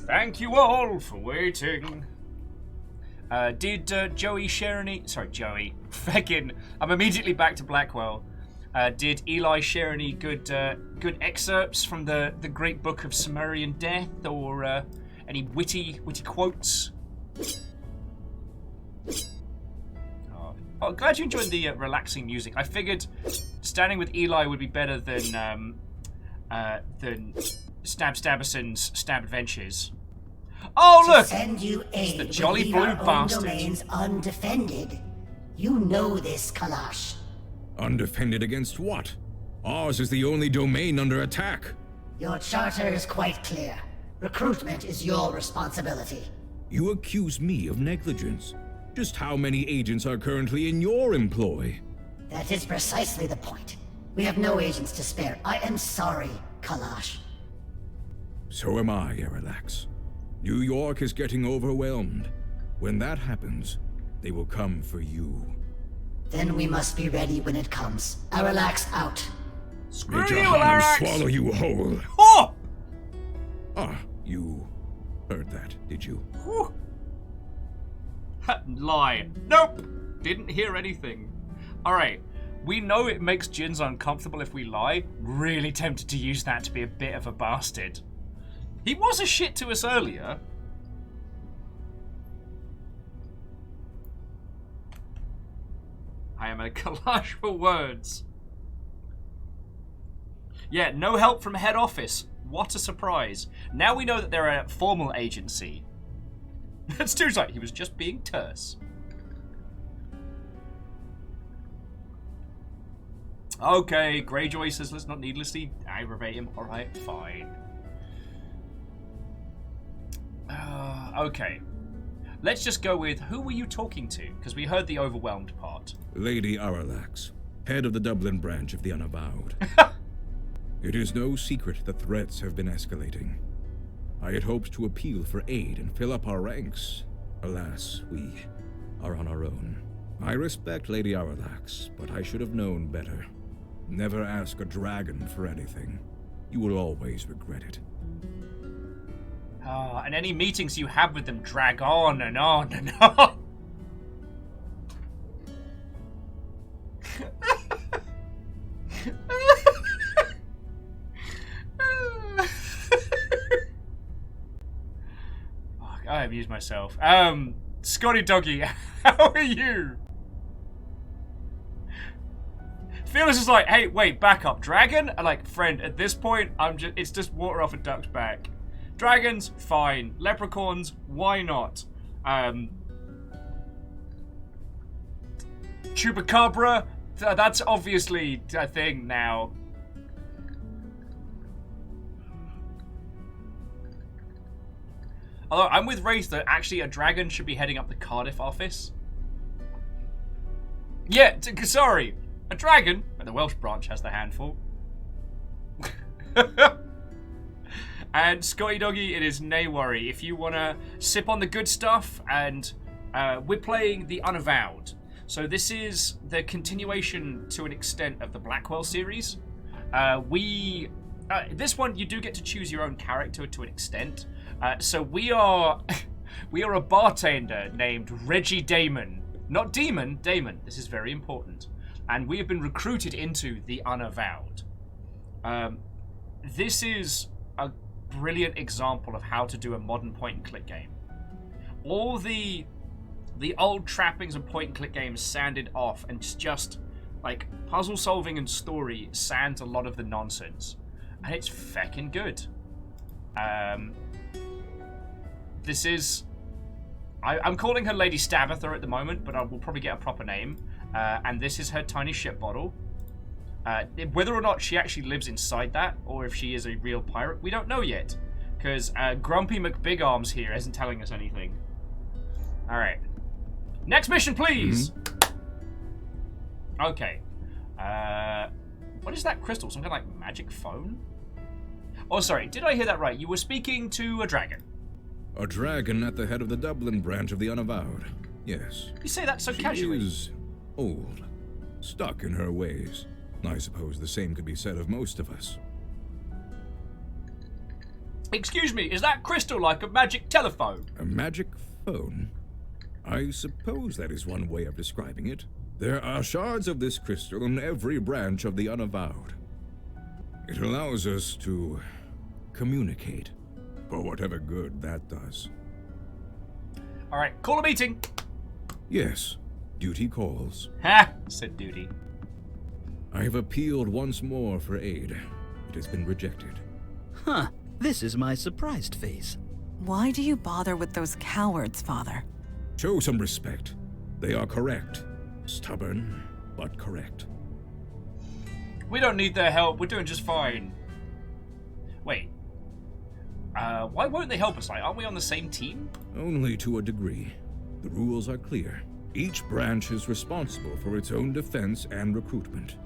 Thank you all for waiting. Did Joey share any... Sorry, Joey. Feckin'. I'm immediately back to Blackwell. Did Eli share any good excerpts from the Great Book of Sumerian Death, or any witty quotes? Oh, glad you enjoyed the relaxing music. I figured standing with Eli would be better than Stabberson's Stab Adventures. Oh, look! Send you aid the jolly leave blue our own bastard. domains undefended. You know this, Kalash. Undefended against what? Ours is the only domain under attack. Your charter is quite clear. Recruitment is your responsibility. You accuse me of negligence. Just how many agents are currently in your employ? That is precisely the point. We have no agents to spare. I am sorry, Kalash. So am I, Erelax. New York is getting overwhelmed. When that happens, they will come for you. Then we must be ready when it comes. Aralax out. May Jahannam swallow you whole. Oh! Ah, you heard that, did you? Whew. Lie. Nope. Didn't hear anything. Alright. We know it makes Jins uncomfortable if we lie. Really tempted to use that to be a bit of a bastard. He was a shit to us earlier. I am a collage for words. Yeah, no help from head office. What a surprise. Now we know that they're a formal agency. That's too right. He was just being terse. Okay, Greyjoy says let's not needlessly aggravate him. Alright, fine. Okay. Let's just go with, who were you talking to? Because we heard the overwhelmed part. Lady Aralax, head of the Dublin branch of the Unavowed. It is no secret that threats have been escalating. I had hoped to appeal for aid and fill up our ranks. Alas, we are on our own. I respect Lady Aralax, but I should have known better. Never ask a dragon for anything. You will always regret it. And any meetings you have with them drag on and on and on. I amused myself. Scotty Doggy, how are you? Fearless is like, hey, wait, back up, dragon? And like, friend, at this point, it's just water off a duck's back. Dragons, fine. Leprechauns, why not? Chupacabra, that's obviously a thing now. Although I'm with Wraith that actually a dragon should be heading up the Cardiff office. Yeah, sorry. A dragon, but the Welsh branch has the handful. And Scotty Doggy, it is nay worry. If you want to sip on the good stuff, and we're playing the Unavowed. So this is the continuation to an extent of the Blackwell series. This one, you do get to choose your own character to an extent. So we are a bartender named Reggie Damon. Not Demon, Damon. This is very important. And we have been recruited into the Unavowed. This is a brilliant example of how to do a modern point-and-click game. All the old trappings of point-and-click games sanded off, and just, like, puzzle solving and story sands a lot of the nonsense. And it's feckin' good. This is... I'm calling her Lady Stabbatha at the moment, but I will probably get a proper name. And this is her tiny ship bottle. Whether or not she actually lives inside that, or if she is a real pirate, we don't know yet. Because Grumpy McBigarms here isn't telling us anything. Alright. Next mission, please! Mm-hmm. Okay. What is that crystal? Some kind of, like, magic phone? Oh, sorry. Did I hear that right? You were speaking to a dragon. A dragon at the head of the Dublin branch of the Unavowed. Yes. You say that so casually. She is old. Stuck in her ways. I suppose the same could be said of most of us. Excuse me, is that crystal like a magic telephone? A magic phone? I suppose that is one way of describing it. There are shards of this crystal in every branch of the Unavowed. It allows us to communicate, for whatever good that does. Alright, call a meeting. Yes, duty calls. Ha! Said duty. I have appealed once more for aid. It has been rejected. Huh. This is my surprised face. Why do you bother with those cowards, Father? Show some respect. They are correct. Stubborn, but correct. We don't need their help. We're doing just fine. Wait. Why won't they help us? Like, aren't we on the same team? Only to a degree. The rules are clear. Each branch is responsible for its own defense and recruitment.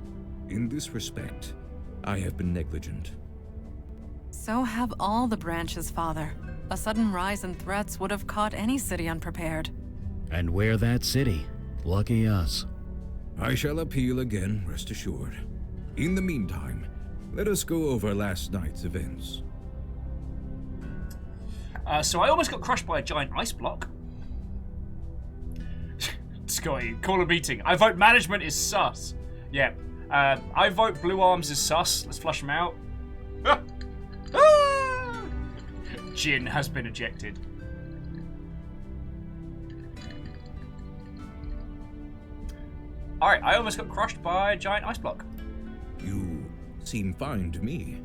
In this respect, I have been negligent. So have all the branches, Father. A sudden rise in threats would have caught any city unprepared. And we're that city. Lucky us. I shall appeal again, rest assured. In the meantime, let us go over last night's events. So I almost got crushed by a giant ice block. Scotty, call a meeting. I vote management is sus. Yeah. I vote Blue Arms is sus. Let's flush him out. Jin has been ejected. Alright, I almost got crushed by a giant ice block. You seem fine to me.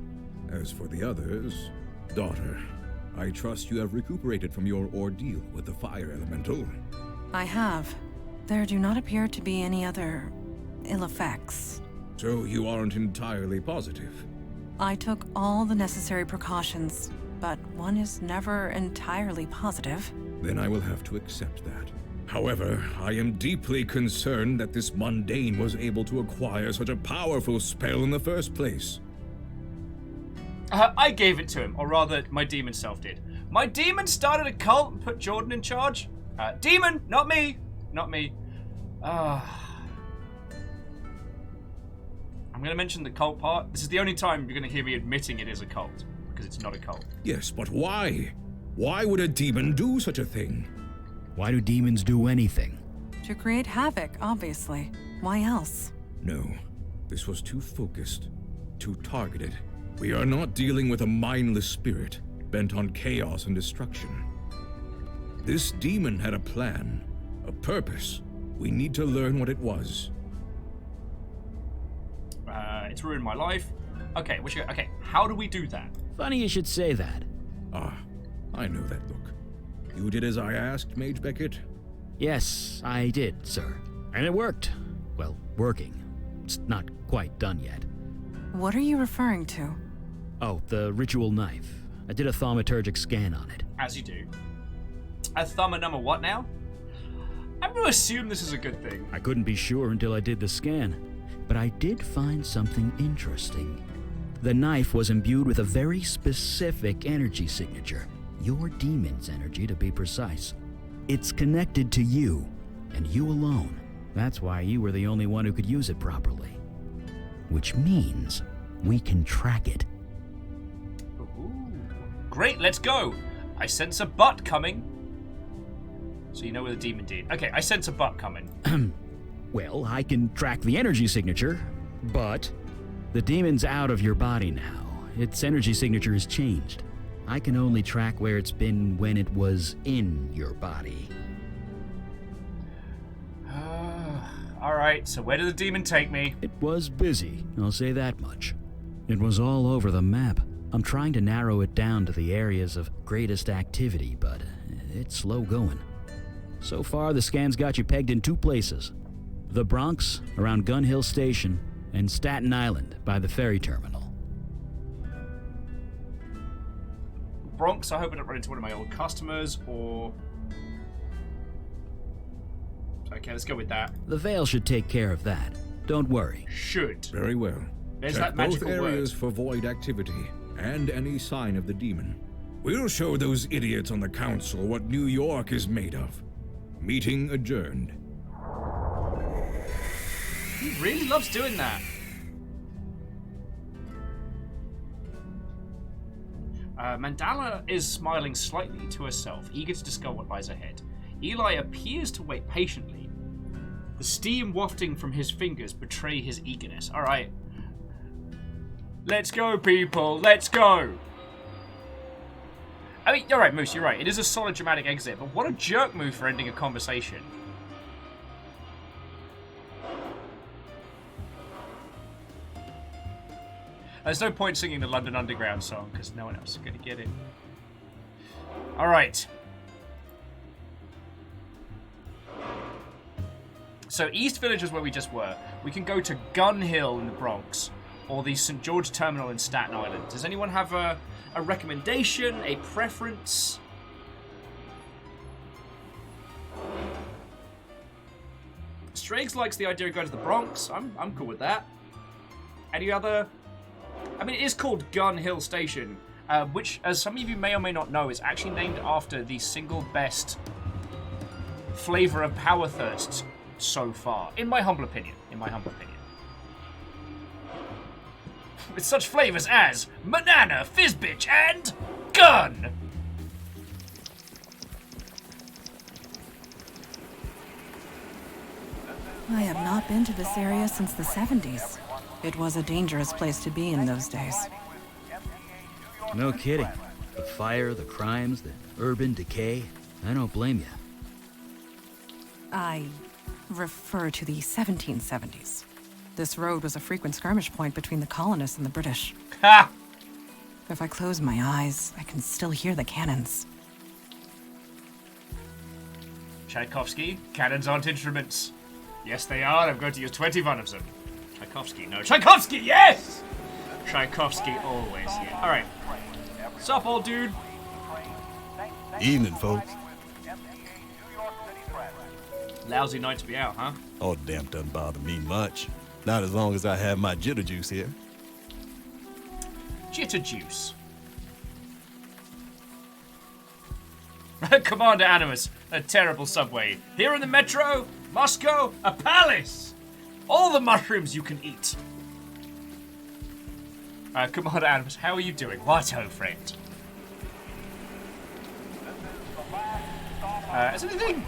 As for the others, daughter, I trust you have recuperated from your ordeal with the fire elemental. I have. There do not appear to be any other ill effects. So you aren't entirely positive? I took all the necessary precautions, but one is never entirely positive. Then I will have to accept that. However, I am deeply concerned that this mundane was able to acquire such a powerful spell in the first place. I gave it to him, or rather, my demon self did. My demon started a cult and put Jordan in charge. Demon, not me. Not me. I'm going to mention the cult part. This is the only time you're going to hear me admitting it is a cult, because it's not a cult. Yes, but why? Why would a demon do such a thing? Why do demons do anything? To create havoc, obviously. Why else? No, this was too focused, too targeted. We are not dealing with a mindless spirit, bent on chaos and destruction. This demon had a plan, a purpose. We need to learn what it was. It's ruined my life. Okay, how do we do that? Funny you should say that. Ah, I know that look. You did as I asked, Mage Beckett? Yes, I did, sir. And it worked. Well, working. It's not quite done yet. What are you referring to? Oh, the ritual knife. I did a thaumaturgic scan on it. As you do. A number what now? I'm going to assume this is a good thing. I couldn't be sure until I did the scan, but I did find something interesting. The knife was imbued with a very specific energy signature. Your demon's energy, to be precise. It's connected to you, and you alone. That's why you were the only one who could use it properly. Which means we can track it. Ooh. Great, let's go. I sense a butt coming. So you know where the demon did. Okay, I sense a butt coming. Well, I can track the energy signature, but the demon's out of your body now. Its energy signature has changed. I can only track where it's been when it was in your body. Alright, so where did the demon take me? It was busy, I'll say that much. It was all over the map. I'm trying to narrow it down to the areas of greatest activity, but it's slow going. So far, the scan's got you pegged in 2 places. The Bronx, around Gun Hill Station, and Staten Island, by the ferry terminal. Bronx, I hope I don't run into one of my old customers, or... Okay, let's go with that. The Veil should take care of that. Don't worry. Should. Very well. There's Check that magical both areas word. for void activity, and any sign of the demon. We'll show those idiots on the council what New York is made of. Meeting adjourned. He really loves doing that. Mandala is smiling slightly to herself, eager to discover what lies ahead. Eli appears to wait patiently. The steam wafting from his fingers betray his eagerness. Alright. Let's go, people. Let's go. I mean, you're right, Moose, you're right. It is a solid dramatic exit, but what a jerk move for ending a conversation. There's no point singing the London Underground song, because no one else is going to get it. Alright. So East Village is where we just were. We can go to Gun Hill in the Bronx, or the St. George Terminal in Staten Island. Does anyone have a recommendation, a preference? Striggs likes the idea of going to the Bronx. I'm cool with that. Any other? I mean, it is called Gun Hill Station, which, as some of you may or may not know, is actually named after the single best flavor of Power Thirst so far, in my humble opinion. With such flavors as banana, fizzbitch, and gun. I have not been to this area since the 70s. It was a dangerous place to be in those days. No kidding. The fire, the crimes, the urban decay. I don't blame you. I refer to the 1770s. This road was a frequent skirmish point between the colonists and the British. Ha! If I close my eyes, I can still hear the cannons. Tchaikovsky, cannons aren't instruments. Yes, they are. I'm going to use 21 of them. Tchaikovsky, no. Tchaikovsky, yes! Tchaikovsky, always, yeah. Alright. Sup, old dude? Evening, folks. Lousy night to be out, huh? Oh, damn, doesn't bother me much. Not as long as I have my jitter juice here. Jitter juice. Commander Animus, a terrible subway. Here in the metro, Moscow, a palace. All the mushrooms you can eat. Commander Animus, how are you doing? What-ho, friend? Has anything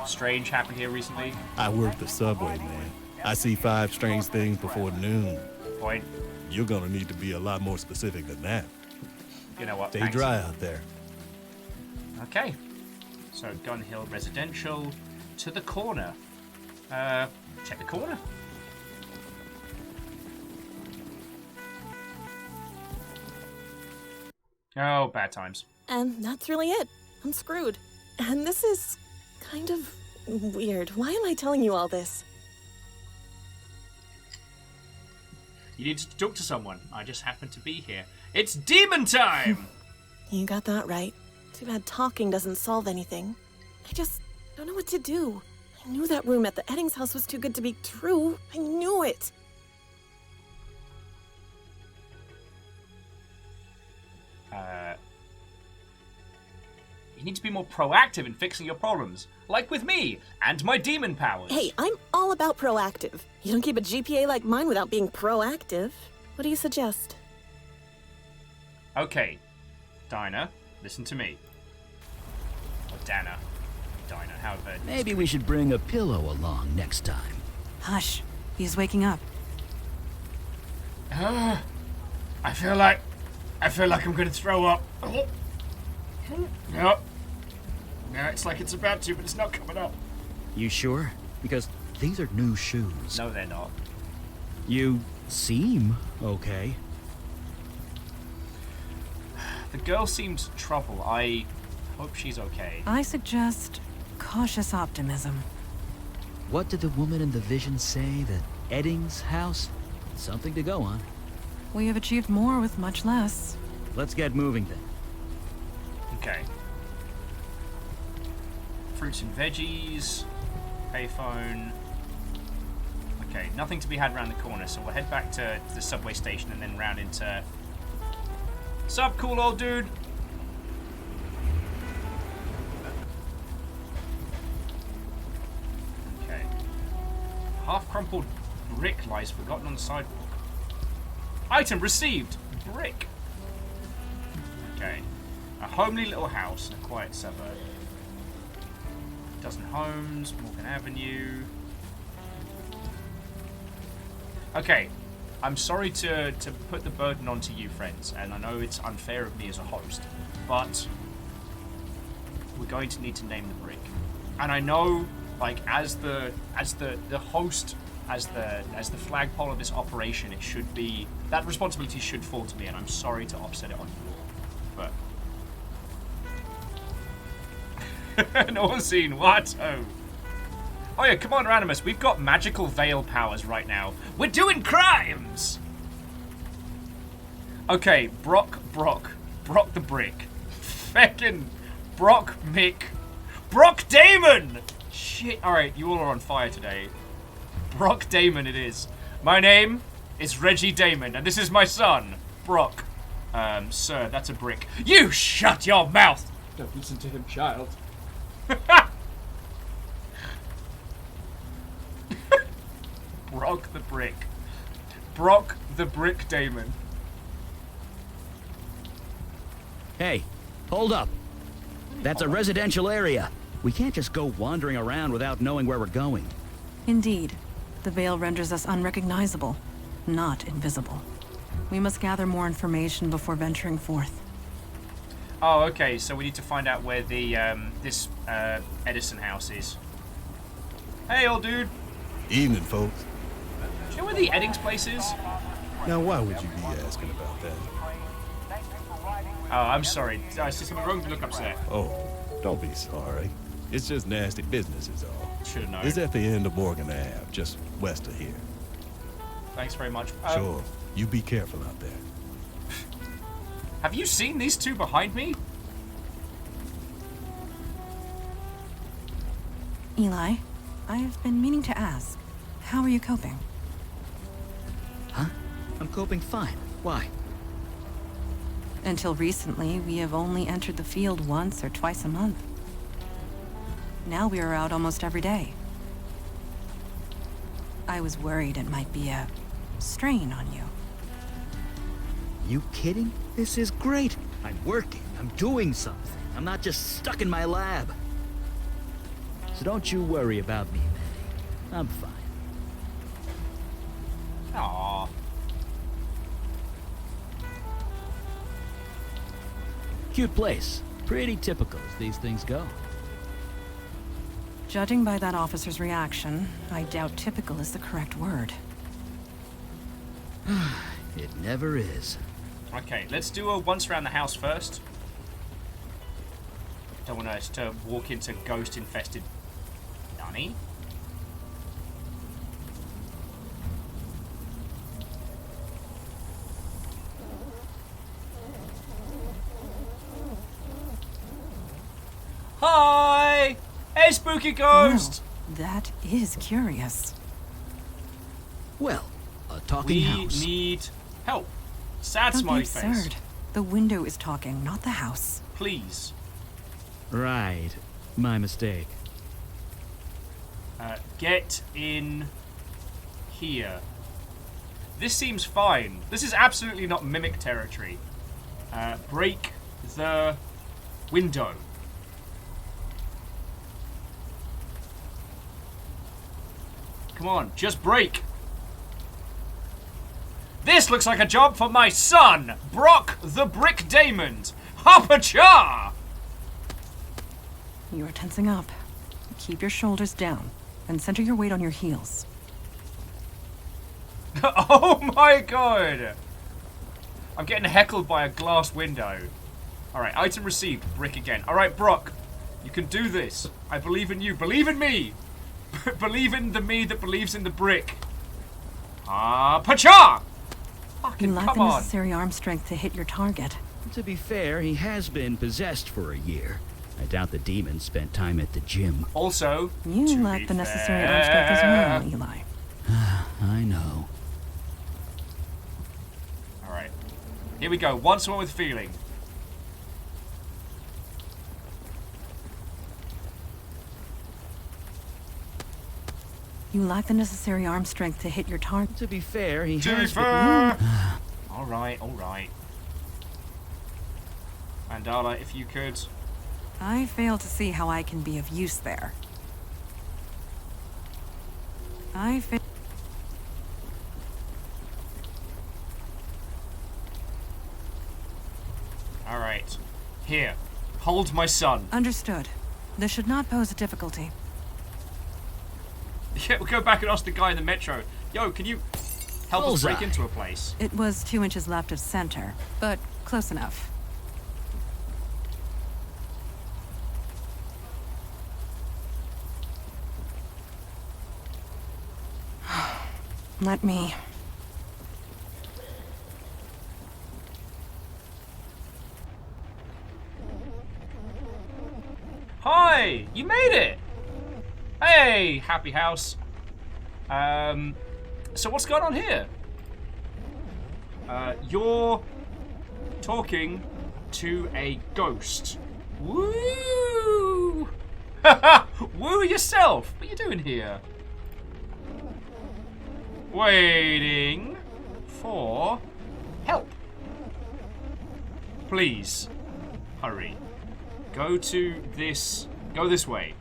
strange happened here recently? I work the subway, man. I see 5 strange things before noon. Point. You're gonna need to be a lot more specific than that. You know what? Stay Thanks. dry out there. Okay. So, Gun Hill Residential to the corner. Check the corner. Oh, bad times. And that's really it. I'm screwed. And this is kind of weird. Why am I telling you all this? You need to talk to someone. I just happen to be here. It's demon time! You got that right. Too bad talking doesn't solve anything. I just don't know what to do. I knew that room at the Eddings house was too good to be true. I knew it. You need to be more proactive in fixing your problems. Like with me, and my demon powers. Hey, I'm all about proactive. You don't keep a GPA like mine without being proactive. What do you suggest? Okay, Dinah, listen to me. Or Dana. Dinah, however. Maybe we should bring a pillow along next time. Hush, he's waking up. I feel like I'm gonna throw up. No. No, it's like it's about to, but it's not coming up. You sure? Because these are new shoes. No, they're not. You seem okay. The girl seems trouble. I hope she's okay. I suggest cautious optimism. What did the woman in the vision say? That Eddings house? Something to go on. We have achieved more with much less. Let's get moving then. Okay. Fruits and veggies. Payphone. Okay, nothing to be had around the corner, so we'll head back to the subway station and then round into... Sup, cool old dude? Okay. Half-crumpled brick lies forgotten on the sidewalk. Item received! Brick. Okay. A homely little house in a quiet suburb. Dozen homes, Morgan Avenue. Okay. I'm sorry to put the burden onto you, friends, and I know it's unfair of me as a host, but we're going to need to name the brick. And I know, like, as the host, as the flagpole of this operation, it should be, that responsibility should fall to me, and I'm sorry to offset it on you all. But no one's seen what? Oh yeah, Commander Animus, we've got magical veil powers right now. We're doing crimes! Okay, Brock the Brick. Feckin' Brock Damon! Shit, alright, you all are on fire today. Brock Damon it is. My name is Reggie Damon, and this is my son, Brock. Sir, that's a brick. You shut your mouth! Don't listen to him, child. Brock the Brick. Brock the Brick Damon. Hey, hold up. That's a residential area. We can't just go wandering around without knowing where we're going. Indeed. The veil renders us unrecognizable, not invisible. We must gather more information before venturing forth. Oh, okay, so we need to find out where the, this, Edison house is. Hey, old dude. Evening, folks. Do you know where the Eddings place is? Now, why would you be asking about that? Oh, I'm sorry. I see something wrong. Look upset. Oh, don't be sorry. It's just nasty business is all. Should've known. It's at the end of Morgan Ave, just west of here. Thanks very much. Sure. You be careful out there. Have you seen these two behind me? Eli, I've been meaning to ask, how are you coping? Huh? I'm coping fine. Why? Until recently, we have only entered the field once or twice a month. Now we are out almost every day. I was worried it might be a strain on you. You kidding? This is great. I'm working. I'm doing something. I'm not just stuck in my lab. So don't you worry about me, Manny. I'm fine. Aww. Cute place. Pretty typical as these things go. Judging by that officer's reaction, I doubt typical is the correct word. It never is. Okay, let's do a once around the house first. Don't want us to walk into ghost-infested... Nani? Hi! Hey, spooky ghost! Well, that is curious. Well, a talking house. We need help. Sad Don't smiley be face. absurd. The window is talking, not the house. Please. Right. My mistake. Get in here. This seems fine. This is absolutely not mimic territory. Break the window. Come on, just break. This looks like a job for my son, Brock the Brick Damon. Hoppa-cha! You are tensing up. Keep your shoulders down and center your weight on your heels. Oh my god! I'm getting heckled by a glass window. Alright, item received. Brick again. Alright, Brock. You can do this. I believe in you. Believe in me! Believe in the me that believes in the brick. Pacha! Fucking You lack come the on. necessary arm strength to hit your target. To be fair, he has been possessed for a year. I doubt the demon spent time at the gym. Also, you lack the necessary arm strength as well, Eli. I know. Alright. Here we go. Once more with feeling. You lack the necessary arm strength to hit your target. To be fair, he To be has fair. Alright, alright. Mandala, if you could. I fail to see how I can be of use there. Alright. Here. Hold my son. Understood. This should not pose a difficulty. Yeah, we'll go back and ask the guy in the metro. Yo, can you help us break into a place? It was 2 inches left of center, but close enough. Let me... Hi! You made it! Hey, happy house. So what's going on here? You're talking to a ghost. Woo! Woo yourself! What are you doing here? Waiting for help. Please, hurry. Go this way.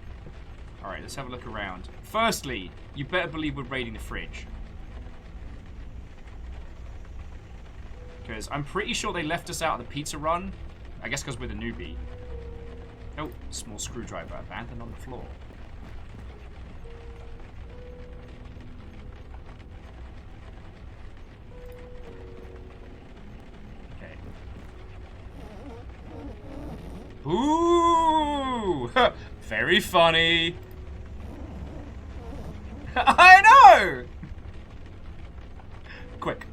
Alright, let's have a look around. Firstly, you better believe we're raiding the fridge. Because I'm pretty sure they left us out of the pizza run. I guess because we're the newbie. Oh, small screwdriver abandoned on the floor. Ooh! Very funny. I know! Quick.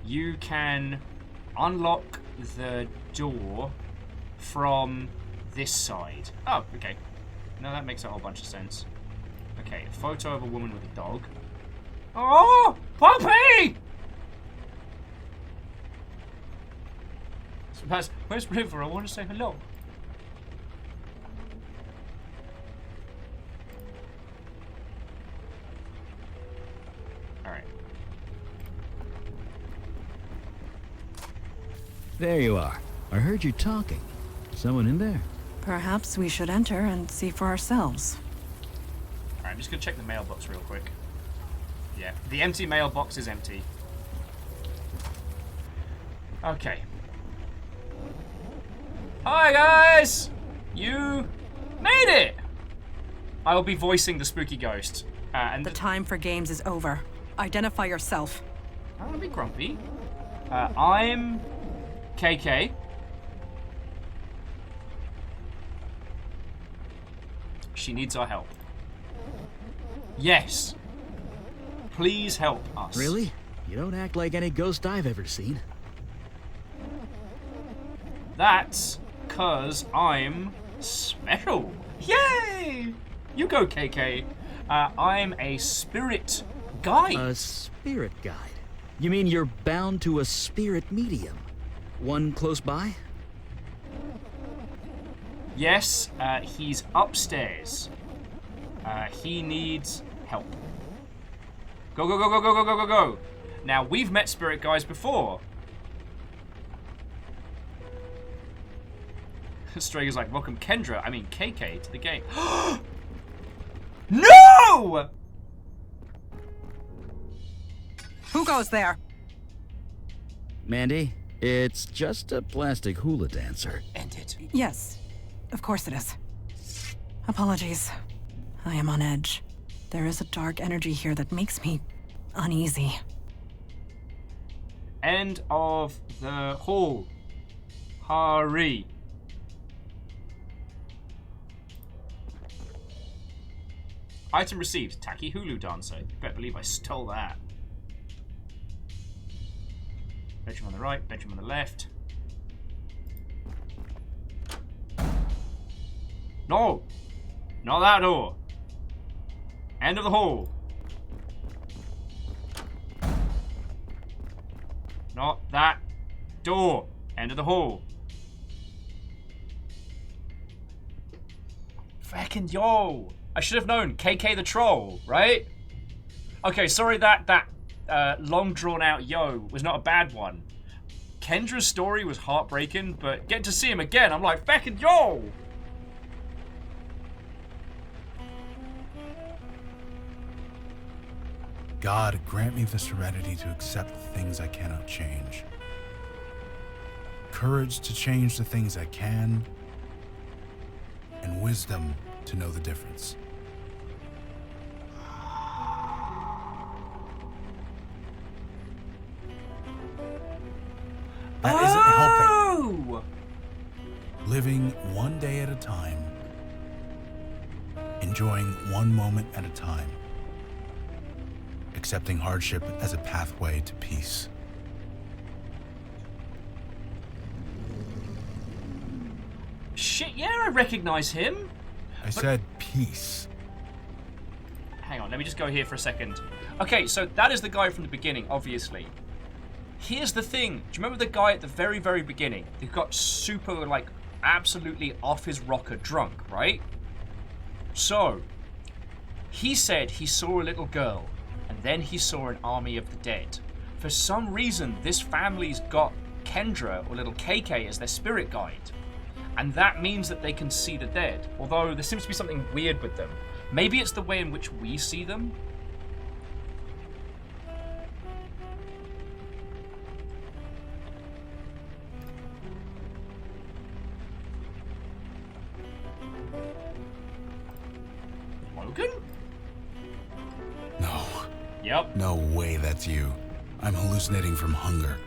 You can unlock the door from this side. Oh, okay. No, that makes a whole bunch of sense. Okay, a photo of a woman with a dog. Oh! Puppy! Where's River? I want to say hello. Alright. There you are. I heard you talking. Someone in there? Perhaps we should enter and see for ourselves. Alright, I'm just going to check the mailbox real quick. Yeah, the empty mailbox is empty. Okay. Hi guys! You made it! I will be voicing the spooky ghost. And the time for games is over. Identify yourself. I don't want to be grumpy. I'm KK. She needs our help. Yes. Please help us. Really? You don't act like any ghost I've ever seen. That's because I'm special. Yay! You go, KK. I'm a spirit guide. A spirit guide? You mean you're bound to a spirit medium? One close by? Yes, he's upstairs. He needs help. Go, go, go, go, go, go, go, go, go. Now, we've met spirit guys before. Strager's like, welcome KK to the game. No! Who goes there? Mandy, it's just a plastic hula dancer. End it. Yes, of course it is. Apologies. I am on edge. There is a dark energy here that makes me uneasy. End of the hall. Hurry. Item received, tacky hulu dancer. You better believe I stole that. Bedroom on the right, bedroom on the left. No! Not that door. End of the hall. Not that door. End of the hall. Fucking yo! I should have known. KK the troll, right? Okay, sorry that long drawn out yo was not a bad one. Kendra's story was heartbreaking, but getting to see him again, I'm like, fucking yo! God, grant me the serenity to accept the things I cannot change. Courage to change the things I can, and wisdom to know the difference. That isn't helping. Living one day at a time, enjoying one moment at a time, accepting hardship as a pathway to peace. Shit, yeah, I recognize him. I said peace. Hang on, let me just go here for a second. Okay, so that is the guy from the beginning, obviously. Here's the thing. Do you remember the guy at the very, very beginning who got super, like, absolutely off his rocker drunk, right? So, he said he saw a little girl, and then he saw an army of the dead. For some reason, this family's got Kendra, or little KK, as their spirit guide. And that means that they can see the dead. Although, there seems to be something weird with them. Maybe it's the way in which we see them. Logan? No. Yep. No way that's you. I'm hallucinating from hunger.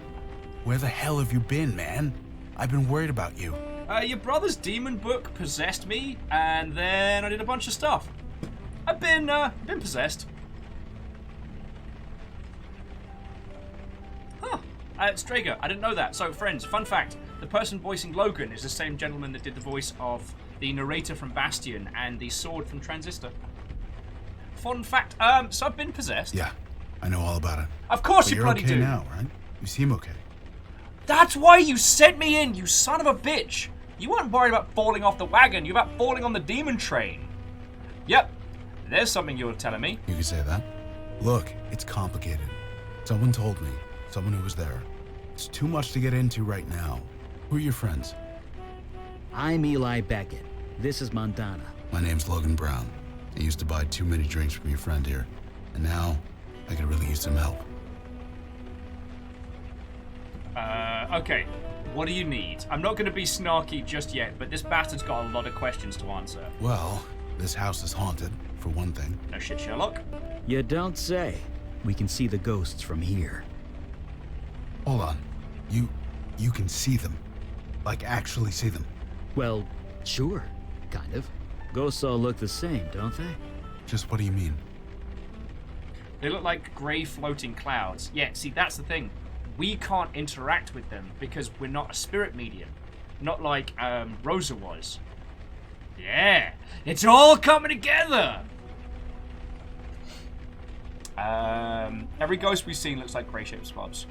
Where the hell have you been, man? I've been worried about you. Your brother's demon book possessed me, and then I did a bunch of stuff. I've been possessed. Huh. Strager, I didn't know that. So, friends, fun fact. The person voicing Logan is the same gentleman that did the voice of the narrator from Bastion and the sword from Transistor. Fun fact. So I've been possessed. Yeah, I know all about it. Of course but you you're bloody okay do. now, right? You seem okay. That's why you sent me in, you son of a bitch. You weren't worried about falling off the wagon. You're about falling on the demon train. Yep. There's something you were telling me. You can say that. Look, it's complicated. Someone told me. Someone who was there. It's too much to get into right now. Who are your friends? I'm Eli Beckett. This is Montana. My name's Logan Brown. I used to buy too many drinks from your friend here. And now, I could really use some help. Okay. What do you need? I'm not going to be snarky just yet, but this bastard's got a lot of questions to answer. Well, this house is haunted, for one thing. No shit, Sherlock. You don't say. We can see the ghosts from here. Hold on. You can see them. Like, actually see them. Well, sure. Kind of. Ghosts all look the same, don't they? Just what do you mean? They look like grey floating clouds. Yeah, see, that's the thing. We can't interact with them because we're not a spirit medium. Not like Rosa was. Yeah, it's all coming together! Every ghost we've seen looks like grey-shaped slobs.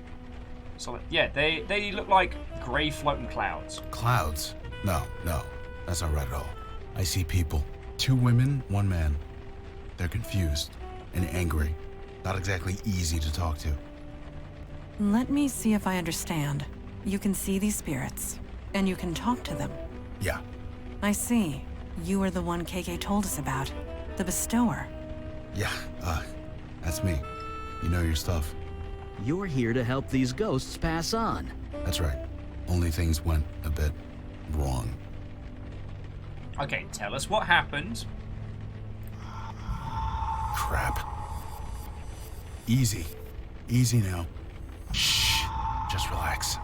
So, yeah, they look like grey floating clouds. Clouds? No, that's not right at all. I see people. 2 women, 1 man. They're confused and angry. Not exactly easy to talk to. Let me see if I understand. You can see these spirits, and you can talk to them. Yeah. I see. You are the one KK told us about. The bestower. Yeah, that's me. You know your stuff. You're here to help these ghosts pass on. That's right. Only things went a bit wrong. Okay, tell us what happened. Crap. Easy. Easy now. Shh. Just relax.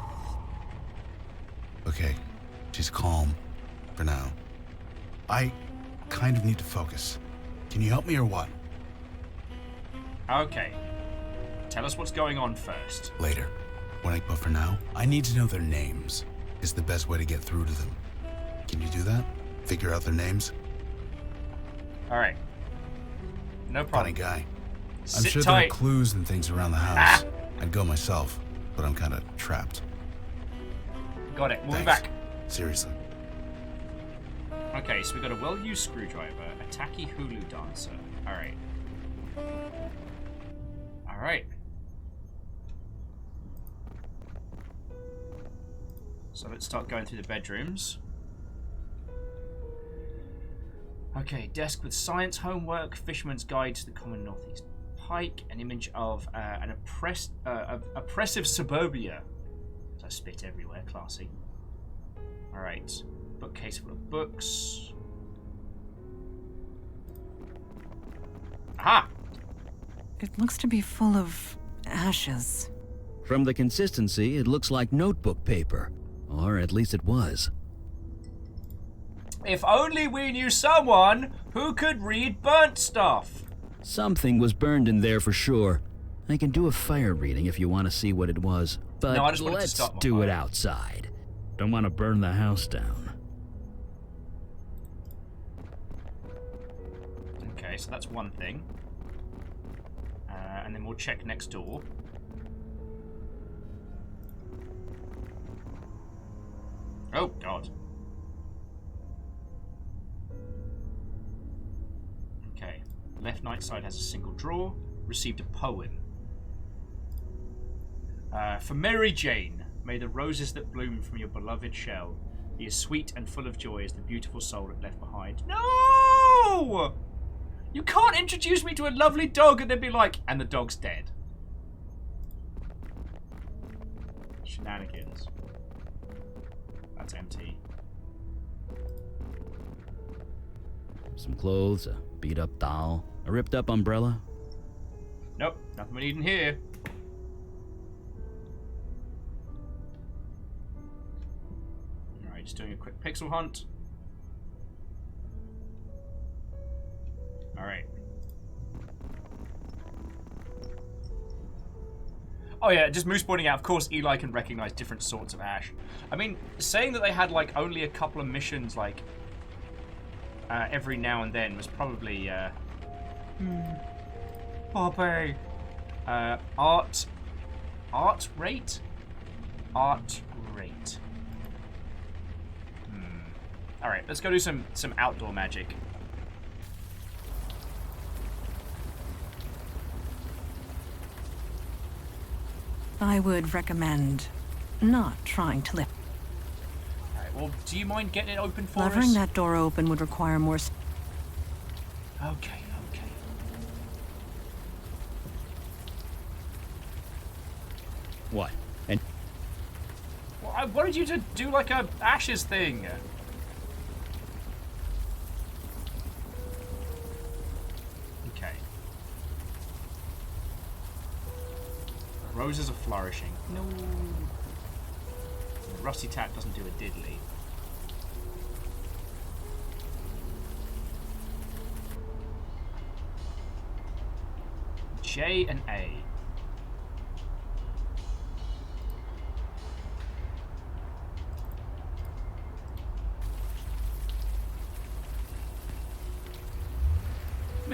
Okay. She's calm. For now. I kind of need to focus. Can you help me or what? Okay. Tell us what's going on first. Later. But for now, I need to know their names. It's the best way to get through to them. Can you do that? Figure out their names? Alright. No problem. Funny guy. Sit I'm sure tight. there are clues and things around the house. I'd go myself, but I'm kind of trapped. Got it. We'll be Thanks. back. Seriously. Okay, so we got a well-used screwdriver, a tacky hulu dancer. Alright. Alright. So let's start going through the bedrooms. Okay, desk with science homework, fisherman's guide to the common northeast pike, an image of an oppressive suburbia. So I spit everywhere, classy. Alright, bookcase full of books. Aha! It looks to be full of ashes. From the consistency, it looks like notebook paper. Or at least it was. If only we knew someone who could read burnt stuff. Something was burned in there for sure. I can do a fire reading if you want to see what it was. But no, I just wanted to let's stop my do fire. it outside. Don't want to burn the house down. Okay, so that's one thing. And then we'll check next door. Oh, God. Okay. Left night side has a single drawer. Received a poem. For Mary Jane, may the roses that bloom from your beloved shell be as sweet and full of joy as the beautiful soul it left behind. No! You can't introduce me to a lovely dog and then be like, and the dog's dead. Shenanigans. That's empty. Some clothes, a beat-up doll, a ripped-up umbrella. Nope, nothing we need in here. Alright, just doing a quick pixel hunt. Alright. Oh yeah, just Moose pointing out, of course Eli can recognize different sorts of ash. I mean, saying that they had like only a couple of missions like every now and then was probably Bobby. Art rate? Art rate. Alright, let's go do some outdoor magic. I would recommend not trying to lift. Alright, well, do you mind getting it open for Levering us? that door open would require more... Okay. What? And Well, I wanted you to do like a ashes thing. Okay. Roses are flourishing. No. The rusty tap doesn't do a diddly. J and A.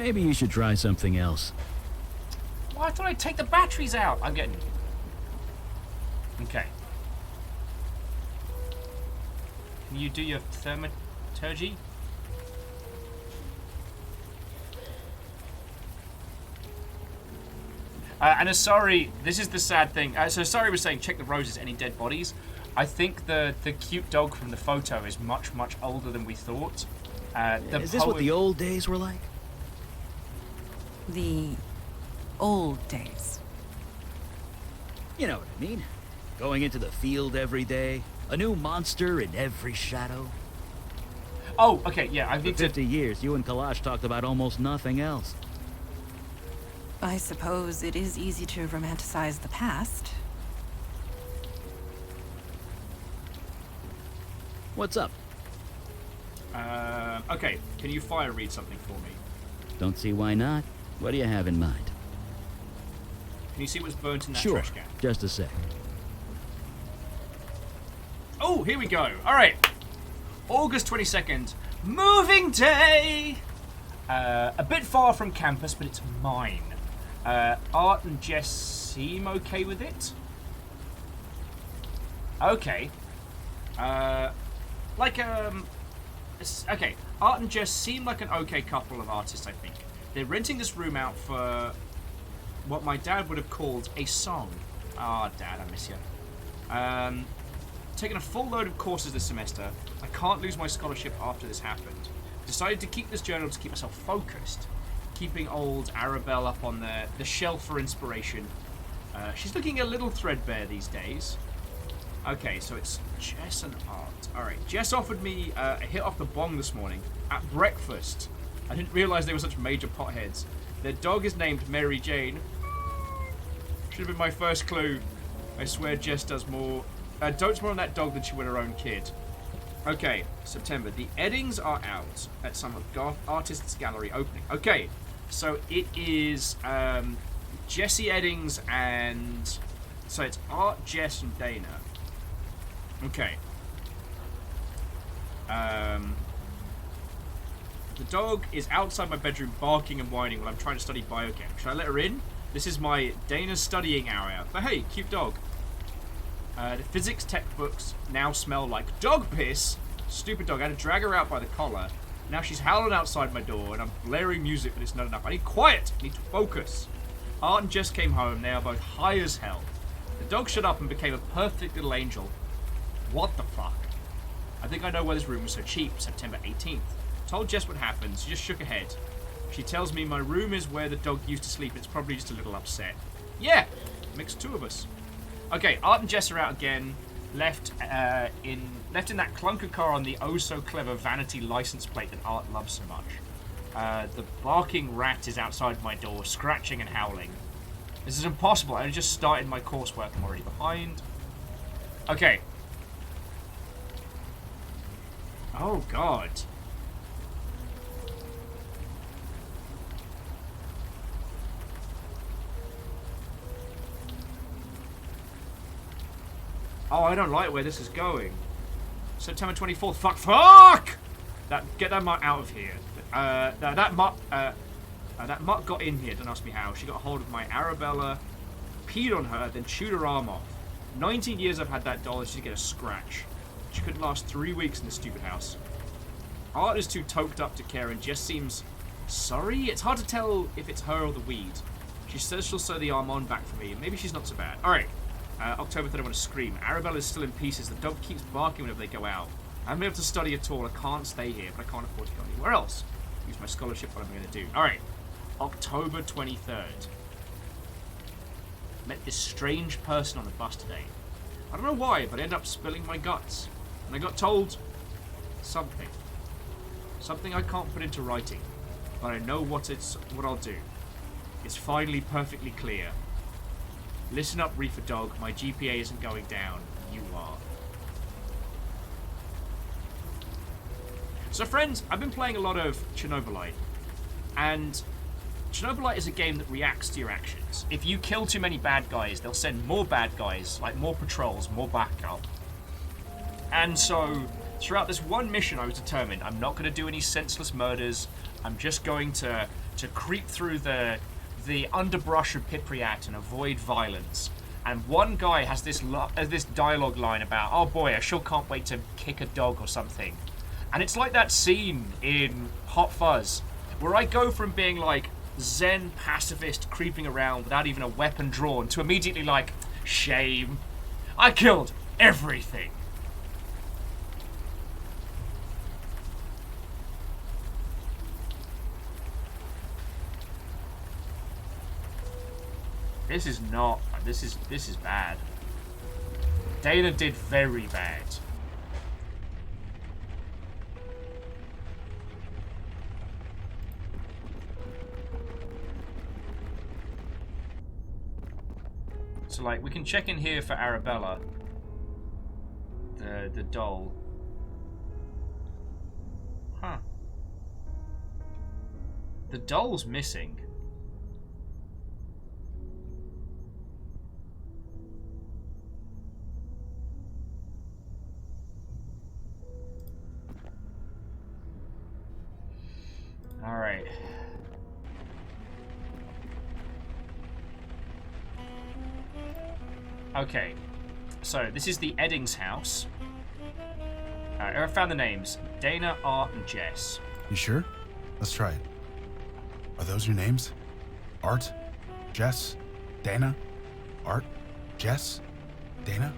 maybe you should try something else. Well, I thought I'd take the batteries out. I'm getting... Okay. Can you do your thaumaturgy? And Asari, this is the sad thing. So Asari was saying, check the roses, any dead bodies. I think the cute dog from the photo is much, much older than we thought. Is this what the old days were like? The old days. You know what I mean. Going into the field every day, a new monster in every shadow. Oh, okay, yeah, I think For 50 years, you and Kalash talked about almost nothing else. I suppose it is easy to romanticize the past. What's up? Okay, can you fire read something for me? Don't see why not. What do you have in mind? Can you see what's burnt in that Sure, trash can? just a sec. Oh, here we go. All right. August 22nd. Moving day! A bit far from campus, but it's mine. Art and Jess seem okay with it? Okay. Okay. Art and Jess seem like an okay couple of artists, I think. They're renting this room out for what my dad would have called a song. Ah, Dad, I miss you. taken a full load of courses this semester. I can't lose my scholarship after this happened. Decided to keep this journal to keep myself focused. Keeping old Arabelle up on the shelf for inspiration. She's looking a little threadbare these days. Okay, so it's Jess and Art. Alright, Jess offered me a hit off the bong this morning at breakfast. I didn't realise they were such major potheads. Their dog is named Mary Jane. Should have been my first clue. I swear Jess does more... dotes more on that dog than she would her own kid. Okay, September. The Eddings are out at some Goth Artists Gallery opening. Okay, so it is Jesse Eddings and... So it's Art, Jess, and Dana. Okay. The dog is outside my bedroom barking and whining while I'm trying to study biochem. Should I let her in? This is my Dana's studying hour. But hey, cute dog. The physics textbooks now smell like dog piss. Stupid dog. I had to drag her out by the collar. Now she's howling outside my door and I'm blaring music, but it's not enough. I need quiet. I need to focus. Art and Jess came home. They are both high as hell. The dog shut up and became a perfect little angel. What the fuck? I think I know why this room was so cheap. September 18th. Told Jess what happened. She just shook her head. She tells me my room is where the dog used to sleep. It's probably just a little upset. Yeah, makes two of us. Okay, Art and Jess are out again. Left in that clunker car on the oh-so-clever vanity license plate that Art loves so much. The barking rat is outside my door, scratching and howling. This is impossible. I just started my coursework. I'm already behind. Okay. Oh, God. Oh, I don't like where this is going. September 24th. Fuck! Get that mutt out of here. That mutt got in here. Don't ask me how. She got a hold of my Arabella, peed on her, then chewed her arm off. 19 years I've had that doll and she didn't get a scratch. She couldn't last 3 weeks in this stupid house. Art is too toked up to care and Jess seems sorry. It's hard to tell if it's her or the weed. She says she'll sew the arm on back for me. Maybe she's not so bad. Alright. October 3rd, I want to scream. Arabelle is still in pieces. The dog keeps barking whenever they go out. I haven't been able to study at all. I can't stay here, but I can't afford to go anywhere else. Use my scholarship, what am I going to do? Alright. October 23rd. Met this strange person on the bus today. I don't know why, but I ended up spilling my guts. And I got told something. Something I can't put into writing. But I know what I'll do. It's finally perfectly clear. Listen up, Reefer Dog. My GPA isn't going down. You are. So, friends, I've been playing a lot of Chernobylite. And Chernobylite is a game that reacts to your actions. If you kill too many bad guys, they'll send more bad guys, like more patrols, more backup. And so, throughout this one mission, I was determined I'm not going to do any senseless murders. I'm just going to creep through the underbrush of Pipriat and avoid violence. And one guy has this dialogue line about, oh boy, I sure can't wait to kick a dog or something. And it's like that scene in Hot Fuzz, where I go from being like Zen pacifist creeping around without even a weapon drawn to immediately like, shame. I killed everything. This is not. This is bad. Dana did very bad. So, like, we can check in here for Arabella, the doll. Huh. The doll's missing. Alright. Okay. So, this is the Eddings house. I found the names. Dana, Art, and Jess. You sure? Let's try it. Are those your names? Art? Jess? Dana? Art? Jess? Dana?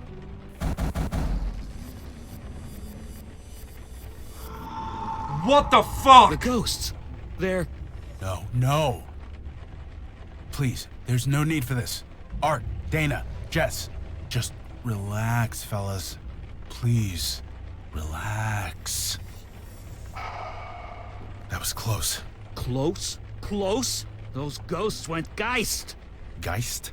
What the fuck? The ghosts. They're... No, no. Please, there's no need for this. Art, Dana, Jess, just relax, fellas. Please, relax. That was close. Close? Close? Those ghosts went geist. Geist?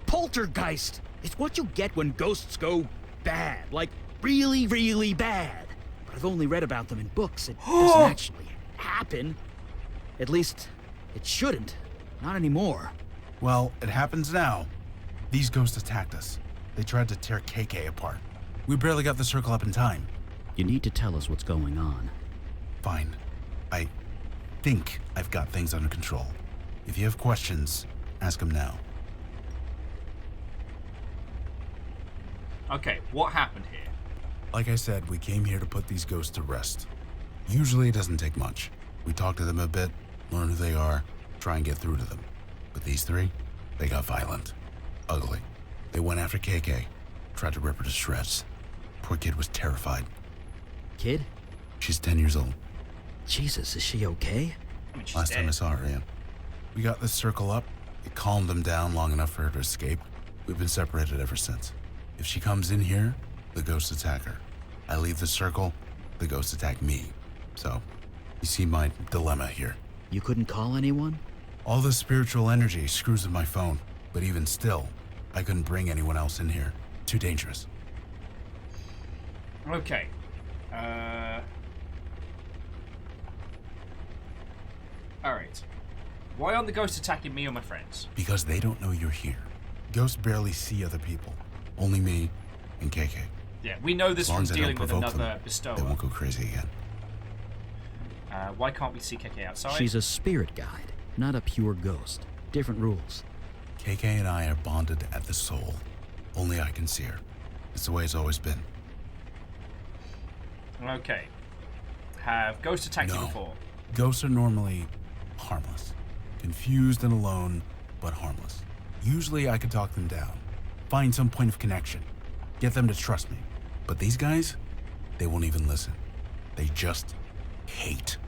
Poltergeist. It's what you get when ghosts go bad. Like, really, really bad. But I've only read about them in books. It doesn't actually happen. At least, it shouldn't. Not anymore. Well, it happens now. These ghosts attacked us. They tried to tear KK apart. We barely got the circle up in time. You need to tell us what's going on. Fine. I think I've got things under control. If you have questions, ask them now. Okay, what happened here? Like I said, we came here to put these ghosts to rest. Usually it doesn't take much. We talk to them a bit, learn who they are, try and get through to them. But these three, they got violent. Ugly. They went after KK, tried to rip her to shreds. Poor kid was terrified. Kid? She's 10 years old. Jesus, is she okay? I mean, she's Last dead. time I saw her, yeah. We got this circle up. It calmed them down long enough for her to escape. We've been separated ever since. If she comes in here, the ghosts attack her. I leave the circle, the ghosts attack me. So, you see my dilemma here. You couldn't call anyone? All the spiritual energy screws with my phone, but even still, I couldn't bring anyone else in here. Too dangerous. Okay. Alright. Why aren't the ghosts attacking me or my friends? Because they don't know you're here. Ghosts barely see other people. Only me and KK. Yeah, we know this As long from as I don't dealing with provoke another them, bestower. They won't go crazy again. Why can't we see KK outside? She's a spirit guide, not a pure ghost. Different rules. KK and I are bonded at the soul. Only I can see her. It's the way it's always been. Okay. Have ghosts attacked you before? Ghosts are normally harmless. Confused and alone, but harmless. Usually I could talk them down. Find some point of connection. Get them to trust me. But these guys, they won't even listen. They just hate.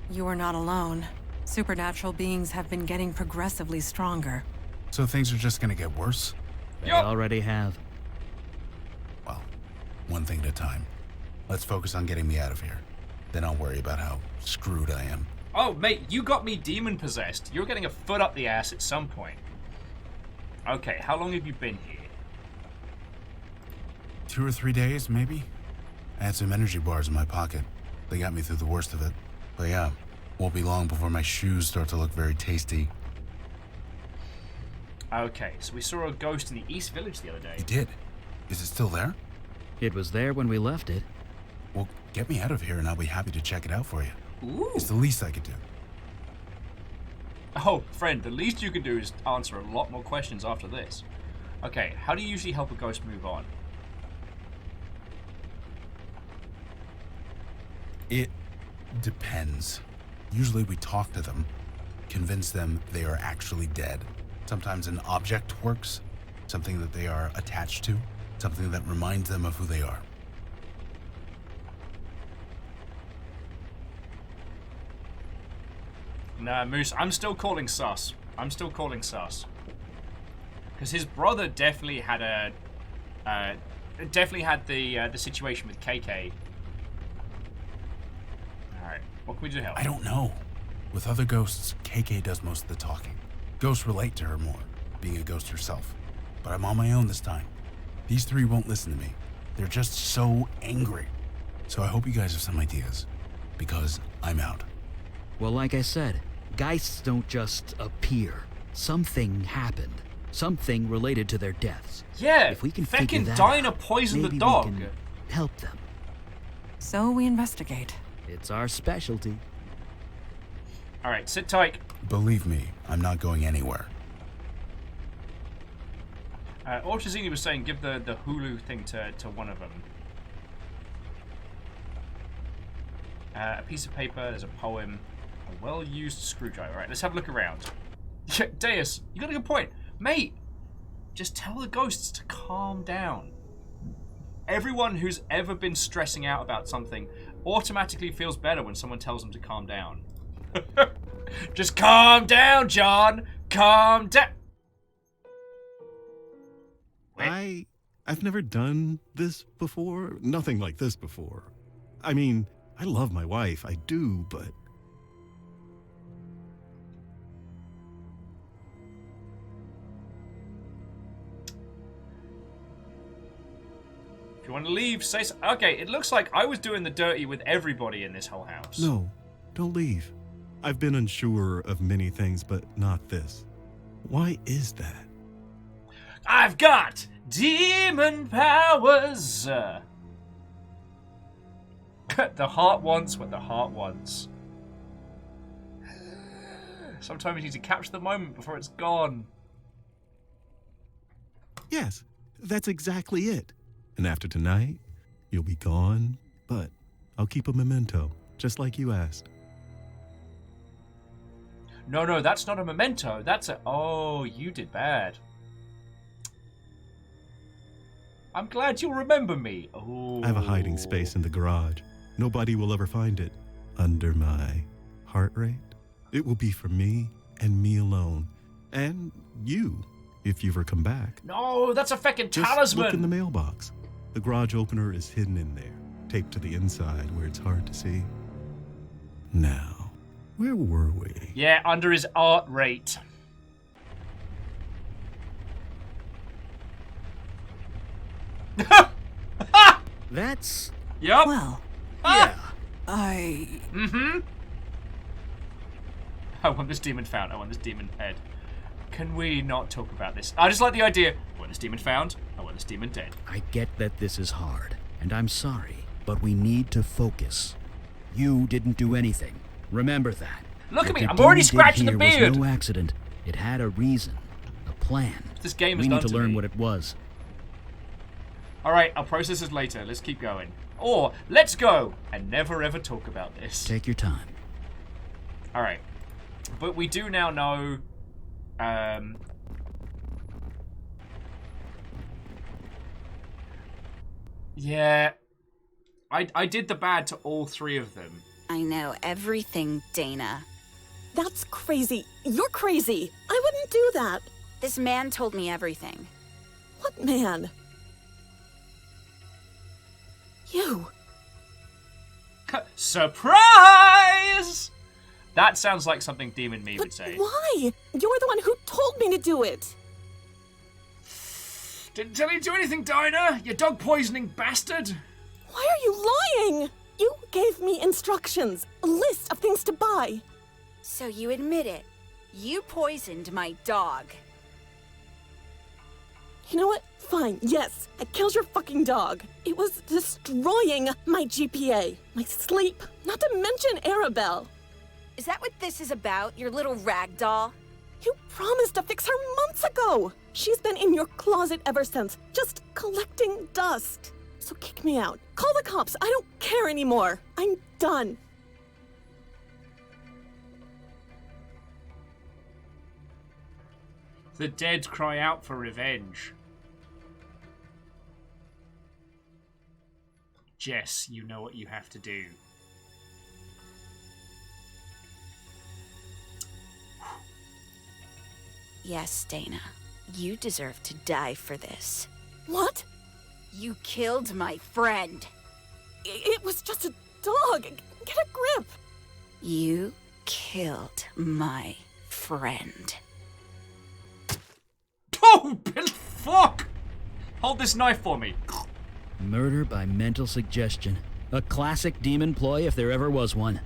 You are not alone. Supernatural beings have been getting progressively stronger. So things are just gonna get worse? They already have. Well, one thing at a time. Let's focus on getting me out of here. Then I'll worry about how screwed I am. Oh, mate, you got me demon-possessed. You're getting a foot up the ass at some point. Okay, how long have you been here? 2 or 3 days, maybe? I had some energy bars in my pocket. They got me through the worst of it. But yeah, won't be long before my shoes start to look very tasty. Okay, so we saw a ghost in the East Village the other day. You did? Is it still there? It was there when we left it. Well, get me out of here and I'll be happy to check it out for you. Ooh. It's the least I could do. Oh, friend, the least you can do is answer a lot more questions after this. Okay, how do you usually help a ghost move on? It depends. Usually we talk to them, convince them they are actually dead. Sometimes an object works, something that they are attached to, something that reminds them of who they are. Nah, Moose, I'm still calling sus. I'm still calling sus. Because his brother definitely had the situation with KK. Alright, what can we do to help? I don't know. With other ghosts, KK does most of the talking. Ghosts relate to her more, being a ghost herself. But I'm on my own this time. These three won't listen to me. They're just so angry. So I hope you guys have some ideas. Because I'm out. Well, like I said, geists don't just appear. Something happened. Something related to their deaths. Yeah, if we can figure feckin' that Dinah out, poisoned the maybe dog. we can help them. So we investigate. It's our specialty. Alright, sit tight. Believe me, I'm not going anywhere. Orchazini was saying give the Hulu thing to one of them. A piece of paper, there's a poem, a well-used screwdriver. Alright, let's have a look around. Yeah, Deus, you got a good point. Mate, just tell the ghosts to calm down. Everyone who's ever been stressing out about something automatically feels better when someone tells them to calm down. Just calm down, John. Calm down. I've never done this before. Nothing like this before. I mean, I love my wife. I do, but... If you want to leave, say so. Okay, it looks like I was doing the dirty with everybody in this whole house. No, don't leave. I've been unsure of many things, but not this. Why is that? I've got demon powers. The heart wants what the heart wants. Sometimes you need to capture the moment before it's gone. Yes, that's exactly it. And after tonight, you'll be gone, but I'll keep a memento, just like you asked. No, that's not a memento. That's a... Oh, you did bad. I'm glad you'll remember me. Oh. I have a hiding space in the garage. Nobody will ever find it. Under my heart rate. It will be for me and me alone. And you, if you ever come back. No, that's a fucking Just talisman. look in the mailbox. The garage opener is hidden in there, taped to the inside where it's hard to see. Now, where were we? Yeah, under his art rate. That's... Yep. Well, yeah. Mm-hmm. I want this demon found. I want this demon head. Can we not talk about this? I just like the idea. I want this demon found. I want this demon dead. I get that this is hard, and I'm sorry, but we need to focus. You didn't do anything. Remember that. Look at me. What I'm the already demon did scratching the here beard. was no accident. It had a reason, a plan. This game we has need done to to learn me. what it was. All right, I'll process this later. Let's keep going. Or let's go and never ever talk about this. Take your time. All right, but we do now know. Yeah, I did the bad to all three of them. I know everything, Dana. That's crazy. You're crazy. I wouldn't do that. This man told me everything. What man? You. Surprise! That sounds like something Demon Me would say. Why? You're the one who told me to do it. Didn't tell you to do anything, Dinah, you dog poisoning bastard. Why are you lying? You gave me instructions, a list of things to buy. So you admit it. You poisoned my dog. You know what? Fine, yes. I killed your fucking dog. It was destroying my GPA, my sleep, not to mention Arabelle. Is that what this is about, your little rag doll? You promised to fix her months ago. She's been in your closet ever since, just collecting dust. So kick me out. Call the cops. I don't care anymore. I'm done. The dead cry out for revenge. Jess, you know what you have to do. Yes, Dana. You deserve to die for this. What? You killed my friend. It was just a dog. Get a grip. You killed my friend. Oh, fuck! Hold this knife for me. Murder by mental suggestion. A classic demon ploy if there ever was one.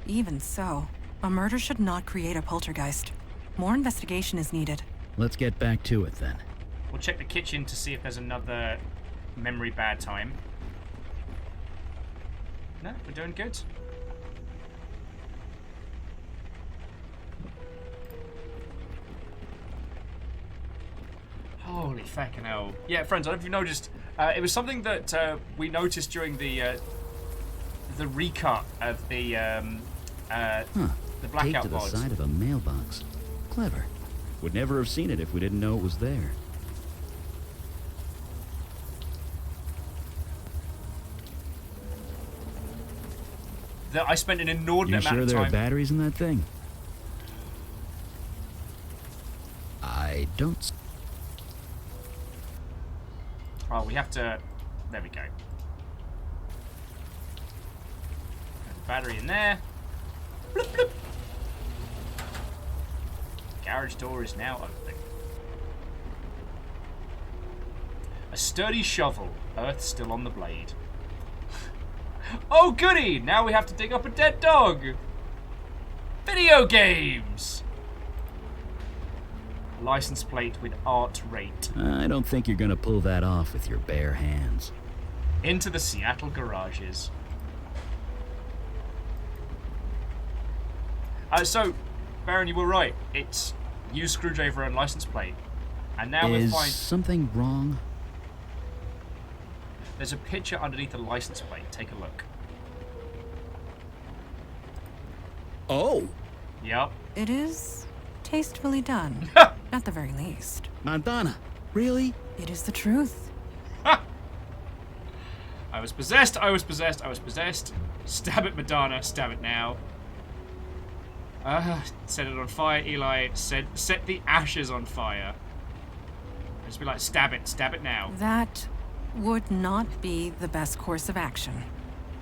Even so, a murder should not create a poltergeist. More investigation is needed. Let's get back to it then. We'll check the kitchen to see if there's another memory bad time. No, we're doing good. Holy fucking hell. Yeah, friends, I don't know if you noticed, it was something that we noticed during the recut of the blackout Taped to the VODs. side of a mailbox. Clever. Would never have seen it if we didn't know it was there. that I spent an inordinate You amount sure of there are time. batteries in that thing? I don't. Oh, we have to. There we go. There's a battery in there. Bloop, bloop. Garage door is now open. A sturdy shovel. Earth still on the blade. Oh, goody! Now we have to dig up a dead dog. Video games. License plate with art rate. I don't think you're gonna pull that off with your bare hands. Into the Seattle garages. So, Baron, you were right. It's used screwdriver and license plate. And now we're finding... something wrong? There's a picture underneath the license plate. Take a look. Oh! Yep. It is tastefully done. At the very least. Montana, really? It is the truth. I was possessed, I was possessed, I was possessed. Stab it, Madonna, stab it now. Set it on fire, Eli. Set the ashes on fire. Just be like, stab it now. That would not be the best course of action.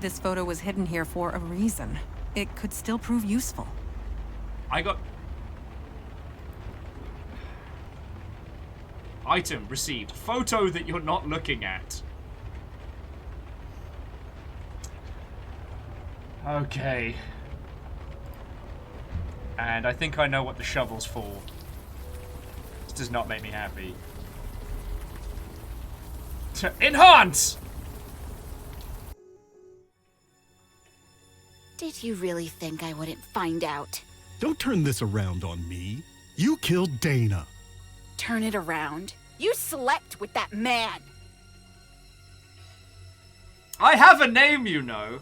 This photo was hidden here for a reason. It could still prove useful. I got... Item received. Photo that you're not looking at. Okay. And I think I know what the shovel's for. This does not make me happy. Enhance! Did you really think I wouldn't find out? Don't turn this around on me. You killed Dana. Turn it around. You slept with that man. I have a name, you know.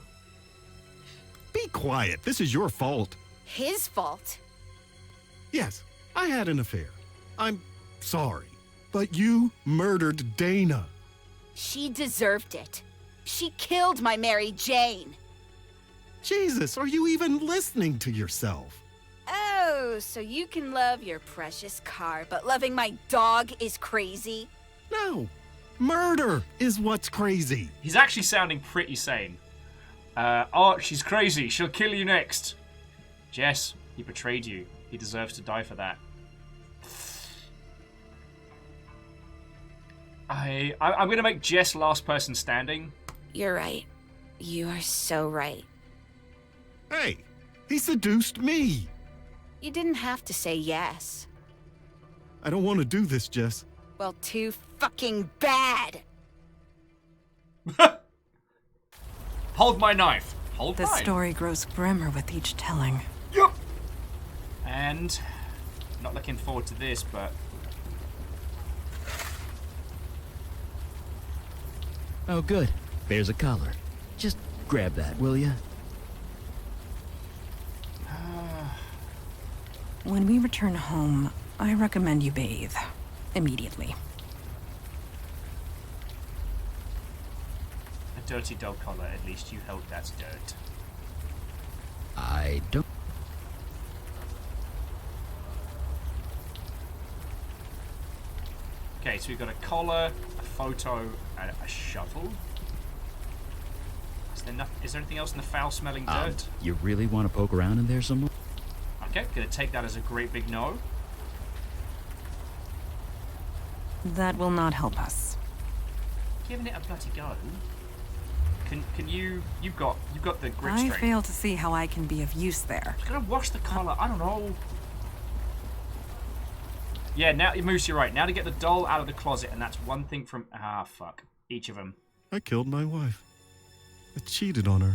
Be quiet. This is your fault. His fault. Yes, I had an affair. I'm sorry. But you murdered Dana. She deserved it. She killed my Mary Jane. Jesus, are you even listening to yourself? Oh, so you can love your precious car, but loving my dog is crazy? No. Murder is what's crazy. He's actually sounding pretty sane. Art, she's crazy. She'll kill you next. Jess, he betrayed you. He deserves to die for that. I'm going to make Jess last person standing. You're right. You are so right. Hey, he seduced me. You didn't have to say yes. I don't want to do this, Jess. Well, too fucking bad. Hold my knife. Hold the mine. Story grows grimmer with each telling. Yep. And not looking forward to this, but Oh, good. There's a collar. Just grab that, will ya? When we return home, I recommend you bathe. Immediately. a dirty dog collar. At least you held that dirt. I don't... Okay, so we've got a collar, a photo, and a shovel. Is there anything else in the foul-smelling dirt? You really want to poke around in there some more? Okay, gonna take that as a great big no. That will not help us. Giving it a bloody go. Can you've got the grit I strength. fail to see how I can be of use there. Just gotta wash the collar. I don't know. Yeah, now Moose, you're right. Now to get the doll out of the closet, and that's one thing from fuck. Each of them. I killed my wife. I cheated on her,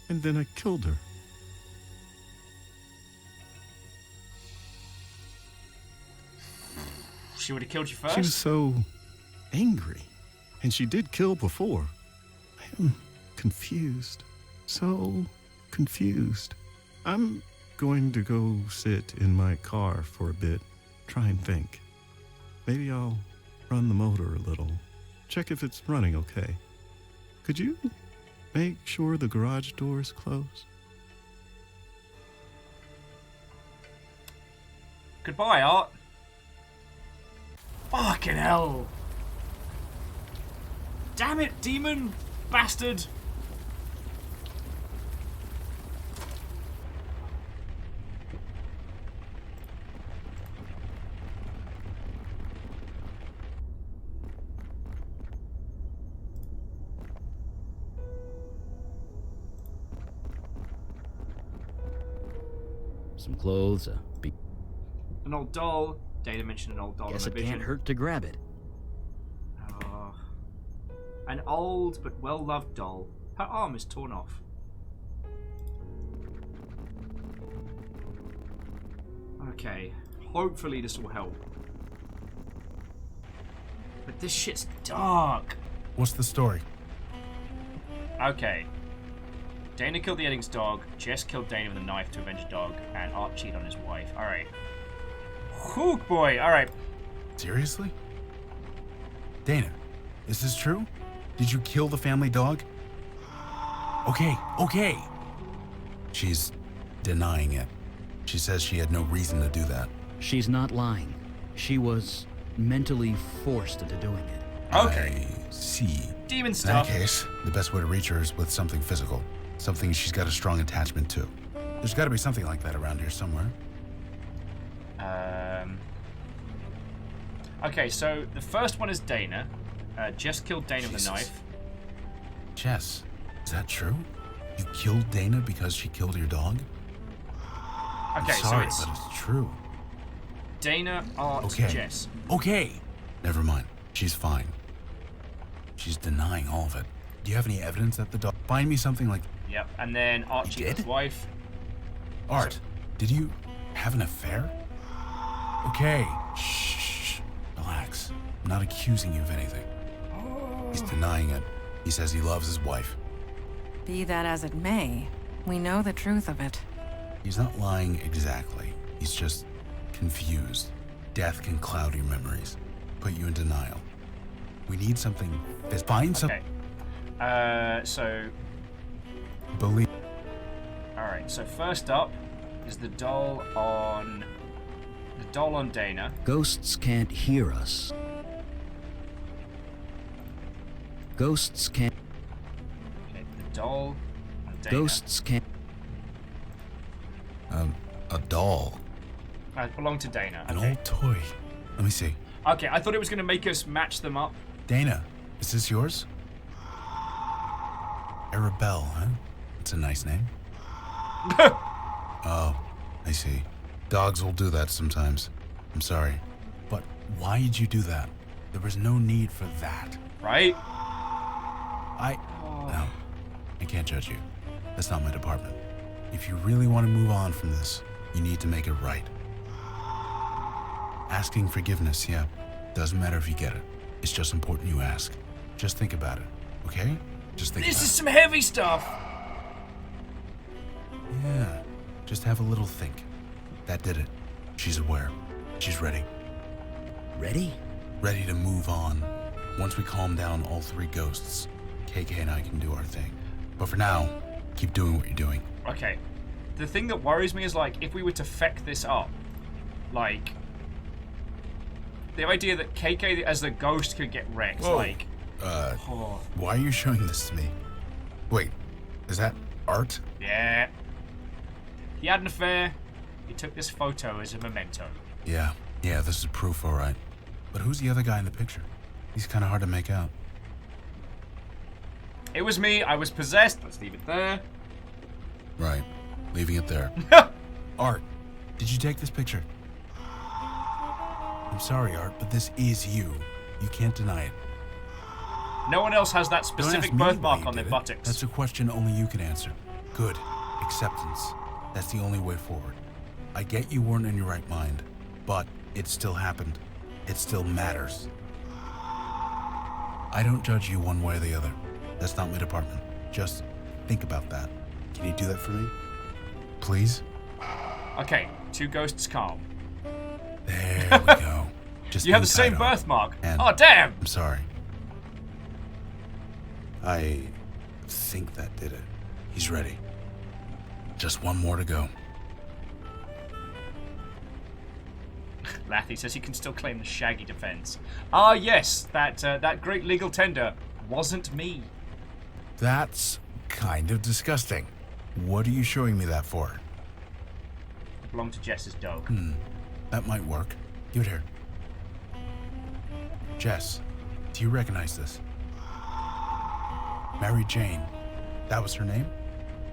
and then I killed her. She would have killed you first? She was so angry, and she did kill before. I am confused. So confused. I'm going to go sit in my car for a bit, try and think. Maybe I'll run the motor a little, check if it's running okay. Could you make sure the garage door is closed? Goodbye, Art. Fucking hell. Damn it, demon bastard. Some clothes, an old doll. Data mentioned an old doll. Guess it can't hurt to grab it. Oh. An old but well-loved doll. Her arm is torn off. Okay. Hopefully this will help. But this shit's dark. What's the story? Okay. Dana killed the Eddings dog, Jess killed Dana with a knife to avenge a dog, and Art cheated on his wife. Alright. Whew, boy. Alright. Seriously? Dana, is this true? Did you kill the family dog? Okay. She's denying it. She says she had no reason to do that. She's not lying. She was mentally forced into doing it. Okay. I see. Demon stuff. In that case, the best way to reach her is with something physical. Something she's got a strong attachment to. There's got to be something like that around here somewhere. Okay, so the first one is Dana. Jess killed Dana with a knife. Jess, is that true? You killed Dana because she killed your dog? Okay, I'm sorry, so but it's true. Dana, Art, Okay. Jess. Okay. Never mind. She's fine. She's denying all of it. Do you have any evidence that the dog... Find me something like... Yep, and then Art cheated his wife. Art, did you have an affair? Okay. Shh. Relax. I'm not accusing you of anything. He's denying it. He says he loves his wife. Be that as it may, we know the truth of it. He's not lying exactly. He's just confused. Death can cloud your memories, put you in denial. We need something. Find something. So... Believe. Alright, so first up is the doll on... The doll on Dana. Ghosts can't hear us. Ghosts can't... Okay, the doll on Dana. Ghosts can't... A doll. It belonged to Dana. An Okay. old toy. Let me see. Okay, I thought it was going to make us match them up. Dana, is this yours? Arabelle, huh? It's a nice name. Oh, I see. Dogs will do that sometimes. I'm sorry. But why did you do that? There was no need for that. Right? No, I can't judge you. That's not my department. If you really want to move on from this, you need to make it right. Asking forgiveness, yeah. Doesn't matter if you get it. It's just important you ask. Just think about it, okay? Just think about it. This is some heavy stuff. Yeah, just have a little think. That did it. She's aware. She's ready. Ready? Ready to move on. Once we calm down all three ghosts, KK and I can do our thing. But for now, keep doing what you're doing. Okay. The thing that worries me is, like, if we were to feck this up, like, the idea that KK as the ghost could get wrecked, Whoa. like... Why are you showing this to me? Wait, is that art? Yeah. He had an affair. He took this photo as a memento. Yeah, this is proof, all right. But who's the other guy in the picture? He's kind of hard to make out. It was me. I was possessed. Let's leave it there. Right, leaving it there. Art, did you take this picture? I'm sorry, Art, but this is you. You can't deny it. No one else has that specific Don't ask me why birthmark you on their did it. buttocks. That's a question only you can answer. Good. Acceptance. That's the only way forward. I get you weren't in your right mind, but it still happened. It still matters. I don't judge you one way or the other. That's not my department. Just think about that. Can you do that for me? Please? Okay, two ghosts calm. There we go. Just You have the inside same Art. birthmark. And Oh, damn! I'm sorry. I think that did it. He's ready. Just one more to go. Lathy says he can still claim the Shaggy defense. Ah, yes, that great legal tender wasn't me. That's kind of disgusting. What are you showing me that for? It belonged to Jess's dog. That might work. Give it here. Jess, do you recognize this? Mary Jane. That was her name?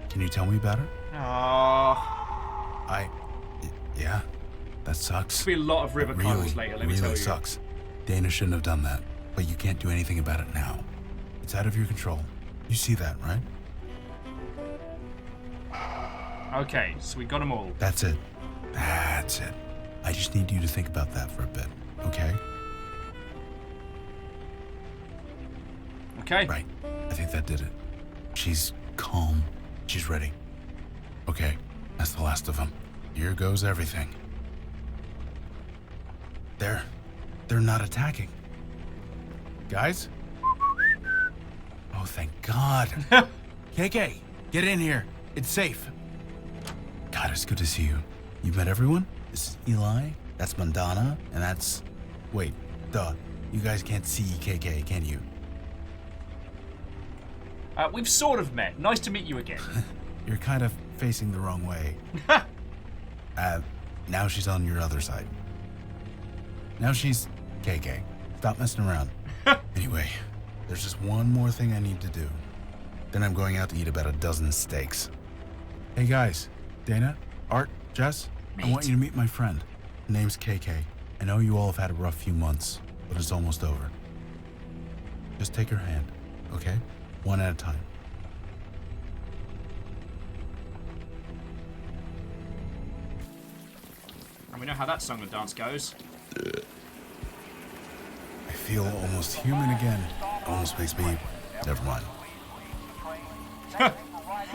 Can you tell me about her? Aww. Yeah, that sucks. There'll be a lot of river cuddles later, let me tell you. Really sucks. Dana shouldn't have done that, but you can't do anything about it now. It's out of your control. You see that, right? Okay, so we got them all. That's it. That's it. I just need you to think about that for a bit, okay? Okay. Right. I think that did it. She's calm. She's ready. Okay, that's the last of them. Here goes everything. They're not attacking. Guys? Oh, thank God. KK, get in here. It's safe. God, it's good to see you. You met everyone? This is Eli, that's Mandana, and that's... Wait, duh. You guys can't see KK, can you? We've sort of met. Nice to meet you again. You're kind of facing the wrong way. Now she's on your other side. Now she's KK. Stop messing around. Anyway, there's just one more thing I need to do. Then I'm going out to eat about a dozen steaks. Hey guys, Dana, Art, Jess, I want you to meet my friend. Her name's KK. I know you all have had a rough few months, but it's almost over. Just take her hand, okay? One at a time. And we know how that song and dance goes. I feel almost human again. Almost makes me... Never mind.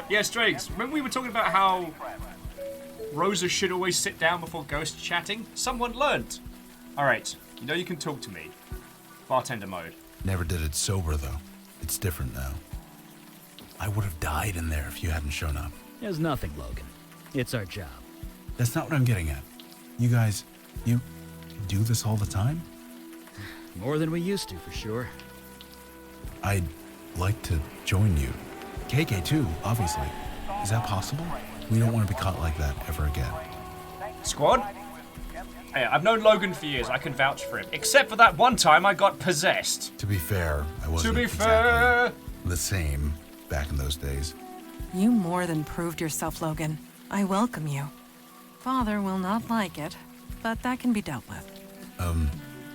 Yeah, Strags, remember we were talking about how Rosa should always sit down before ghost chatting? Someone learnt. Alright, you know you can talk to me. Bartender mode. Never did it sober, though. It's different now. I would have died in there if you hadn't shown up. There's nothing, Logan. It's our job. That's not what I'm getting at. You guys, you do this all the time? More than we used to, for sure. I'd like to join you. KK too, obviously. Is that possible? We don't want to be caught like that ever again. Squad? Hey, I've known Logan for years. I can vouch for him. Except for that one time I got possessed. To be fair, I wasn't exactly the same back in those days. You more than proved yourself, Logan. I welcome you. Father will not like it, but that can be dealt with.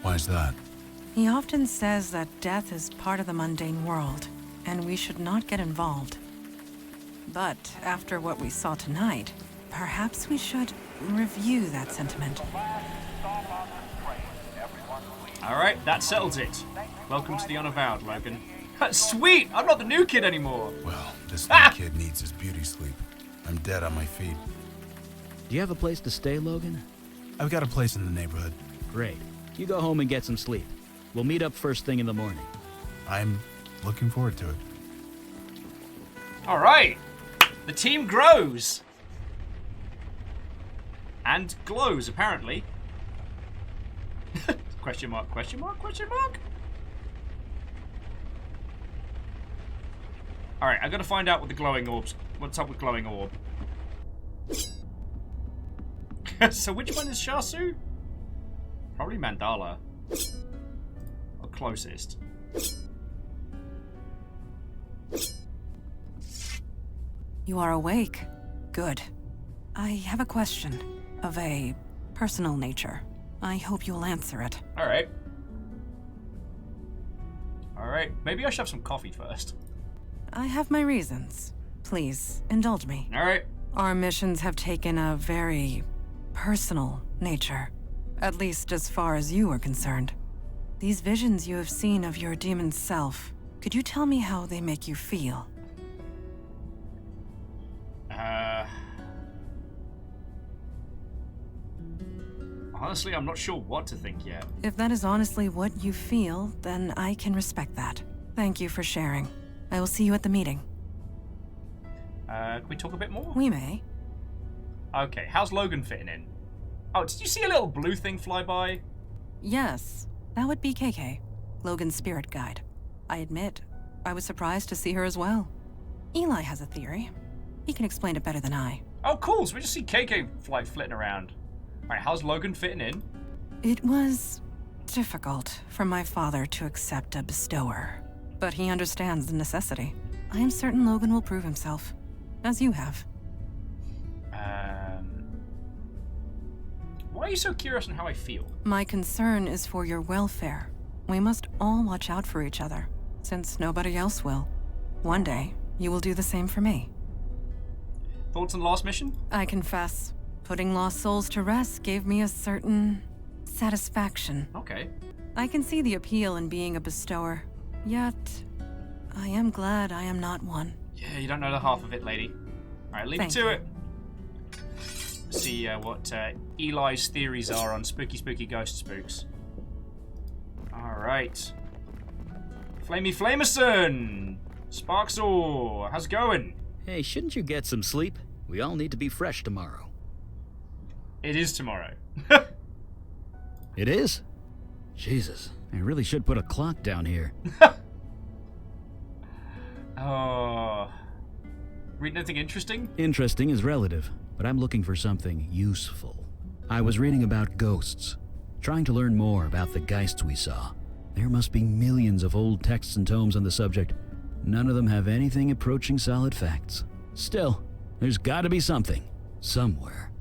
Why is that? He often says that death is part of the mundane world, and we should not get involved. But after what we saw tonight, perhaps we should review that sentiment. Alright, that settles it. Welcome to the Unavowed, Logan. Sweet! I'm not the new kid anymore! Well, this new kid needs his beauty sleep. I'm dead on my feet. Do you have a place to stay, Logan? I've got a place in the neighborhood. Great. You go home and get some sleep. We'll meet up first thing in the morning. I'm looking forward to it. Alright! The team grows! And glows, apparently. Question mark, question mark, question mark? Alright, I gotta find out what the glowing orbs... What's up with glowing orb? So which one is Shasu? Probably Mandala. Or closest. You are awake. Good. I have a question of a personal nature. I hope you'll answer it. Alright. Alright, maybe I should have some coffee first. I have my reasons. Please, indulge me. Alright. Our missions have taken a very personal nature. At least as far as you are concerned. These visions you have seen of your demon self, could you tell me how they make you feel? Honestly, I'm not sure what to think yet. If that is honestly what you feel, then I can respect that. Thank you for sharing. I will see you at the meeting. Can we talk a bit more? We may. Okay, how's Logan fitting in? Oh, did you see a little blue thing fly by? Yes, that would be KK, Logan's spirit guide. I admit, I was surprised to see her as well. Eli has a theory. He can explain it better than I. Oh, cool. So we just see KK flitting around. Alright, how's Logan fitting in? It was difficult for my father to accept a bestower, but he understands the necessity. I am certain Logan will prove himself, as you have. Why are you so curious on how I feel? My concern is for your welfare. We must all watch out for each other, since nobody else will. One day, you will do the same for me. Thoughts on last mission? I confess, putting lost souls to rest gave me a certain satisfaction. Okay. I can see the appeal in being a bestower, yet I am glad I am not one. Yeah, you don't know the half of it, lady. Alright, leave me to it. See what Eli's theories are on spooky ghost spooks. Alright. Flamey Flamerson! Sparksor, how's it going? Hey, shouldn't you get some sleep? We all need to be fresh tomorrow. It is tomorrow. It is? Jesus, I really should put a clock down here. Oh. Reading anything interesting? Interesting is relative, but I'm looking for something useful. I was reading about ghosts, trying to learn more about the geists we saw. There must be millions of old texts and tomes on the subject. None of them have anything approaching solid facts. Still, there's got to be something, somewhere.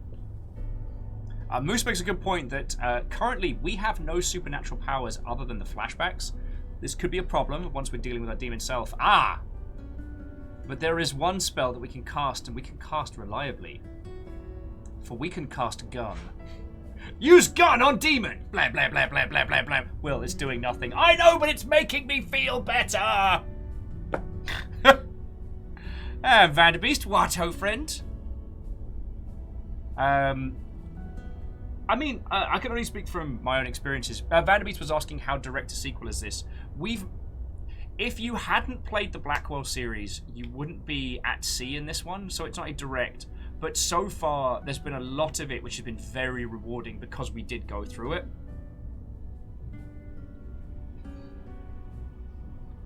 Moose makes a good point that currently we have no supernatural powers other than the flashbacks. This could be a problem once we're dealing with our demon self. But there is one spell that we can cast, and we can cast reliably. For we can cast gun. Use gun on demon! Blah, blah, blah, blah, blah, blah, blah. Well, it's doing nothing. I know, but it's making me feel better! Vanderbeest, what, ho, friend? I mean, I can only speak from my own experiences. Vanderbeest was asking how direct a sequel is this. If you hadn't played the Blackwell series, you wouldn't be at sea in this one, so it's not a direct. But so far, there's been a lot of it which has been very rewarding because we did go through it.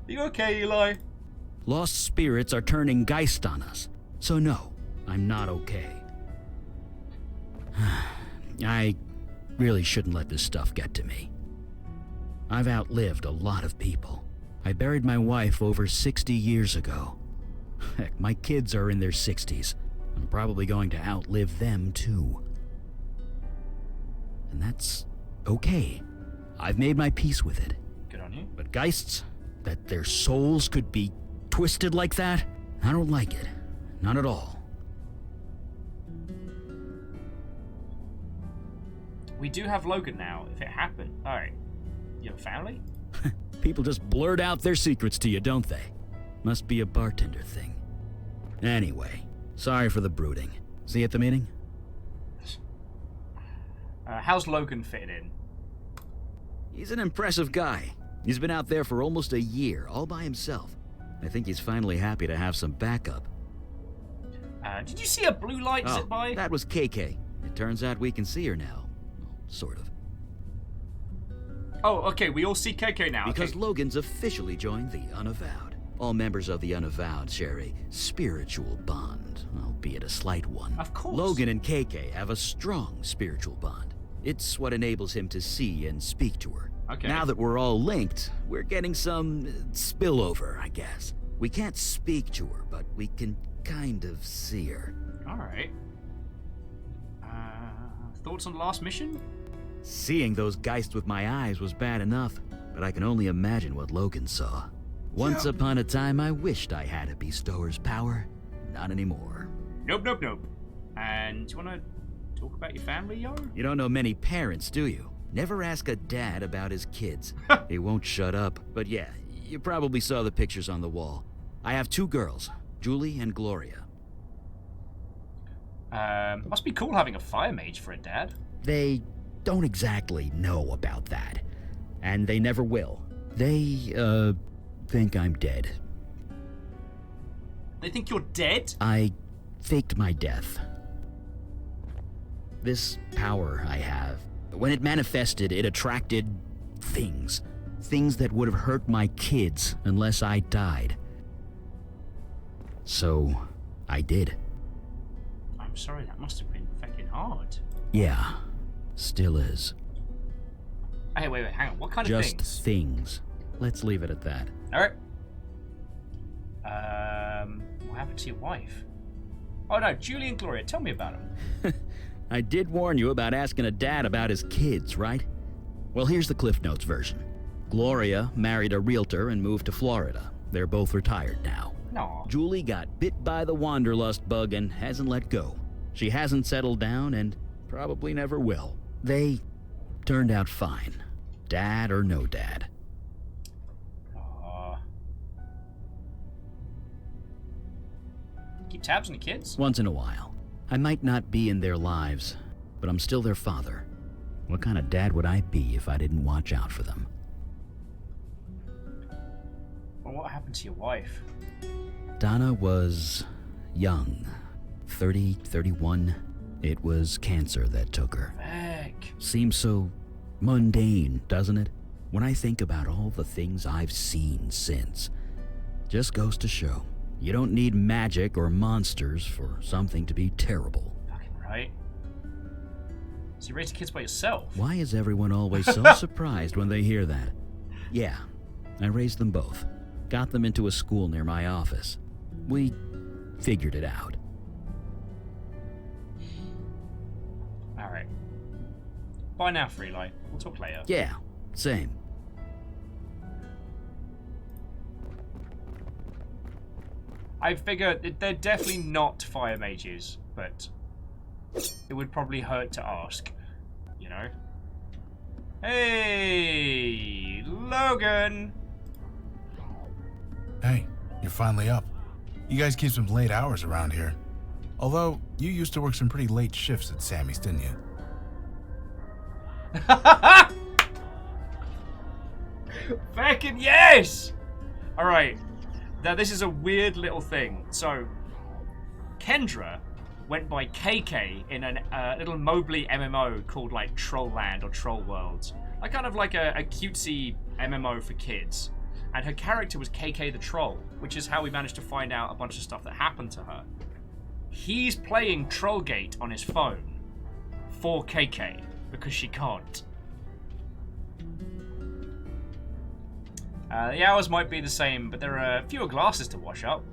You okay, Eli? Lost spirits are turning geist on us, so no, I'm not okay. I really shouldn't let this stuff get to me. I've outlived a lot of people. I buried my wife over 60 years ago. Heck, my kids are in their 60s. I'm probably going to outlive them too. And that's okay. I've made my peace with it. Good on you. But geists, that their souls could be twisted like that, I don't like it. Not at all. We do have Logan now, if it happened. Alright. You have a family? People just blurt out their secrets to you, don't they? Must be a bartender thing. Anyway, sorry for the brooding. See you at the meeting? How's Logan fitting in? He's an impressive guy. He's been out there for almost a year, all by himself. I think he's finally happy to have some backup. Did you see a blue light zip by? That was KK. It turns out we can see her now. Sort of. Oh, okay, we all see KK now. Because Logan's officially joined the Unavowed. All members of the Unavowed share a spiritual bond, albeit a slight one. Of course. Logan and KK have a strong spiritual bond. It's what enables him to see and speak to her. Okay. Now that we're all linked, we're getting some spillover, I guess. We can't speak to her, but we can kind of see her. Alright. Thoughts on the last mission? Seeing those geists with my eyes was bad enough, but I can only imagine what Logan saw. Once upon a time, I wished I had a bestower's power. Not anymore. Nope. And do you want to talk about your family, yo? You don't know many parents, do you? Never ask a dad about his kids. They won't shut up. But yeah, you probably saw the pictures on the wall. I have 2 girls, Julie and Gloria. Must be cool having a fire mage for a dad. They don't exactly know about that. And they never will. They, think I'm dead. They think you're dead? I faked my death. This power I have, when it manifested, it attracted things. Things that would have hurt my kids unless I died. So, I did. I'm sorry, that must have been fucking hard. Yeah, still is. Hey, wait, hang on. What kind of things? Just things. Let's leave it at that. Alright. What happened to your wife? Oh no, Julie and Gloria, tell me about them. I did warn you about asking a dad about his kids, right? Well, here's the Cliff Notes version. Gloria married a realtor and moved to Florida. They're both retired now. No. Julie got bit by the wanderlust bug and hasn't let go. She hasn't settled down and probably never will. They turned out fine. Dad or no dad. Keep tabs on the kids? Once in a while. I might not be in their lives, but I'm still their father. What kind of dad would I be if I didn't watch out for them? Well, what happened to your wife? Donna was young. 30, 31. It was cancer that took her. Heck. Seems so mundane, doesn't it? When I think about all the things I've seen since. Just goes to show. You don't need magic or monsters for something to be terrible. Fucking right. So you raised kids by yourself? Why is everyone always so surprised when they hear that? Yeah, I raised them both. Got them into a school near my office. We figured it out. Alright. Bye now, Freelight. We'll talk later. Yeah, same. I figure they're definitely not fire mages, but it would probably hurt to ask, you know? Hey, Logan! Hey, you're finally up. You guys keep some late hours around here. Although, you used to work some pretty late shifts at Sammy's, didn't you? Fucking yes! Alright. Now, this is a weird little thing. So, Kendra went by KK in a little Mobley MMO called, like, Trollland or Troll Worlds. Like, kind of like a cutesy MMO for kids. And her character was KK the Troll, which is how we managed to find out a bunch of stuff that happened to her. He's playing Trollgate on his phone for KK, because she can't. The hours might be the same, but there are fewer glasses to wash up.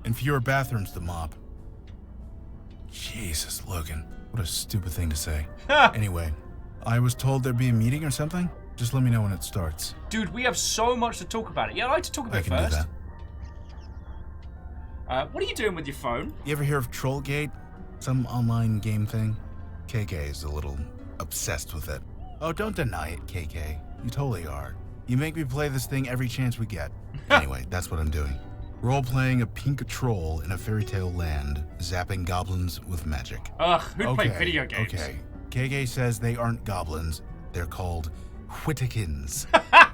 And fewer bathrooms to mop. Jesus, Logan. What a stupid thing to say. Anyway, I was told there'd be a meeting or something. Just let me know when it starts. Dude, we have so much to talk about it. Yeah, I'd like to talk about it first. I can do that. What are you doing with your phone? You ever hear of Trollgate? Some online game thing? KK is a little obsessed with it. Oh, don't deny it, KK. You totally are. You make me play this thing every chance we get. Anyway, that's what I'm doing. Role-playing a pink troll in a fairy tale land, zapping goblins with magic. Ugh, who'd play video games? Okay, KK says they aren't goblins. They're called Whittikins.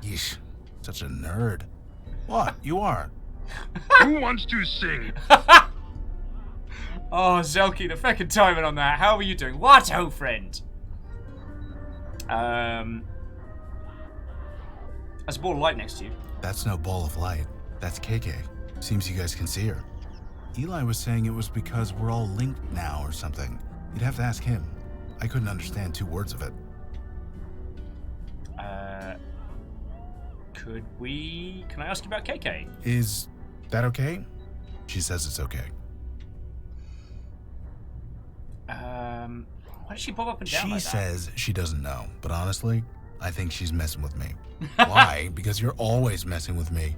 Yeesh, such a nerd. What? You are? Who wants to sing? Oh, Zelky, the fucking timing on that. How are you doing? What, old friend? There's a ball of light next to you. That's no ball of light. That's KK. Seems you guys can see her. Eli was saying it was because we're all linked now or something. You'd have to ask him. I couldn't understand 2 words of it. Can I ask you about KK? Is that okay? She says it's okay. Why does she pop up and down She like that? says she doesn't know, but honestly, I think she's messing with me. Why? Because you're always messing with me.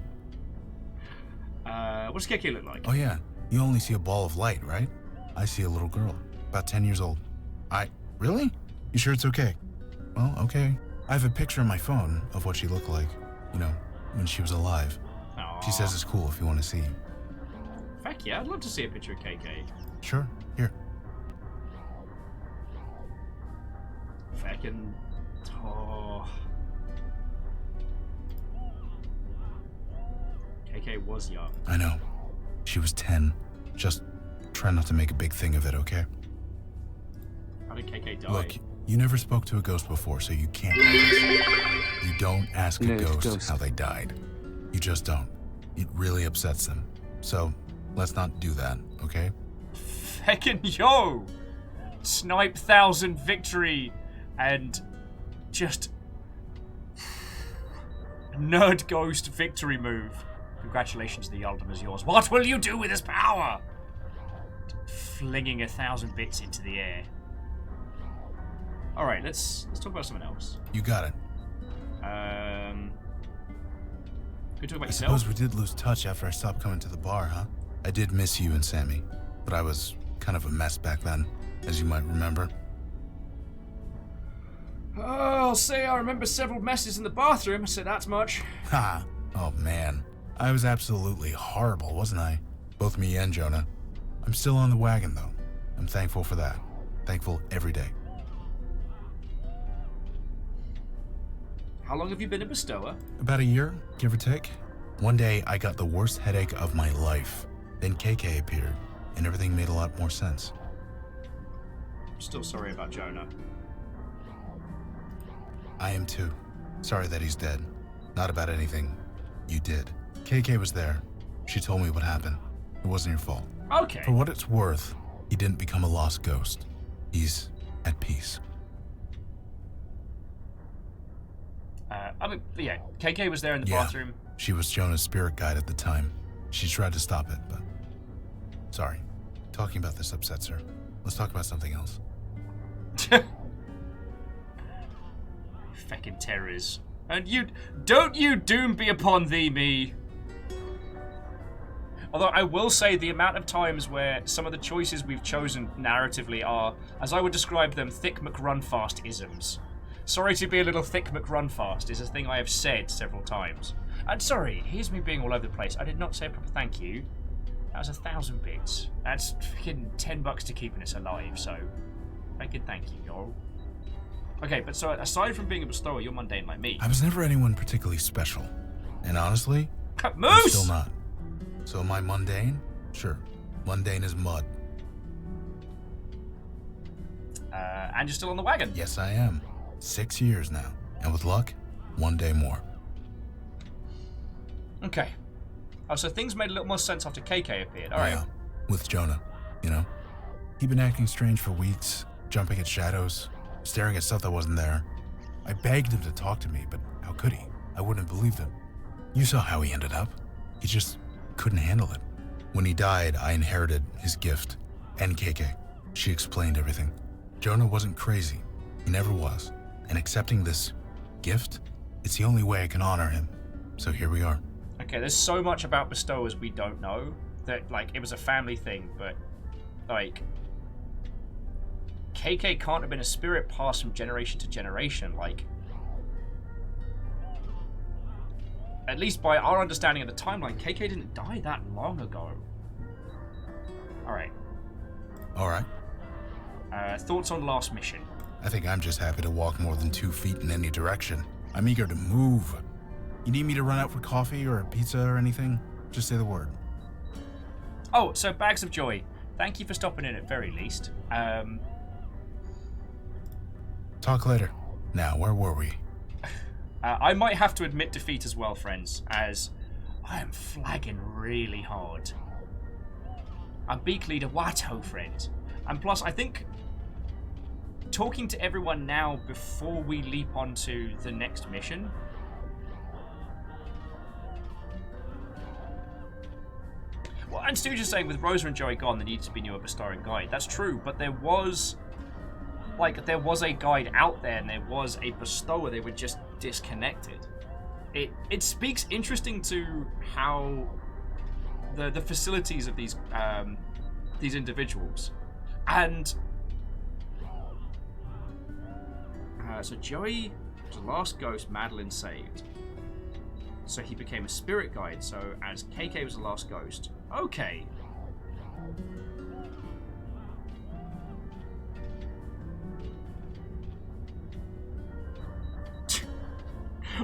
What does KK look like? Oh yeah, you only see a ball of light, right? I see a little girl, about 10 years old. Really? You sure it's okay? Well, okay. I have a picture on my phone of what she looked like, you know, when she was alive. Aww. She says it's cool if you want to see. Heck yeah, I'd love to see a picture of KK. Sure, here. Fucking... Oh... KK was young. I know. She was 10. Just try not to make a big thing of it, okay? How did KK die? Look, you never spoke to a ghost before, so you can't know this. You don't ask a ghost how they died. You just don't. It really upsets them. So, let's not do that, okay? Heckin' yo! Snipe 1000 victory and just nerd ghost victory move. Congratulations, the Yaldum is yours. What will you do with this power? Flinging 1000 bits into the air. All right, let's talk about something else. You got it. Can we talk about I yourself? suppose we did lose touch after I stopped coming to the bar, huh? I did miss you and Sammy, but I was kind of a mess back then, as you might remember. Oh, I'll say I remember several messes in the bathroom, so that's much. Ha! Oh man, I was absolutely horrible, wasn't I? Both me and Jonah. I'm still on the wagon though. I'm thankful for that. Thankful every day. How long have you been a bestower? About a year, give or take. One day, I got the worst headache of my life. Then KK appeared, and everything made a lot more sense. I'm still sorry about Jonah. I am too. Sorry that he's dead. Not about anything you did. KK was there. She told me what happened. It wasn't your fault. Okay. For what it's worth, he didn't become a lost ghost. He's at peace. I mean, yeah, KK was there in the bathroom. She was Jonah's spirit guide at the time. She tried to stop it, but... Sorry. Talking about this upsets her. Let's talk about something else. Feckin' terrors. And don't you doom be upon thee, me. Although I will say the amount of times where some of the choices we've chosen narratively are, as I would describe them, thick McRunfast isms. Sorry to be a little thick McRunfast is a thing I have said several times. And sorry, here's me being all over the place. I did not say a proper thank you. That was 1,000 bits. That's freaking $10 to keeping us alive, so thank you, y'all. Okay, but so aside from being a bestower, you're mundane like me. I was never anyone particularly special. And honestly, Moose! I'm still not. So am I mundane? Sure. Mundane as mud. And you're still on the wagon? Yes, I am. 6 years now. And with luck, 1 day more. Okay. Oh, so things made a little more sense after KK appeared. All right. With Jonah, you know? He'd been acting strange for weeks, jumping at shadows, staring at stuff that wasn't there. I begged him to talk to me, but how could he? I wouldn't have believed him. You saw how he ended up. He just couldn't handle it. When he died, I inherited his gift. And KK. She explained everything. Jonah wasn't crazy. He never was. And accepting this gift, it's the only way I can honor him. So here we are. Okay, there's so much about bestowers we don't know. That, like, it was a family thing, but, like, KK can't have been a spirit passed from generation to generation, like, at least by our understanding of the timeline, KK didn't die that long ago. Alright. Alright. Thoughts on last mission? I think I'm just happy to walk more than 2 feet in any direction. I'm eager to move. You need me to run out for coffee or a pizza or anything? Just say the word. Oh, so Bags of Joy. Thank you for stopping in at very least. Talk later. Now, where were we? I might have to admit defeat as well, friends, as I am flagging really hard. I'm beak leader Watto, friend. And plus, I think talking to everyone now before we leap onto the next mission. Well, and Stooge is saying with Rosa and Joey gone, there needs to be newer bestowing guide. That's true, but there was a guide out there and there was a bestower. They were just disconnected. It speaks interesting to how the facilities of these individuals. And so Joey was the last ghost Madeline saved. So he became a spirit guide. So as KK was the last ghost. Okay.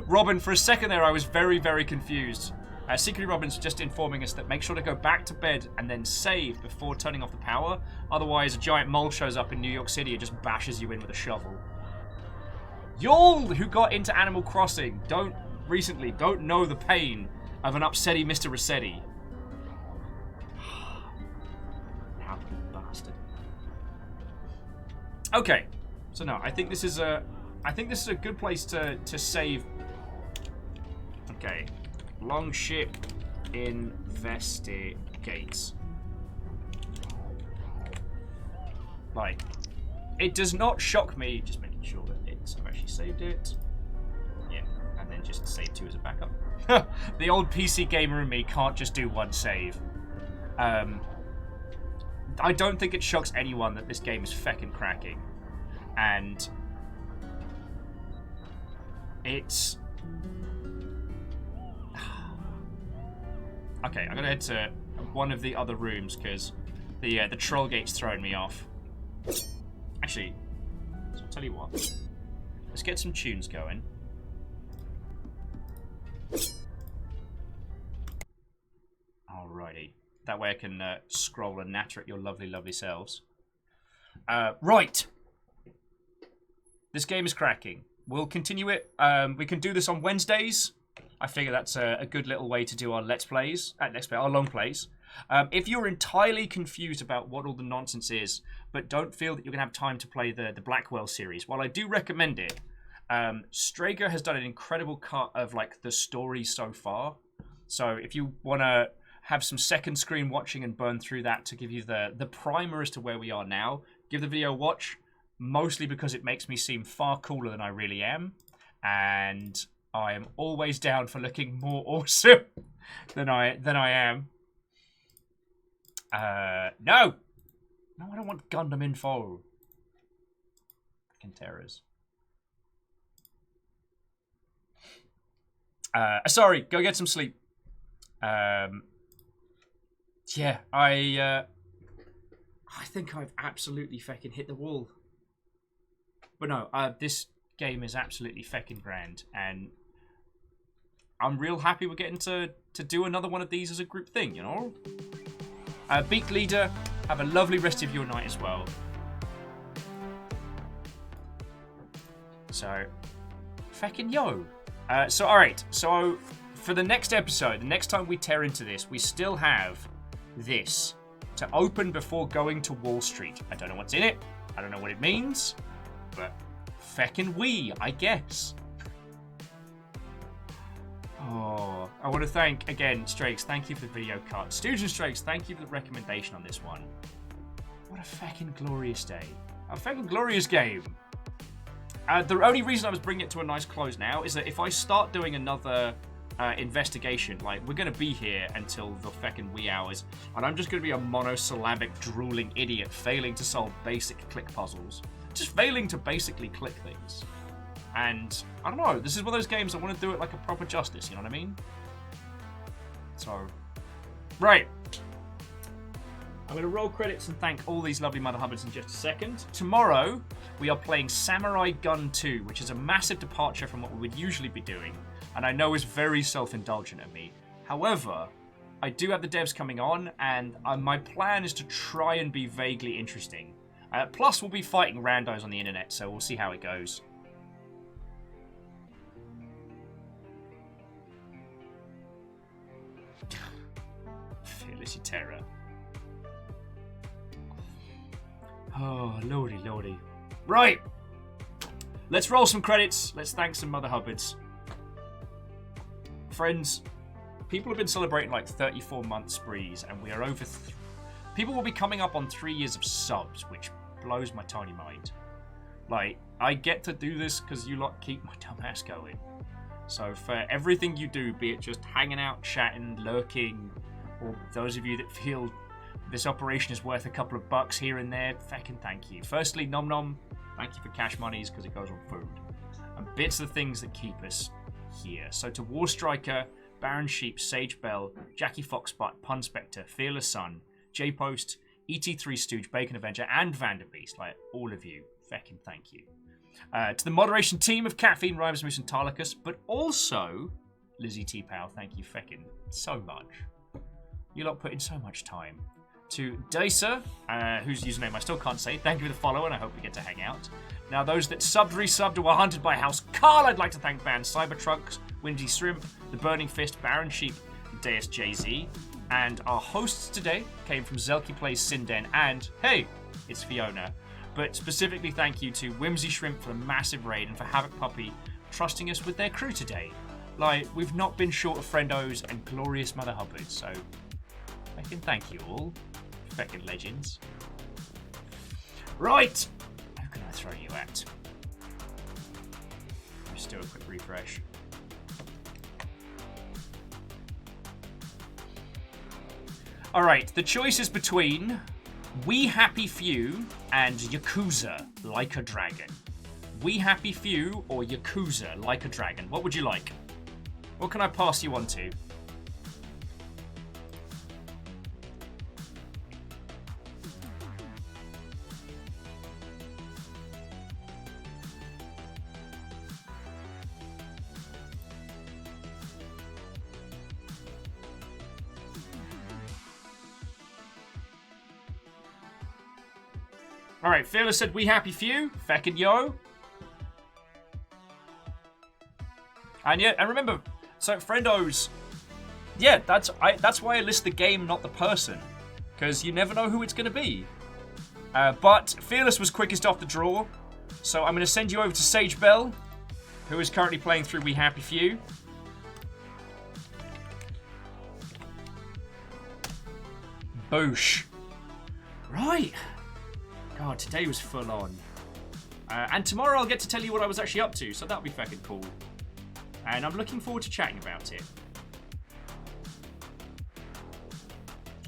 Robin, for a second there I was very, very confused. Secretly Robin's just informing us that make sure to go back to bed and then save before turning off the power. Otherwise, a giant mole shows up in New York City and just bashes you in with a shovel. Y'all who got into Animal Crossing don't know the pain of an upsetty Mr. Rossetti. How bastard. Okay, so no, I think this is a good place to save. Okay, Longship investigates. Like, it does not shock me. Just making sure that I've actually saved it. Yeah, and then just save 2 as a backup. The old PC gamer in me can't just do one save. I don't think it shocks anyone that this game is feckin' cracking. And it's... Okay, I'm gonna head to one of the other rooms because the troll gate's throwing me off. Actually, so I'll tell you what. Let's get some tunes going. Alrighty. That way I can scroll and natter at your lovely, lovely selves. Right. This game is cracking. We'll continue it. We can do this on Wednesdays. I figure that's a good little way to do our Let's Plays. Our long plays. If you're entirely confused about what all the nonsense is, but don't feel that you're going to have time to play the Blackwell series, while I do recommend it, Strager has done an incredible cut of like the story so far. So if you want to have some second screen watching and burn through that to give you the primer as to where we are now, give the video a watch, mostly because it makes me seem far cooler than I really am. And I am always down for looking more awesome than I am. No, I don't want Gundam info. Fucking terrors. Sorry, go get some sleep. Yeah, I think I've absolutely feckin' hit the wall. But no, this game is absolutely feckin' grand, and I'm real happy we're getting to do another one of these as a group thing, you know? Beak Leader, have a lovely rest of your night as well. So, feckin' yo. So, alright, so for the next episode, the next time we tear into this, we still have this to open before going to Wall Street. I don't know what's in it, I don't know what it means, but feckin' I guess. Oh, I want to thank, again, Strakes, thank you for the video cut. Stooge and Strakes, thank you for the recommendation on this one. What a feckin' glorious day. A feckin' glorious game. The only reason I was bringing it to a nice close now is that if I start doing another investigation, like, we're going to be here until the feckin' wee hours, and I'm just going to be a monosyllabic, drooling idiot failing to solve basic click puzzles. Just failing to basically click things. And, I don't know, this is one of those games I want to do it like a proper justice, you know what I mean? So, right. I'm going to roll credits and thank all these lovely Mother Hubbards in just a second. Tomorrow, we are playing Samurai Gun 2, which is a massive departure from what we would usually be doing, and I know is very self-indulgent of me. However, I do have the devs coming on, and my plan is to try and be vaguely interesting. Plus, we'll be fighting randos on the internet, so we'll see how it goes. Fearless terror. Oh, lordy, lordy. Right. Let's roll some credits. Let's thank some Mother Hubbards. Friends, people have been celebrating like 34-month sprees, and we are over... People will be coming up on 3 years of subs, which blows my tiny mind. Like, I get to do this because you lot keep my dumb ass going. So for everything you do, be it just hanging out, chatting, lurking, or those of you that feel this operation is worth a couple of bucks here and there, feckin' thank you. Firstly, Nom Nom, thank you for cash monies because it goes on food. And bits of the things that keep us here. So to War Striker, Baron Sheep, Sage Bell, Jackie Foxbutt, Pun Spectre, Fearless Sun, J-Post, ET3 Stooge, Bacon Avenger, and Vanderbeast, like all of you, feckin' thank you. To the moderation team of Caffeine, Rhymes, Moose, and Tarlicus, but also Lizzie T. Powell, thank you feckin' so much. You lot put in so much time. To Dacer, whose username I still can't say, thank you for the follow, and I hope we get to hang out. Now, those that subbed, resubbed, or were hunted by House Carl, I'd like to thank Band Cybertrucks, Windy Shrimp, The Burning Fist, Baron Sheep, Deus JZ, and our hosts today came from Zelky Plays Sinden, and, hey, it's Fiona. But specifically thank you to Whimsy Shrimp for the massive raid, and for Havoc Puppy trusting us with their crew today. Like, we've not been short of friendos and glorious Mother Hubbards, so I can thank you all. Feckin' legends. Right! Who can I throw you at? Let's do a quick refresh. Alright, the choice is between We Happy Few and Yakuza Like a Dragon. We Happy Few or Yakuza Like a Dragon? What would you like? What can I pass you on to? Alright, Fearless said We Happy Few. Feckin' yo. And yeah, and remember, so friendos, yeah, that's why I list the game, not the person. Because you never know who it's going to be. But Fearless was quickest off the draw. So I'm going to send you over to Sage Bell, who is currently playing through We Happy Few. Boosh. Right. God, today was full on. And tomorrow I'll get to tell you what I was actually up to, so that'll be fucking cool. And I'm looking forward to chatting about it.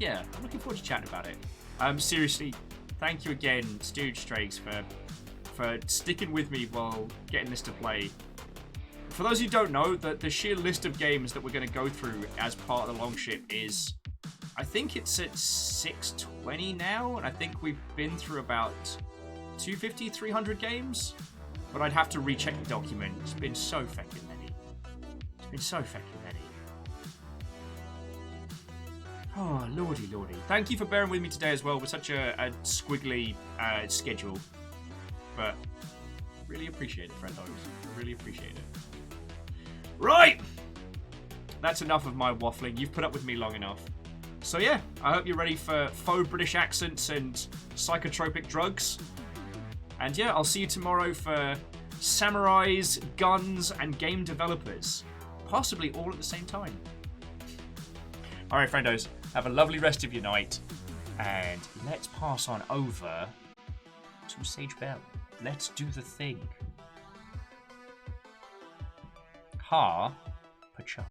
Yeah, I'm looking forward to chatting about it. Seriously, thank you again, Stooge Strakes, for sticking with me while getting this to play. For those who don't know, the sheer list of games that we're going to go through as part of the Longship is... I think it's at 620 now, and I think we've been through about 250, 300 games. But I'd have to recheck the document. It's been so fucking many. It's been so fucking many. Oh, lordy, lordy. Thank you for bearing with me today as well with such a squiggly schedule. But really appreciate it, friendos. Really appreciate it. Right! That's enough of my waffling. You've put up with me long enough. So yeah, I hope you're ready for faux British accents and psychotropic drugs. And yeah, I'll see you tomorrow for samurais, guns, and game developers. Possibly all at the same time. Alright, friendos, have a lovely rest of your night. And let's pass on over to Sage Bell. Let's do the thing. Ha, Pacha.